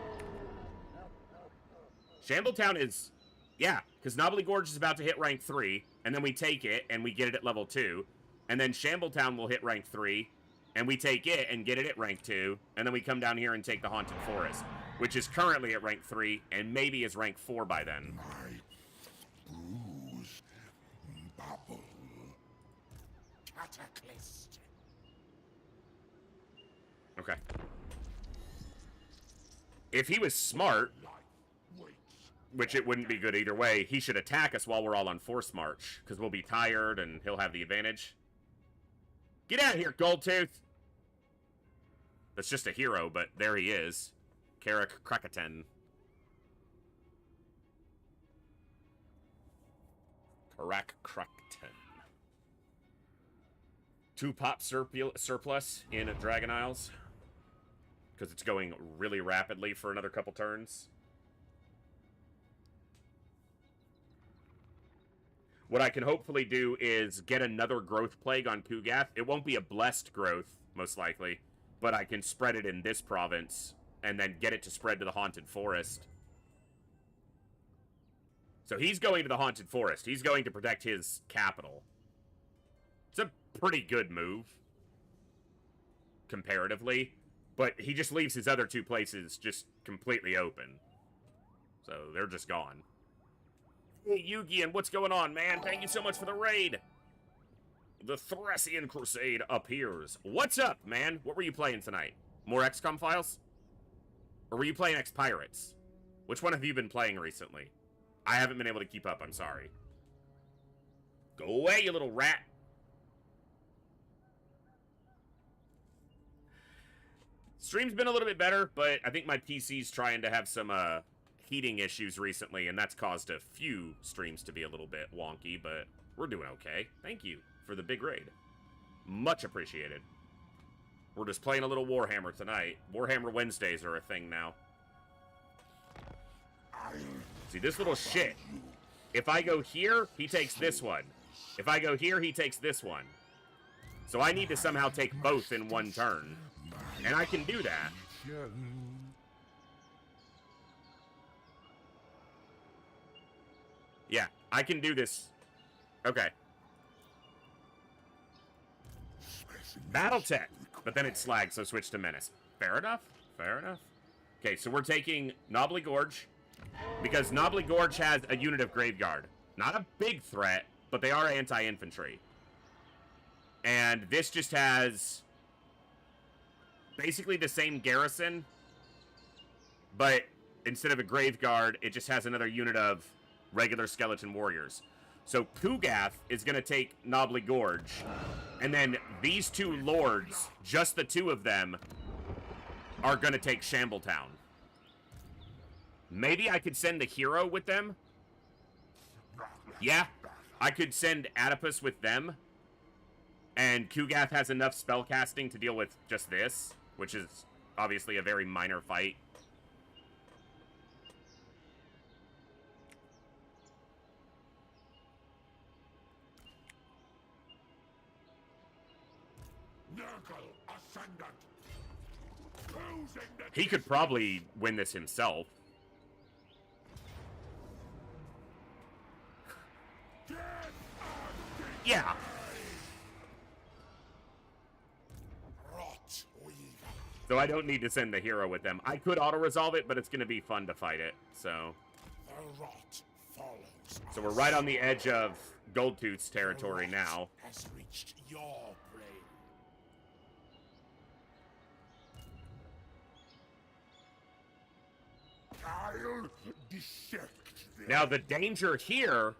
S1: Shambletown is... Yeah, because Knobbly Gorge is about to hit rank 3, and then we take it, and we get it at level 2. And then Shambletown will hit rank 3, and we take it and get it at rank 2. And then we come down here and take the Haunted Forest, which is currently at rank 3, and maybe is rank 4 by then.
S2: Bruise, bubble,
S4: Cataclysm.
S1: Okay. If he was smart, which it wouldn't be good either way, he should attack us while we're all on Force March, because we'll be tired and he'll have the advantage. Get out of here, Goldtooth! That's just a hero, but there he is. Carrick Krakatan. Karak Krakatan. 2 pop surplus in Dragon Isles, because it's going really rapidly for another couple turns. What I can hopefully do is get another growth plague on Kugath. It won't be a blessed growth, most likely, but I can spread it in this province and then get it to spread to the Haunted Forest. So he's going to the Haunted Forest. He's going to protect his capital. It's a pretty good move, comparatively, but he just leaves his other 2 places just completely open. So they're just gone. Hey, Yugian, what's going on, man? Thank you so much for the raid. The Thracian Crusade appears. What's up, man? What were you playing tonight? More XCOM files? Or were you playing X-Pirates? Which one have you been playing recently? I haven't been able to keep up, I'm sorry. Go away, you little rat. Stream's been a little bit better, but I think my PC's trying to have some, heating issues recently, and that's caused a few streams to be a little bit wonky, but we're doing okay. Thank you for the big raid. Much appreciated. We're just playing a little Warhammer tonight. Warhammer Wednesdays are a thing now. See, this little shit. If I go here, he takes this one. If I go here, he takes this one. So I need to somehow take both in one turn. And I can do that. Yeah, I can do this. Okay. Battletech. But then it's slag, so switch to Menace. Fair enough. Fair enough. Okay, so we're taking Knobbly Gorge, because Knobbly Gorge has a unit of Graveguard. Not a big threat, but they are anti-infantry. And this just has basically the same garrison, but instead of a Graveguard, it just has another unit of regular skeleton warriors. So Kugath is going to take Knobbly Gorge, and then these 2 lords, just the 2 of them, are going to take Shambletown. Maybe I could send the hero with them? Yeah, I could send Adipus with them, and Kugath has enough spellcasting to deal with just this, which is obviously a very minor fight. He could probably win this himself. Yeah. So I don't need to send the hero with them. I could auto-resolve it, but it's going to be fun to fight it, so...
S2: The rot follows
S1: So we're
S2: us.
S1: right on the edge of Goldtooth's territory
S2: The rot
S1: now.
S2: has reached your brain. I'll dissect them.
S1: Now the danger here,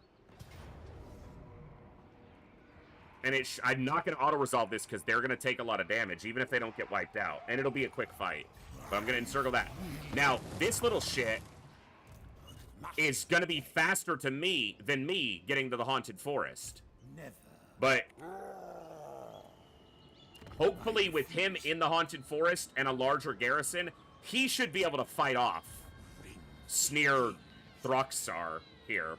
S1: and I'm not going to auto-resolve this because they're going to take a lot of damage, even if they don't get wiped out. And it'll be a quick fight. But I'm going to encircle that. Now, this little shit is going to be faster to me than me getting to the Haunted Forest.
S3: Never.
S1: But hopefully with him in the Haunted Forest and a larger garrison, he should be able to fight off Sneer Throxar here,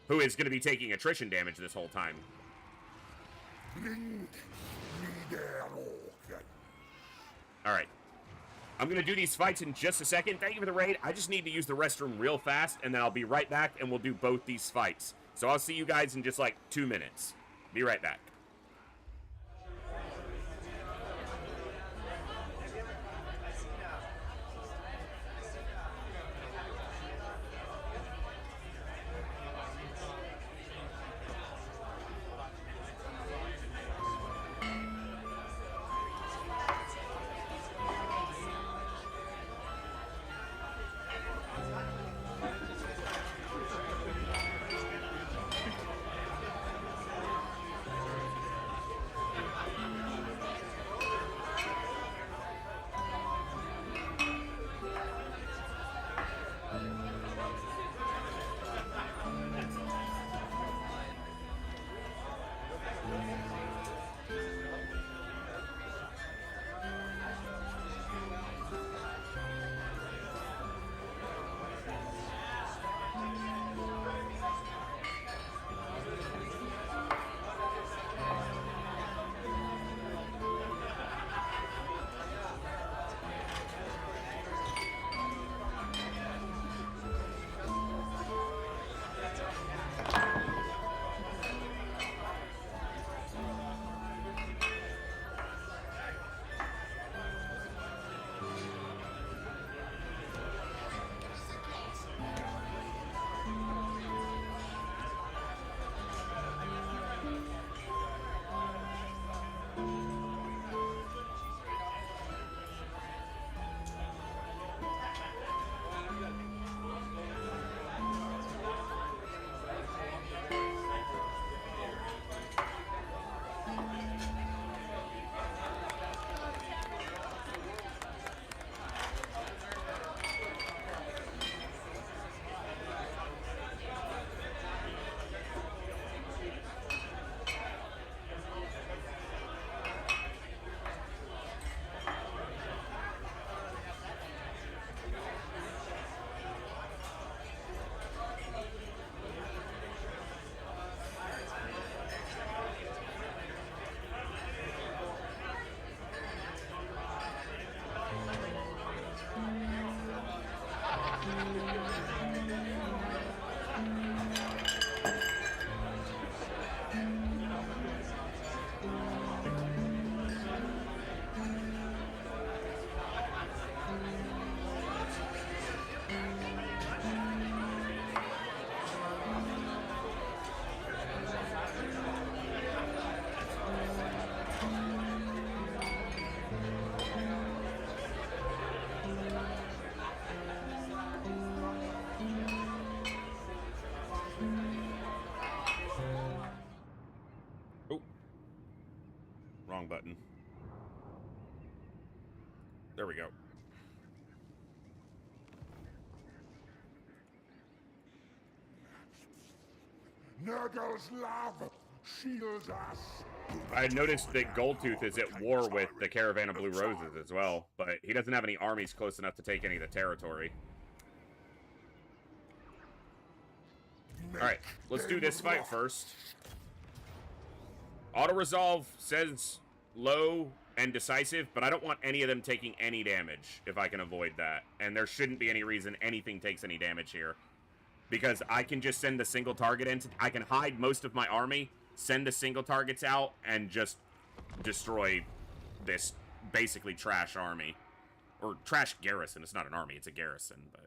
S1: who is going to be taking attrition damage this whole time.
S2: Bring me their organ.
S1: Alright. I'm going to do these fights in just a second. Thank you for the raid. I just need to use the restroom real fast, and then I'll be right back, and we'll do both these fights. So I'll see you guys in just like 2 minutes. Be right back. Wrong button. There we go.
S2: Nurgle's love shields us.
S1: I noticed that Goldtooth is at war with the Caravan of Blue Roses as well, but he doesn't have any armies close enough to take any of the territory. Alright, let's do this fight first. Auto-resolve says low and decisive, but I don't want any of them taking any damage if I can avoid that. And there shouldn't be any reason anything takes any damage here. Because I can just send the single target in. I can hide most of my army, send the single targets out, and just destroy this basically trash army. Or trash garrison. It's not an army, it's a garrison, but...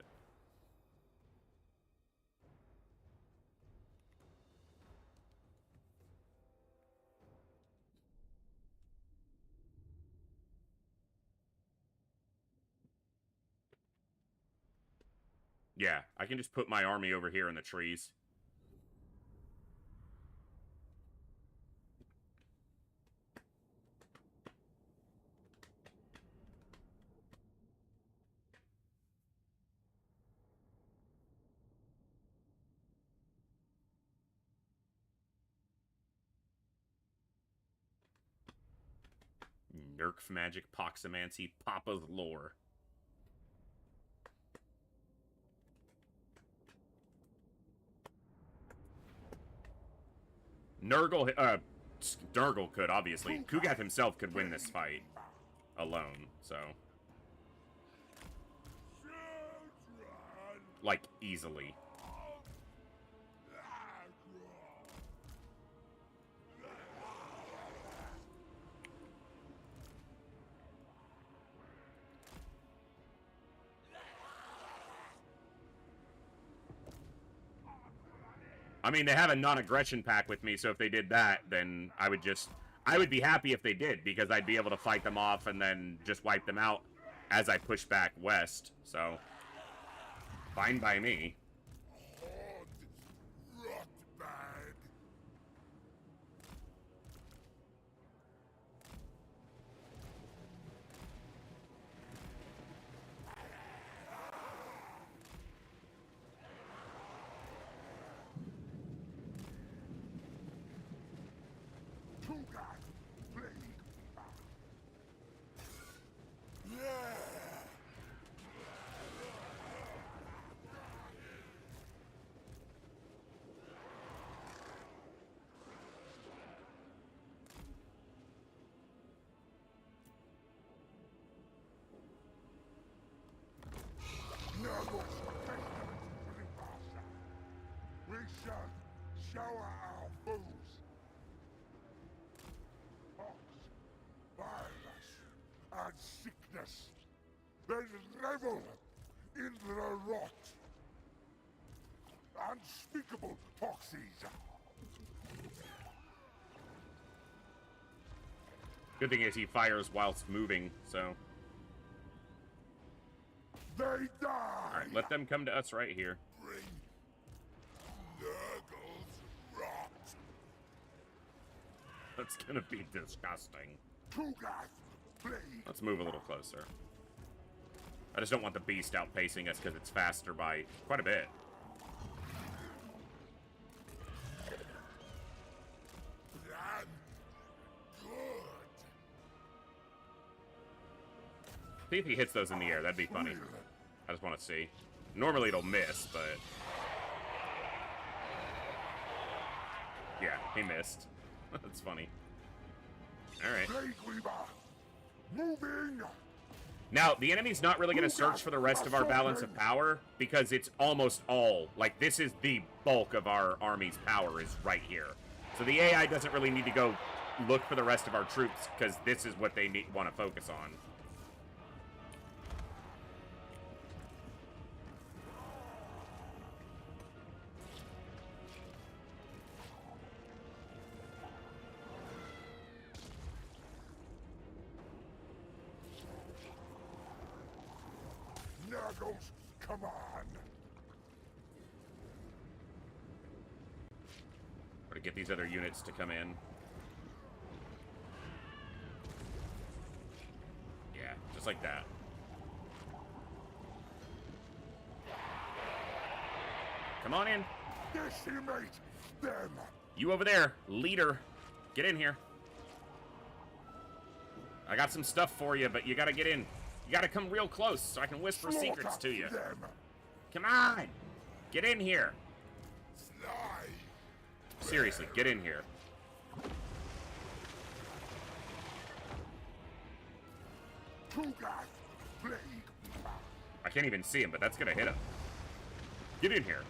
S1: Yeah, I can just put my army over here in the trees. Nerf magic, Poxamancy, Papa's lore. Nurgle could, obviously. Kugath himself could win this fight alone, so. Like, easily. I mean, they have a non-aggression pack with me, so if they did that, then I would be happy if they did, because I'd be able to fight them off and then just wipe them out as I push back west, so fine by me.
S2: We shall shower our foes. Pox, virus, and sickness. Then revel in the rot. Unspeakable toxins.
S1: Good thing is he fires whilst moving, so.
S2: They die!
S1: Alright, let them come to us right here.
S2: Bring Nurgle's rot.
S1: That's gonna be disgusting.
S2: Kugath, plague.
S1: Let's move a little closer. I just don't want the beast outpacing us because it's faster by quite a bit.
S2: Plan good.
S1: See if he hits those in the air. That'd be funny. I just want to see. Normally it'll miss, but... yeah, he missed. That's funny. Alright.
S2: Plague Weaver, moving.
S1: Now, the enemy's not really going to search for the rest of our balance of power, because it's almost all... like, this is the bulk of our army's power is right here. So the AI doesn't really need to go look for the rest of our troops, because this is what they want to focus on.
S2: Nurgles, come on.
S1: Or to get these other units to come in. Yeah, just like that. Come on in.
S2: Decimate them.
S1: You over there, leader. Get in here. I got some stuff for you, but you gotta get in. You gotta come real close so I can whisper secrets to you.
S2: Them.
S1: Come on! Get in here.
S2: Sly.
S1: Seriously, get in here.
S2: Kugath, plague.
S1: I can't even see him, but that's gonna hit him. Get in here.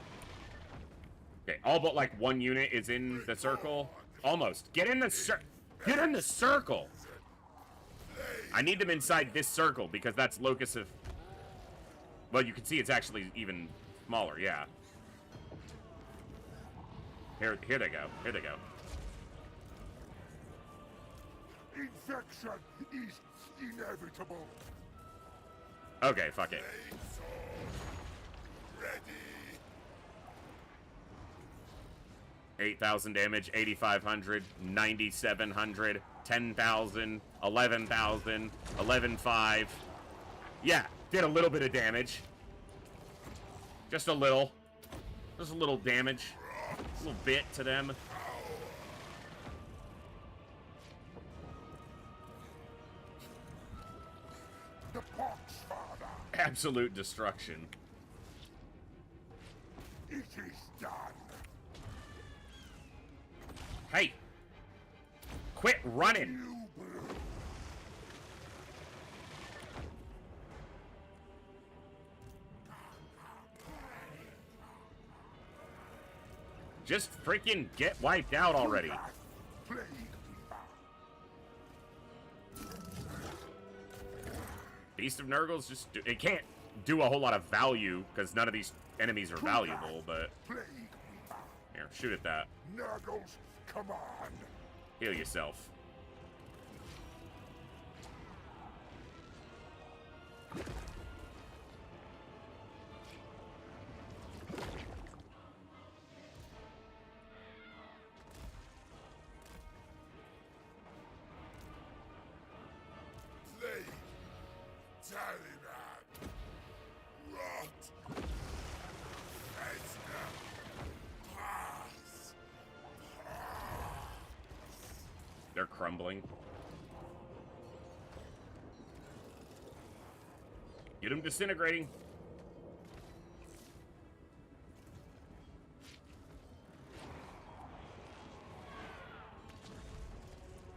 S1: Okay, all but like one unit is in the circle. Almost. Get in the Get in the circle! I need them inside this circle because that's locus of... well, you can see it's actually even smaller, yeah. Here they go. Here they go.
S2: Infection is inevitable.
S1: Okay, fuck it.
S2: Ready.
S1: 8,000 damage, 8,500, 9,700, 10,000, 11,000, 11,500. Yeah, did a little bit of damage. Just a little. Just a little damage. A little bit to them.
S2: The pox, father.
S1: Absolute destruction.
S2: It is done.
S1: Hey! Quit running!
S2: You blew.
S1: Just freaking get wiped out already.
S2: Plague
S1: Beast of Nurgle's just... It can't do a whole lot of value, because none of these enemies are valuable, but...
S2: Plague.
S1: Here, shoot at that.
S2: Nurgle's command.
S1: Heal yourself.
S2: Plague. Taliban. Rot. Festa. Pass.
S1: They're crumbling. Get them disintegrating.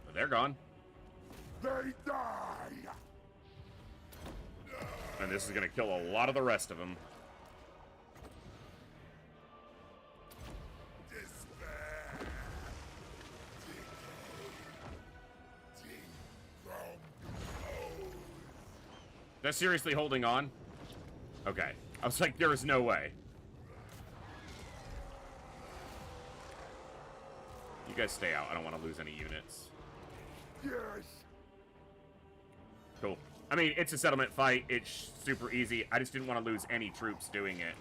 S1: But they're gone.
S2: They die.
S1: And this is going to kill a lot of the rest of them.
S2: Despair. Decay. Decompose.
S1: They're seriously holding on? Okay. I was like, there is no way. You guys stay out. I don't want to lose any units.
S2: Yes.
S1: Cool. I mean, it's a settlement fight. It's super easy. I just didn't want to lose any troops doing it.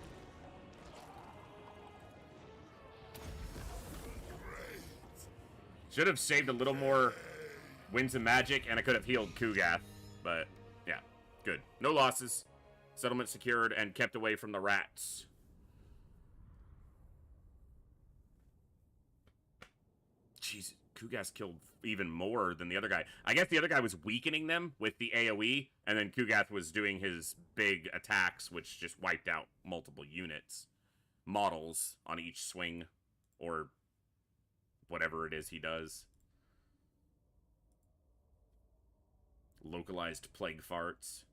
S1: Should have saved a little more Winds of Magic, and I could have healed Kugath. But, yeah. Good. No losses. Settlement secured and kept away from the rats. Jeez, Kugath killed even more than the other guy. I guess the other guy was weakening them with the AoE, and then Kugath was doing his big attacks, which just wiped out multiple units. Models on each swing, or whatever it is he does. Localized plague farts.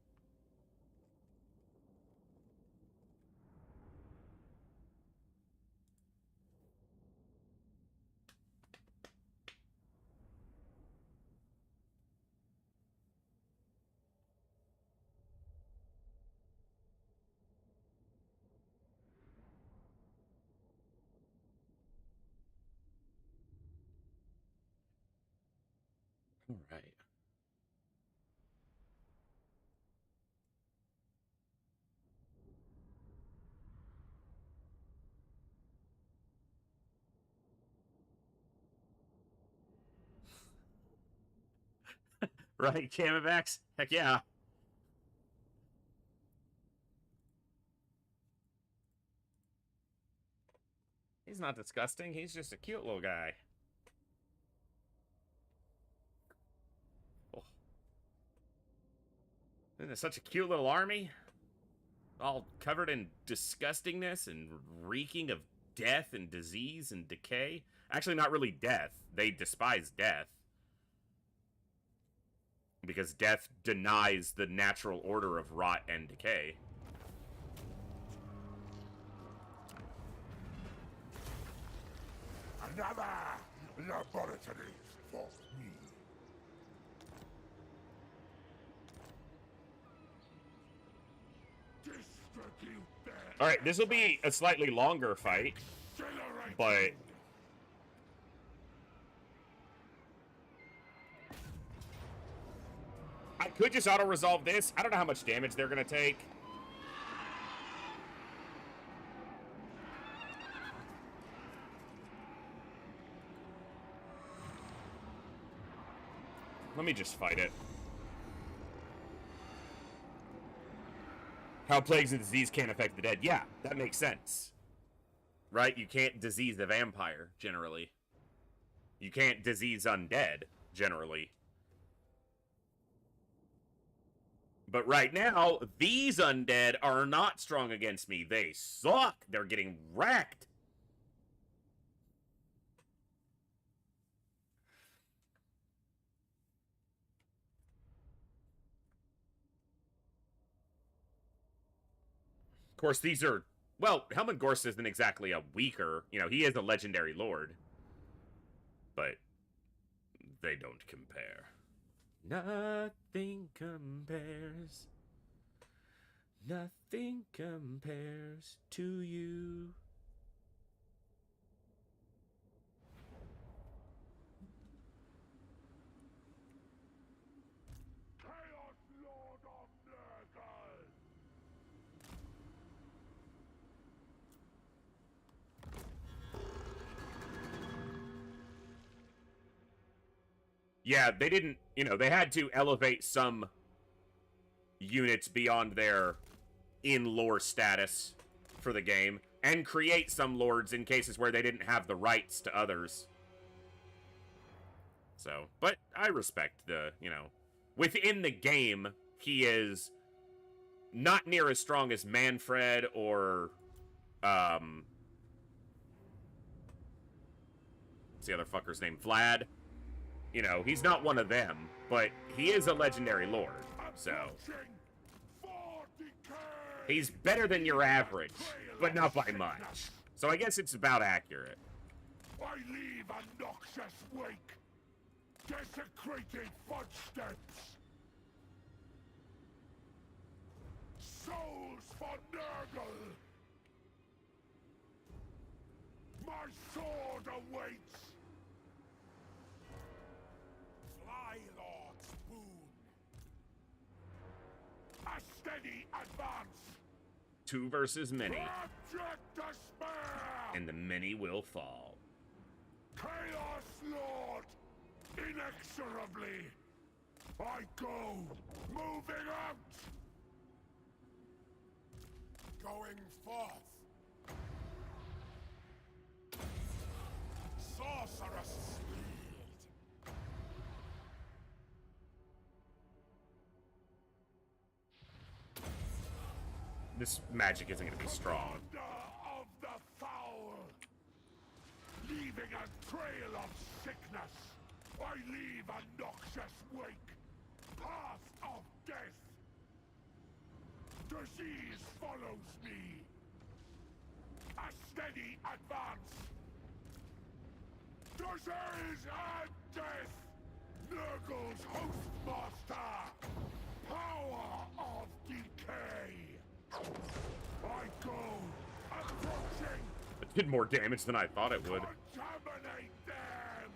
S1: All right. Right, Camelbacks? Heck yeah. He's not disgusting. He's just a cute little guy. Oh. Isn't it such a cute little army? All covered in disgustingness and reeking of death and disease and decay. Actually, not really death. They despise death. Because death denies the natural order of rot and decay.
S2: Another laboratory for me. Distribute them.
S1: Alright, this will be a slightly longer fight,
S2: Generate
S1: but
S2: them.
S1: I could just auto-resolve this. I don't know how much damage they're going to take. Let me just fight it. How plagues and disease can't affect the dead. Yeah, that makes sense. Right? You can't disease the vampire, generally. You can't disease undead, generally. But right now, these undead are not strong against me. They suck. They're getting wrecked. Of course, these are... Well, Helmut Gorst isn't exactly a weaker... You know, he is a legendary lord. But they don't compare. Nothing compares. Nothing compares to you.
S2: Chaos Lord of Nurgle!
S1: Yeah, they didn't, you know, they had to elevate some units beyond their in-lore status for the game, and create some lords in cases where they didn't have the rights to others. So, but I respect the, you know, within the game, he is not near as strong as Manfred or, what's the other fucker's name? Vlad. You know, he's not one of them, but he is a legendary lord, so... He's better than your average, but not by much. So I guess it's about accurate.
S2: I leave a noxious wake, desecrated footsteps. Souls for Nurgle. My sword awaits. Fly Lord's boon. A steady advance.
S1: 2 versus many,
S2: Abject despair.
S1: and the many will fall.
S2: Chaos Lord, inexorably. I go, moving out. Going forth. Sorcerous speed.
S1: This magic isn't going to be strong.
S2: Commander of the foul. Leaving a trail of sickness. I leave a noxious wake. Path of death. Disease follows me. A steady advance. Disease and death. Nurgle's hostmaster. Power of decay. I go. Approaching.
S1: It did more damage than I thought it would.
S2: Contaminate them.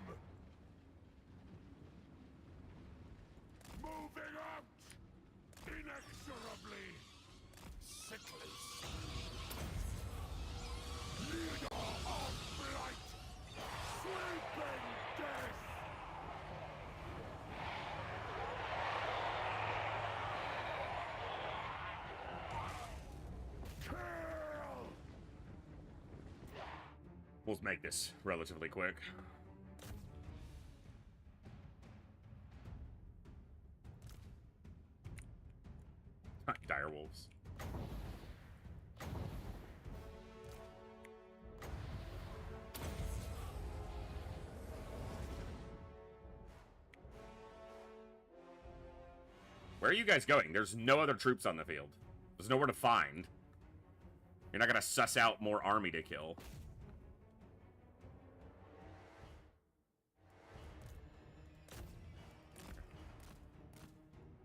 S2: Moving out. Inexorably. Sickly. Leader of blight. Sweeping death. Kill.
S1: We'll make this relatively quick. Direwolves. Where are you guys going? There's no other troops on the field. There's nowhere to find. You're not gonna suss out more army to kill.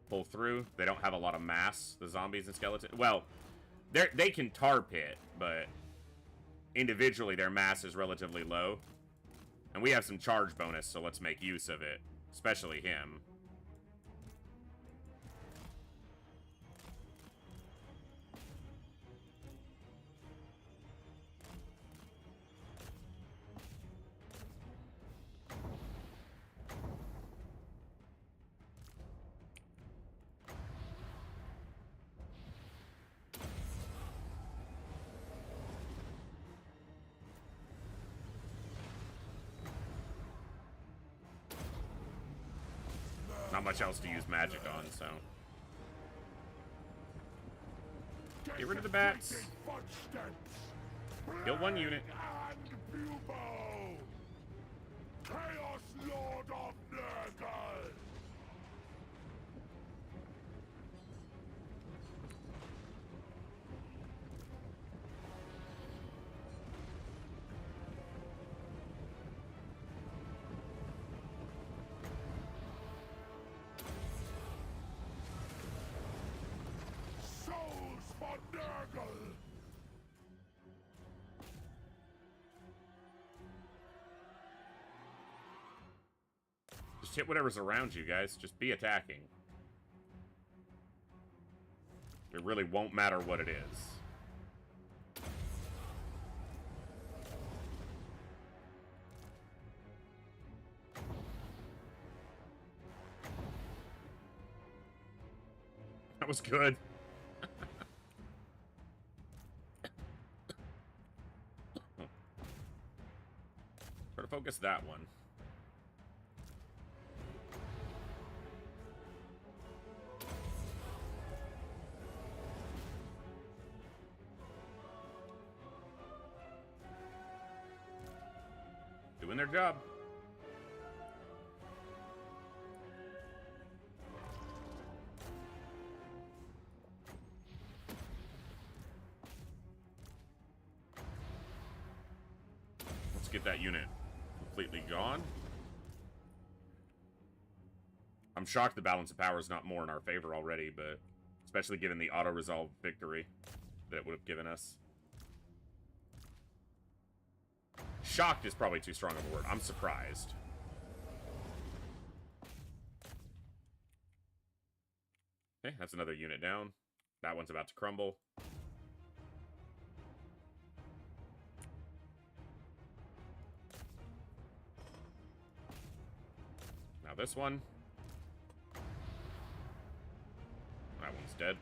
S1: Pull through. They don't have a lot of mass, the zombies and skeletons. Well, they can tar pit, but individually their mass is relatively low. And we have some charge bonus, so let's make use of it. Especially him. much else to use magic on, so. Get rid of the bats. Kill one unit.
S2: Chaos Lord of Nurgle! Souls for Nurgle!
S1: Just hit whatever's around you, guys. Just be attacking. It really won't matter what it is. That was good. Try to focus that one. Doing their job. Let's get that unit completely gone. I'm shocked the balance of power is not more in our favor already, but especially given the auto-resolve victory that it would have given us. Shocked is probably too strong of a word. I'm surprised. Okay, that's another unit down. That one's about to crumble. Now this one. That one's dead.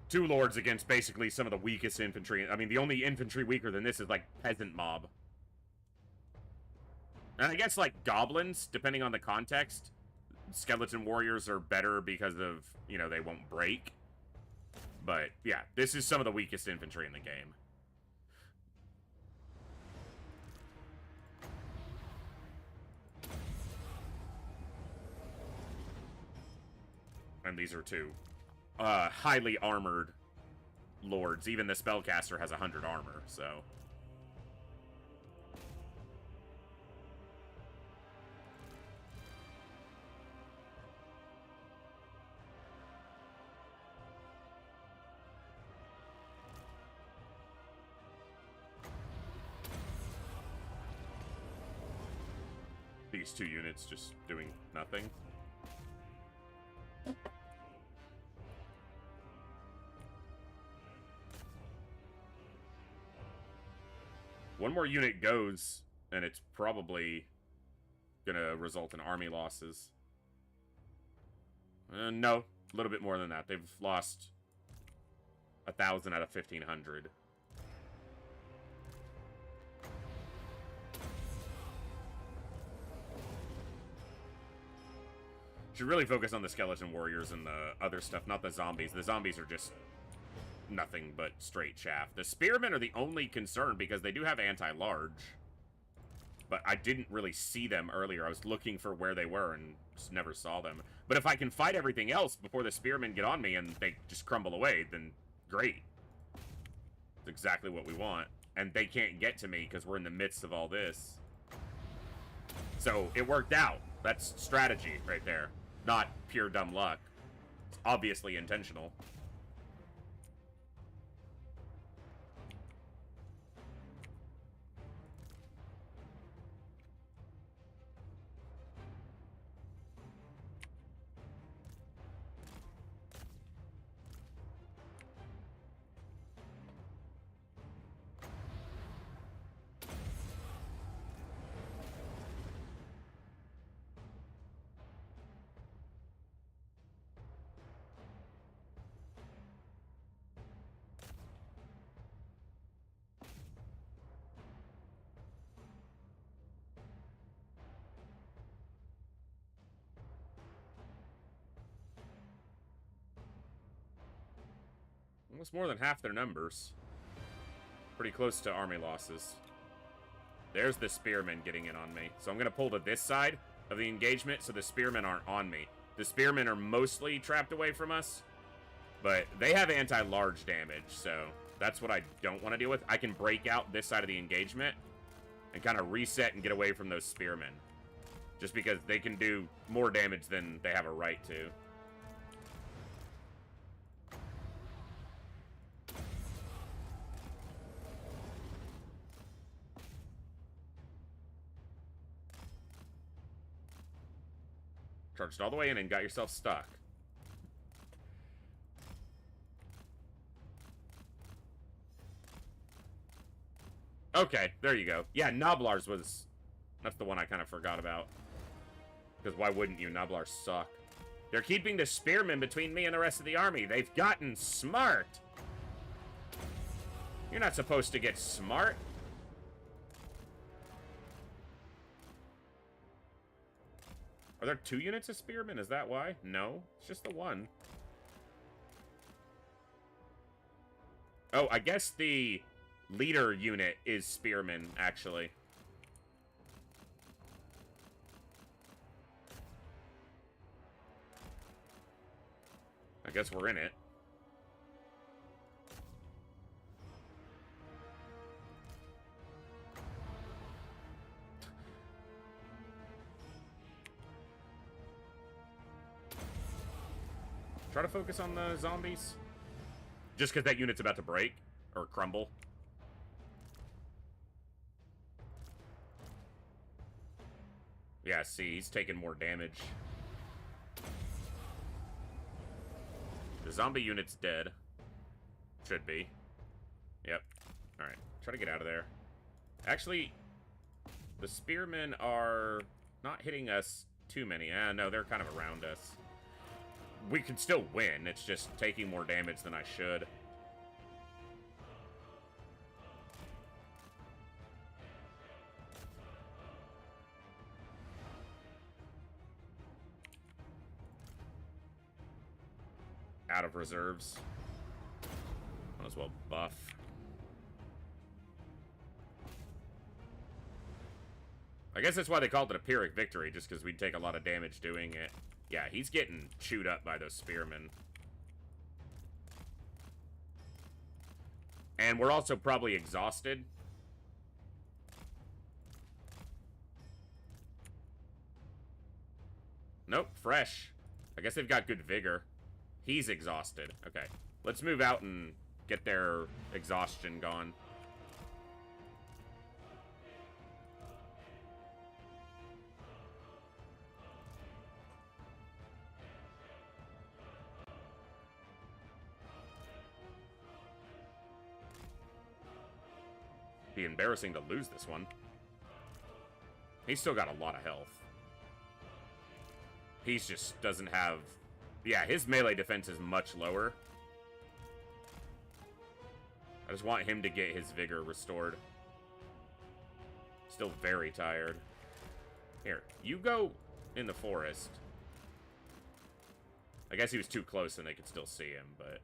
S1: Two lords against basically some of the weakest infantry. I mean, the only infantry weaker than this is, like, peasant mob. And I guess, like, goblins, depending on the context, skeleton warriors are better because of, you know, they won't break. But, yeah, this is some of the weakest infantry in the game. And these are two highly armored lords. Even the spellcaster has 100 armor, so. These two units just doing nothing. One more unit goes, and it's probably gonna result in army losses. No, a little bit more than that. They've lost 1,000 out of 1,500. Should really focus on the skeleton warriors and the other stuff, not the zombies. The zombies are just nothing but straight chaff. The spearmen are the only concern because they do have anti-large. But I didn't really see them earlier. I was looking for where they were and just never saw them. But if I can fight everything else before the spearmen get on me and they just crumble away, then great. That's exactly what we want. And they can't get to me because we're in the midst of all this. So it worked out. That's strategy right there. Not pure dumb luck. It's obviously intentional. Almost more than half their numbers. Pretty close to army losses. There's the spearmen getting in on me. So I'm going to pull to this side of the engagement so the spearmen aren't on me. The spearmen are mostly trapped away from us, but they have anti-large damage, so that's what I don't want to deal with. I can break out this side of the engagement and kind of reset and get away from those spearmen, just because they can do more damage than they have a right to. Charged all the way in and got yourself stuck. Okay, there you go. Yeah, Noblars was... That's the one I kind of forgot about. Because why wouldn't you? Noblars suck. They're keeping the spearmen between me and the rest of the army. They've gotten smart. You're not supposed to get smart. Are there 2 units of spearmen? Is that why? No, it's just the one. Oh, I guess the leader unit is spearmen, actually. I guess we're in it. Try to focus on the zombies. Just because that unit's about to break. Or crumble. Yeah, see, he's taking more damage. The zombie unit's dead. Should be. Yep. Alright, try to get out of there. Actually, the spearmen are not hitting us too many. No, they're kind of around us. We can still win, it's just taking more damage than I should. Out of reserves. Might as well buff. I guess that's why they called it a Pyrrhic victory, just because we'd take a lot of damage doing it. Yeah, he's getting chewed up by those spearmen. And we're also probably exhausted. Nope, fresh. I guess they've got good vigor. He's exhausted. Okay, let's move out and get their exhaustion gone. Be embarrassing to lose this one. He's still got a lot of health. He's just doesn't have... Yeah, his melee defense is much lower. I just want him to get his vigor restored. Still very tired. Here, you go in the forest. I guess he was too close and they could still see him, but...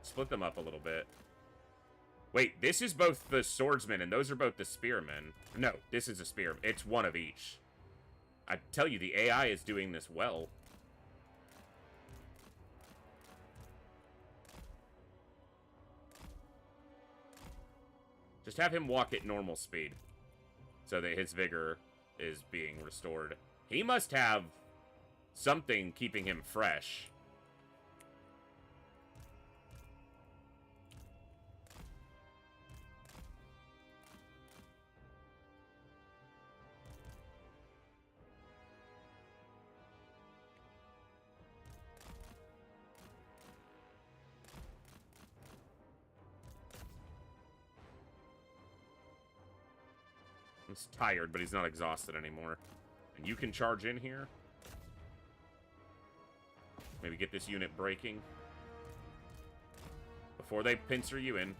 S1: Split them up a little bit. Wait, this is both the swordsman and those are both the spearmen. No, this is a spear. It's one of each. I tell you, the AI is doing this well. Just have him walk at normal speed so that his vigor is being restored. He must have something keeping him fresh. He's tired, but he's not exhausted anymore. And you can charge in here. Maybe get this unit breaking before they pincer you in.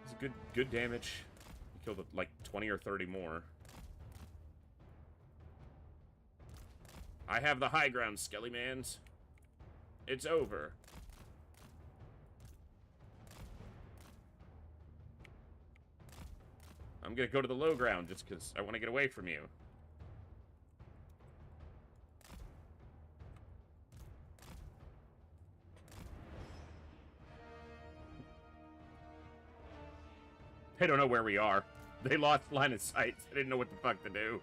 S1: It's good damage. You killed like 20 or 30 more. I have the high ground, Skelly-mans. It's over. I'm gonna go to the low ground just because I want to get away from you. They don't know where we are. They lost line of sight. They didn't know what the fuck to do.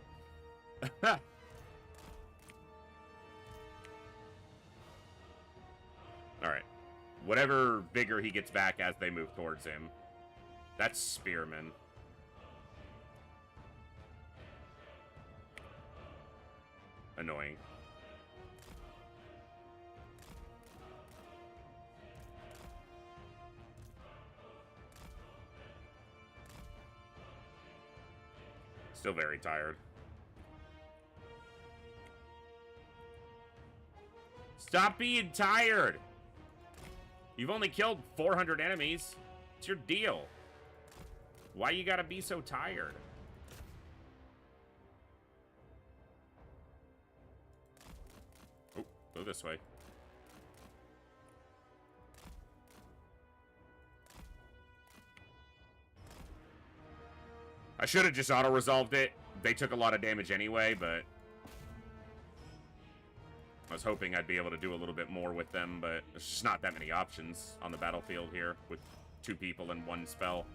S1: Alright. Whatever vigor he gets back as they move towards him. That's Spearman. Annoying. Still very tired. Stop being tired! You've only killed 400 enemies. It's your deal. Why you gotta be so tired? Oh, go this way. I should have just auto-resolved it. They took a lot of damage anyway, but I was hoping I'd be able to do a little bit more with them, but there's just not that many options on the battlefield here with 2 people and 1 spell.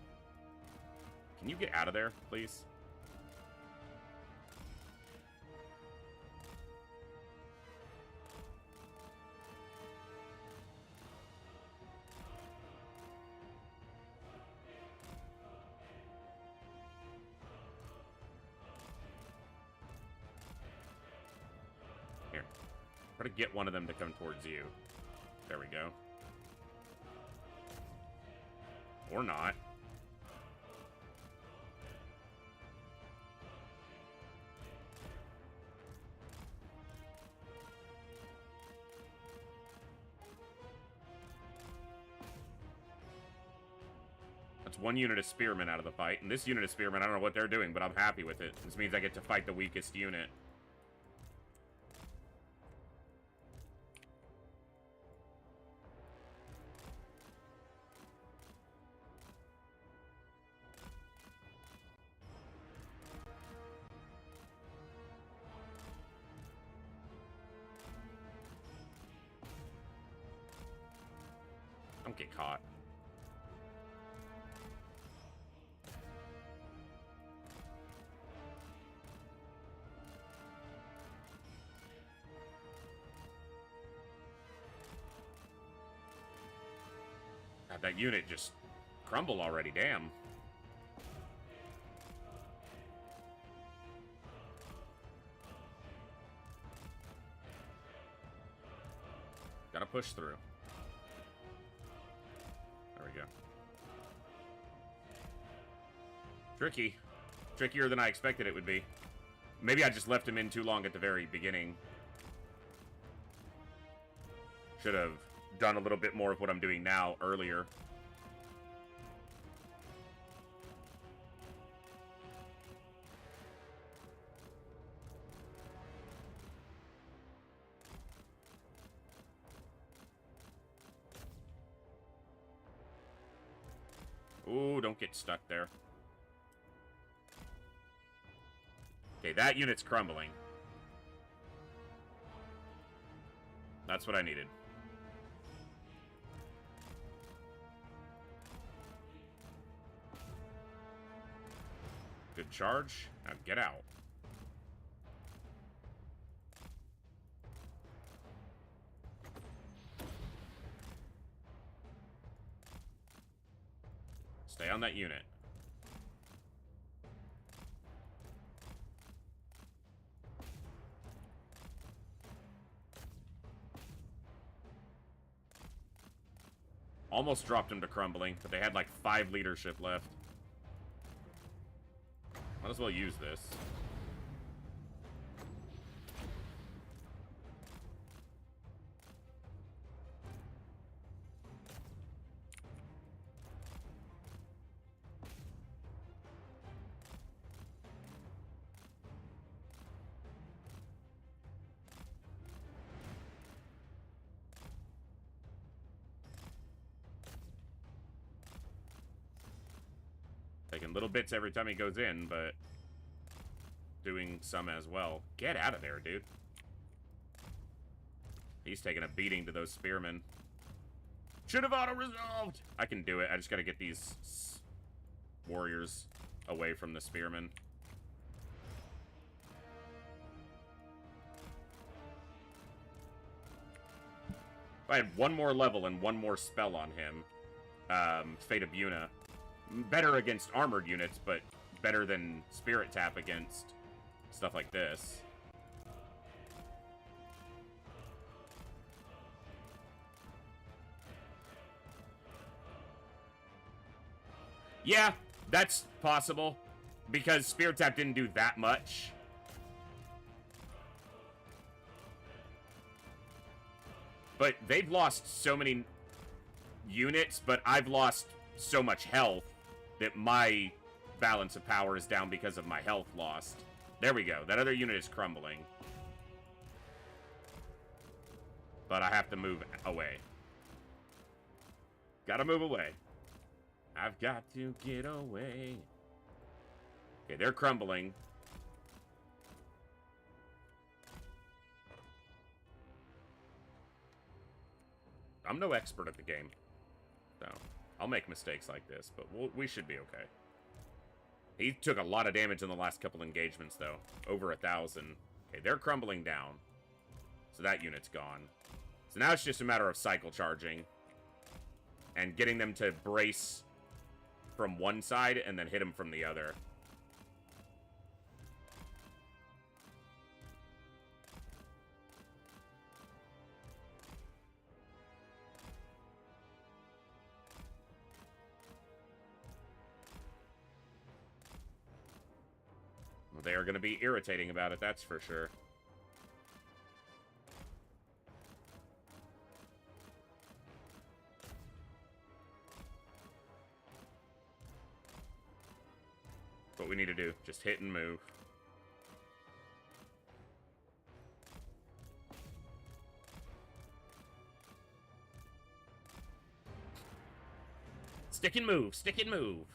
S1: Can you get out of there, please? Try to get one of them to come towards you. There we go. Or not. That's 1 unit of spearmen out of the fight. And this unit of spearmen, I don't know what they're doing, but I'm happy with it. This means I get to fight the weakest unit. Don't get caught. God, that unit just crumbled already, damn. Gotta push through. There we go. Tricky. Trickier than I expected it would be. Maybe I just left him in too long at the very beginning. Should have done a little bit more of what I'm doing now earlier. Ooh, don't get stuck there. Okay, that unit's crumbling. That's what I needed. Good charge. Now get out. Stay on that unit. Almost dropped him to crumbling, but they had like 5 leadership left. Might as well use this. Taking little bits every time he goes in, but doing some as well. Get out of there, dude. He's taking a beating to those spearmen. Should have auto-resolved! I can do it. I just gotta get these warriors away from the spearmen. If I had one more level and one more spell on him, Fate of Yuna, better against armored units, but better than Spirit Tap against stuff like this. Yeah, that's possible, because Spirit Tap didn't do that much. But they've lost so many units, but I've lost so much health that my balance of power is down because of my health lost. There we go. That other unit is crumbling. But I have to move away. Gotta move away. I've got to get away. Okay, they're crumbling. I'm no expert at the game, so I'll make mistakes like this, but we should be okay. He took a lot of damage in the last couple engagements, though. Over 1,000. Okay, they're crumbling down. So that unit's gone. So now it's just a matter of cycle charging. And getting them to brace from one side and then hit them from the other. They are going to be irritating about it, that's for sure. What we need to do, just hit and move. Stick and move, stick and move.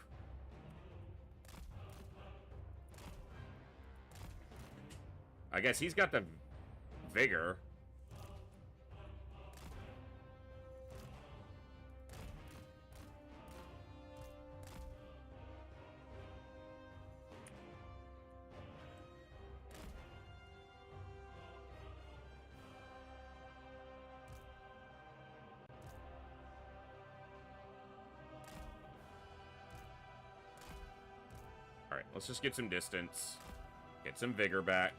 S1: I guess he's got the vigor. All right, let's just get some distance. Get some vigor back.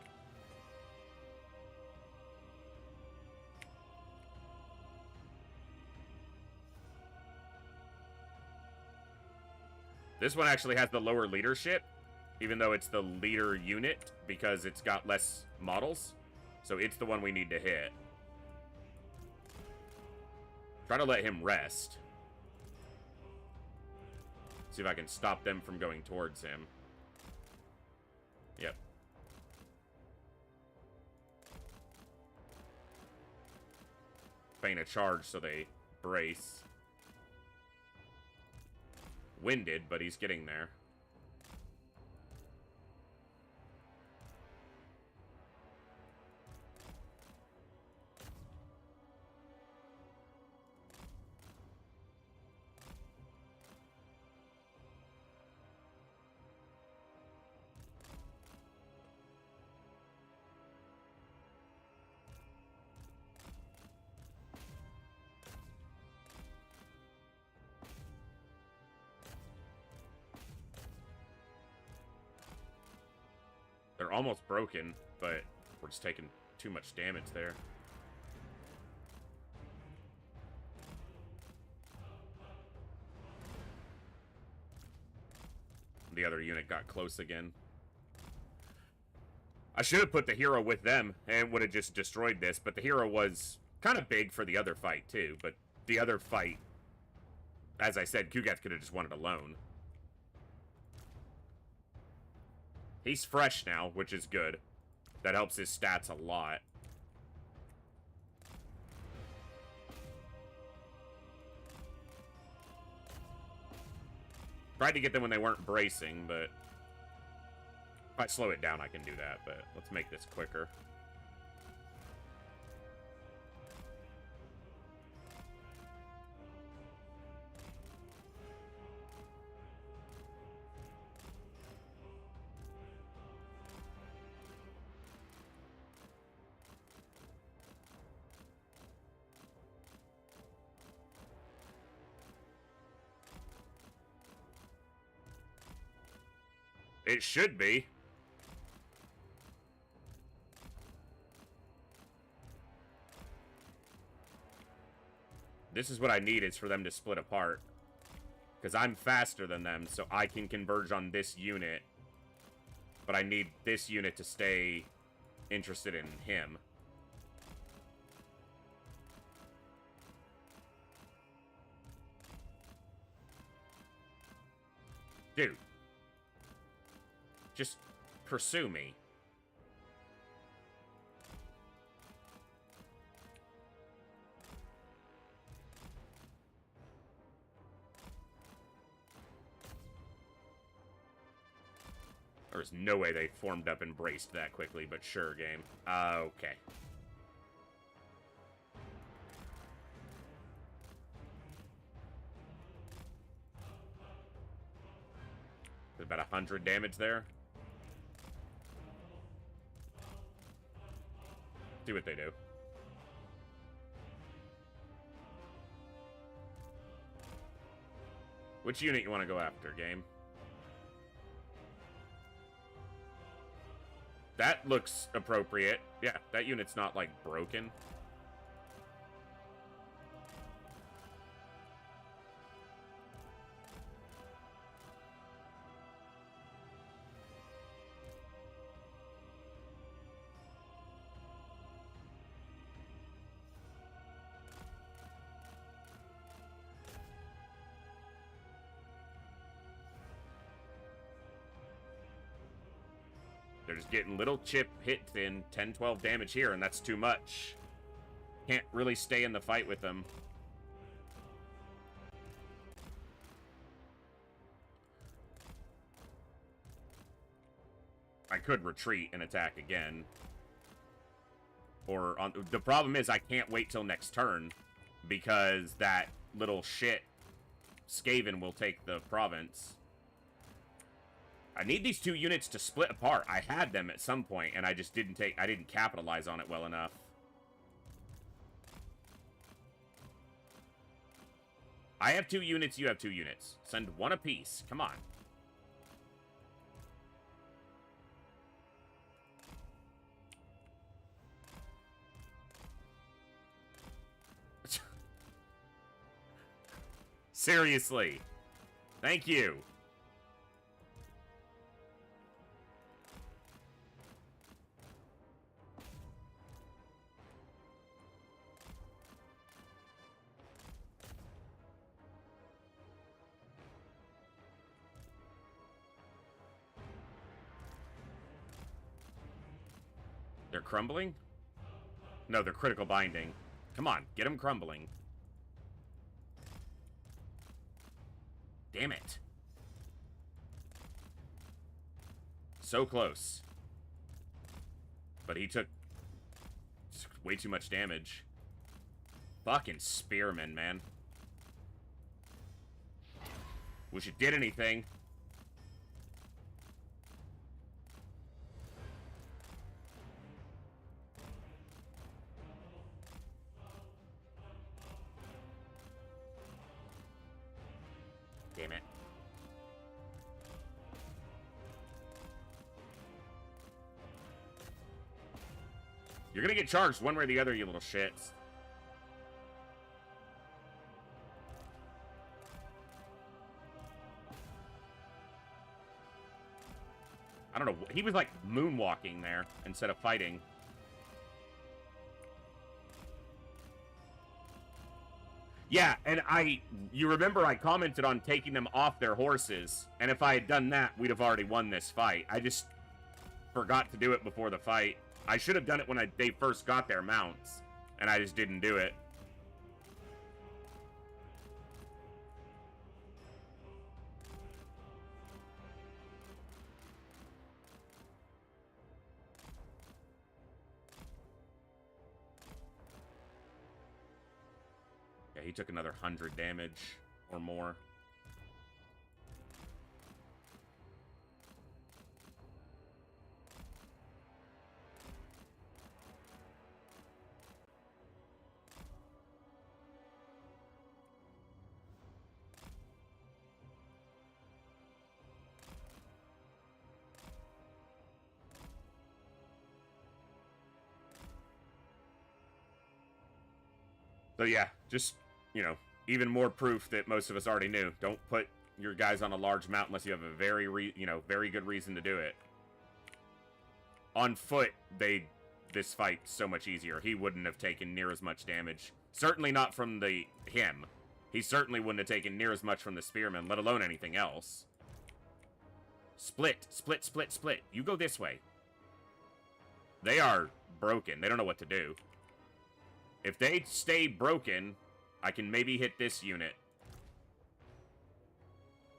S1: This one actually has the lower leadership, even though it's the leader unit, because it's got less models. So it's the one we need to hit. Try to let him rest. See if I can stop them from going towards him. Yep. Feign a charge so they brace. Winded, but he's getting there. They're almost broken, but we're just taking too much damage there. The other unit got close again. I should have put the hero with them and would have just destroyed this, but the hero was kind of big for the other fight too, but the other fight, as I said, Kugath could have just won it alone. He's fresh now, which is good. That helps his stats a lot. Tried to get them when they weren't bracing, but if I slow it down, I can do that, but let's make this quicker. It should be. This is what I need, is for them to split apart. Because I'm faster than them, so I can converge on this unit. But I need this unit to stay interested in him. Dude. Just pursue me. There's no way they formed up and braced that quickly, but sure, game. Okay. There's about 100 damage there. See what they do. Which unit you want to go after, game? That looks appropriate. Yeah, that unit's not, like, broken. They're just getting little chip hits in 10, 12 damage here, and that's too much. Can't really stay in the fight with them. I could retreat and attack again. Or, the problem is I can't wait till next turn, because that little shit, Skaven, will take the province. I need these two units to split apart. I had them at some point, and I just didn't capitalize on it well enough. I have 2 units, you have 2 units. Send 1 apiece. Come on. Seriously. Thank you. They're crumbling? No, they're critical binding. Come on, get them crumbling. Damn it. So close. But he took way too much damage. Fucking spearmen, man. Wish it did anything. Damn it. You're gonna get charged one way or the other, you little shits. I don't know. He was like moonwalking there instead of fighting. Yeah, and you remember I commented on taking them off their horses, and if I had done that, we'd have already won this fight. I just forgot to do it before the fight. I should have done it when they first got their mounts, and I just didn't do it. Yeah, he took another 100 damage or more. So yeah, just, you know, even more proof that most of us already knew. Don't put your guys on a large mount unless you have a very good reason to do it. On foot, this fight's so much easier. He wouldn't have taken near as much damage. Certainly not from him. He certainly wouldn't have taken near as much from the spearman, let alone anything else. Split, split, split, split. You go this way. They are broken. They don't know what to do. If they stay broken, I can maybe hit this unit.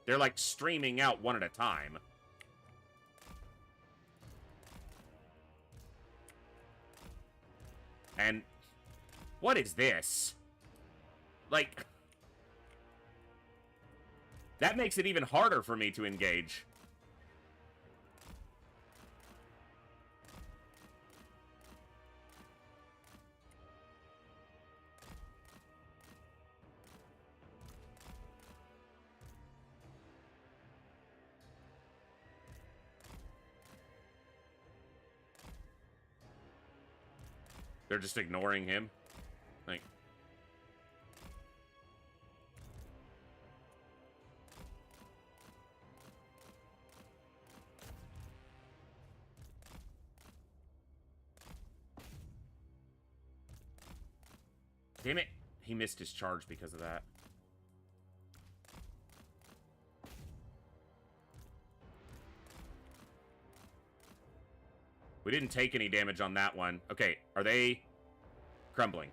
S1: They're like streaming out one at a time. And what is this? Like, that makes it even harder for me to engage. They're just ignoring him. Like, damn it. He missed his charge because of that. We didn't take any damage on that one. Okay, are they crumbling?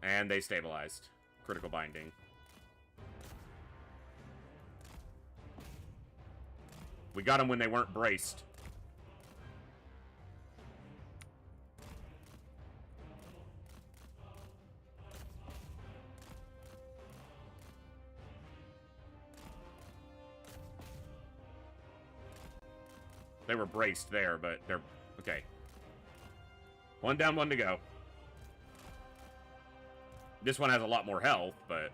S1: And they stabilized. Critical binding. We got them when they weren't braced. They were braced there, but they're... Okay. One down, one to go. This one has a lot more health, but...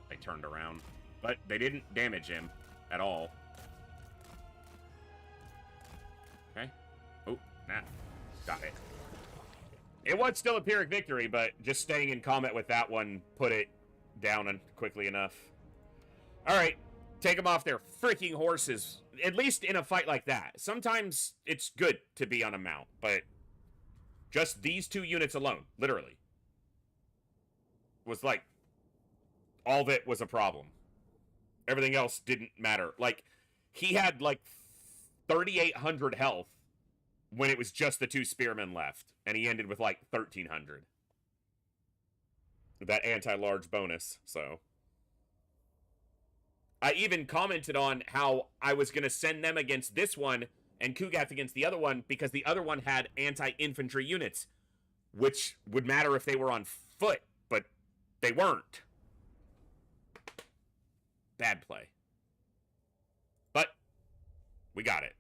S1: They turned around. But they didn't damage him at all. Okay. Oh, nah. Got it. It was still a Pyrrhic victory, but just staying in combat with that one put it down quickly enough. Alright. Take them off their freaking horses. At least in a fight like that. Sometimes it's good to be on a mount, but just these two units alone, literally, was like, all of it was a problem. Everything else didn't matter. Like, he had like 3,800 health when it was just the two spearmen left, and he ended with like 1,300. That anti-large bonus, so. I even commented on how I was going to send them against this one and Kugath against the other one because the other one had anti-infantry units, which would matter if they were on foot, but they weren't. Bad play. But we got it.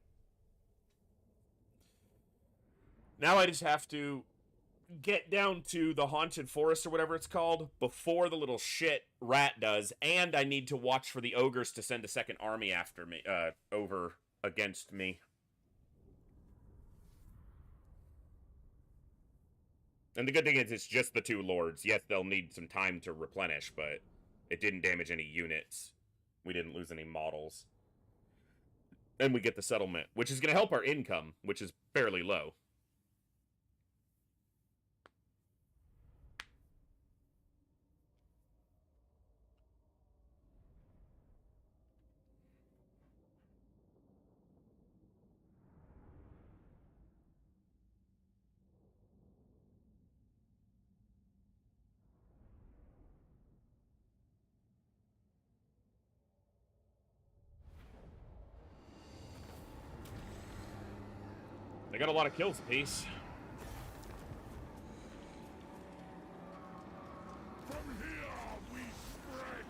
S1: Now I just have to get down to the haunted forest or whatever it's called before the little shit rat does, and I need to watch for the ogres to send a second army after me, over against me. And the good thing is it's just the two lords. Yes, they'll need some time to replenish, but it didn't damage any units. We didn't lose any models. And we get the settlement, which is going to help our income, which is fairly low. They got a lot of kills apiece.
S2: From here we spread.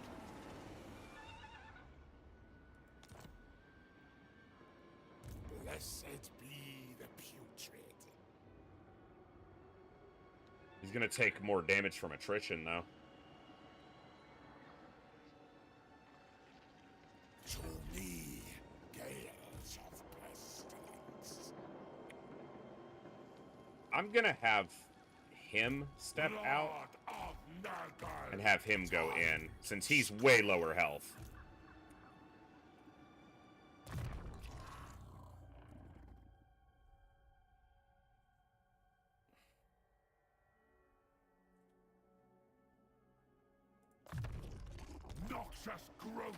S4: Blessed be the putrid.
S1: He's gonna take more damage from attrition, though.
S4: To me, gales of pestilence.
S1: I'm gonna have him step out
S2: Blood of Nurgle.
S1: and have him go in, since he's way lower health.
S2: Noxious growth.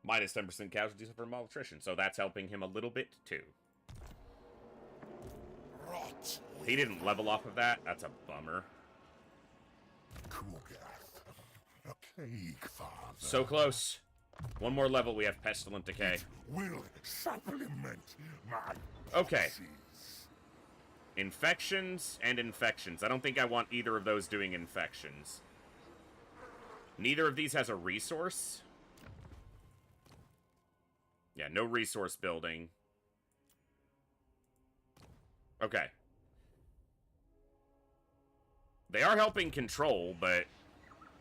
S1: Minus 10% casualties for malnutrition, so that's helping him a little bit, too.
S4: Rot.
S1: He didn't level off of that. That's a bummer.
S2: Kugath. A plague father.
S1: So close. One more level, we have Pestilent Decay.
S2: Will supplement my
S1: Okay.
S2: policies.
S1: Infections and infections. I don't think I want either of those doing infections. Neither of these has a resource. Yeah, no resource building. Okay. They are helping control, but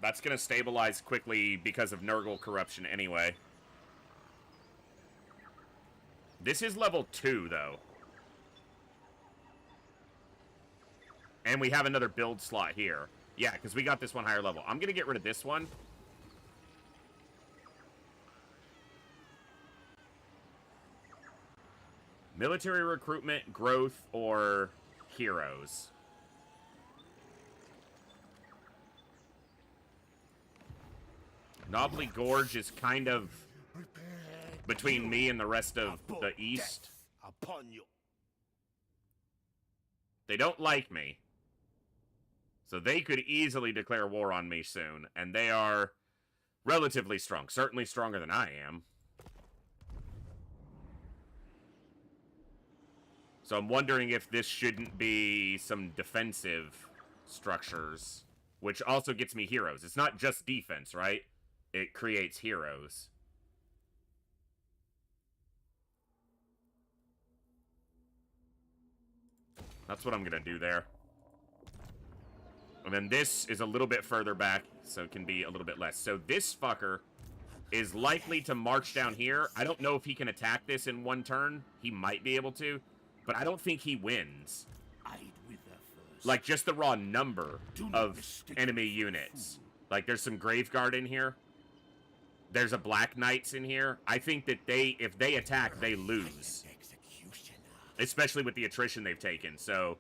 S1: that's going to stabilize quickly because of Nurgle corruption anyway. This is level 2, though. And we have another build slot here. Yeah, because we got this one higher level. I'm going to get rid of this one. Military recruitment, growth, or heroes. Knobbly Gorge is kind of between me and the rest of the East.
S5: Upon you.
S1: They don't like me. So they could easily declare war on me soon. And they are relatively strong. Certainly stronger than I am. So I'm wondering if this shouldn't be some defensive structures. Which also gets me heroes. It's not just defense, right? It creates heroes. That's what I'm going to do there. And then this is a little bit further back, so it can be a little bit less. So this fucker is likely to march down here. I don't know if he can attack this in one turn. He might be able to, but I don't think he wins.
S5: I'd wither first.
S1: Like, just the raw number of enemy units. Like, there's some Graveguard in here. There's a Black Knights in here. I think that if they attack, they lose. Especially with the attrition they've taken. So,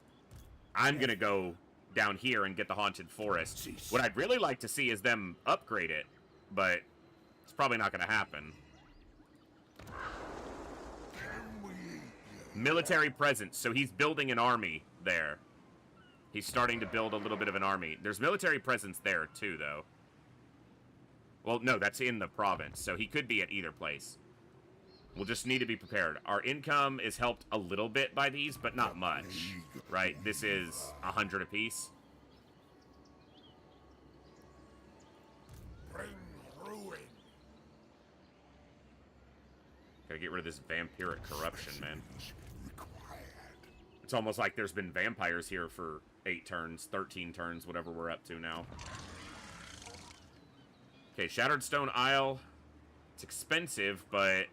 S1: I'm gonna go down here and get the Haunted Forest. What I'd really like to see is them upgrade it, but it's probably not gonna happen. Military presence. So he's building an army there. He's starting to build a little bit of an army. There's military presence there, too, though. Well, no, that's in the province, so he could be at either place. We'll just need to be prepared. Our income is helped a little bit by these, but not much, right? This is 100 apiece.
S2: Bring ruin.
S1: Gotta get rid of this vampiric corruption, man.
S2: Required.
S1: It's almost like there's been vampires here for 8 turns, 13 turns, whatever we're up to now. Okay, Shattered Stone Isle. It's expensive, but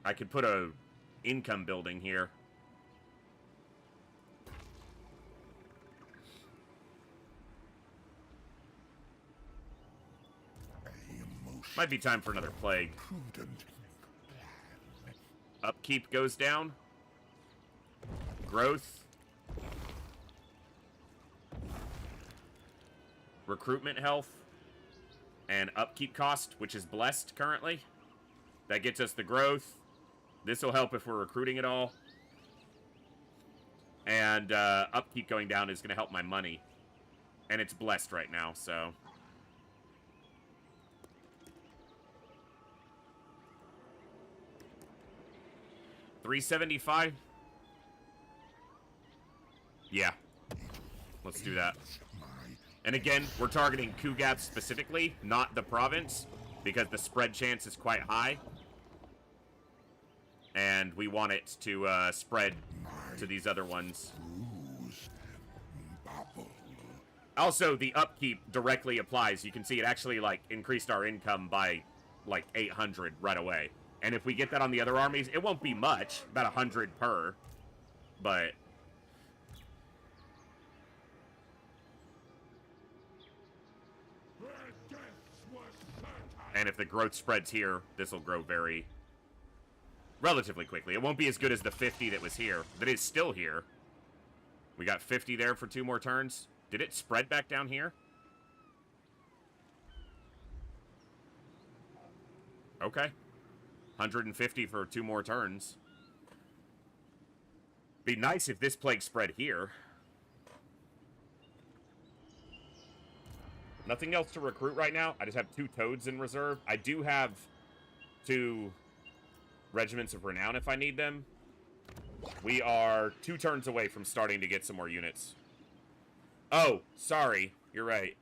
S1: I could put a income building here. Might be time for another plague.
S2: Prudent.
S1: Upkeep goes down. Growth. Recruitment health. And upkeep cost, which is blessed currently. That gets us the growth. This will help if we're recruiting at all. And upkeep going down is going to help my money. And it's blessed right now, so. 375? Yeah. Let's do that. And again, we're targeting Kugath specifically, not the province, because the spread chance is quite high. And we want it to spread to these other ones. Also, the upkeep directly applies. You can see it actually, like, increased our income by, like, 800 right away. And if we get that on the other armies, it won't be much, about 100 per. But... and if the growth spreads here, this will grow very... relatively quickly. It won't be as good as the 50 that was here. That is still here. We got 50 there for 2 more turns. Did it spread back down here? Okay. 150 for 2 more turns. Be nice if this plague spread here. Nothing else to recruit right now. I just have 2 toads in reserve. I do have 2 regiments of renown if I need them. We are 2 turns away from starting to get some more units. Oh, sorry. You're right.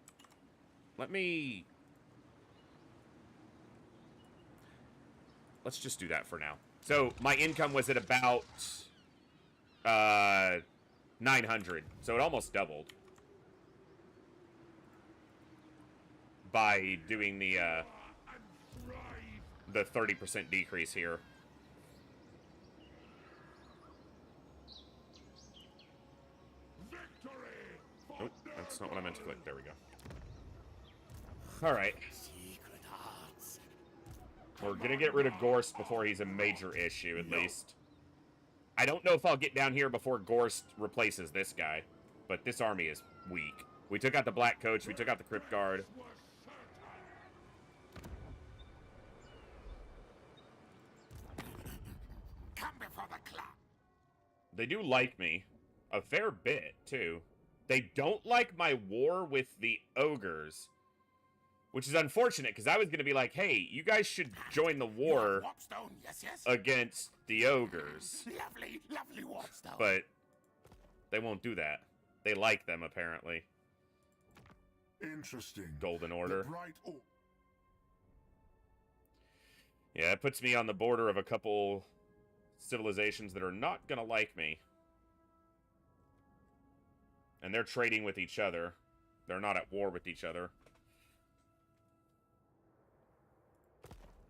S1: Let's just do that for now. So, my income was at about 900. So it almost doubled. By doing the 30% decrease here. Oh, that's not what I meant to click. There we go. Alright. We're gonna get rid of Gorst before he's a major issue, at least. I don't know if I'll get down here before Gorst replaces this guy, but this army is weak. We took out the Black Coach, we took out the Crypt Guard.
S4: Come before the club.
S1: They do like me. A fair bit, too. They don't like my war with the ogres. Which is unfortunate, because I was going to be like, hey, you guys should join the war
S4: Yes, yes.
S1: against the ogres.
S4: Lovely, lovely warpstone.
S1: But they won't do that. They like them, apparently.
S2: Interesting.
S1: Golden Order.
S2: Right. Oh.
S1: Yeah, it puts me on the border of a couple civilizations that are not going to like me. And they're trading with each other. They're not at war with each other.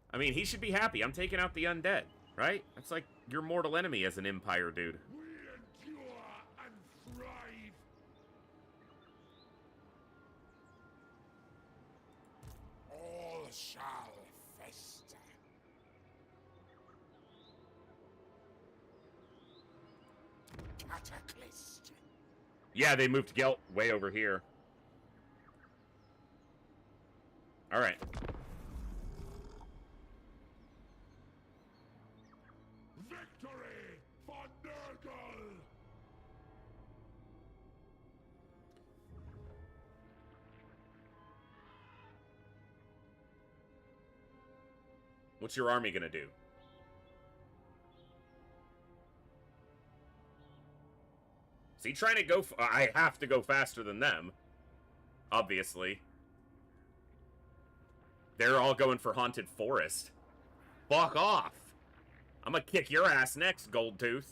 S1: I mean, he should be happy. I'm taking out the undead, right? That's like your mortal enemy as an empire, dude.
S2: We endure and thrive.
S4: All shall fester. Cataclysm.
S1: Yeah, they moved Gelt way over here. Alright.
S2: Victory for Nurgle.
S1: What's your army gonna do? Is he trying to go... I have to go faster than them. Obviously. They're all going for Haunted Forest. Fuck off! I'm gonna kick your ass next, Goldtooth.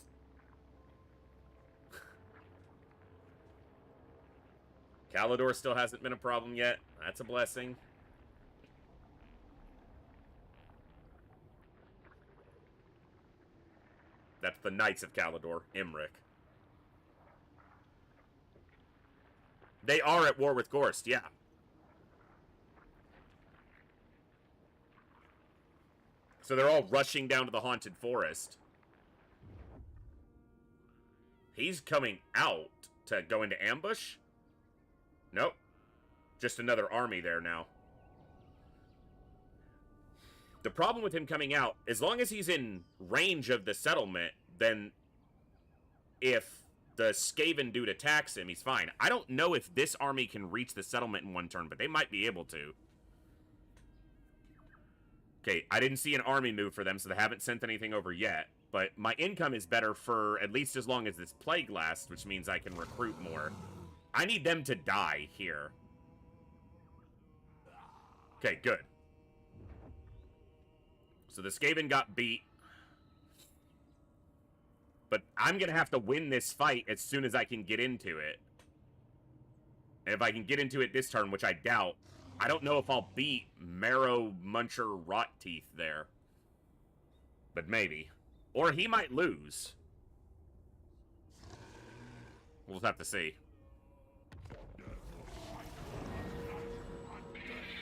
S1: Calidor still hasn't been a problem yet. That's a blessing. That's the Knights of Calidor, Imric. They are at war with Gorst, yeah. So they're all rushing down to the Haunted Forest. He's coming out to go into ambush? Nope. Just another army there now. The problem with him coming out, as long as he's in range of the settlement, then if the Skaven dude attacks him, he's fine. I don't know if this army can reach the settlement in one turn, but they might be able to. Okay, I didn't see an army move for them, so they haven't sent anything over yet. But my income is better for at least as long as this plague lasts, which means I can recruit more. I need them to die here. Okay, good. So the Skaven got beat. But I'm going to have to win this fight as soon as I can get into it. And if I can get into it this turn, which I doubt, I don't know if I'll beat Marrow Muncher Rot Teeth there. But maybe. Or he might lose. We'll have to see.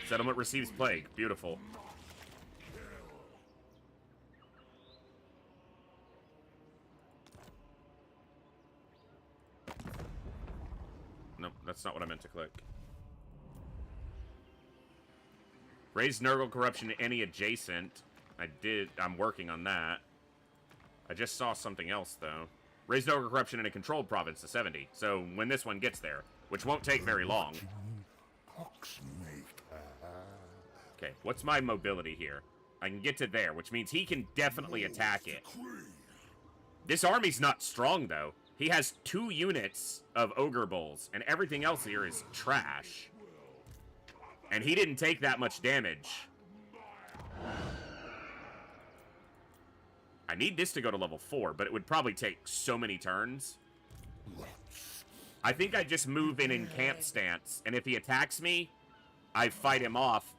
S1: Settlement receives plague. Beautiful. Nope, that's not what I meant to click. Raise Nurgle corruption to any adjacent. I'm working on that. I just saw something else, though. Raise Nurgle corruption in a controlled province to 70. So, when this one gets there, which won't take very long. Okay, what's my mobility here? I can get to there, which means he can definitely attack it. This army's not strong, though. He has 2 units of Ogre Bulls, and everything else here is trash. And he didn't take that much damage. I need this to go to level 4, but it would probably take so many turns. I think I just move in camp stance, and if he attacks me, I fight him off.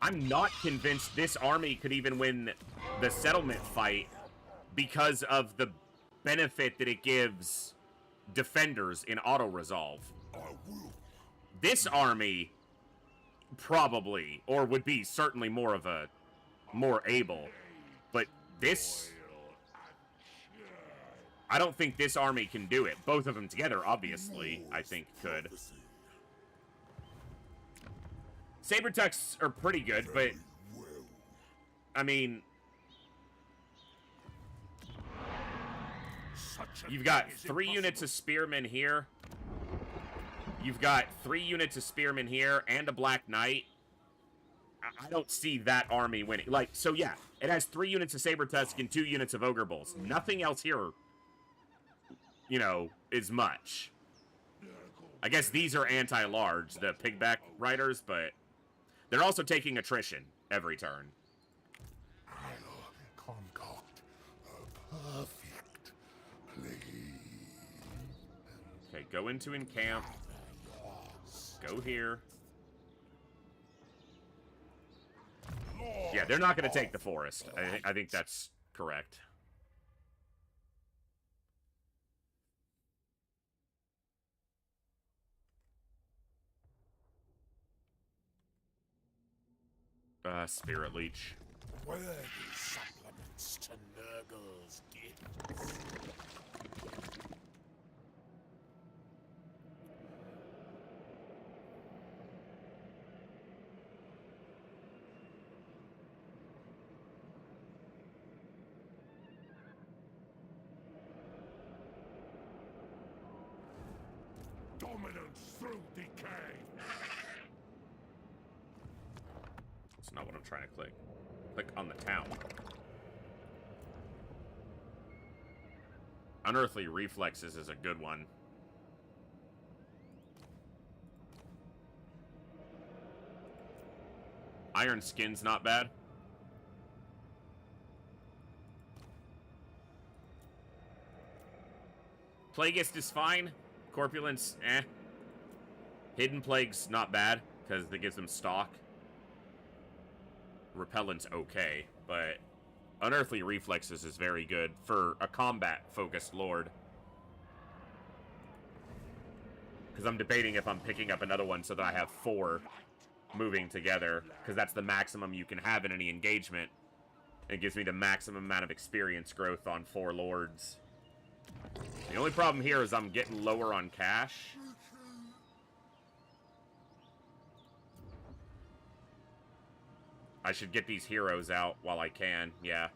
S1: I'm not convinced this army could even win the settlement fight because of the benefit that it gives defenders in auto-resolve. This army probably, or would be certainly more able, but this, I don't think this army can do it. Both of them together, obviously, I think could. Sabertucks are pretty good, but I mean, you've got 3 units of spearmen here. You've got 3 units of spearmen here and a Black Knight. I don't see that army winning. Like, so yeah, it has 3 units of Sabertusk and 2 units of Ogre Bulls. Nothing else here, you know, is much. I guess these are anti-large, the pigback riders, but they're also taking attrition every turn.
S2: I'll concoct a perfect plea.
S1: Okay, go into encamp. Go here. Yeah, they're not going to take the forest. I think that's correct. Spirit Leech.
S4: Worthy supplements to Nurgle's gifts.
S2: Dominance through decay.
S1: That's not what I'm trying to click. Click on the town. Unearthly Reflexes is a good one. Iron Skin's not bad. Plagueist is fine. Corpulence, eh. Hidden Plague's not bad, because it gives them stock. Repellent's okay, but Unearthly Reflexes is very good for a combat-focused lord. Because I'm debating if I'm picking up another one so that I have 4 moving together, because that's the maximum you can have in any engagement. It gives me the maximum amount of experience growth on 4 lords. The only problem here is I'm getting lower on cash. I should get these heroes out while I can, yeah.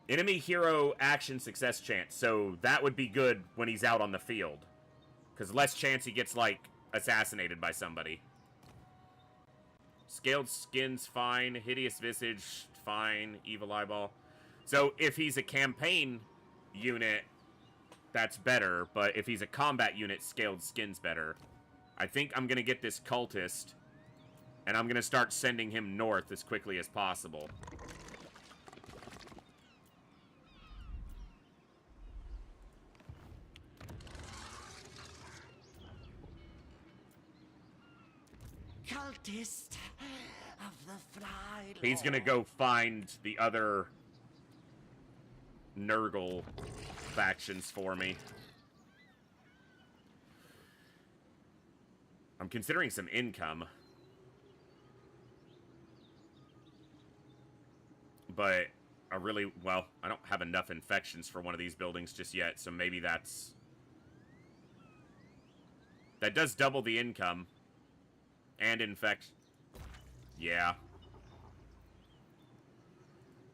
S1: Enemy hero action success chance, so that would be good when he's out on the field. Because less chance he gets, like, assassinated by somebody. Scaled skin's fine. Hideous visage, fine. Evil eyeball. So if he's a campaign unit, that's better. But if he's a combat unit, scaled skin's better. I think I'm going to get this cultist, and I'm going to start sending him north as quickly as possible.
S5: Cultist of the Fly Lord.
S1: He's gonna go find the other Nurgle factions for me. I'm considering some income. But I don't have enough infections for one of these buildings just yet, so maybe that does double the income. And infect. Yeah.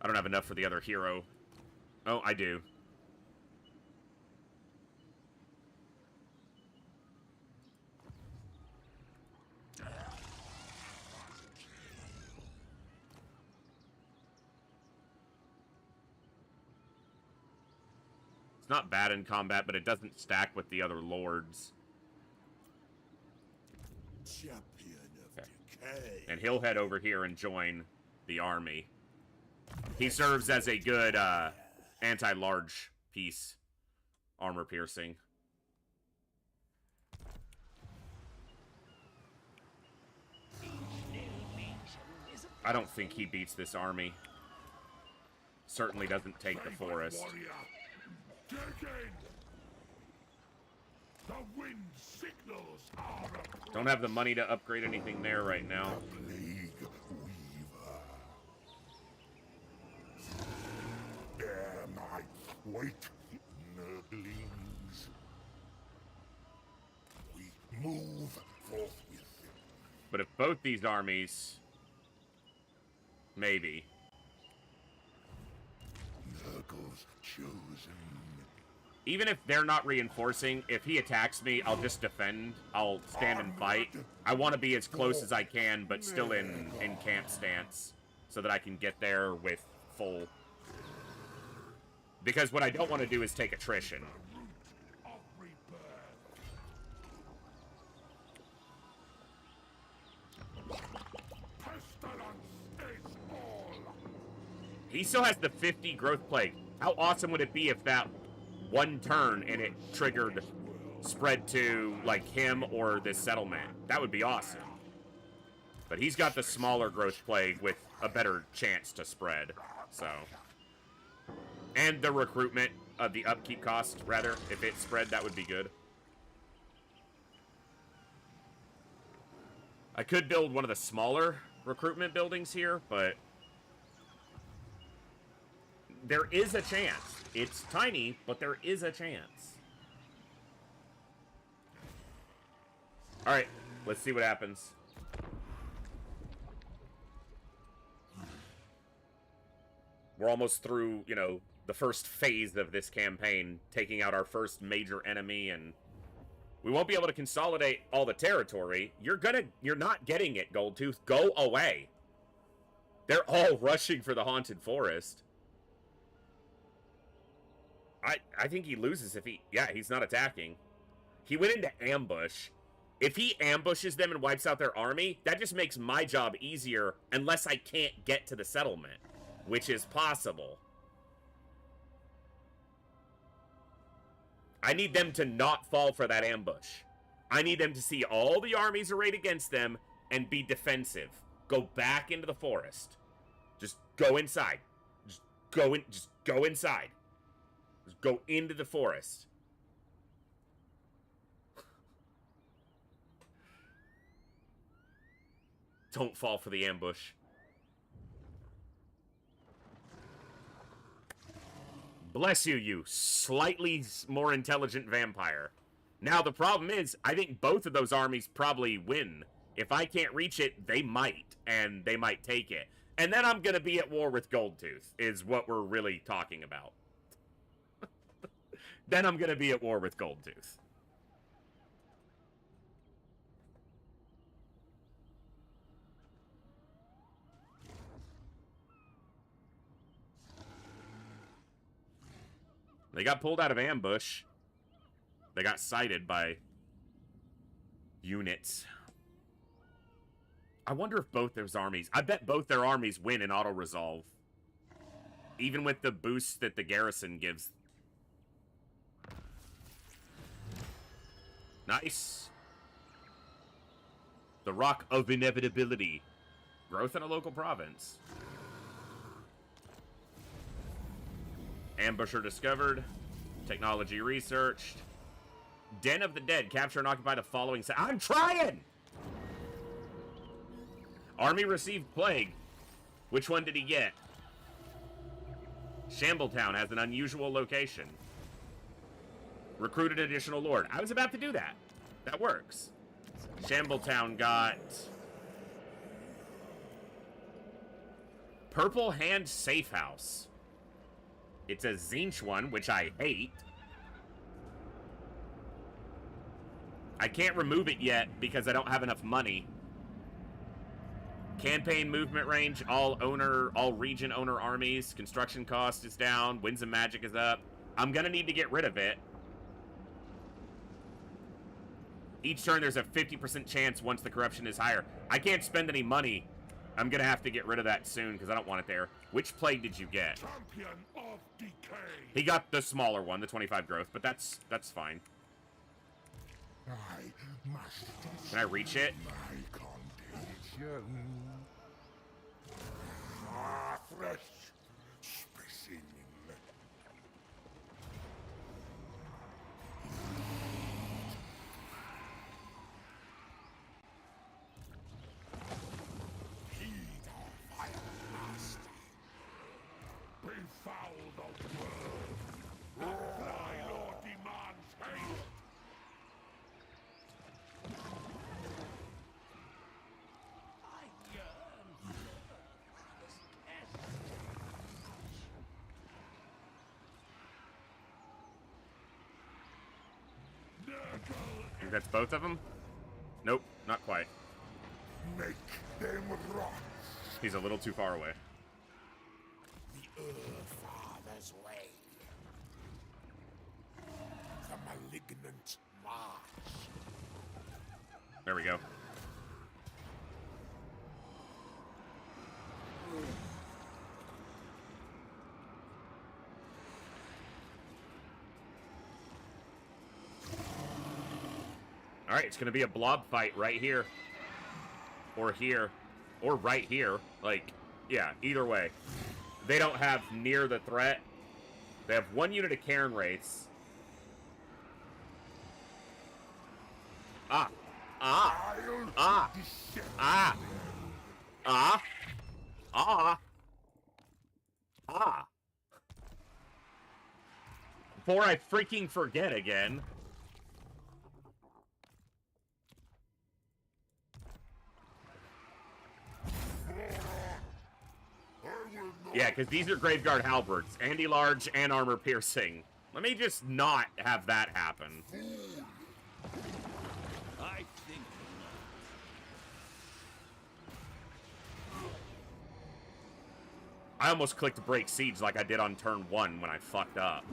S1: I don't have enough for the other hero. Oh, I do. It's not bad in combat, but it doesn't stack with the other lords.
S2: Champion of decay.
S1: And he'll head over here and join the army. He serves as a good anti-large piece. Armor piercing. I don't think he beats this army. Certainly doesn't take the forest.
S2: Warrior, dig in. The wind signals are approaching.
S1: Don't have the money to upgrade anything there right now.
S2: Plague Weaver. Ere my white nurglings. We move forthwith.
S1: But if both these armies... Maybe.
S2: Nurgles chosen.
S1: Even if they're not reinforcing, if he attacks me, I'll just defend. I'll stand and fight. I want to be as close as I can, but still in camp stance, so that I can get there with full... Because what I don't want to do is take attrition.
S2: Of rebirth. Pestilence is all.
S1: He still has the 50 growth plague. How awesome would it be if that one turn and it triggered spread to, like, him or this settlement? That would be awesome. But he's got the smaller growth plague with a better chance to spread, so... And the recruitment of the upkeep cost, rather. If it spread, that would be good. I could build one of the smaller recruitment buildings here, but... There is a chance. It's tiny, but there is a chance. Alright, let's see what happens. We're almost through, you know, the first phase of this campaign, taking out our first major enemy, and we won't be able to consolidate all the territory. You're not getting it, Goldtooth. Go away. They're all rushing for the Haunted Forest. I think he loses if he's not attacking. He went into ambush. If he ambushes them and wipes out their army, that just makes my job easier unless I can't get to the settlement, which is possible. I need them to not fall for that ambush. I need them to see all the armies arrayed against them and be defensive. Go back into the forest. Just go inside. Just go inside. Just go into the forest. Don't fall for the ambush. Bless you, you slightly more intelligent vampire. Now, the problem is, I think both of those armies probably win. If I can't reach it, they might, and they might take it. And then I'm going to be at war with Goldtooth, is what we're really talking about. Then I'm going to be at war with Goldtooth. They got pulled out of ambush. They got sighted by units. I wonder if both those armies... I bet both their armies win in auto-resolve. Even with the boost that the garrison gives. Nice. The Rock of Inevitability. Growth in a local province. Ambusher discovered. Technology researched. Den of the Dead. Capture and occupy the following... I'm trying! Army received plague. Which one did he get? Shambletown has an unusual location. Recruited additional lord. I was about to do that. That works. Shambletown got... Purple Hand Safe House. It's a Zinch one, which I hate. I can't remove it yet because I don't have enough money. Campaign movement range, all region owner armies. Construction cost is down. Winds of Magic is up. I'm gonna need to get rid of it. Each turn there's a 50% chance once the corruption is higher. I can't spend any money. I'm gonna have to get rid of that soon because I don't want it there. Which plague did you get?
S2: Champion of Decay.
S1: He got the smaller one, the 25 growth, but that's fine.
S2: I must
S1: Can I reach it?
S2: my contagion. Ah, fresh specimen. Heed our fire, master. Befoul the world. Thy lord demands haste.
S1: I think that's both of them? Nope, not quite.
S2: Make them rot.
S1: He's a little too far away.
S4: The Father's way. The malignant march.
S1: There we go. Alright, it's gonna be a blob fight right here. Or here. Or right here. Like, yeah, either way. They don't have near the threat. They have one unit of Cairn Wraiths. Ah. Ah. Ah. Ah. Ah. Ah. Ah. Before I freaking forget again. Yeah, because these are Graveguard Halberds. Andy Large and Armor Piercing. Let me just not have that happen.
S5: I think
S1: I almost clicked Break Siege like I did on turn 1 when I fucked up.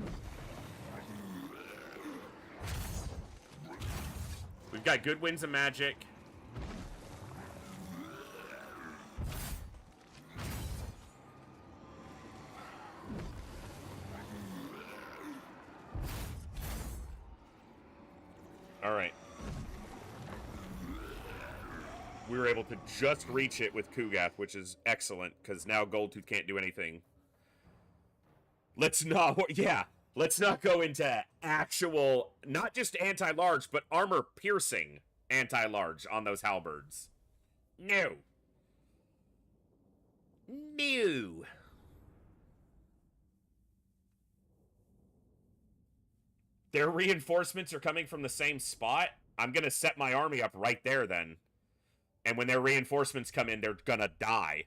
S1: We've got good Winds of Magic. Alright. We were able to just reach it with Kugath, which is excellent, because now Goldtooth can't do anything. Let's not go into actual, not just anti-large, but armor-piercing anti-large on those halberds. No. No. Their reinforcements are coming from the same spot. I'm going to set my army up right there then. And when their reinforcements come in, they're going to die.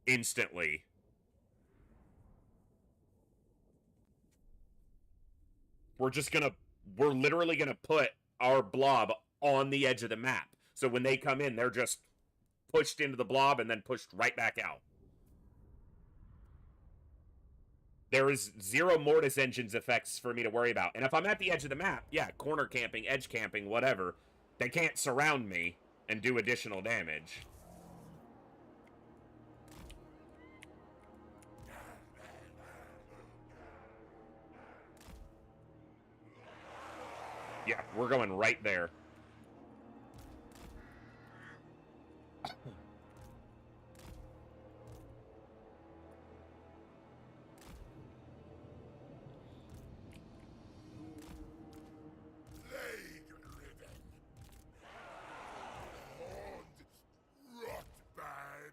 S1: Instantly. We're literally going to put our blob on the edge of the map. So when they come in, they're just pushed into the blob and then pushed right back out. There is 0 Mortis Engine's effects for me to worry about. And if I'm at the edge of the map, yeah, corner camping, edge camping, whatever, they can't surround me and do additional damage. Yeah, we're going right there.
S2: Plague-ridden. Horned rotbag.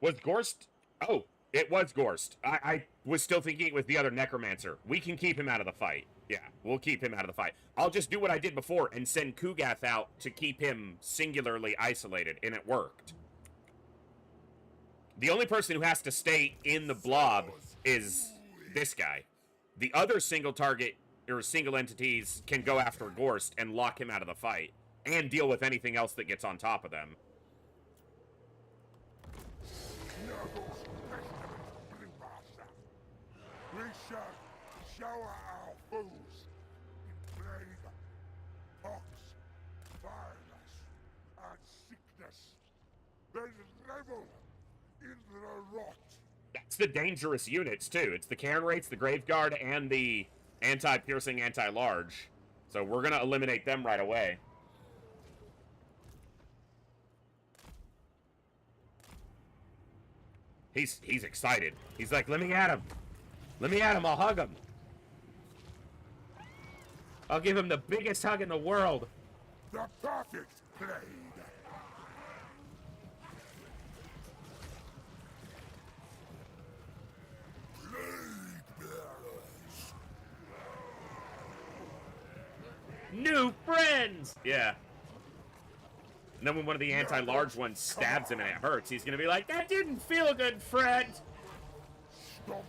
S1: Was Gorst? Oh, it was Gorst. I was still thinking it was the other Necromancer. We can keep him out of the fight. Yeah, we'll keep him out of the fight. I'll just do what I did before and send Kugath out to keep him singularly isolated, and it worked. The only person who has to stay in the blob is this guy. The other single target, or single entities, can go after Gorst and lock him out of the fight, and deal with anything else that gets on top of them.
S2: We shall shower our foes in plague, pox, violence, and sickness. Then revel in the rot.
S1: That's the dangerous units, too. It's the Cairn Rates, the Graveguard, and the anti-piercing, anti-large. So we're going to eliminate them right away. He's excited. He's like, let me at him. Let me at him. I'll hug him. I'll give him the biggest hug in the world.
S2: The perfect plague. Plague bearers.
S1: New friends! Yeah. And then when one of the anti-large ones stabs him and it hurts, he's gonna be like, that didn't feel good, friend!
S2: Stomping.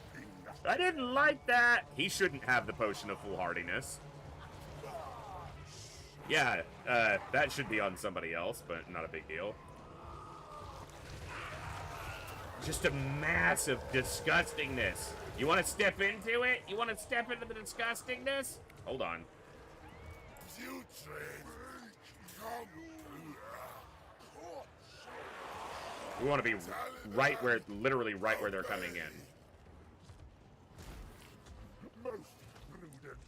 S1: I didn't like that! He shouldn't have the potion of foolhardiness. Yeah, that should be on somebody else, but not a big deal. Just a massive disgustingness. You want to step into it? You want to step into the disgustingness? Hold on.
S2: Putrid.
S1: We want to be right where, literally right where they're coming in.
S2: Most prudent.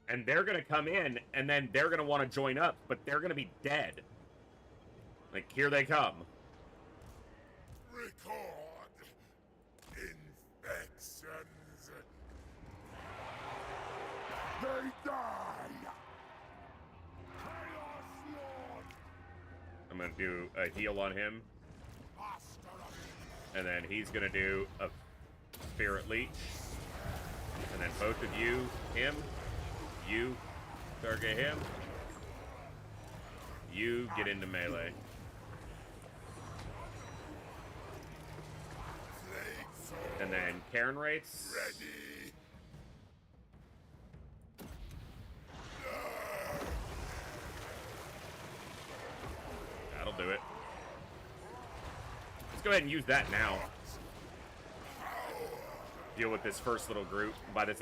S1: And they're going to come in, and then they're going to want to join up, but they're going to be dead. Like, here they come.
S2: Record infections. They die. Chaos Lord.
S1: I'm going to do a heal on him.
S2: Master of
S1: And then he's going to do a Spirit Leech. And then both of you, him, you, target him. You get into melee. And then Cairn Rates.
S2: ready.
S1: That'll do it. Let's go ahead and use that now. Deal with this first little group. By the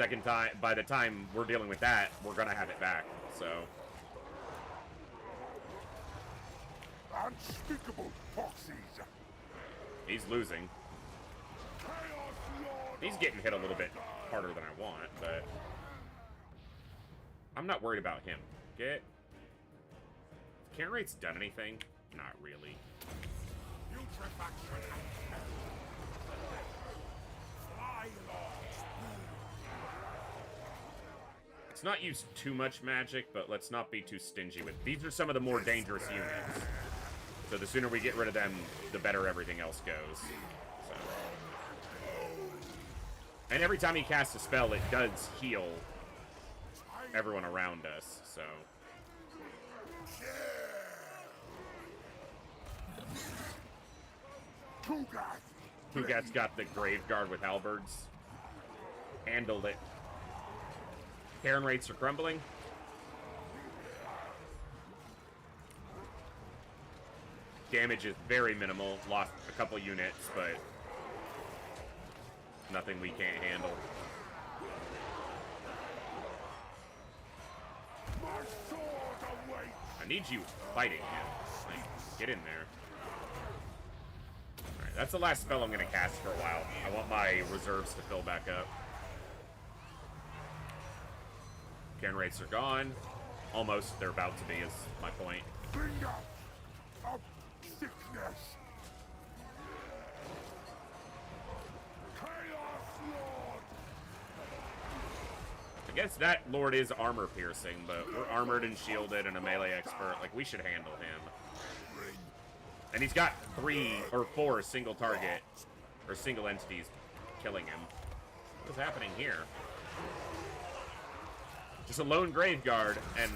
S1: time we're dealing with that, we're gonna have it back. So
S2: Unspeakable foxes.
S1: he's losing.
S2: Chaos Lord.
S1: He's getting hit a little bit harder than I want, but I'm not worried about him. Get Cairn Rate's done anything? Not really.
S2: Putrefaction. Fly lords.
S1: It's not used too much magic, but let's not be too stingy with. These are some of the more dangerous units. So the sooner we get rid of them, the better everything else goes. So. And every time he casts a spell, it does heal everyone around us, so. Kugath's got the Grave Guard with halberds. Handled it. Cairn rates are crumbling. Damage is very minimal. Lost a couple units, but nothing we can't handle. I need you fighting him. Like, get in there. Alright, that's the last spell I'm gonna cast for a while. I want my reserves to fill back up. Cairn rates are gone. Almost. They're about to be, is my point.
S2: Finger of sickness. Chaos Lord.
S1: I guess that Lord is armor piercing, but we're armored and shielded and a melee expert. Like, we should handle him. And he's got 3 or 4 single target or single entities killing him. What's happening here? Just a lone grave guard, and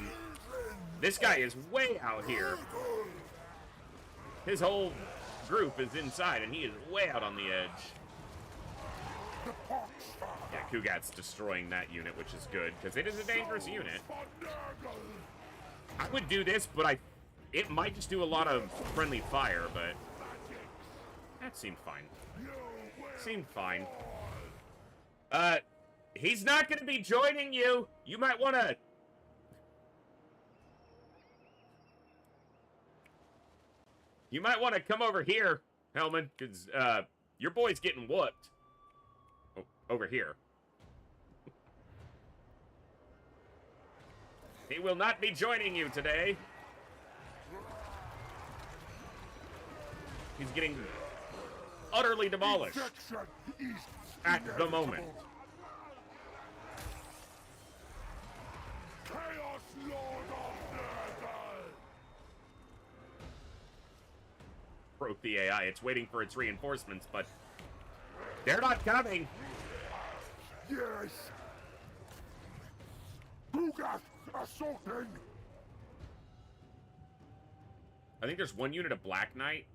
S1: this guy is way out here. His whole group is inside, and he is way out on the edge. Yeah, Kugath's destroying that unit, which is good, because it is a dangerous unit. I would do this, but it might just do a lot of friendly fire, but that seemed fine. Seemed fine. He's not going to be joining you. You might want to... You might want to come over here, Hellman, because your boy's getting whooped. Oh, over here. He will not be joining you today. He's getting utterly demolished at the moment.
S2: Chaos Lord of Murder.
S1: Broke the AI. It's waiting for its reinforcements, but they're not coming.
S2: Yes. Kugath assaulting.
S1: I think there's one unit of Black Knight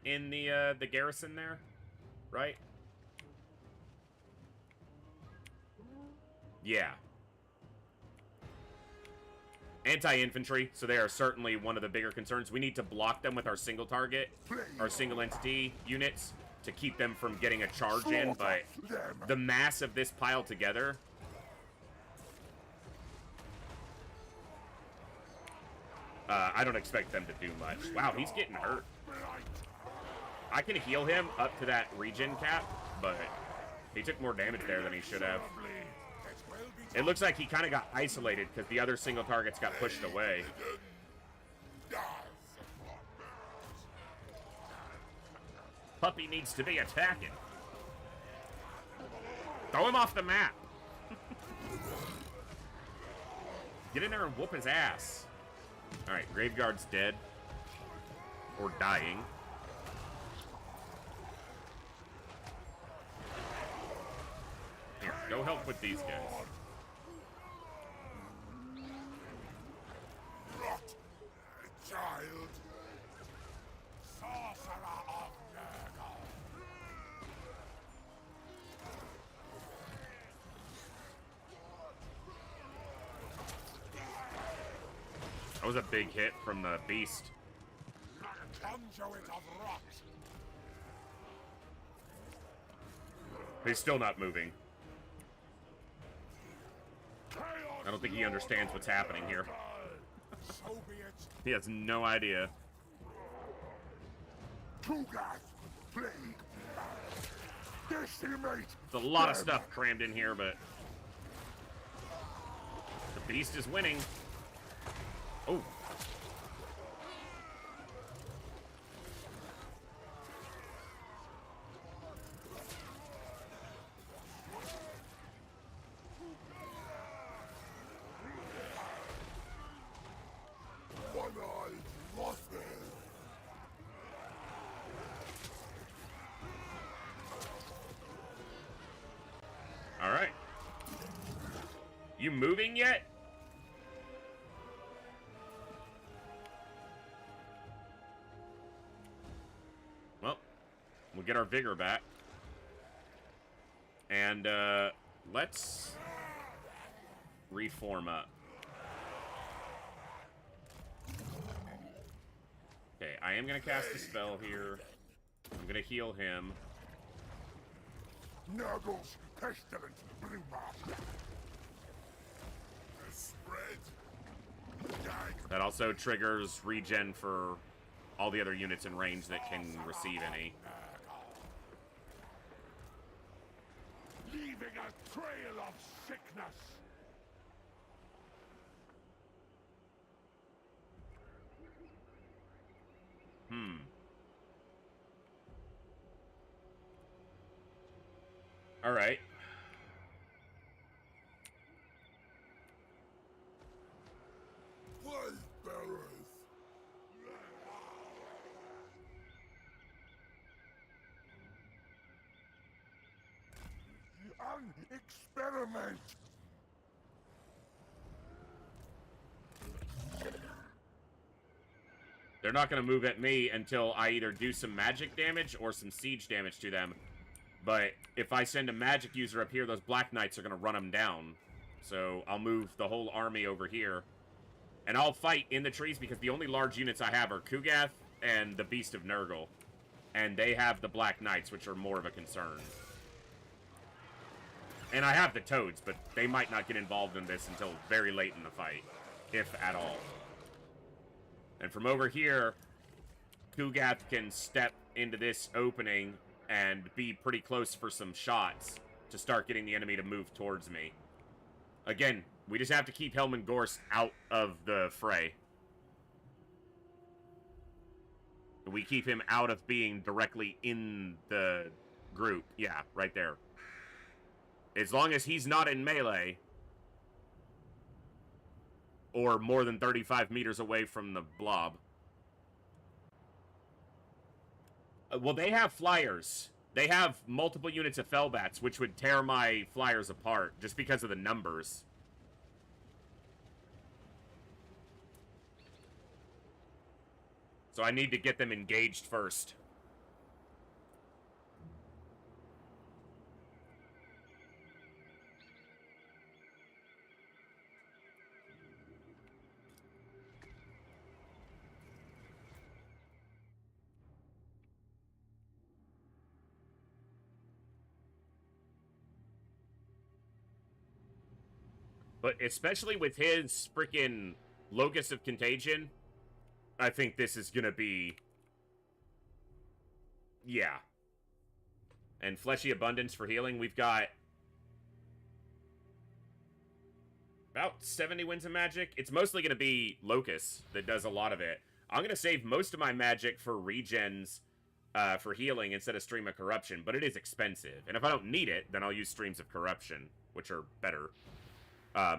S1: in the garrison there, right? Yeah. Anti-infantry, so they are certainly one of the bigger concerns. We need to block them with our single target, our single entity units, to keep them from getting a charge in, but the mass of this pile together... I don't expect them to do much. Wow, he's getting hurt. I can heal him up to that regen cap, but he took more damage there than he should have. It looks like he kind of got isolated because the other single targets got pushed away. Puppy needs to be attacking. Throw him off the map. Get in there and whoop his ass. Alright, Graveguard's dead. Or dying. Here, go help with these guys.
S2: Rot, child. Sorcerer of Nurgle.
S1: That was a big hit from the beast.
S2: Conduit of rot.
S1: He's still not moving.
S2: Chaos
S1: I don't think he understands what's happening here.
S2: So be it.
S1: He has no idea.
S2: Kugath, plague. Decimate.
S1: It's a lot of stuff crammed in here, but the beast is winning. Oh.
S2: One-eyed Mothman.
S1: All right. You moving yet? We'll get our vigor back. And, let's reform up. Okay, I am gonna cast a spell here. I'm gonna heal him.
S2: Nurgle's pestilent blue mask. The spread.
S1: That also triggers regen for all the other units in range that can receive any.
S2: Leaving a trail of sickness.
S1: All right.
S2: Blood bearers. An experiment.
S1: They're not going to move at me until I either do some magic damage or some siege damage to them. But if I send a magic user up here, those Black Knights are going to run them down. So I'll move the whole army over here. And I'll fight in the trees because the only large units I have are Kugath and the Beast of Nurgle. And they have the Black Knights, which are more of a concern. And I have the Toads, but they might not get involved in this until very late in the fight. If at all. And from over here, Kugath can step into this opening and be pretty close for some shots to start getting the enemy to move towards me. Again, we just have to keep Helman Gorst out of the fray. We keep him out of being directly in the group. Yeah, right there. As long as he's not in melee, or more than 35 meters away from the blob. Well, they have flyers. They have multiple units of Fellbats, which would tear my flyers apart, just because of the numbers. So I need to get them engaged first. But especially with his freaking Locust of Contagion, I think this is gonna be... yeah. And Fleshy Abundance for healing, we've got... about 70 Winds of Magic. It's mostly gonna be Locust that does a lot of it. I'm gonna save most of my magic for regens, for healing instead of Stream of Corruption, but it is expensive. And if I don't need it, then I'll use Streams of Corruption, which are better.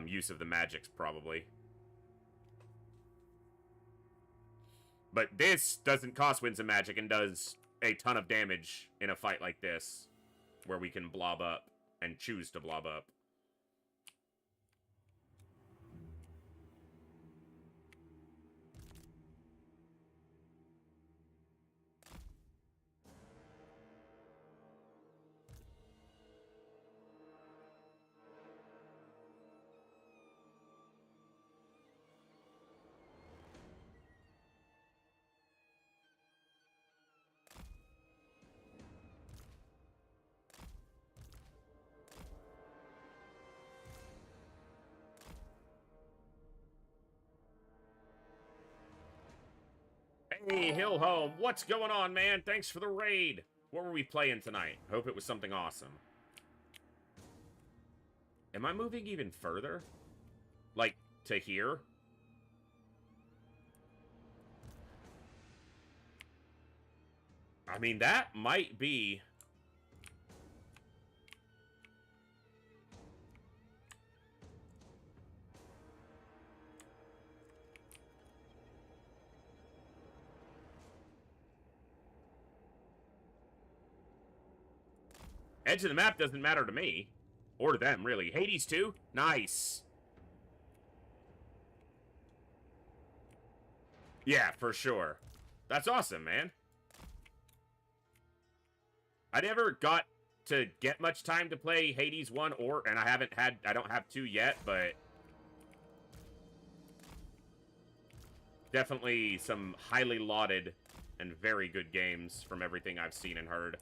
S1: Use of the magics, probably. But this doesn't cost Winds of Magic and does a ton of damage in a fight like this, where we can blob up and choose to blob up. Hey, Hillhome, what's going on, man? Thanks for the raid. What were we playing tonight? Hope it was something awesome. Am I moving even further? Like, to here? I mean, that might be... Edge of the map doesn't matter to me. Or to them, really. Hades too? Nice. Yeah, for sure. That's awesome, man. I never got to get much time to play Hades 1 and I don't have 2 yet, but definitely some highly lauded and very good games from everything I've seen and heard.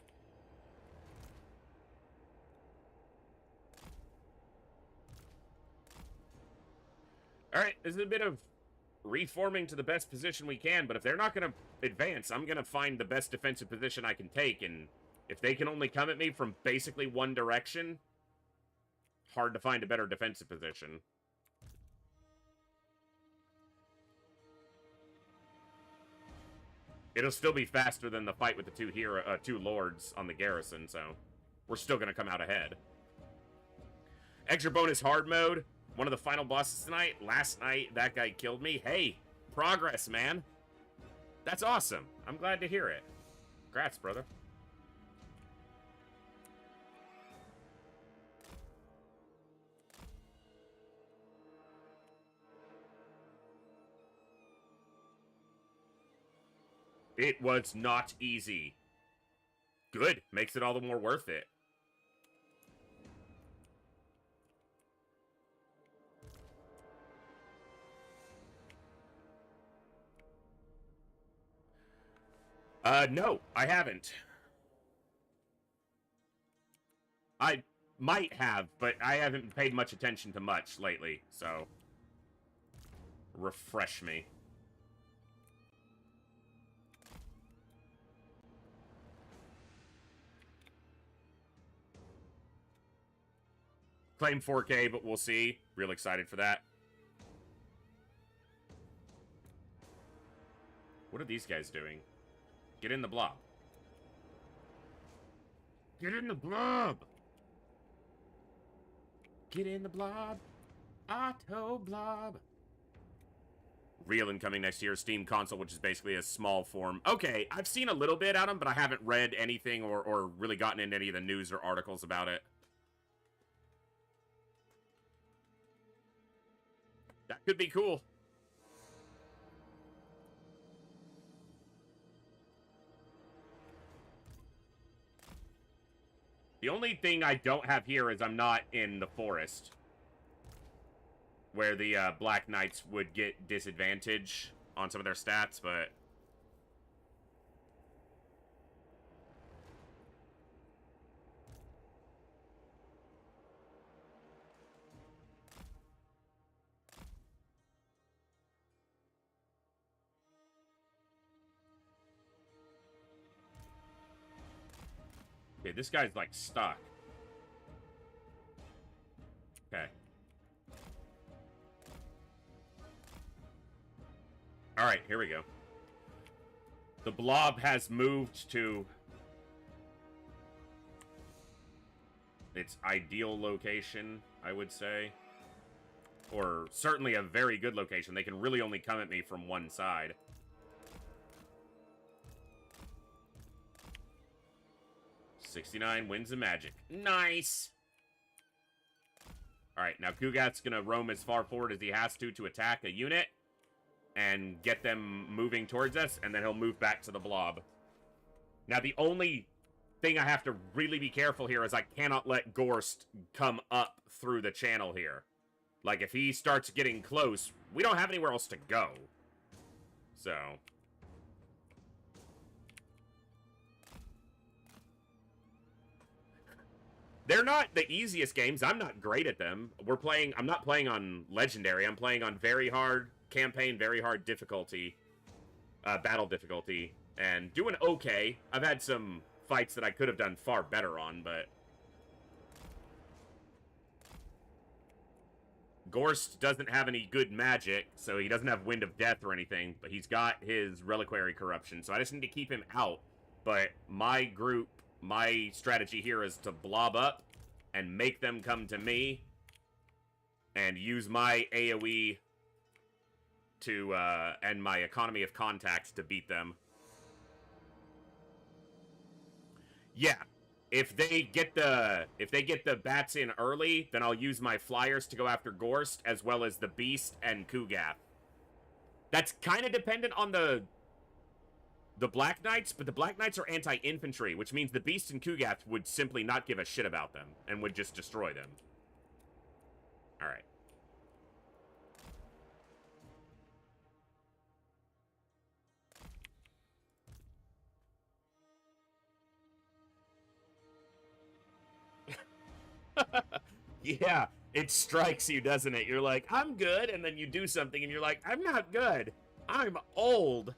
S1: Alright, this is a bit of reforming to the best position we can, but if they're not going to advance, I'm going to find the best defensive position I can take, and if they can only come at me from basically one direction, hard to find a better defensive position. It'll still be faster than the fight with the two lords on the garrison, so we're still going to come out ahead. Extra bonus hard mode. One of the final bosses tonight. Last night, that guy killed me. Hey, progress, man. That's awesome. I'm glad to hear it. Congrats, brother. It was not easy. Good. Makes it all the more worth it. No, I haven't. I might have, but I haven't paid much attention to much lately, so refresh me. Claim 4K, but we'll see. Real excited for that. What are these guys doing? Get in the blob. Get in the blob! Get in the blob. Auto blob. Real incoming next year, Steam console, which is basically a small form. Okay, I've seen a little bit out of them, but I haven't read anything or really gotten into any of the news or articles about it. That could be cool. The only thing I don't have here is I'm not in the forest, where the Black Knights would get disadvantage on some of their stats, but okay, this guy's like stuck. Okay. Alright, here we go. The blob has moved to its ideal location, I would say. Or certainly a very good location. They can really only come at me from one side. $69 wins the magic. Nice! Alright, now Kugath's gonna roam as far forward as he has to attack a unit and get them moving towards us, and then he'll move back to the blob. Now, the only thing I have to really be careful here is I cannot let Gorst come up through the channel here. Like, if he starts getting close, we don't have anywhere else to go. So they're not the easiest games. I'm not great at them. I'm not playing on Legendary. I'm playing on very hard campaign, very hard difficulty, battle difficulty, and doing okay. I've had some fights that I could have done far better on, but Gorst doesn't have any good magic, so he doesn't have Wind of Death or anything, but he's got his Reliquary Corruption, so I just need to keep him out. But my strategy here is to blob up and make them come to me and use my AoE to and my economy of contacts to beat them. Yeah, if they get the bats in early, then I'll use my flyers to go after Gorst as well as the Beast and Kugath. That's kind of dependent on the the Black Knights, but the Black Knights are anti-infantry, which means the Beast and Kugath would simply not give a shit about them and would just destroy them. Alright. Yeah, it strikes you, doesn't it? You're like, I'm good, and then you do something, and you're like, I'm not good. I'm old.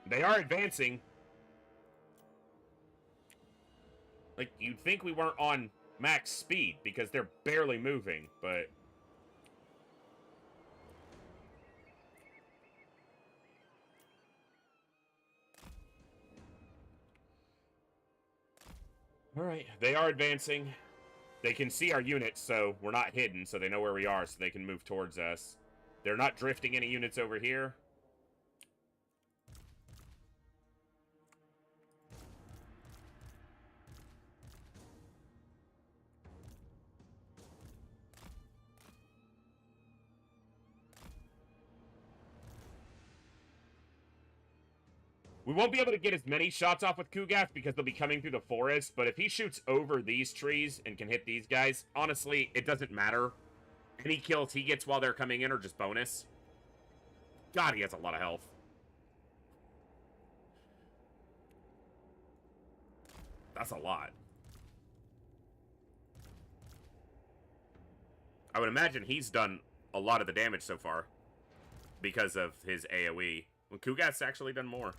S1: They are advancing. Like, you'd think we weren't on max speed, because they're barely moving, but... Alright, they are advancing. They can see our units, so we're not hidden, so they know where we are, so they can move towards us. They're not drifting any units over here. We won't be able to get as many shots off with Kugath because they'll be coming through the forest, but if he shoots over these trees and can hit these guys, honestly, it doesn't matter. Any kills he gets while they're coming in are just bonus. God, he has a lot of health. That's a lot. I would imagine he's done a lot of the damage so far because of his AoE. Well, Kugath's actually done more.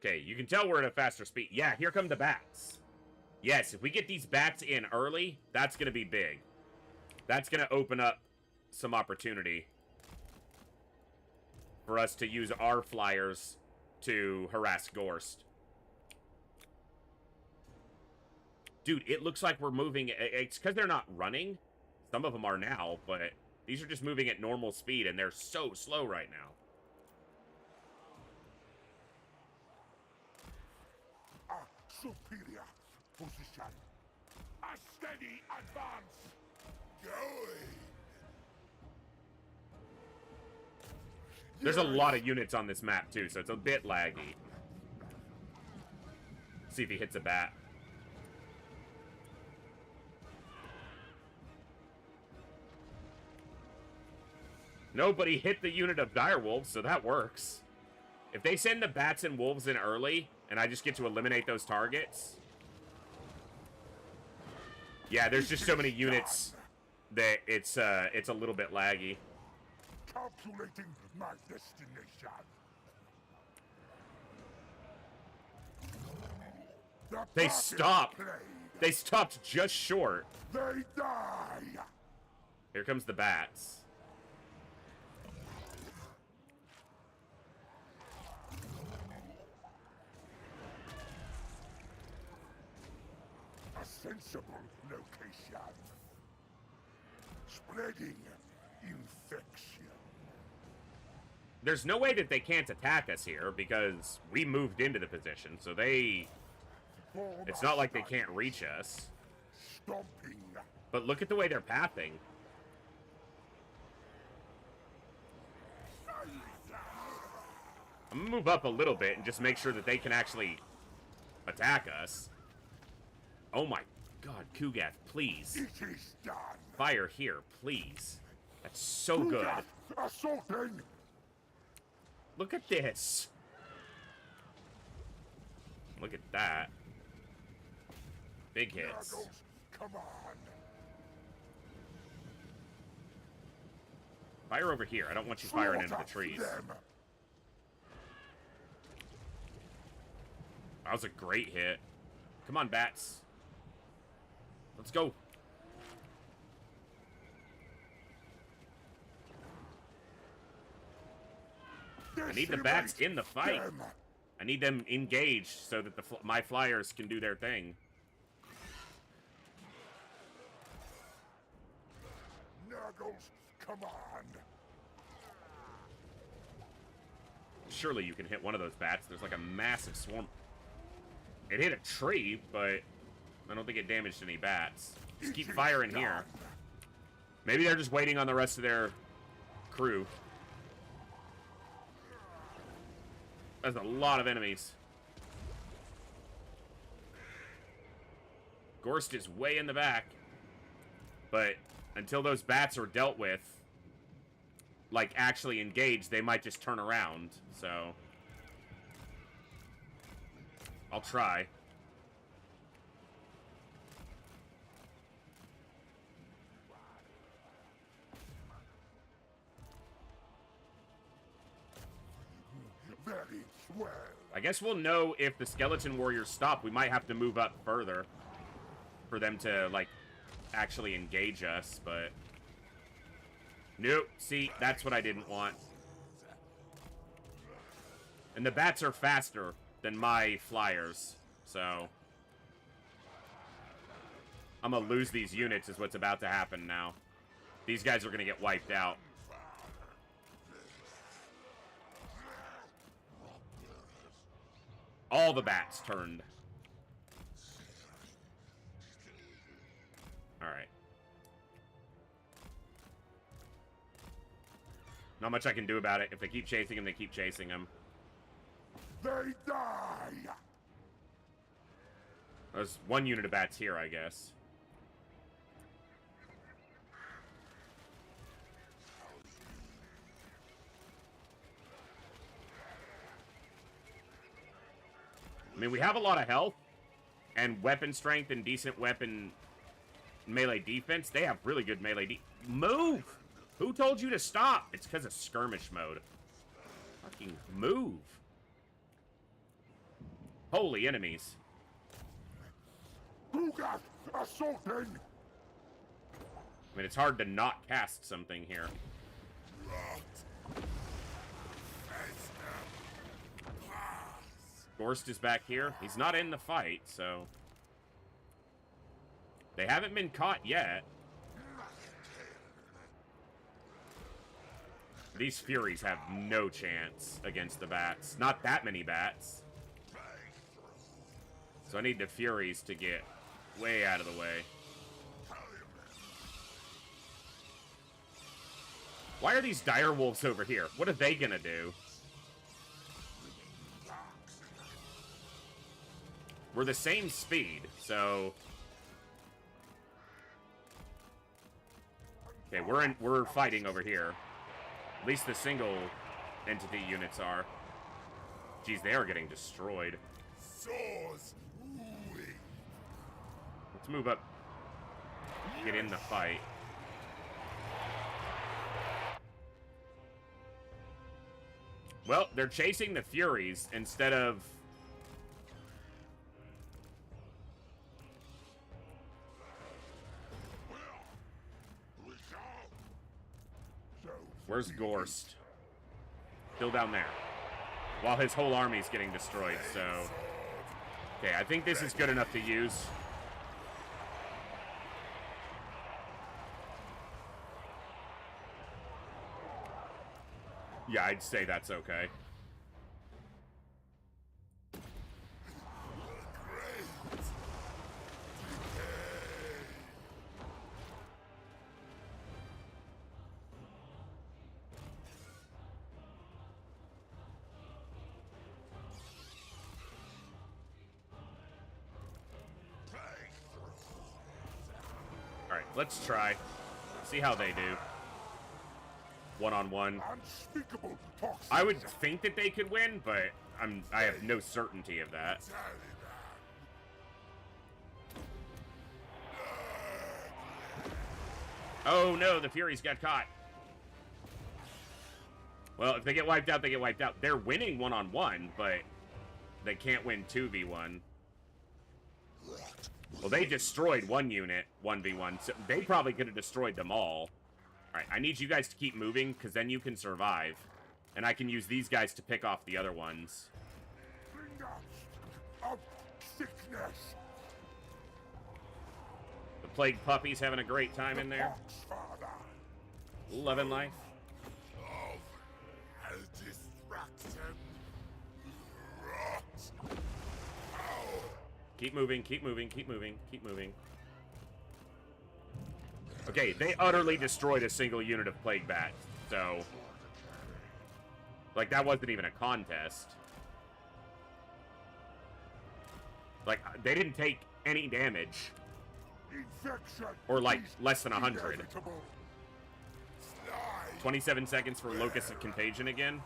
S1: Okay, you can tell we're at a faster speed. Yeah, here come the bats. Yes, if we get these bats in early, that's going to be big. That's going to open up some opportunity for us to use our flyers to harass Gorst. Dude, it looks like we're moving. It's because they're not running. Some of them are now, but these are just moving at normal speed, and they're so slow right now.
S2: Superior position. A steady advance. Going.
S1: There's a lot of units on this map, too, so it's a bit laggy. See if he hits a bat. Nobody hit the unit of direwolves, so that works. If they send the bats and wolves in early, and I just get to eliminate those targets... Yeah, there's just so many units that it's a little bit laggy.
S2: Calculating my destination.
S1: They stopped. They stopped just short.
S2: They die.
S1: Here comes the bats.
S2: A sensible location. Spreading infection.
S1: There's no way that they can't attack us here because we moved into the position, so they... It's not like they can't reach us.
S2: Stomping.
S1: But look at the way they're pathing. I'm gonna move up a little bit and just make sure that they can actually attack us. Oh my god, Kugath, please.
S2: It is done.
S1: Fire here, please. That's so good.
S2: Assaulting.
S1: Look at this. Look at that. Big hits.
S2: Nuggles, come on.
S1: Fire over here. I don't want you firing into the trees.
S2: Them.
S1: That was a great hit. Come on, bats. Let's go. I need the bats in the fight.
S2: Them.
S1: I need them engaged so that my flyers can do their thing.
S2: Nuggles, come on.
S1: surely you can hit one of those bats. There's like a massive swarm. It hit a tree, but I don't think it damaged any bats. Just keep firing here. Maybe they're just waiting on the rest of their crew. That's a lot of enemies. Gorst is way in the back. But until those bats are dealt with, like, actually engaged, they might just turn around. So I'll try.
S2: Very swell.
S1: I guess we'll know if the skeleton warriors stop. We might have to move up further for them to, like, actually engage us, but nope. See, that's what I didn't want. And the bats are faster than my flyers, so I'm gonna lose these units is what's about to happen now. These guys are gonna get wiped out. All the bats turned. Alright. Not much I can do about it. If they keep chasing him, they keep chasing him.
S2: They die.
S1: There's one unit of bats here, I guess. I mean, we have a lot of health and weapon strength and decent weapon melee defense. They have really good melee Move! Who told you to stop? It's because of skirmish mode. Fucking move. Holy enemies.
S2: Kugath assaulting.
S1: I mean, it's hard to not cast something here. Gorst is back here. He's not in the fight, so they haven't been caught yet. These Furies have no chance against the bats. Not that many bats. So I need the Furies to get way out of the way. Why are these dire wolves over here? What are they gonna do? We're the same speed, so okay, we're fighting over here. At least the single entity units are. Jeez, they are getting destroyed.
S2: Swords.
S1: Let's move up. Get in the fight. Well, they're chasing the Furies instead of... Where's Gorst? Still down there. While his whole army's getting destroyed, so... Okay, I think this is good enough to use. Yeah, I'd say that's okay. Alright, let's try. See how they do. One-on-one.
S2: Unspeakable toxins.
S1: I would think that they could win, but I have no certainty of that. Oh no, the Furies got caught. Well, if they get wiped out, they get wiped out. They're winning one-on-one, but they can't win 2v1. Well, they destroyed one unit 1v1, so they probably could have destroyed them all. Alright, I need you guys to keep moving, because then you can survive. And I can use these guys to pick off the other ones.
S2: Bringer of sickness.
S1: The Plague Puppy's having a great time in there.
S2: Foxfather
S1: Loving life.
S2: of destruction.
S1: Keep moving, keep moving, keep moving, keep moving. Okay, they utterly destroyed a single unit of Plague Bats, so... Like, that wasn't even a contest. Like, they didn't take any damage.
S2: Infection
S1: Or, like,
S2: is
S1: less than 100.
S2: inevitable.
S1: 27 seconds for Locus of Contagion again.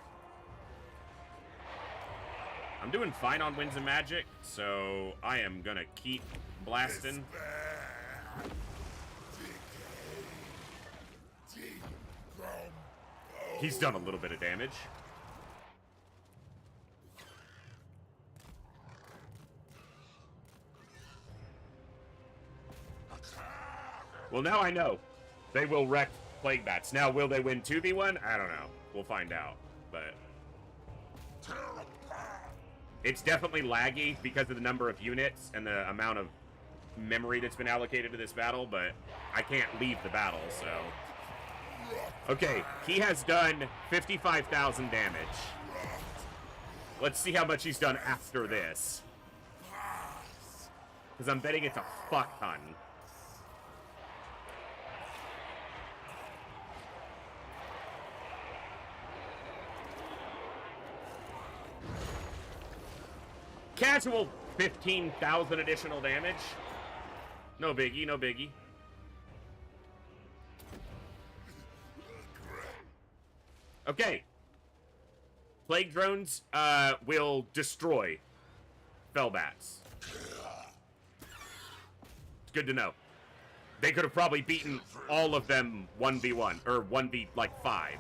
S1: I'm doing fine on Winds of Magic, so I am gonna keep blasting. He's done a little bit of damage. Well, now I know. They will wreck Plague Bats. Now, will they win 2v1? I don't know. We'll find out. But it's definitely laggy because of the number of units and the amount of memory that's been allocated to this battle, but I can't leave the battle, so... Okay, he has done 55,000 damage. Let's see how much he's done after this. Because I'm betting it's a fuck ton. Casual 15,000 additional damage. No biggie, no biggie. Okay. Plague drones will destroy Fellbats. It's good to know. They could have probably beaten all of them 1v1 or 1v like 5.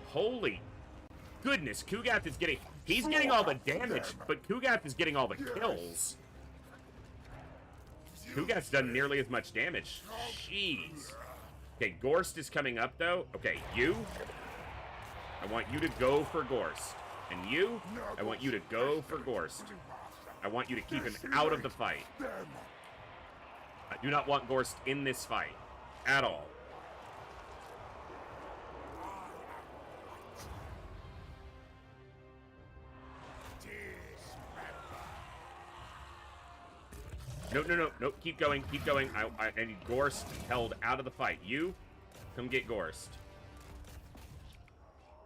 S1: Holy goodness, Kugath is getting... He's getting all the damage, but Kugath is getting all the kills. Kugath's done nearly as much damage. Jeez. Okay, Gorst is coming up, though. Okay, you. I want you to go for Gorst. And you, I want you to go for Gorst. I want you to keep him out of the fight. I do not want Gorst in this fight. At all. No, no, no, no, keep going, keep going. I need Gorst held out of the fight. You, come get Gorst.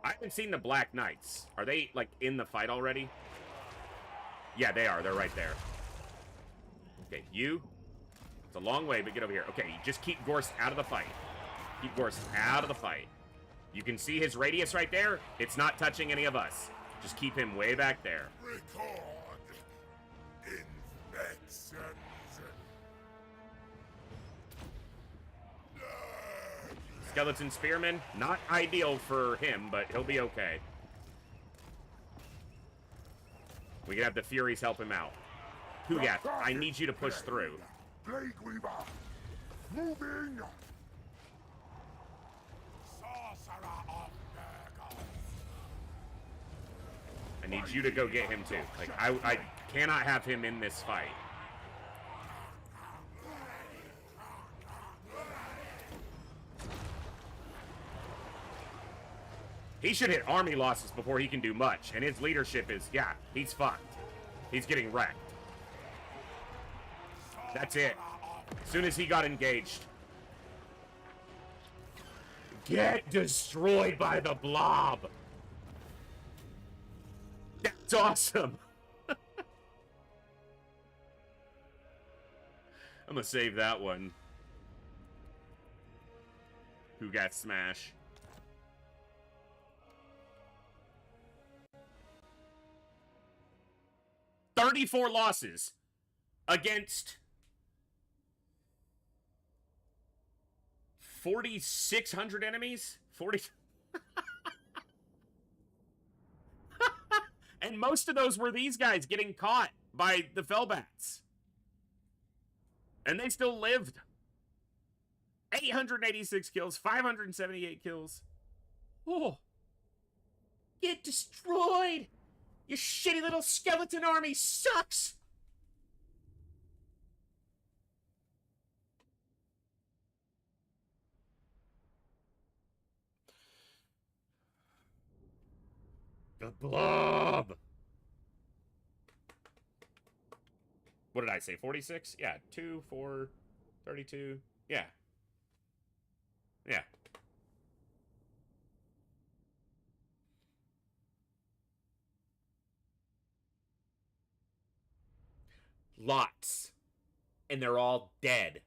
S1: I haven't seen the Black Knights. Are they, like, in the fight already? Yeah, they are. They're right there. Okay, you. It's a long way, but get over here. Okay, just keep Gorst out of the fight. Keep Gorst out of the fight. You can see his radius right there. It's not touching any of us. Just keep him way back there.
S2: Record infections.
S1: Skeleton Spearman, not ideal for him, but he'll be okay. We can have the Furies help him out. Kugath, I need you to push through.
S2: Plague Weaver, moving. Sorcerer of Nurgle.
S1: I need you to go get him too. Like, I cannot have him in this fight. He should hit army losses before he can do much, and his leadership is, yeah, he's fucked. He's getting wrecked. That's it. As soon as he got engaged. Get destroyed by the blob! That's awesome! I'm gonna save that one. Who got smash? $34 losses against 4,600 enemies? 40. And most of those were these guys getting caught by the Fellbats. And they still lived. 886 kills, 578 kills. Oh. Get destroyed! Your shitty little skeleton army sucks! The blob! What did I say? 46? Yeah, 2, 4, 32. Yeah. Yeah. Lots. And they're all dead.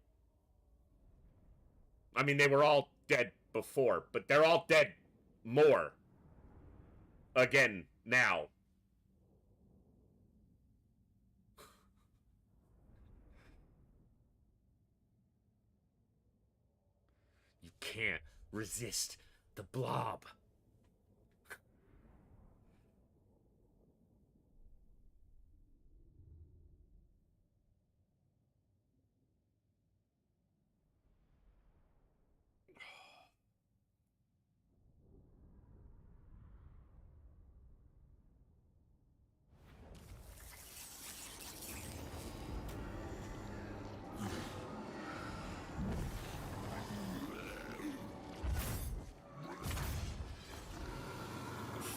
S1: I mean, they were all dead before, but they're all dead more. Again, now. You can't resist the blob.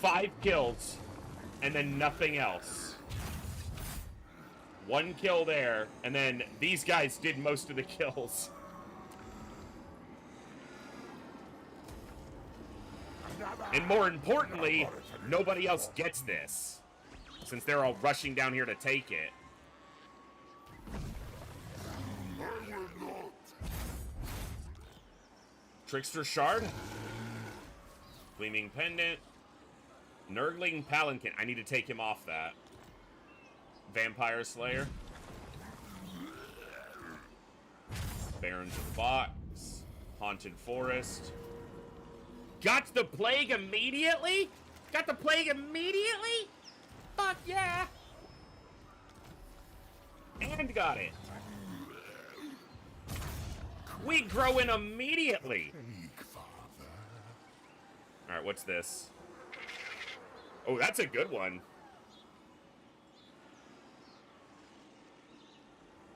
S1: Five kills, and then nothing else. One kill there, and then these guys did most of the kills. And more importantly, nobody else gets this, since they're all rushing down here to take it. Trickster Shard? Gleaming Pendant. Nurgling Palanquin. I need to take him off that. Vampire Slayer. Barons of the Box. Haunted Forest. Got the plague immediately? Got the plague immediately? Fuck yeah! And got it. We grow in immediately. Alright, what's this? Oh, that's a good one.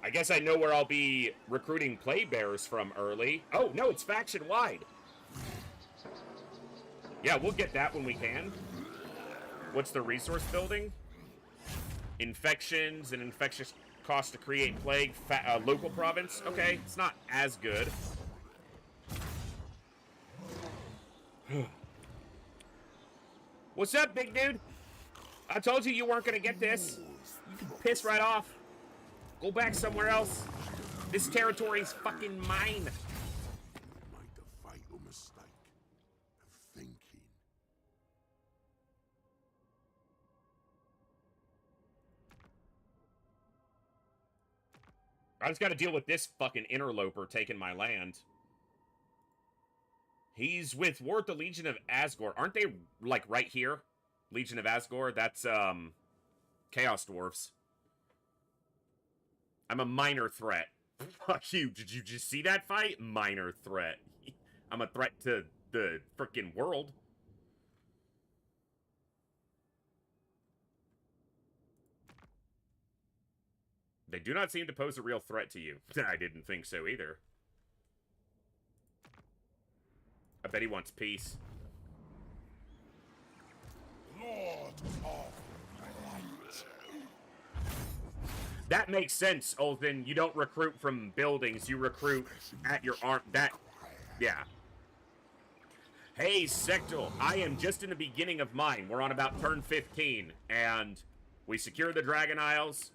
S1: I guess I know where I'll be recruiting plague bearers from early. Oh, no, it's faction-wide. Yeah, we'll get that when we can. What's the resource building? Infections and infectious cost to create plague. Local province. Okay, it's not as good. What's up, big dude? I told you weren't gonna get this. You can piss right off. Go back somewhere else. This territory's fucking mine.
S2: Made the fatal mistake of thinking.
S1: I just gotta deal with this fucking interloper taking my land. He's with War at the Legion of Asgore. Aren't they, like, right here? Legion of Asgore? That's, Chaos Dwarves. I'm a minor threat. Fuck you. Did you just see that fight? Minor threat. I'm a threat to the frickin' world. They do not seem to pose a real threat to you. I didn't think so either. I bet he wants peace.
S2: Lord of Light.
S1: That makes sense, Olthen. You don't recruit from buildings. You recruit at your arm. That, yeah. Hey, Sectal. I am just in the beginning of mine. We're on about turn 15. And we secured the Dragon Isles.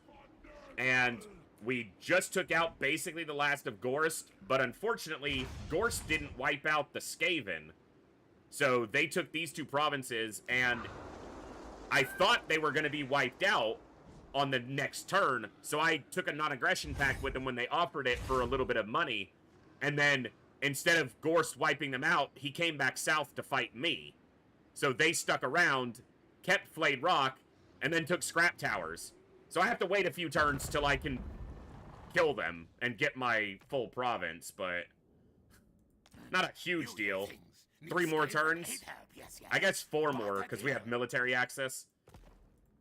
S1: And we just took out basically the last of Gorst, but unfortunately, Gorst didn't wipe out the Skaven. So they took these two provinces, and I thought they were going to be wiped out on the next turn, so I took a non-aggression pact with them when they offered it for a little bit of money, and then instead of Gorst wiping them out, he came back south to fight me. So they stuck around, kept Flayed Rock, and then took Scrap Towers. So I have to wait a few turns till I can kill them and get my full province, but not a huge deal. 3 more turns? I guess 4 more, because we have military access.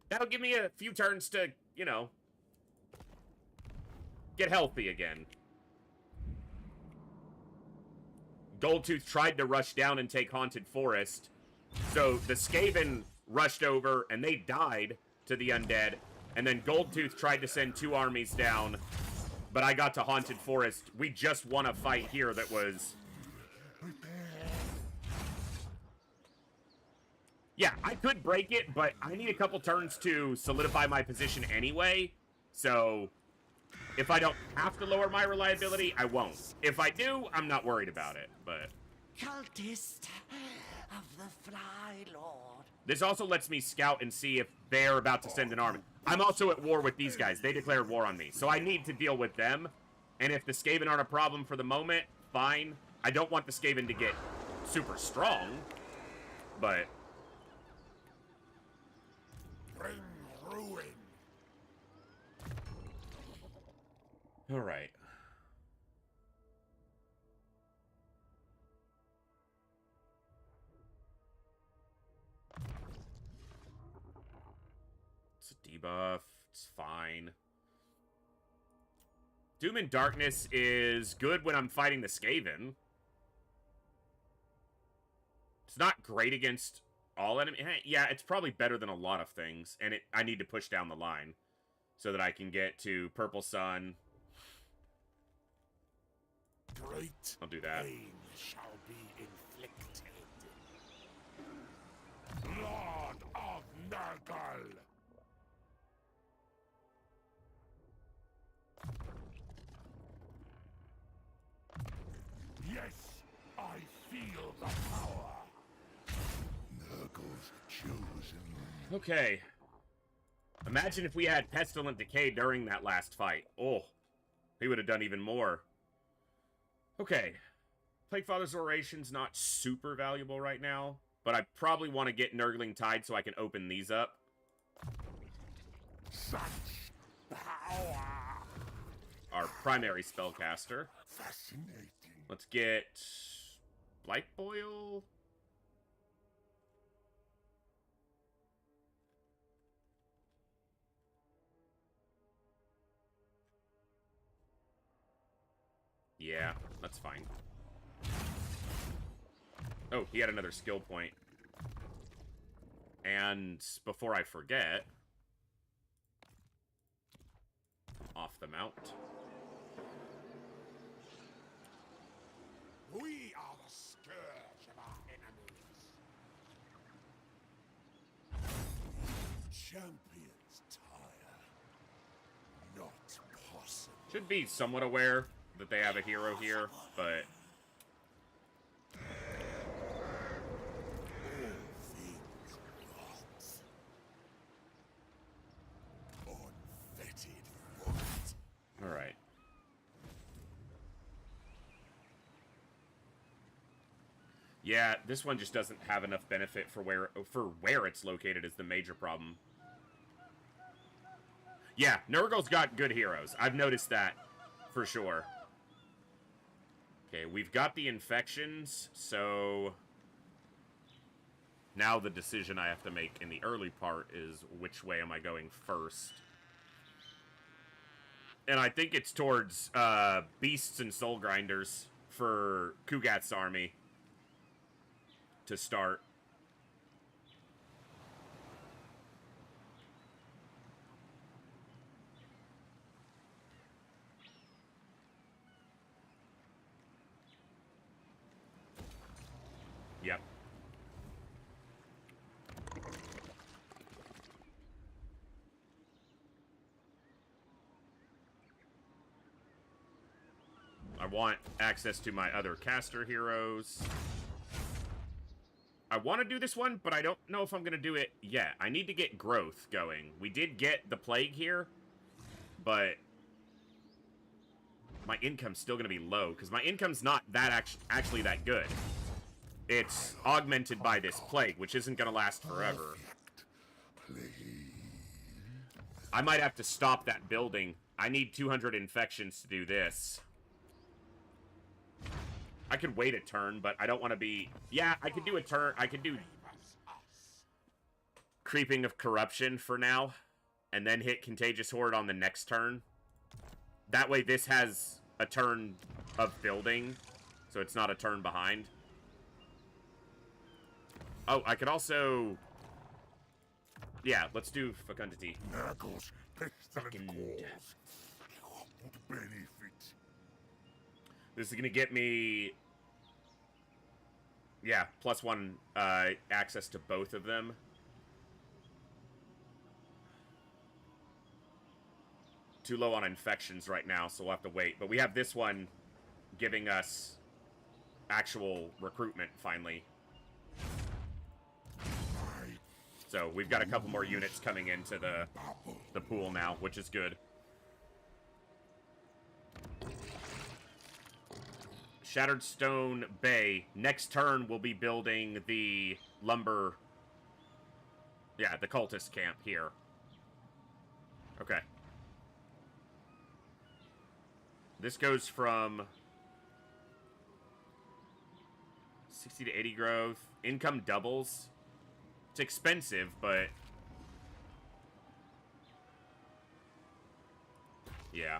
S1: That'll give me a few turns to, you know, get healthy again. Goldtooth tried to rush down and take Haunted Forest, so the Skaven rushed over, and they died to the undead. And then Goldtooth tried to send 2 armies down, but I got to Haunted Forest. We just won a fight here that was... Yeah, I could break it, but I need a couple turns to solidify my position anyway. So, if I don't have to lower my reliability, I won't. If I do, I'm not worried about it, but...
S7: Cultist of the Fly Lord.
S1: This also lets me scout and see if they're about to send an army. I'm also at war with these guys. They declared war on me, so I need to deal with them. And if the Skaven aren't a problem for the moment, fine. I don't want the Skaven to get super strong, but...
S2: Bring ruin.
S1: Alright. It's a debuff. It's fine. Doom and Darkness is good when I'm fighting the Skaven. It's not great against all enemies. Yeah, it's probably better than a lot of things. And I need to push down the line so that I can get to Purple Sun.
S2: Great
S1: I'll do that.
S2: pain shall be inflicted. Lord of Nurgle. Yes, I feel the power. Nurgle's chosen.
S1: Okay. Imagine if we had Pestilent Decay during that last fight. Oh, he would have done even more. Okay. Plaguefather's Oration's not super valuable right now, but I probably want to get Nurgling Tide so I can open these up.
S2: Such power.
S1: Our primary spellcaster.
S2: Fascinating.
S1: Let's get Blight Boil. Yeah, that's fine. Oh, he had another skill point. And before I forget, off the mount.
S2: We are the scourge of our enemies. Champions tire. Not possible.
S1: Should be somewhat aware that they have a hero here, but...
S2: Things rot. Unfettered rot.
S1: Alright. Yeah, this one just doesn't have enough benefit for where it's located is the major problem. Yeah, Nurgle's got good heroes. I've noticed that for sure. Okay, we've got the infections, so now the decision I have to make in the early part is which way am I going first? And I think it's towards Beasts and Soul Grinders for Kugath's army to start. Yep. I want access to my other caster heroes. I want to do this one, but I don't know if I'm going to do it yet. I need to get growth going. We did get the plague here, but my income's still going to be low, because my income's not that actually that good. It's augmented by this plague, which isn't going to last forever. I might have to stop that building. I need 200 infections to do this. I could wait a turn, but I don't want to be... Yeah, I could do a turn. I could do Creeping of Corruption for now, and then hit Contagious Horde on the next turn. That way this has a turn of building, so it's not a turn behind. Oh, I could also Yeah, let's do fecundity.
S2: Nurgle's pestilent
S1: Fecund.
S2: cause. What benefit?
S1: This is gonna get me... Yeah, +1 access to both of them. Too low on infections right now, so we'll have to wait. But we have this one giving us actual recruitment, finally. So we've got a couple more units coming into the pool now, which is good. Shattered Stone Bay. Next turn, we'll be building the lumber... Yeah, the cultist camp here. Okay. This goes from 60 to 80 growth. Income doubles. It's expensive, but... Yeah.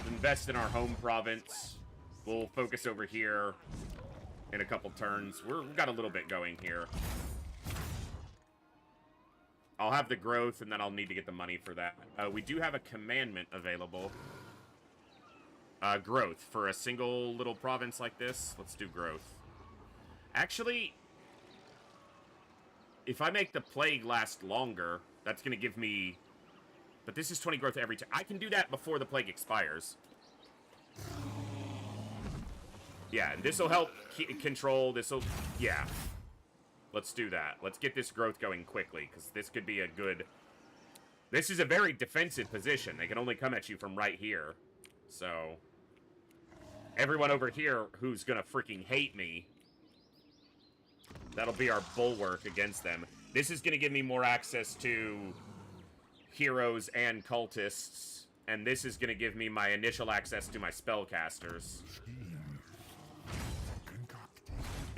S1: Invest in our home province. We'll focus over here in a couple turns. We've got a little bit going here. I'll have the growth, and then I'll need to get the money for that. We do have a commandment available. Growth. For a single little province like this, let's do growth. Actually, if I make the plague last longer, that's going to give me... But this is 20 growth every time. I can do that before the plague expires. Yeah, and this will help control. This will... Yeah. Let's do that. Let's get this growth going quickly, because this could be a good... This is a very defensive position. They can only come at you from right here. So... Everyone over here who's gonna freaking hate me, that'll be our bulwark against them. This is gonna give me more access to heroes and cultists, and this is gonna give me my initial access to my spellcasters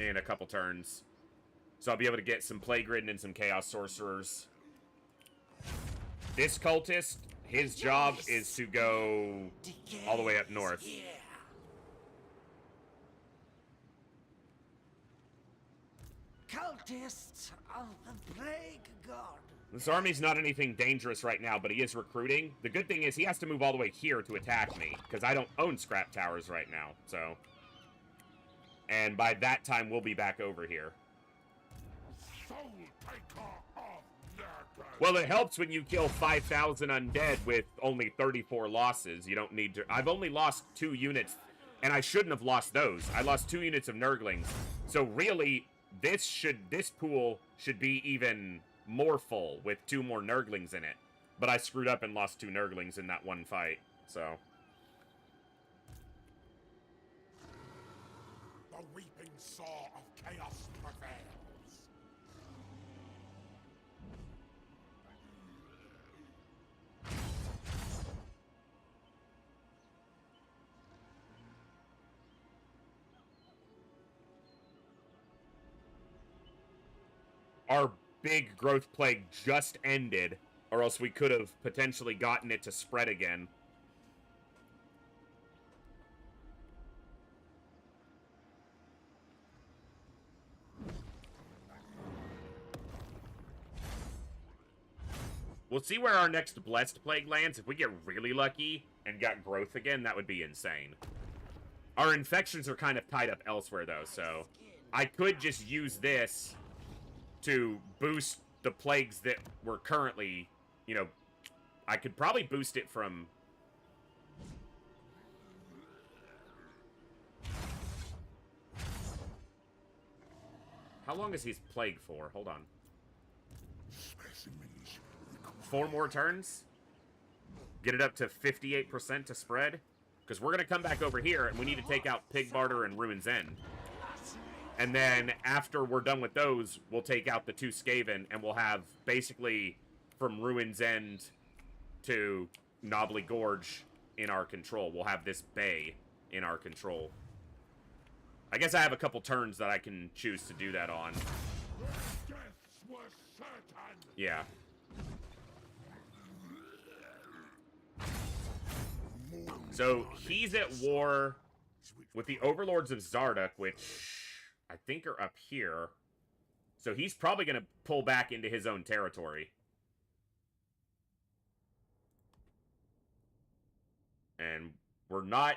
S1: in a couple turns. So I'll be able to get some Plague Ridden and some Chaos Sorcerers. This cultist, his job is to go all the way up north.
S7: Cultists of the Plague God.
S1: This army's not anything dangerous right now, but he is recruiting. The good thing is he has to move all the way here to attack me, because I don't own scrap towers right now, so... And by that time, we'll be back over here.
S2: Soul taker of Nurgle.
S1: Well, it helps when you kill 5,000 undead with only 34 losses. You don't need to... I've only lost 2 units, and I shouldn't have lost those. I lost 2 units of Nurglings. So really, this pool should be even more full with 2 more Nurglings in it. But I screwed up and lost 2 Nurglings in that one fight, so...
S2: The weeping saw of chaos prevails.
S1: Our big growth plague just ended, or else we could have potentially gotten it to spread again. We'll see where our next Blessed Plague lands. If we get really lucky and got growth again, that would be insane. Our infections are kind of tied up elsewhere, though, so... I could just use this to boost the plagues that we're currently... You know, I could probably boost it from... How long is his plague for? Hold on.
S2: Specimens
S1: 4 more turns? Get it up to 58% to spread? Because we're going to come back over here, and we need to take out Pig Barter and Ruin's End. And then, after we're done with those, we'll take out the 2 Skaven, and we'll have, basically, from Ruin's End to Knobbly Gorge in our control. We'll have this bay in our control. I guess I have a couple turns that I can choose to do that on.
S2: deaths were certain.
S1: Yeah. So, he's at war with the Overlords of Zarduk, which I think are up here. So he's probably going to pull back into his own territory. And we're not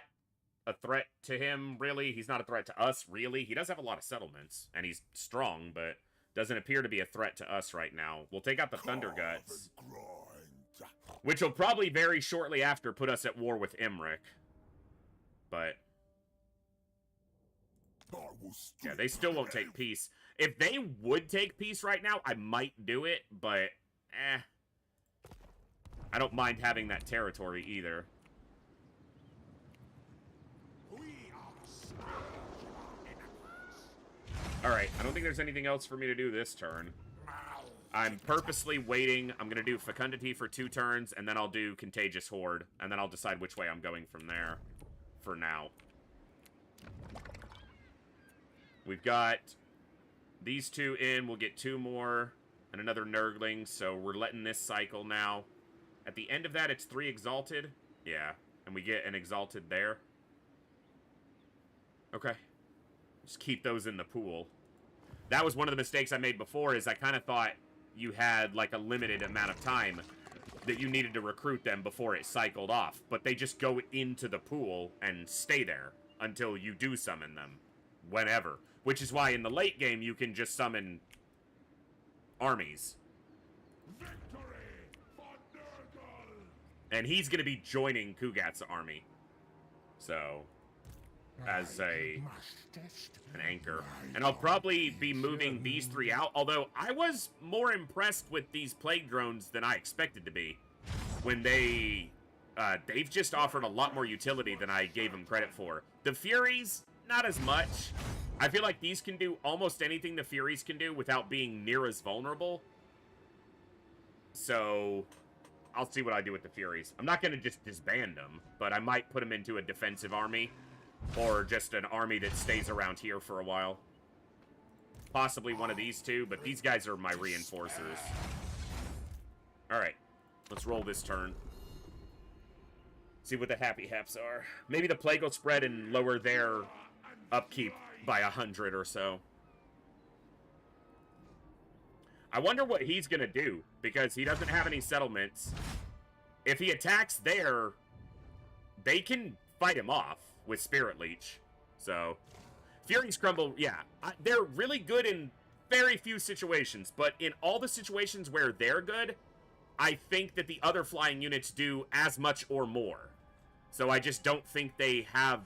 S1: a threat to him, really. He's not a threat to us, really. He does have a lot of settlements, and he's strong, but doesn't appear to be a threat to us right now. We'll take out the Thunder Guts, which will probably very shortly after put us at war with Imric. But yeah, they still won't take peace. If they would take peace right now, I might do it, but I don't mind having that territory either. Alright, I don't think there's anything else for me to do this turn. I'm purposely waiting. I'm going to do Fecundity for 2 turns, and then I'll do Contagious Horde, and then I'll decide which way I'm going from there for now. We've got these 2 in. We'll get 2 more and another Nurgling, so we're letting this cycle now. At the end of that, it's 3 Exalted. Yeah, and we get an Exalted there. Okay. Just keep those in the pool. That was one of the mistakes I made before, is I kind of thought you had, like, a limited amount of time that you needed to recruit them before it cycled off. But they just go into the pool and stay there until you do summon them. Whenever. Which is why in the late game you can just summon armies. And he's going to be joining Kugath's army. So, as an anchor. And I'll probably be moving these 3 out, although I was more impressed with these Plague Drones than I expected to be. When they've just offered a lot more utility than I gave them credit for. The Furies, not as much. I feel like these can do almost anything the Furies can do without being near as vulnerable. So, I'll see what I do with the Furies. I'm not going to just disband them, but I might put them into a defensive army. Or just an army that stays around here for a while. Possibly one of these 2, but these guys are my reinforcers. Alright, let's roll this turn. See what the Happy Haps are. Maybe the Plague will spread and lower their upkeep by 100 or so. I wonder what he's going to do, because he doesn't have any settlements. If he attacks there, they can fight him off with Spirit Leech. So, Furies Crumble, yeah, they're really good in very few situations, but in all the situations where they're good, I think that the other flying units do as much or more. So I just don't think they have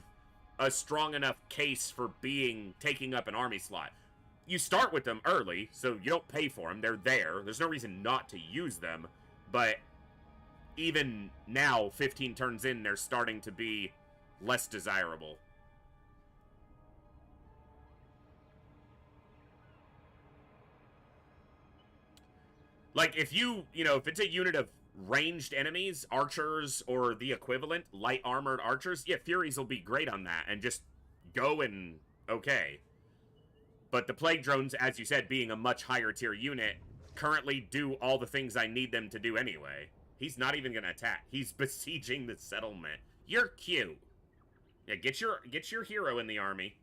S1: a strong enough case for taking up an army slot. You start with them early, so you don't pay for them. They're there. There's no reason not to use them, but even now, 15 turns in, they're starting to be less desirable. Like, if if it's a unit of ranged enemies, archers, or the equivalent, light armored archers, yeah, Furies will be great on that, and just go and okay. But the Plague Drones, as you said, being a much higher tier unit, currently do all the things I need them to do anyway. He's not even gonna attack. He's besieging the settlement. You're cute. Yeah, get your hero in the army.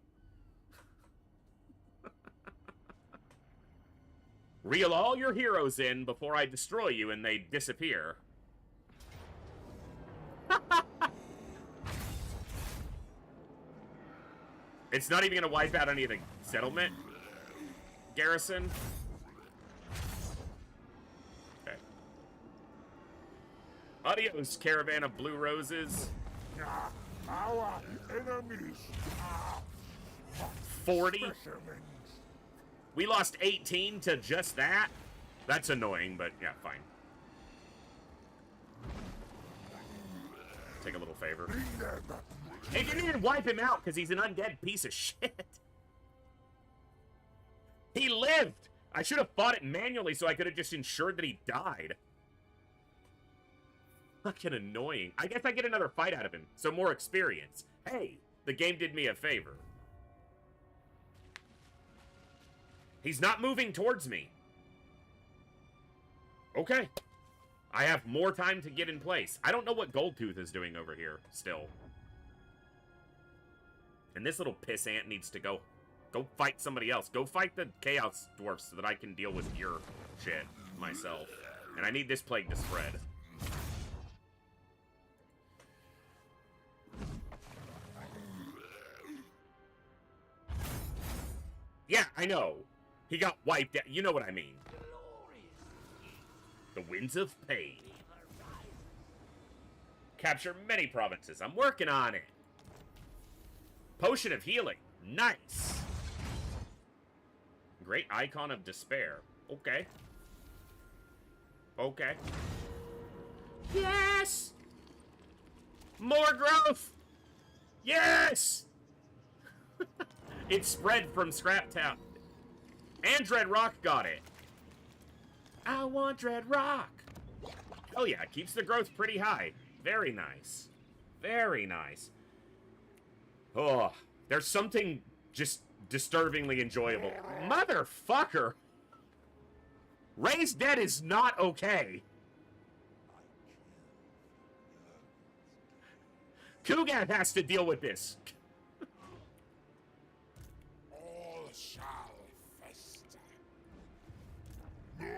S1: Reel all your heroes in before I destroy you and they disappear. It's not even gonna wipe out any of the settlement garrison. Okay. Adios, caravan of blue roses.
S2: Our enemies are
S1: 40?
S2: specimens.
S1: We lost 18 to just that? That's annoying, but yeah, fine. Take a little favor. It didn't even wipe him out because he's an undead piece of shit. He lived! I should have fought it manually so I could have just ensured that he died. Fucking annoying. I guess I get another fight out of him, so more experience. Hey, the game did me a favor. He's not moving towards me. Okay. I have more time to get in place. I don't know what Goldtooth is doing over here, still. And this little pissant needs to go Go fight somebody else. Go fight the Chaos Dwarfs so that I can deal with your shit myself. And I need this plague to spread. Yeah, I know. He got wiped out. You know what I mean. The Winds of Pain. Capture many provinces. I'm working on it. Potion of Healing. Nice. Great Icon of Despair. Okay. Okay. Yes! More growth! Yes! It spread from Scrap Town. And Dread Rock got it. I want Dread Rock. Oh yeah, it keeps the growth pretty high. Very nice. Very nice. Oh, there's something just disturbingly enjoyable. Motherfucker! Raised Dead is not okay. Kugath has to deal with this.
S2: All shall fester.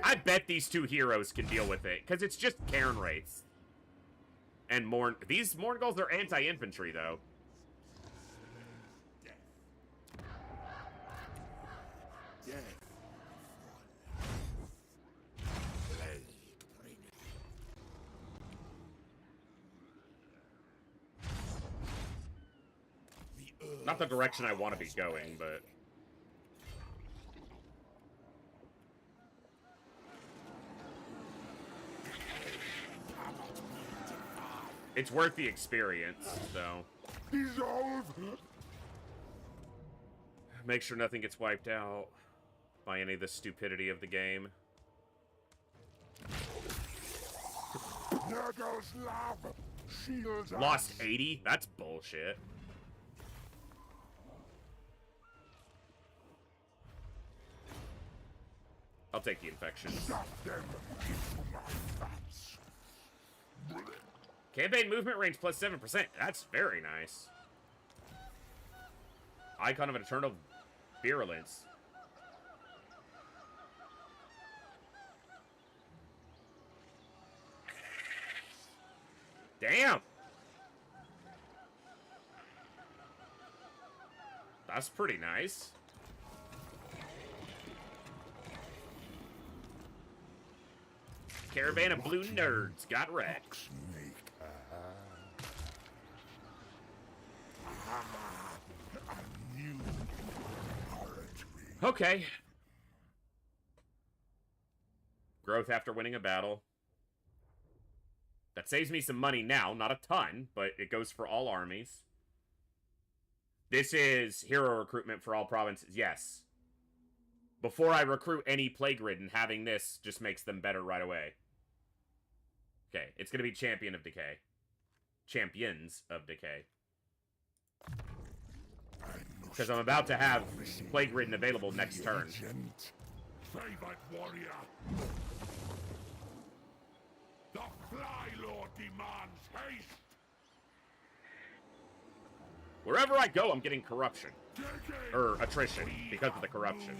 S1: I bet these two heroes can deal with it, because it's just Cairn Wraiths. And these Morngulls are anti-infantry, though. Not the direction I want to be going, but... It's worth the experience, so...
S2: Dissolve!
S1: Make sure nothing gets wiped out by any of the stupidity of the game.
S2: There goes love! Shields
S1: Lost 80? That's bullshit. I'll take the infections.
S2: Stuff them into my fats.
S1: Campaign movement range plus 7%. That's very nice. Icon of Eternal Virulence. Damn! That's pretty nice. Caravan of blue nerds got wrecked. Okay. Growth after winning a battle. That saves me some money now, not a ton, but it goes for all armies. This is hero recruitment for all provinces. Yes. Before I recruit any plague-ridden, having this just makes them better right away. Okay, it's going to be Champion of Decay. Champions of Decay. Because I'm about to have Plague-Ridden available next turn.
S2: Favored warrior. The Fly Lord demands haste.
S1: Wherever I go, I'm getting corruption. Or attrition, because of the corruption.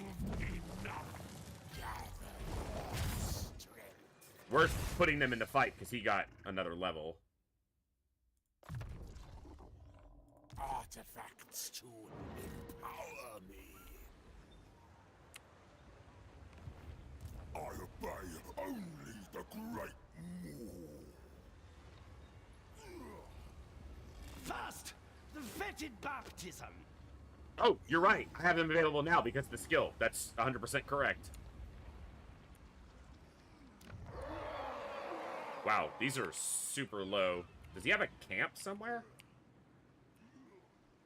S1: Worth putting them in the fight, because he got another level.
S4: Artifacts to empower me.
S2: I obey only the great Maw.
S7: First, the vetted baptism.
S1: Oh, you're right. I have them available now because of the skill. That's 100% correct. Wow, these are super low. Does he have a camp somewhere?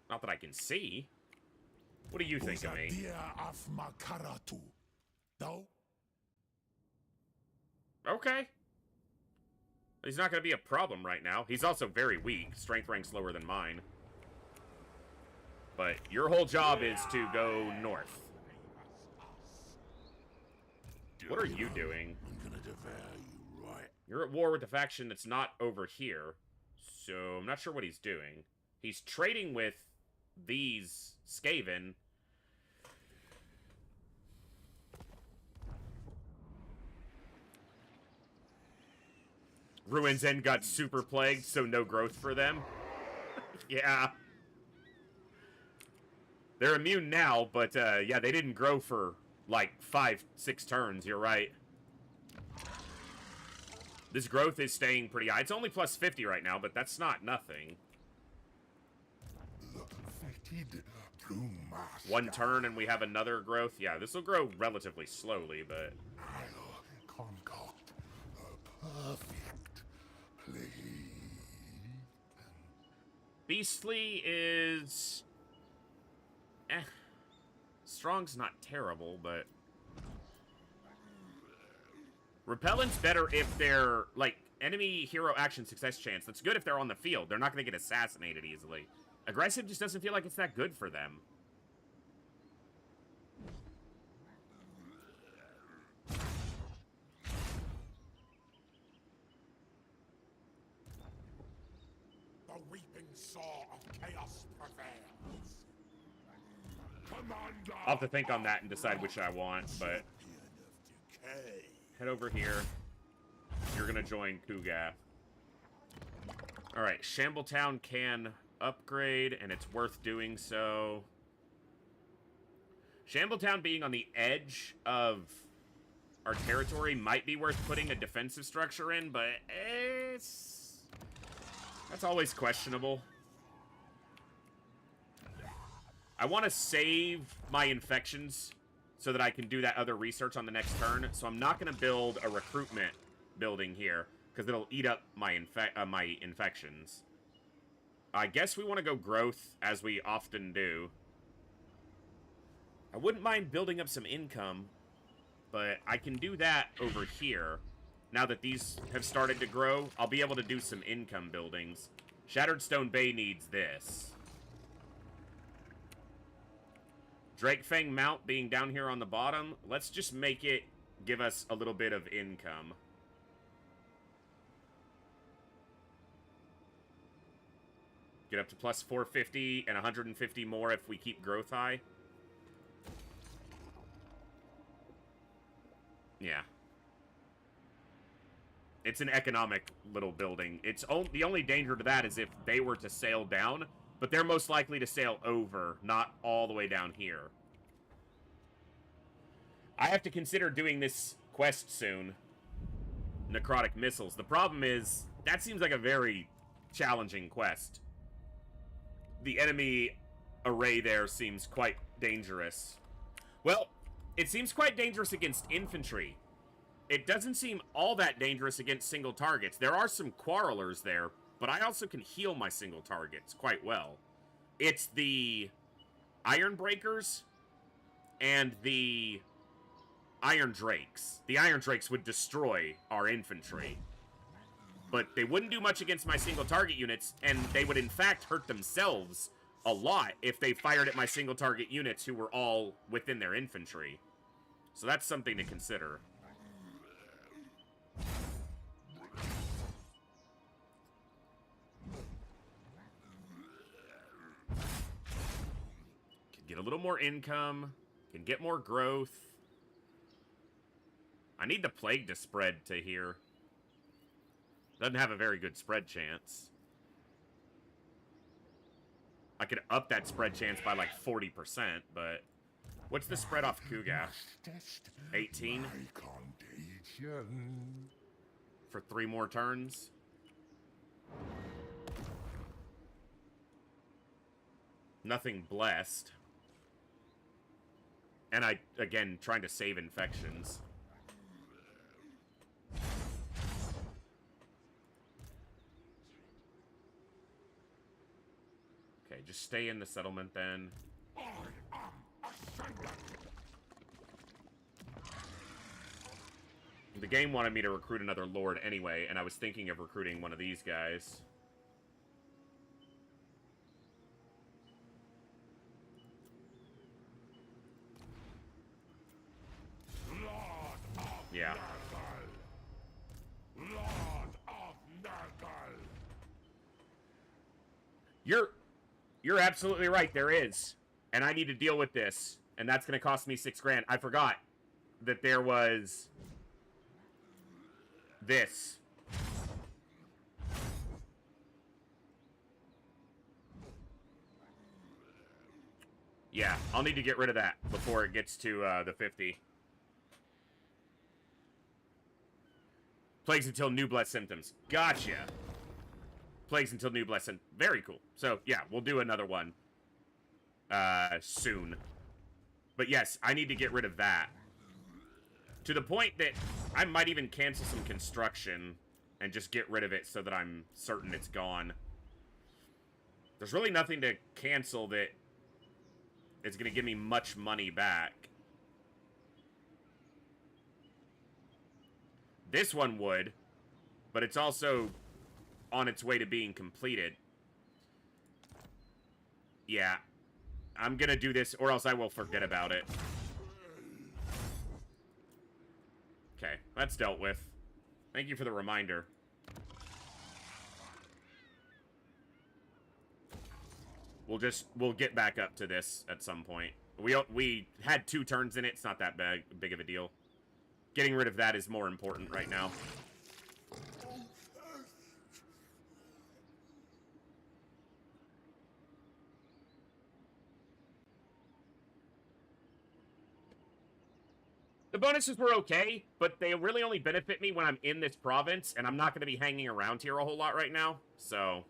S1: Not that I can see. What do you think of me?
S2: Dear of Makaratu. Thou?
S1: Okay. He's not going to be a problem right now. He's also very weak. Strength rank's lower than mine. But your whole job is to go north. What are you doing?
S4: I'm gonna devour you, right?
S1: You're at war with the faction that's not over here. So I'm not sure what he's doing. He's trading with these Skaven. Ruin's End got super plagued, so no growth for them. Yeah. They're immune now, but yeah, they didn't grow for like 5-6 turns, you're right. This growth is staying pretty high. It's only plus 50 right now, but that's not nothing. One turn and we have another growth. Yeah, this will grow relatively slowly, but...
S2: I'll concoct a perfect plague.
S1: Beastly is... Strong's not terrible, but... Repellent's better if they're, like, enemy hero action success chance. That's good if they're on the field. They're not going to get assassinated easily. Aggressive just doesn't feel like it's that good for them.
S4: The weeping saw of chaos prevails.
S2: Commander!
S1: I'll have to think on that and decide which I want, but... Head over here. You're gonna join Kugath. Alright, Shambletown can upgrade, and it's worth doing so. Shambletown being on the edge of our territory might be worth putting a defensive structure in, but that's always questionable. I want to save my infections so that I can do that other research on the next turn, so I'm not going to build a recruitment building here, because it'll eat up my infections. I guess we want to go growth, as we often do. I wouldn't mind building up some income, but I can do that over here. Now that these have started to grow, I'll be able to do some income buildings. Shattered Stone Bay needs this. Drakefang Mount being down here on the bottom, let's just make it give us a little bit of income. Get up to plus 450 and 150 more if we keep growth high. Yeah. It's an economic little building. The only danger to that is if they were to sail down, but they're most likely to sail over, not all the way down here. I have to consider doing this quest soon. Necrotic Missiles. The problem is, that seems like a very challenging quest. The enemy array there seems quite dangerous. Well, it seems quite dangerous against infantry. It doesn't seem all that dangerous against single targets. There are some quarrelers there, but I also can heal my single targets quite well. It's the Iron Breakers and the Iron Drakes. The Iron Drakes would destroy our infantry, but they wouldn't do much against my single target units, and they would in fact hurt themselves a lot if they fired at my single target units who were all within their infantry. So that's something to consider. Can get a little more income, can get more growth. I need the plague to spread to here. Doesn't have a very good spread chance. I could up that spread chance by like 40%, but... What's the spread off Kugath? 18? For 3 more turns? Nothing blessed. And I, again, trying to save infections. Okay, just stay in the settlement then. The game wanted me to recruit another lord anyway, and I was thinking of recruiting one of these guys. Yeah.
S2: Lord of Nurgle.
S1: You're absolutely right, there is. And I need to deal with this. And that's gonna cost me 6 grand. I forgot that there was this. Yeah, I'll need to get rid of that before it gets to the 50. Plagues until new blood symptoms. Gotcha. Plagues until new blood symptoms. Very cool. So, yeah, we'll do another one soon. But yes, I need to get rid of that. To the point that I might even cancel some construction and just get rid of it so that I'm certain it's gone. There's really nothing to cancel that is going to give me much money back. This one would, but it's also on its way to being completed. Yeah, I'm going to do this or else I will forget about it. Okay, that's dealt with. Thank you for the reminder. We'll get back up to this at some point. We had 2 turns in it. It's not that big of a deal. Getting rid of that is more important right now. The bonuses were okay, but they really only benefit me when I'm in this province, and I'm not going to be hanging around here a whole lot right now, so...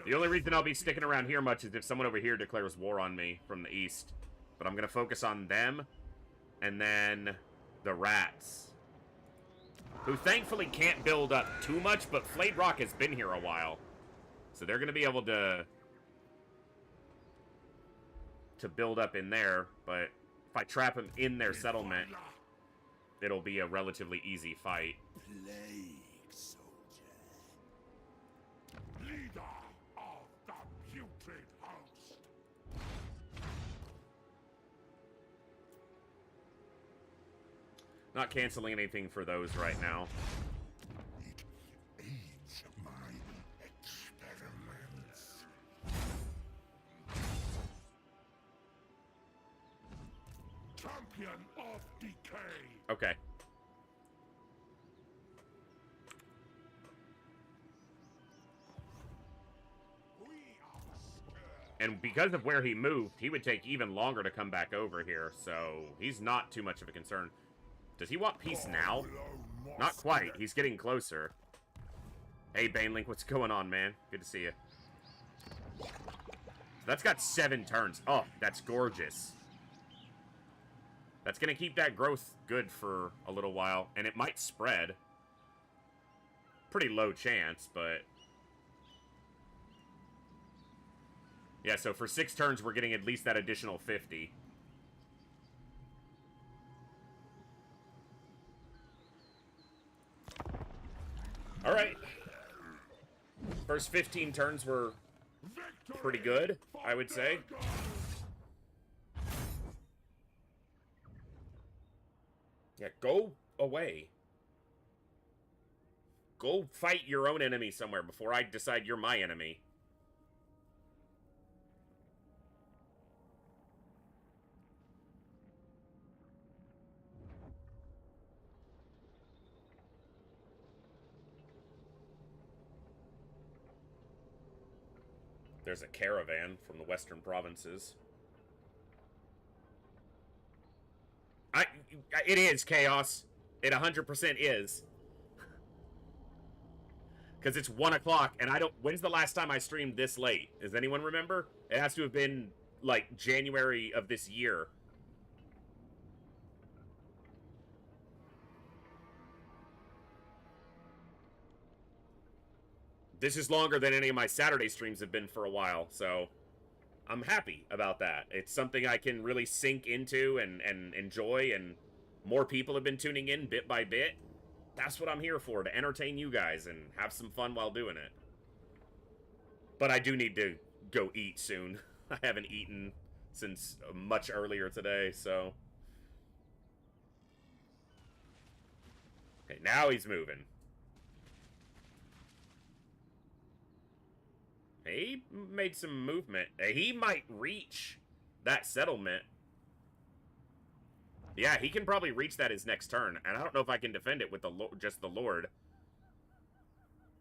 S1: The only reason I'll be sticking around here much is if someone over here declares war on me from the east. But I'm going to focus on them, and then the rats. Who thankfully can't build up too much, but Flayed Rock has been here a while. So they're going to be able to build up in there, but if I trap them in their settlement, it'll be a relatively easy fight.
S2: Plague soldier. Leader of the putrid host.
S1: Not canceling anything for those right now.
S2: It aids my experiments. Champion of decay.
S1: Okay. And because of where he moved, he would take even longer to come back over here, so he's not too much of a concern. Does he want peace now? Not quite. He's getting closer. Hey, Banelink, what's going on, man? Good to see you. That's got 7 turns. Oh, that's gorgeous. That's going to keep that growth good for a little while, and it might spread. Pretty low chance, but... yeah, so for 6 turns, we're getting at least that additional 50. Alright. First 15 turns were pretty good, I would say. Yeah, go away. Go fight your own enemy somewhere before I decide you're my enemy. There's a caravan from the western provinces. It is chaos. It 100% is. Because it's 1 o'clock, and I don't... when's the last time I streamed this late? Does anyone remember? It has to have been, like, January of this year. This is longer than any of my Saturday streams have been for a while, so I'm happy about that. It's something I can really sink into and enjoy, and more people have been tuning in bit by bit. That's what I'm here for, to entertain you guys and have some fun while doing it. But I do need to go eat soon. I haven't eaten since much earlier today, so... okay, now he's moving. He made some movement. He might reach that settlement. Yeah, he can probably reach that his next turn, and I don't know if I can defend it with just the Lord.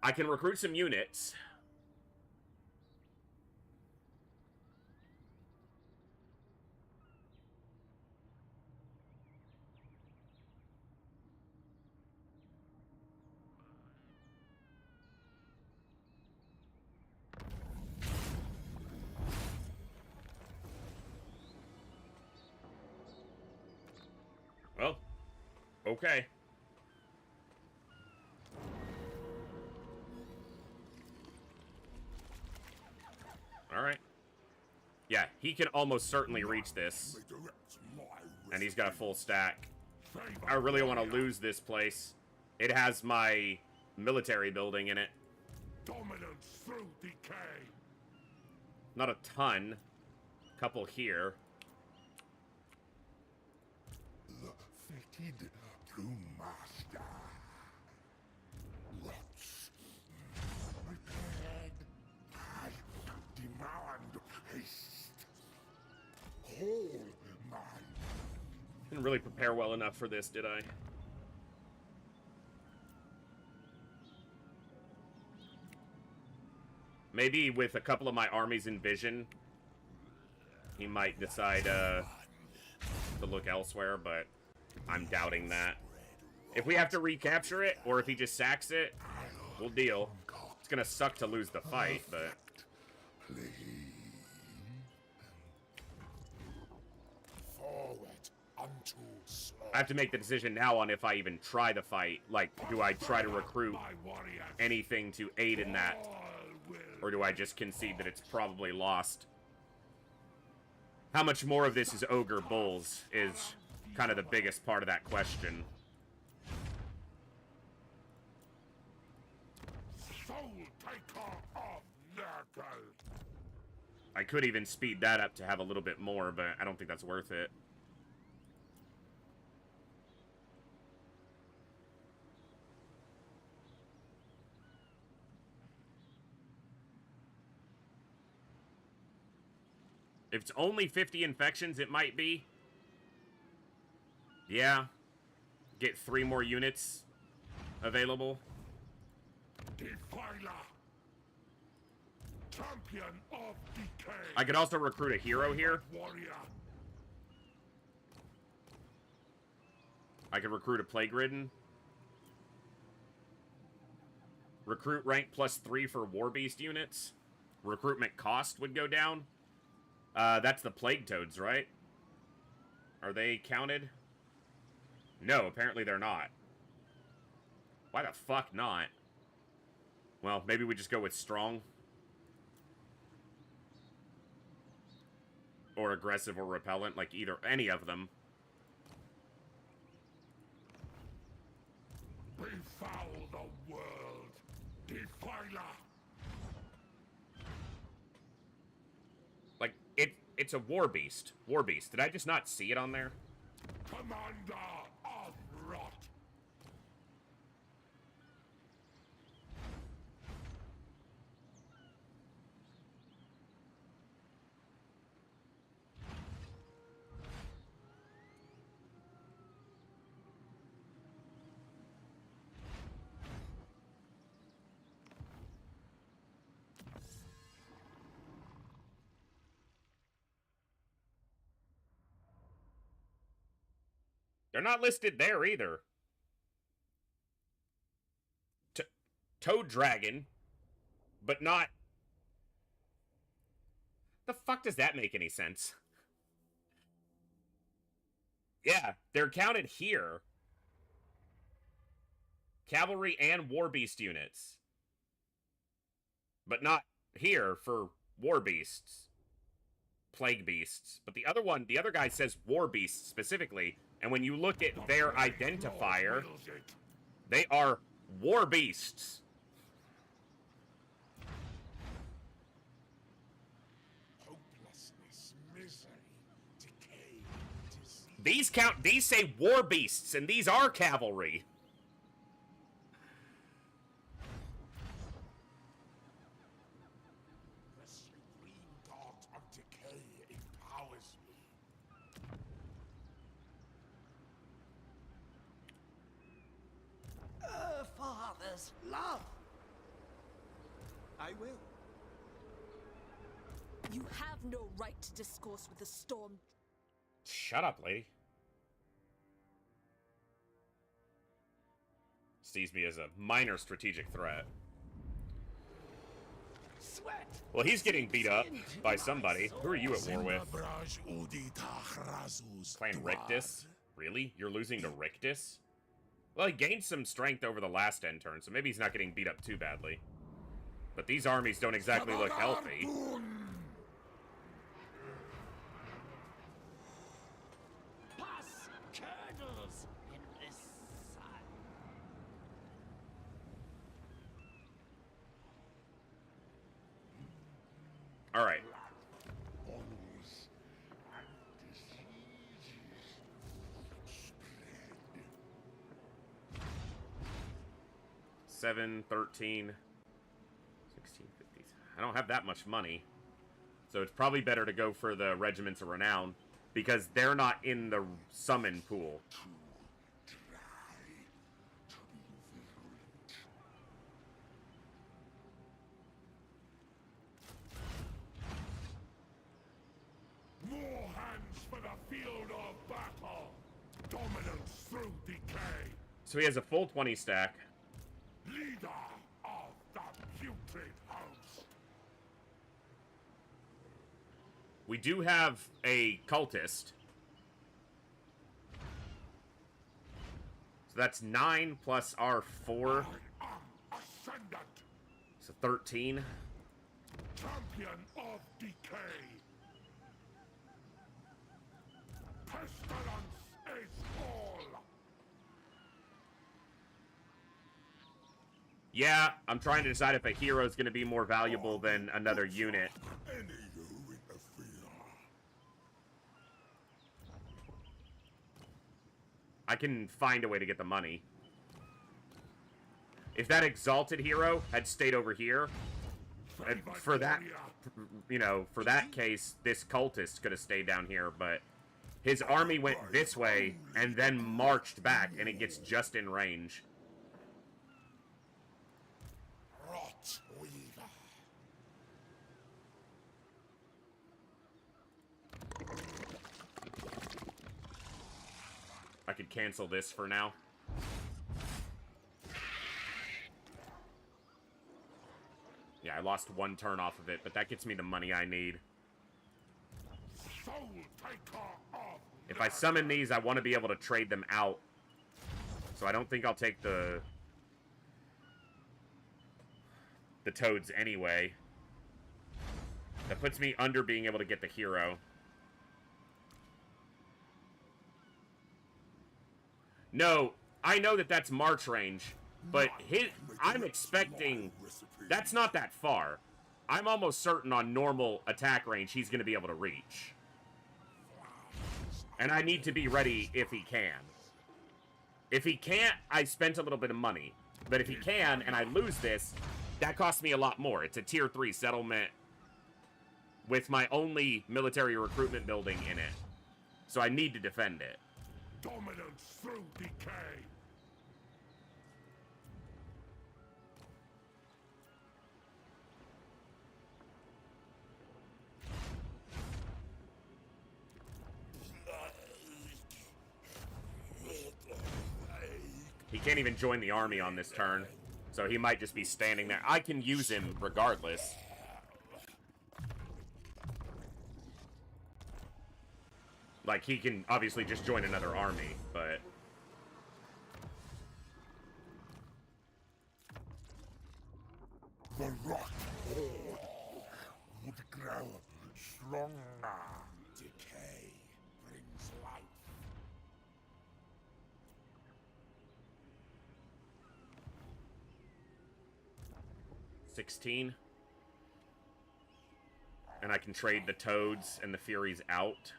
S1: I can recruit some units. Well, okay. Alright. Yeah, he can almost certainly reach this. And he's got a full stack. I really want to lose this place. It has my military building in it.
S2: Dominance through decay.
S1: Not a ton. Couple here.
S2: The fetid brewmaster. Rots. Prepared. I demand haste. Whole man.
S1: Didn't really prepare well enough for this, did I? Maybe with a couple of my armies in vision, he might decide to look elsewhere, but I'm doubting that. If we have to recapture it, or if he just sacks it, we'll deal. It's gonna suck to lose the fight, but... I have to make the decision now on if I even try the fight. Like, do I try to recruit anything to aid in that? Or do I just concede that it's probably lost? How much more of this is Ogre Bulls is kind of the biggest part of that question. I could even speed that up to have a little bit more, but I don't think that's worth it. If it's only 50 infections, it might be. Yeah. Get 3 more units available.
S2: Defiler. Champion of decay.
S1: I could also recruit a hero here.
S2: Warrior.
S1: I could recruit a Plague Ridden. Recruit rank +3 for War Beast units. Recruitment cost would go down. That's the Plague Toads, right? Are they counted? No, apparently they're not. Why the fuck not? Well, maybe we just go with strong. Or aggressive or repellent, like any of them.
S2: Befoul the world. Defiler.
S1: Like, it's a War Beast. War Beast. Did I just not see it on there?
S2: Commander of rot.
S1: They're not listed there either. Toad Dragon, but not... The fuck does that make any sense? Yeah, they're counted here. Cavalry and War Beast units. But not here for War Beasts. Plague Beasts. But the other guy says War Beasts specifically. And when you look at their identifier, they are War Beasts.
S2: Hopelessness, misery, decay, disease.
S1: These say War Beasts, and these are cavalry.
S8: orders.
S7: Love! I will.
S8: You have no right to discourse with the storm.
S1: Shut up, lady. Sees me as a minor strategic threat.
S7: Sweat!
S1: Well, he's getting beat up by somebody. Who are you at war with? Clan Rictus? Really? You're losing to Rictus? Well, he gained some strength over the last end turn, so maybe he's not getting beat up too badly. But these armies don't exactly look healthy.
S7: Pass kernels in this side.
S1: All right.
S2: Boils and diseases spread.
S1: 7, 13, 16, 50. I don't have that much money. So it's probably better to go for the Regiments of Renown, because they're not in the summon pool.
S2: Too dry to be virulent. More hands for the field of battle. Dominance through decay.
S1: So he has a full 20 stack.
S2: Leader of the putrid house.
S1: We do have a cultist. So that's 9 plus our 4.
S2: I am ascendant.
S1: So 13.
S2: Champion of decay. Pestilence is all.
S1: Yeah, I'm trying to decide if a hero is going to be more valuable than another unit.
S2: Any who interfere.
S1: I can find a way to get the money. If that exalted hero had stayed over here, and for that, you know, for that case, this cultist could have stayed down here, but his army went this way and then marched back, and it gets just in range.
S2: Rot weaver.
S1: I could cancel this for now. Yeah, I lost 1 turn off of it, but that gets me the money I need.
S2: Soul taker of.
S1: If I summon these, I want to be able to trade them out. So I don't think I'll take the toads anyway. That puts me under being able to get the hero. No, I know that that's March range, but I'm expecting... That's not that far. I'm almost certain on normal attack range he's going to be able to reach. And I need to be ready if he can. If he can't, I spent a little bit of money. But if he can, and I lose this, that costs me a lot more. It's a tier 3 settlement with my only military recruitment building in it. So I need to defend it.
S2: Dominance through decay.
S1: He can't even join the army on this turn, so he might just be standing there. I can use him regardless. Like, he can obviously just join another army, but...
S2: The rot horde would grow stronger. Decay brings life.
S1: $16. And I can trade the toads and the furies out.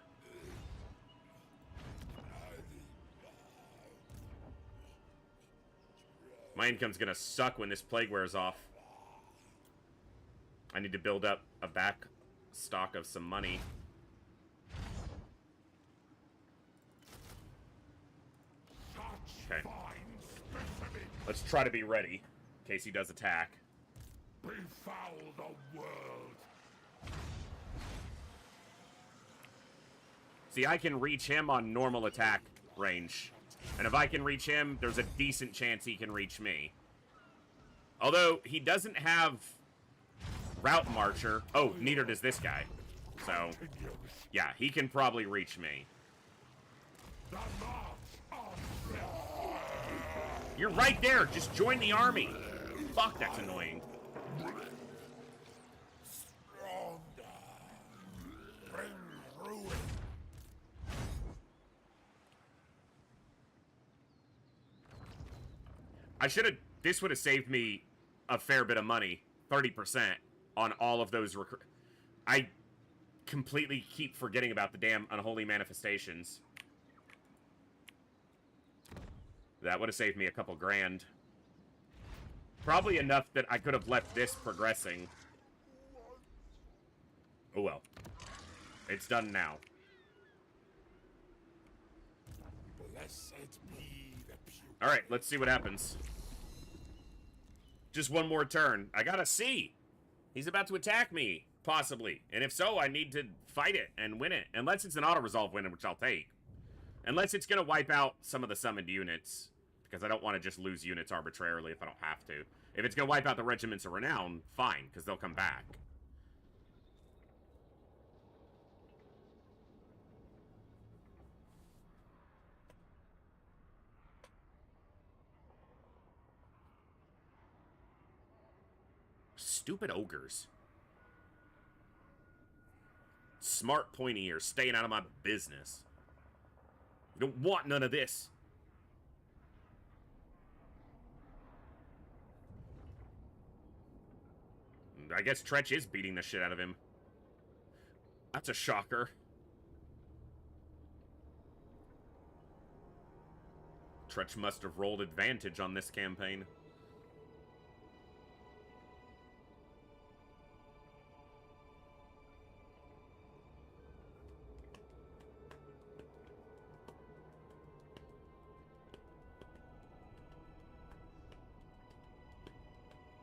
S1: My income's gonna suck when this plague wears off. I need to build up a back stock of some money. Okay. Let's try to be ready. in case he does attack.
S2: Befoul the world.
S1: See, I can reach him on normal attack range. And if I can reach him, there's a decent chance he can reach me. Although, he doesn't have Route Marcher. Oh, neither does this guy. So, yeah, he can probably reach me. You're right there! Just join the army! Fuck, that's annoying. I should have... This would have saved me a fair bit of money. 30% on all of those I completely keep forgetting about the damn unholy manifestations. That would have saved me a couple grand. Probably enough that I could have left this progressing. Oh well. It's done now. Alright, let's see what happens. Just one more turn. I gotta see. He's about to attack me, possibly. And if so, I need to fight it and win it. Unless it's an auto-resolve win, which I'll take. Unless it's gonna wipe out some of the summoned units. Because I don't want to just lose units arbitrarily if I don't have to. If it's gonna wipe out the Regiments of Renown, fine, because they'll come back. Stupid ogres. Smart pointy ears staying out of my business. You don't want none of this. I guess Tretch is beating the shit out of him. That's a shocker. Tretch must have rolled advantage on this campaign.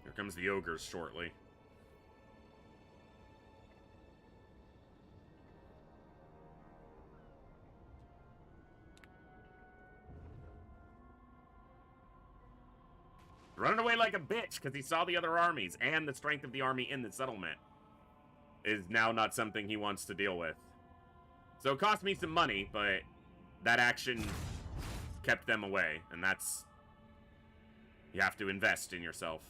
S1: Here comes the ogres shortly. Running away like a bitch because he saw the other armies, and the strength of the army in the settlement is now not something he wants to deal with. So it cost me some money, but that action kept them away, and that's... You have to invest in yourself.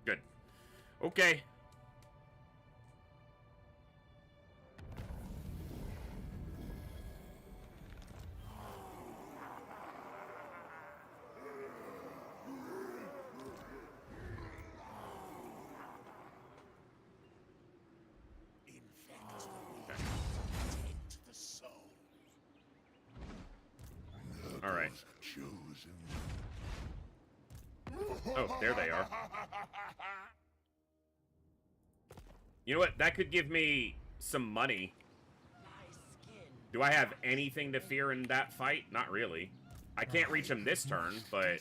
S1: Good. Okay. Alright. Oh, there they are. You know what? That could give me some money. Do I have anything to fear in that fight? Not really. I can't reach him this turn, but...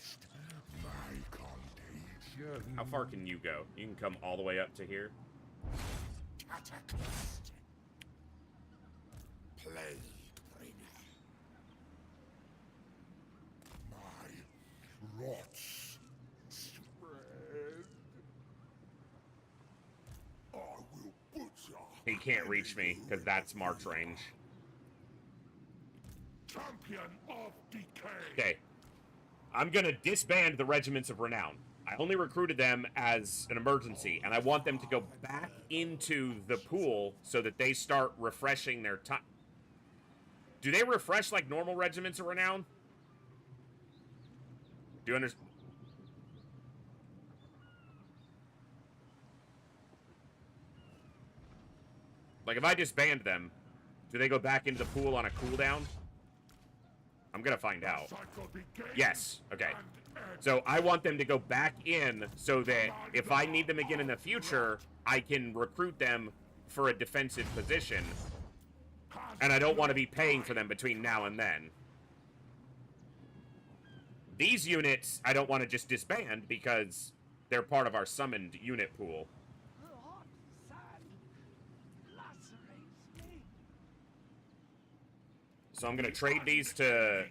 S1: How far can you go? You can come all the way up to here?
S2: Rots spread. I will butcher.
S1: He can't reach me, because that's March range.
S2: Champion of decay.
S1: Okay. I'm gonna disband the Regiments of Renown. I only recruited them as an emergency, and I want them to go back into the pool so that they start refreshing their time. Do they refresh like normal Regiments of Renown? Do you understand? Like, if I disband them, do they go back into the pool on a cooldown? I'm gonna find out. Yes, okay. So I want them to go back in so that if I need them again in the future, I can recruit them for a defensive position. And I don't want to be paying for them between now and then. These units, I don't want to just disband because they're part of our summoned unit pool.
S7: The hot sand lacerates me.
S1: So I'm going to trade these to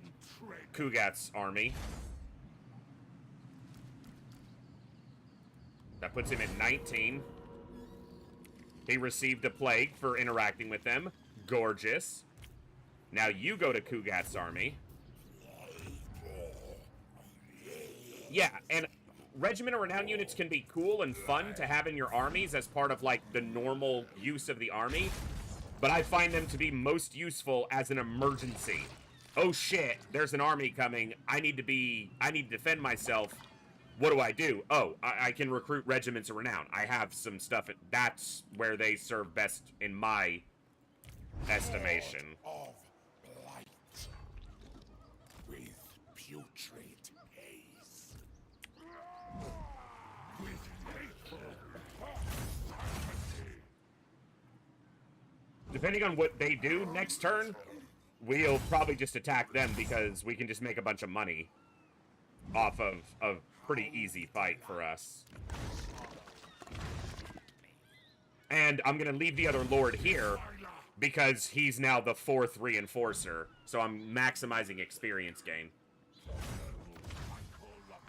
S1: Kugath's army. That puts him at 19. He received a plague for interacting with them. Gorgeous. Now you go to Kugath's army. Yeah, and Regiment of Renown units can be cool and fun to have in your armies as part of, like, the normal use of the army. But I find them to be most useful as an emergency. Oh shit, there's an army coming. I need to defend myself. What do? Oh, I can recruit Regiments of Renown. I have some stuff. That's where they serve best in my estimation.
S2: Of blight. With putrid haze. With hateful certainty.
S1: Depending on what they do next turn, we'll probably just attack them because we can just make a bunch of money off of a pretty easy fight for us. And I'm going to leave the other Lord here because he's now the 4th reinforcer, so I'm maximizing experience gain.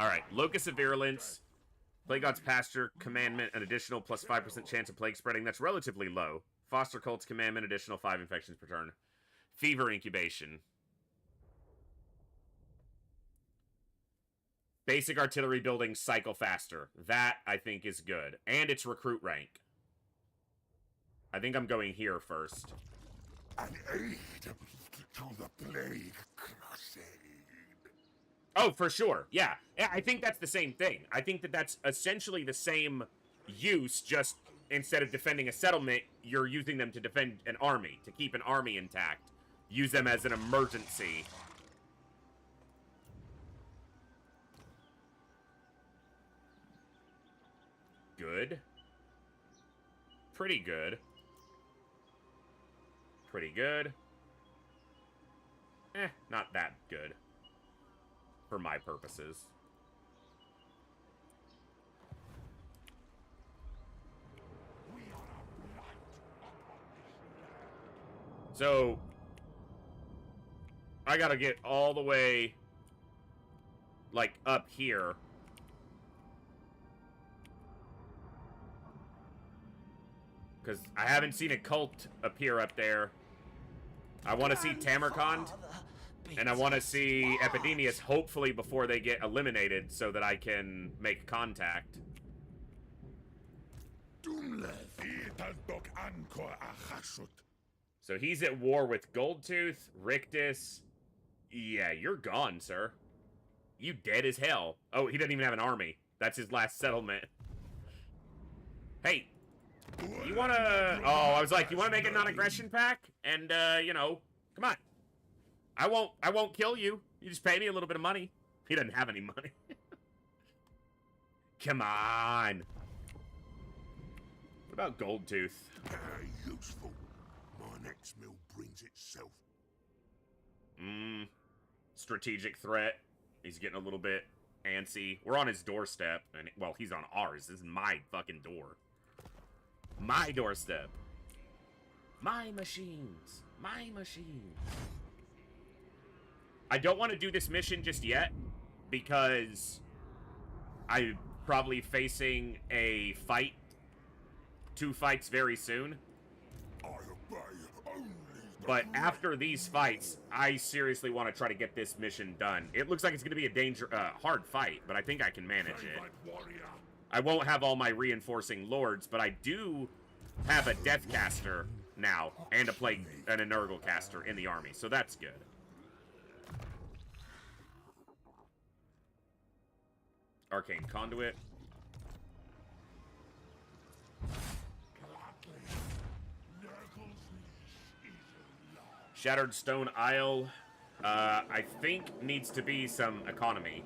S1: Alright, Locus of Virulence, Plague God's Pasture, Commandment, an additional plus 5% chance of plague spreading. That's relatively low. Foster Cult's Commandment, additional 5 infections per turn. Fever Incubation. Basic Artillery Building, cycle faster. That, I think, is good. And it's recruit rank. I think I'm going here first.
S2: An aid to the Plague Crusade.
S1: Oh, for sure. Yeah. Yeah, I think that's the same thing. I think that that's essentially the same use, just instead of defending a settlement, you're using them to defend an army, to keep an army intact. Use them as an emergency. Good. Pretty good. Pretty good. Not that good. For my purposes. So, I gotta get all the way, like, up here. Because I haven't seen a cult appear up there. I want to see Tamarkand, and I want to see Epidemius, hopefully before they get eliminated, so that I can make contact. So he's at war with Goldtooth, Rictus. Yeah, you're gone, sir. You dead as hell. Oh, he doesn't even have an army. That's his last settlement. Hey, you wanna... Oh, I was like, you wanna make a non-aggression pact? And, you know, come on. I won't kill you. You just pay me a little bit of money. He doesn't have any money. Come on. What about Goldtooth?
S2: Useful. My next meal brings itself.
S1: Strategic threat. He's getting a little bit antsy. We're on his doorstep, and, well, he's on ours. This is my fucking door. My doorstep. My machines. My machines. I don't want to do this mission just yet, because I'm probably facing a fight. 2 fights very soon.
S2: I obey only the
S1: But after these fights, I seriously want to try to get this mission done. It looks like it's going to be a hard fight, but I think I can manage it.
S2: warrior.
S1: I won't have all my reinforcing lords, but I do have a Deathcaster now, and a Plague and a Nurgle caster in the army, so that's good. Arcane Conduit. Shattered Stone Isle, I think needs to be some economy.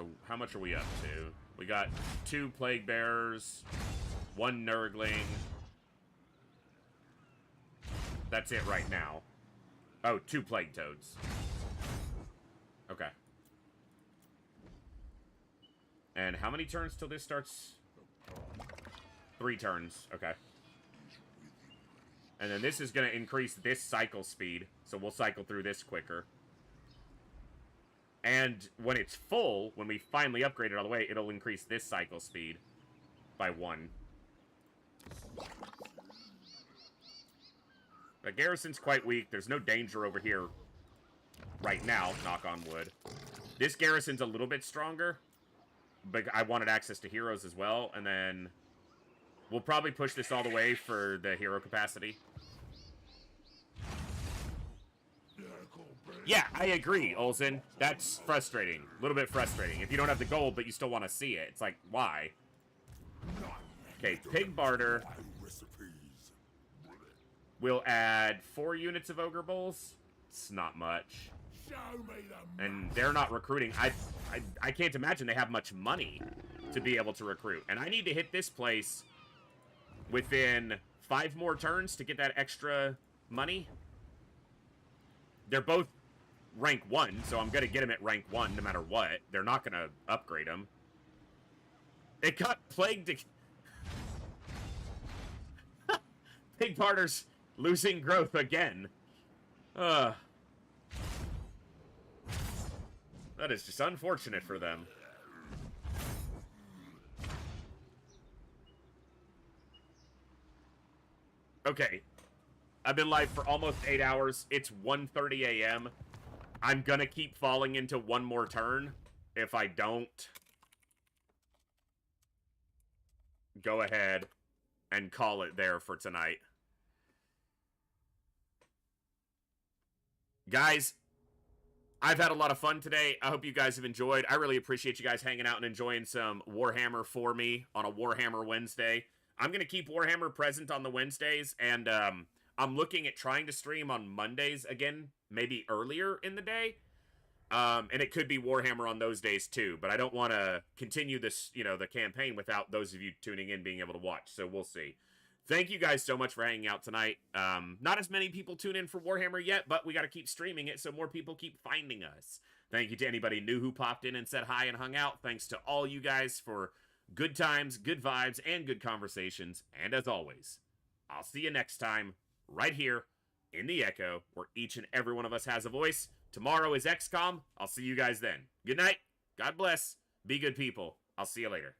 S1: So how much are we up to? We got 2 Plague Bearers, 1 Nurgling. That's it right now. Oh, 2 Plague Toads. Okay. And how many turns till this starts? 3 turns. Okay. And then this is going to increase this cycle speed, so we'll cycle through this quicker. And when it's full, when we finally upgrade it all the way, it'll increase this cycle speed by 1. The garrison's quite weak. There's no danger over here right now, knock on wood. This garrison's a little bit stronger, but I wanted access to heroes as well, and then we'll probably push this all the way for the hero capacity. Yeah, I agree, Olsen. That's frustrating. A little bit frustrating. If you don't have the gold, but you still want to see it, it's like, why? Okay, Pig Barter. We'll add 4 units of Ogre Bowls. It's not much. And they're not recruiting. I can't imagine they have much money to be able to recruit. And I need to hit this place within 5 more turns to get that extra money. They're both rank 1, so I'm going to get them at rank 1 no matter what. They're not going to upgrade them. It got plagued. Pig Barter's losing growth again. That is just unfortunate for them. Okay. I've been live for almost 8 hours. It's 1:30 a.m. I'm gonna keep falling into 1 more turn. If I don't, go ahead and call it there for tonight. Guys, I've had a lot of fun today. I hope you guys have enjoyed. I really appreciate you guys hanging out and enjoying some Warhammer for me on a Warhammer Wednesday. I'm going to keep Warhammer present on the Wednesdays, and I'm looking at trying to stream on Mondays again, maybe earlier in the day. And it could be Warhammer on those days too, but I don't want to continue this, the campaign without those of you tuning in being able to watch, so we'll see. Thank you guys so much for hanging out tonight. Not as many people tune in for Warhammer yet, but we got to keep streaming it so more people keep finding us. Thank you to anybody new who popped in and said hi and hung out. Thanks to all you guys for good times, good vibes, and good conversations. And as always, I'll see you next time, right here in the Echo, where each and every one of us has a voice. Tomorrow is XCOM. I'll see you guys then. Good night. God bless. Be good people. I'll see you later.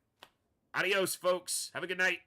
S1: Adios, folks. Have a good night.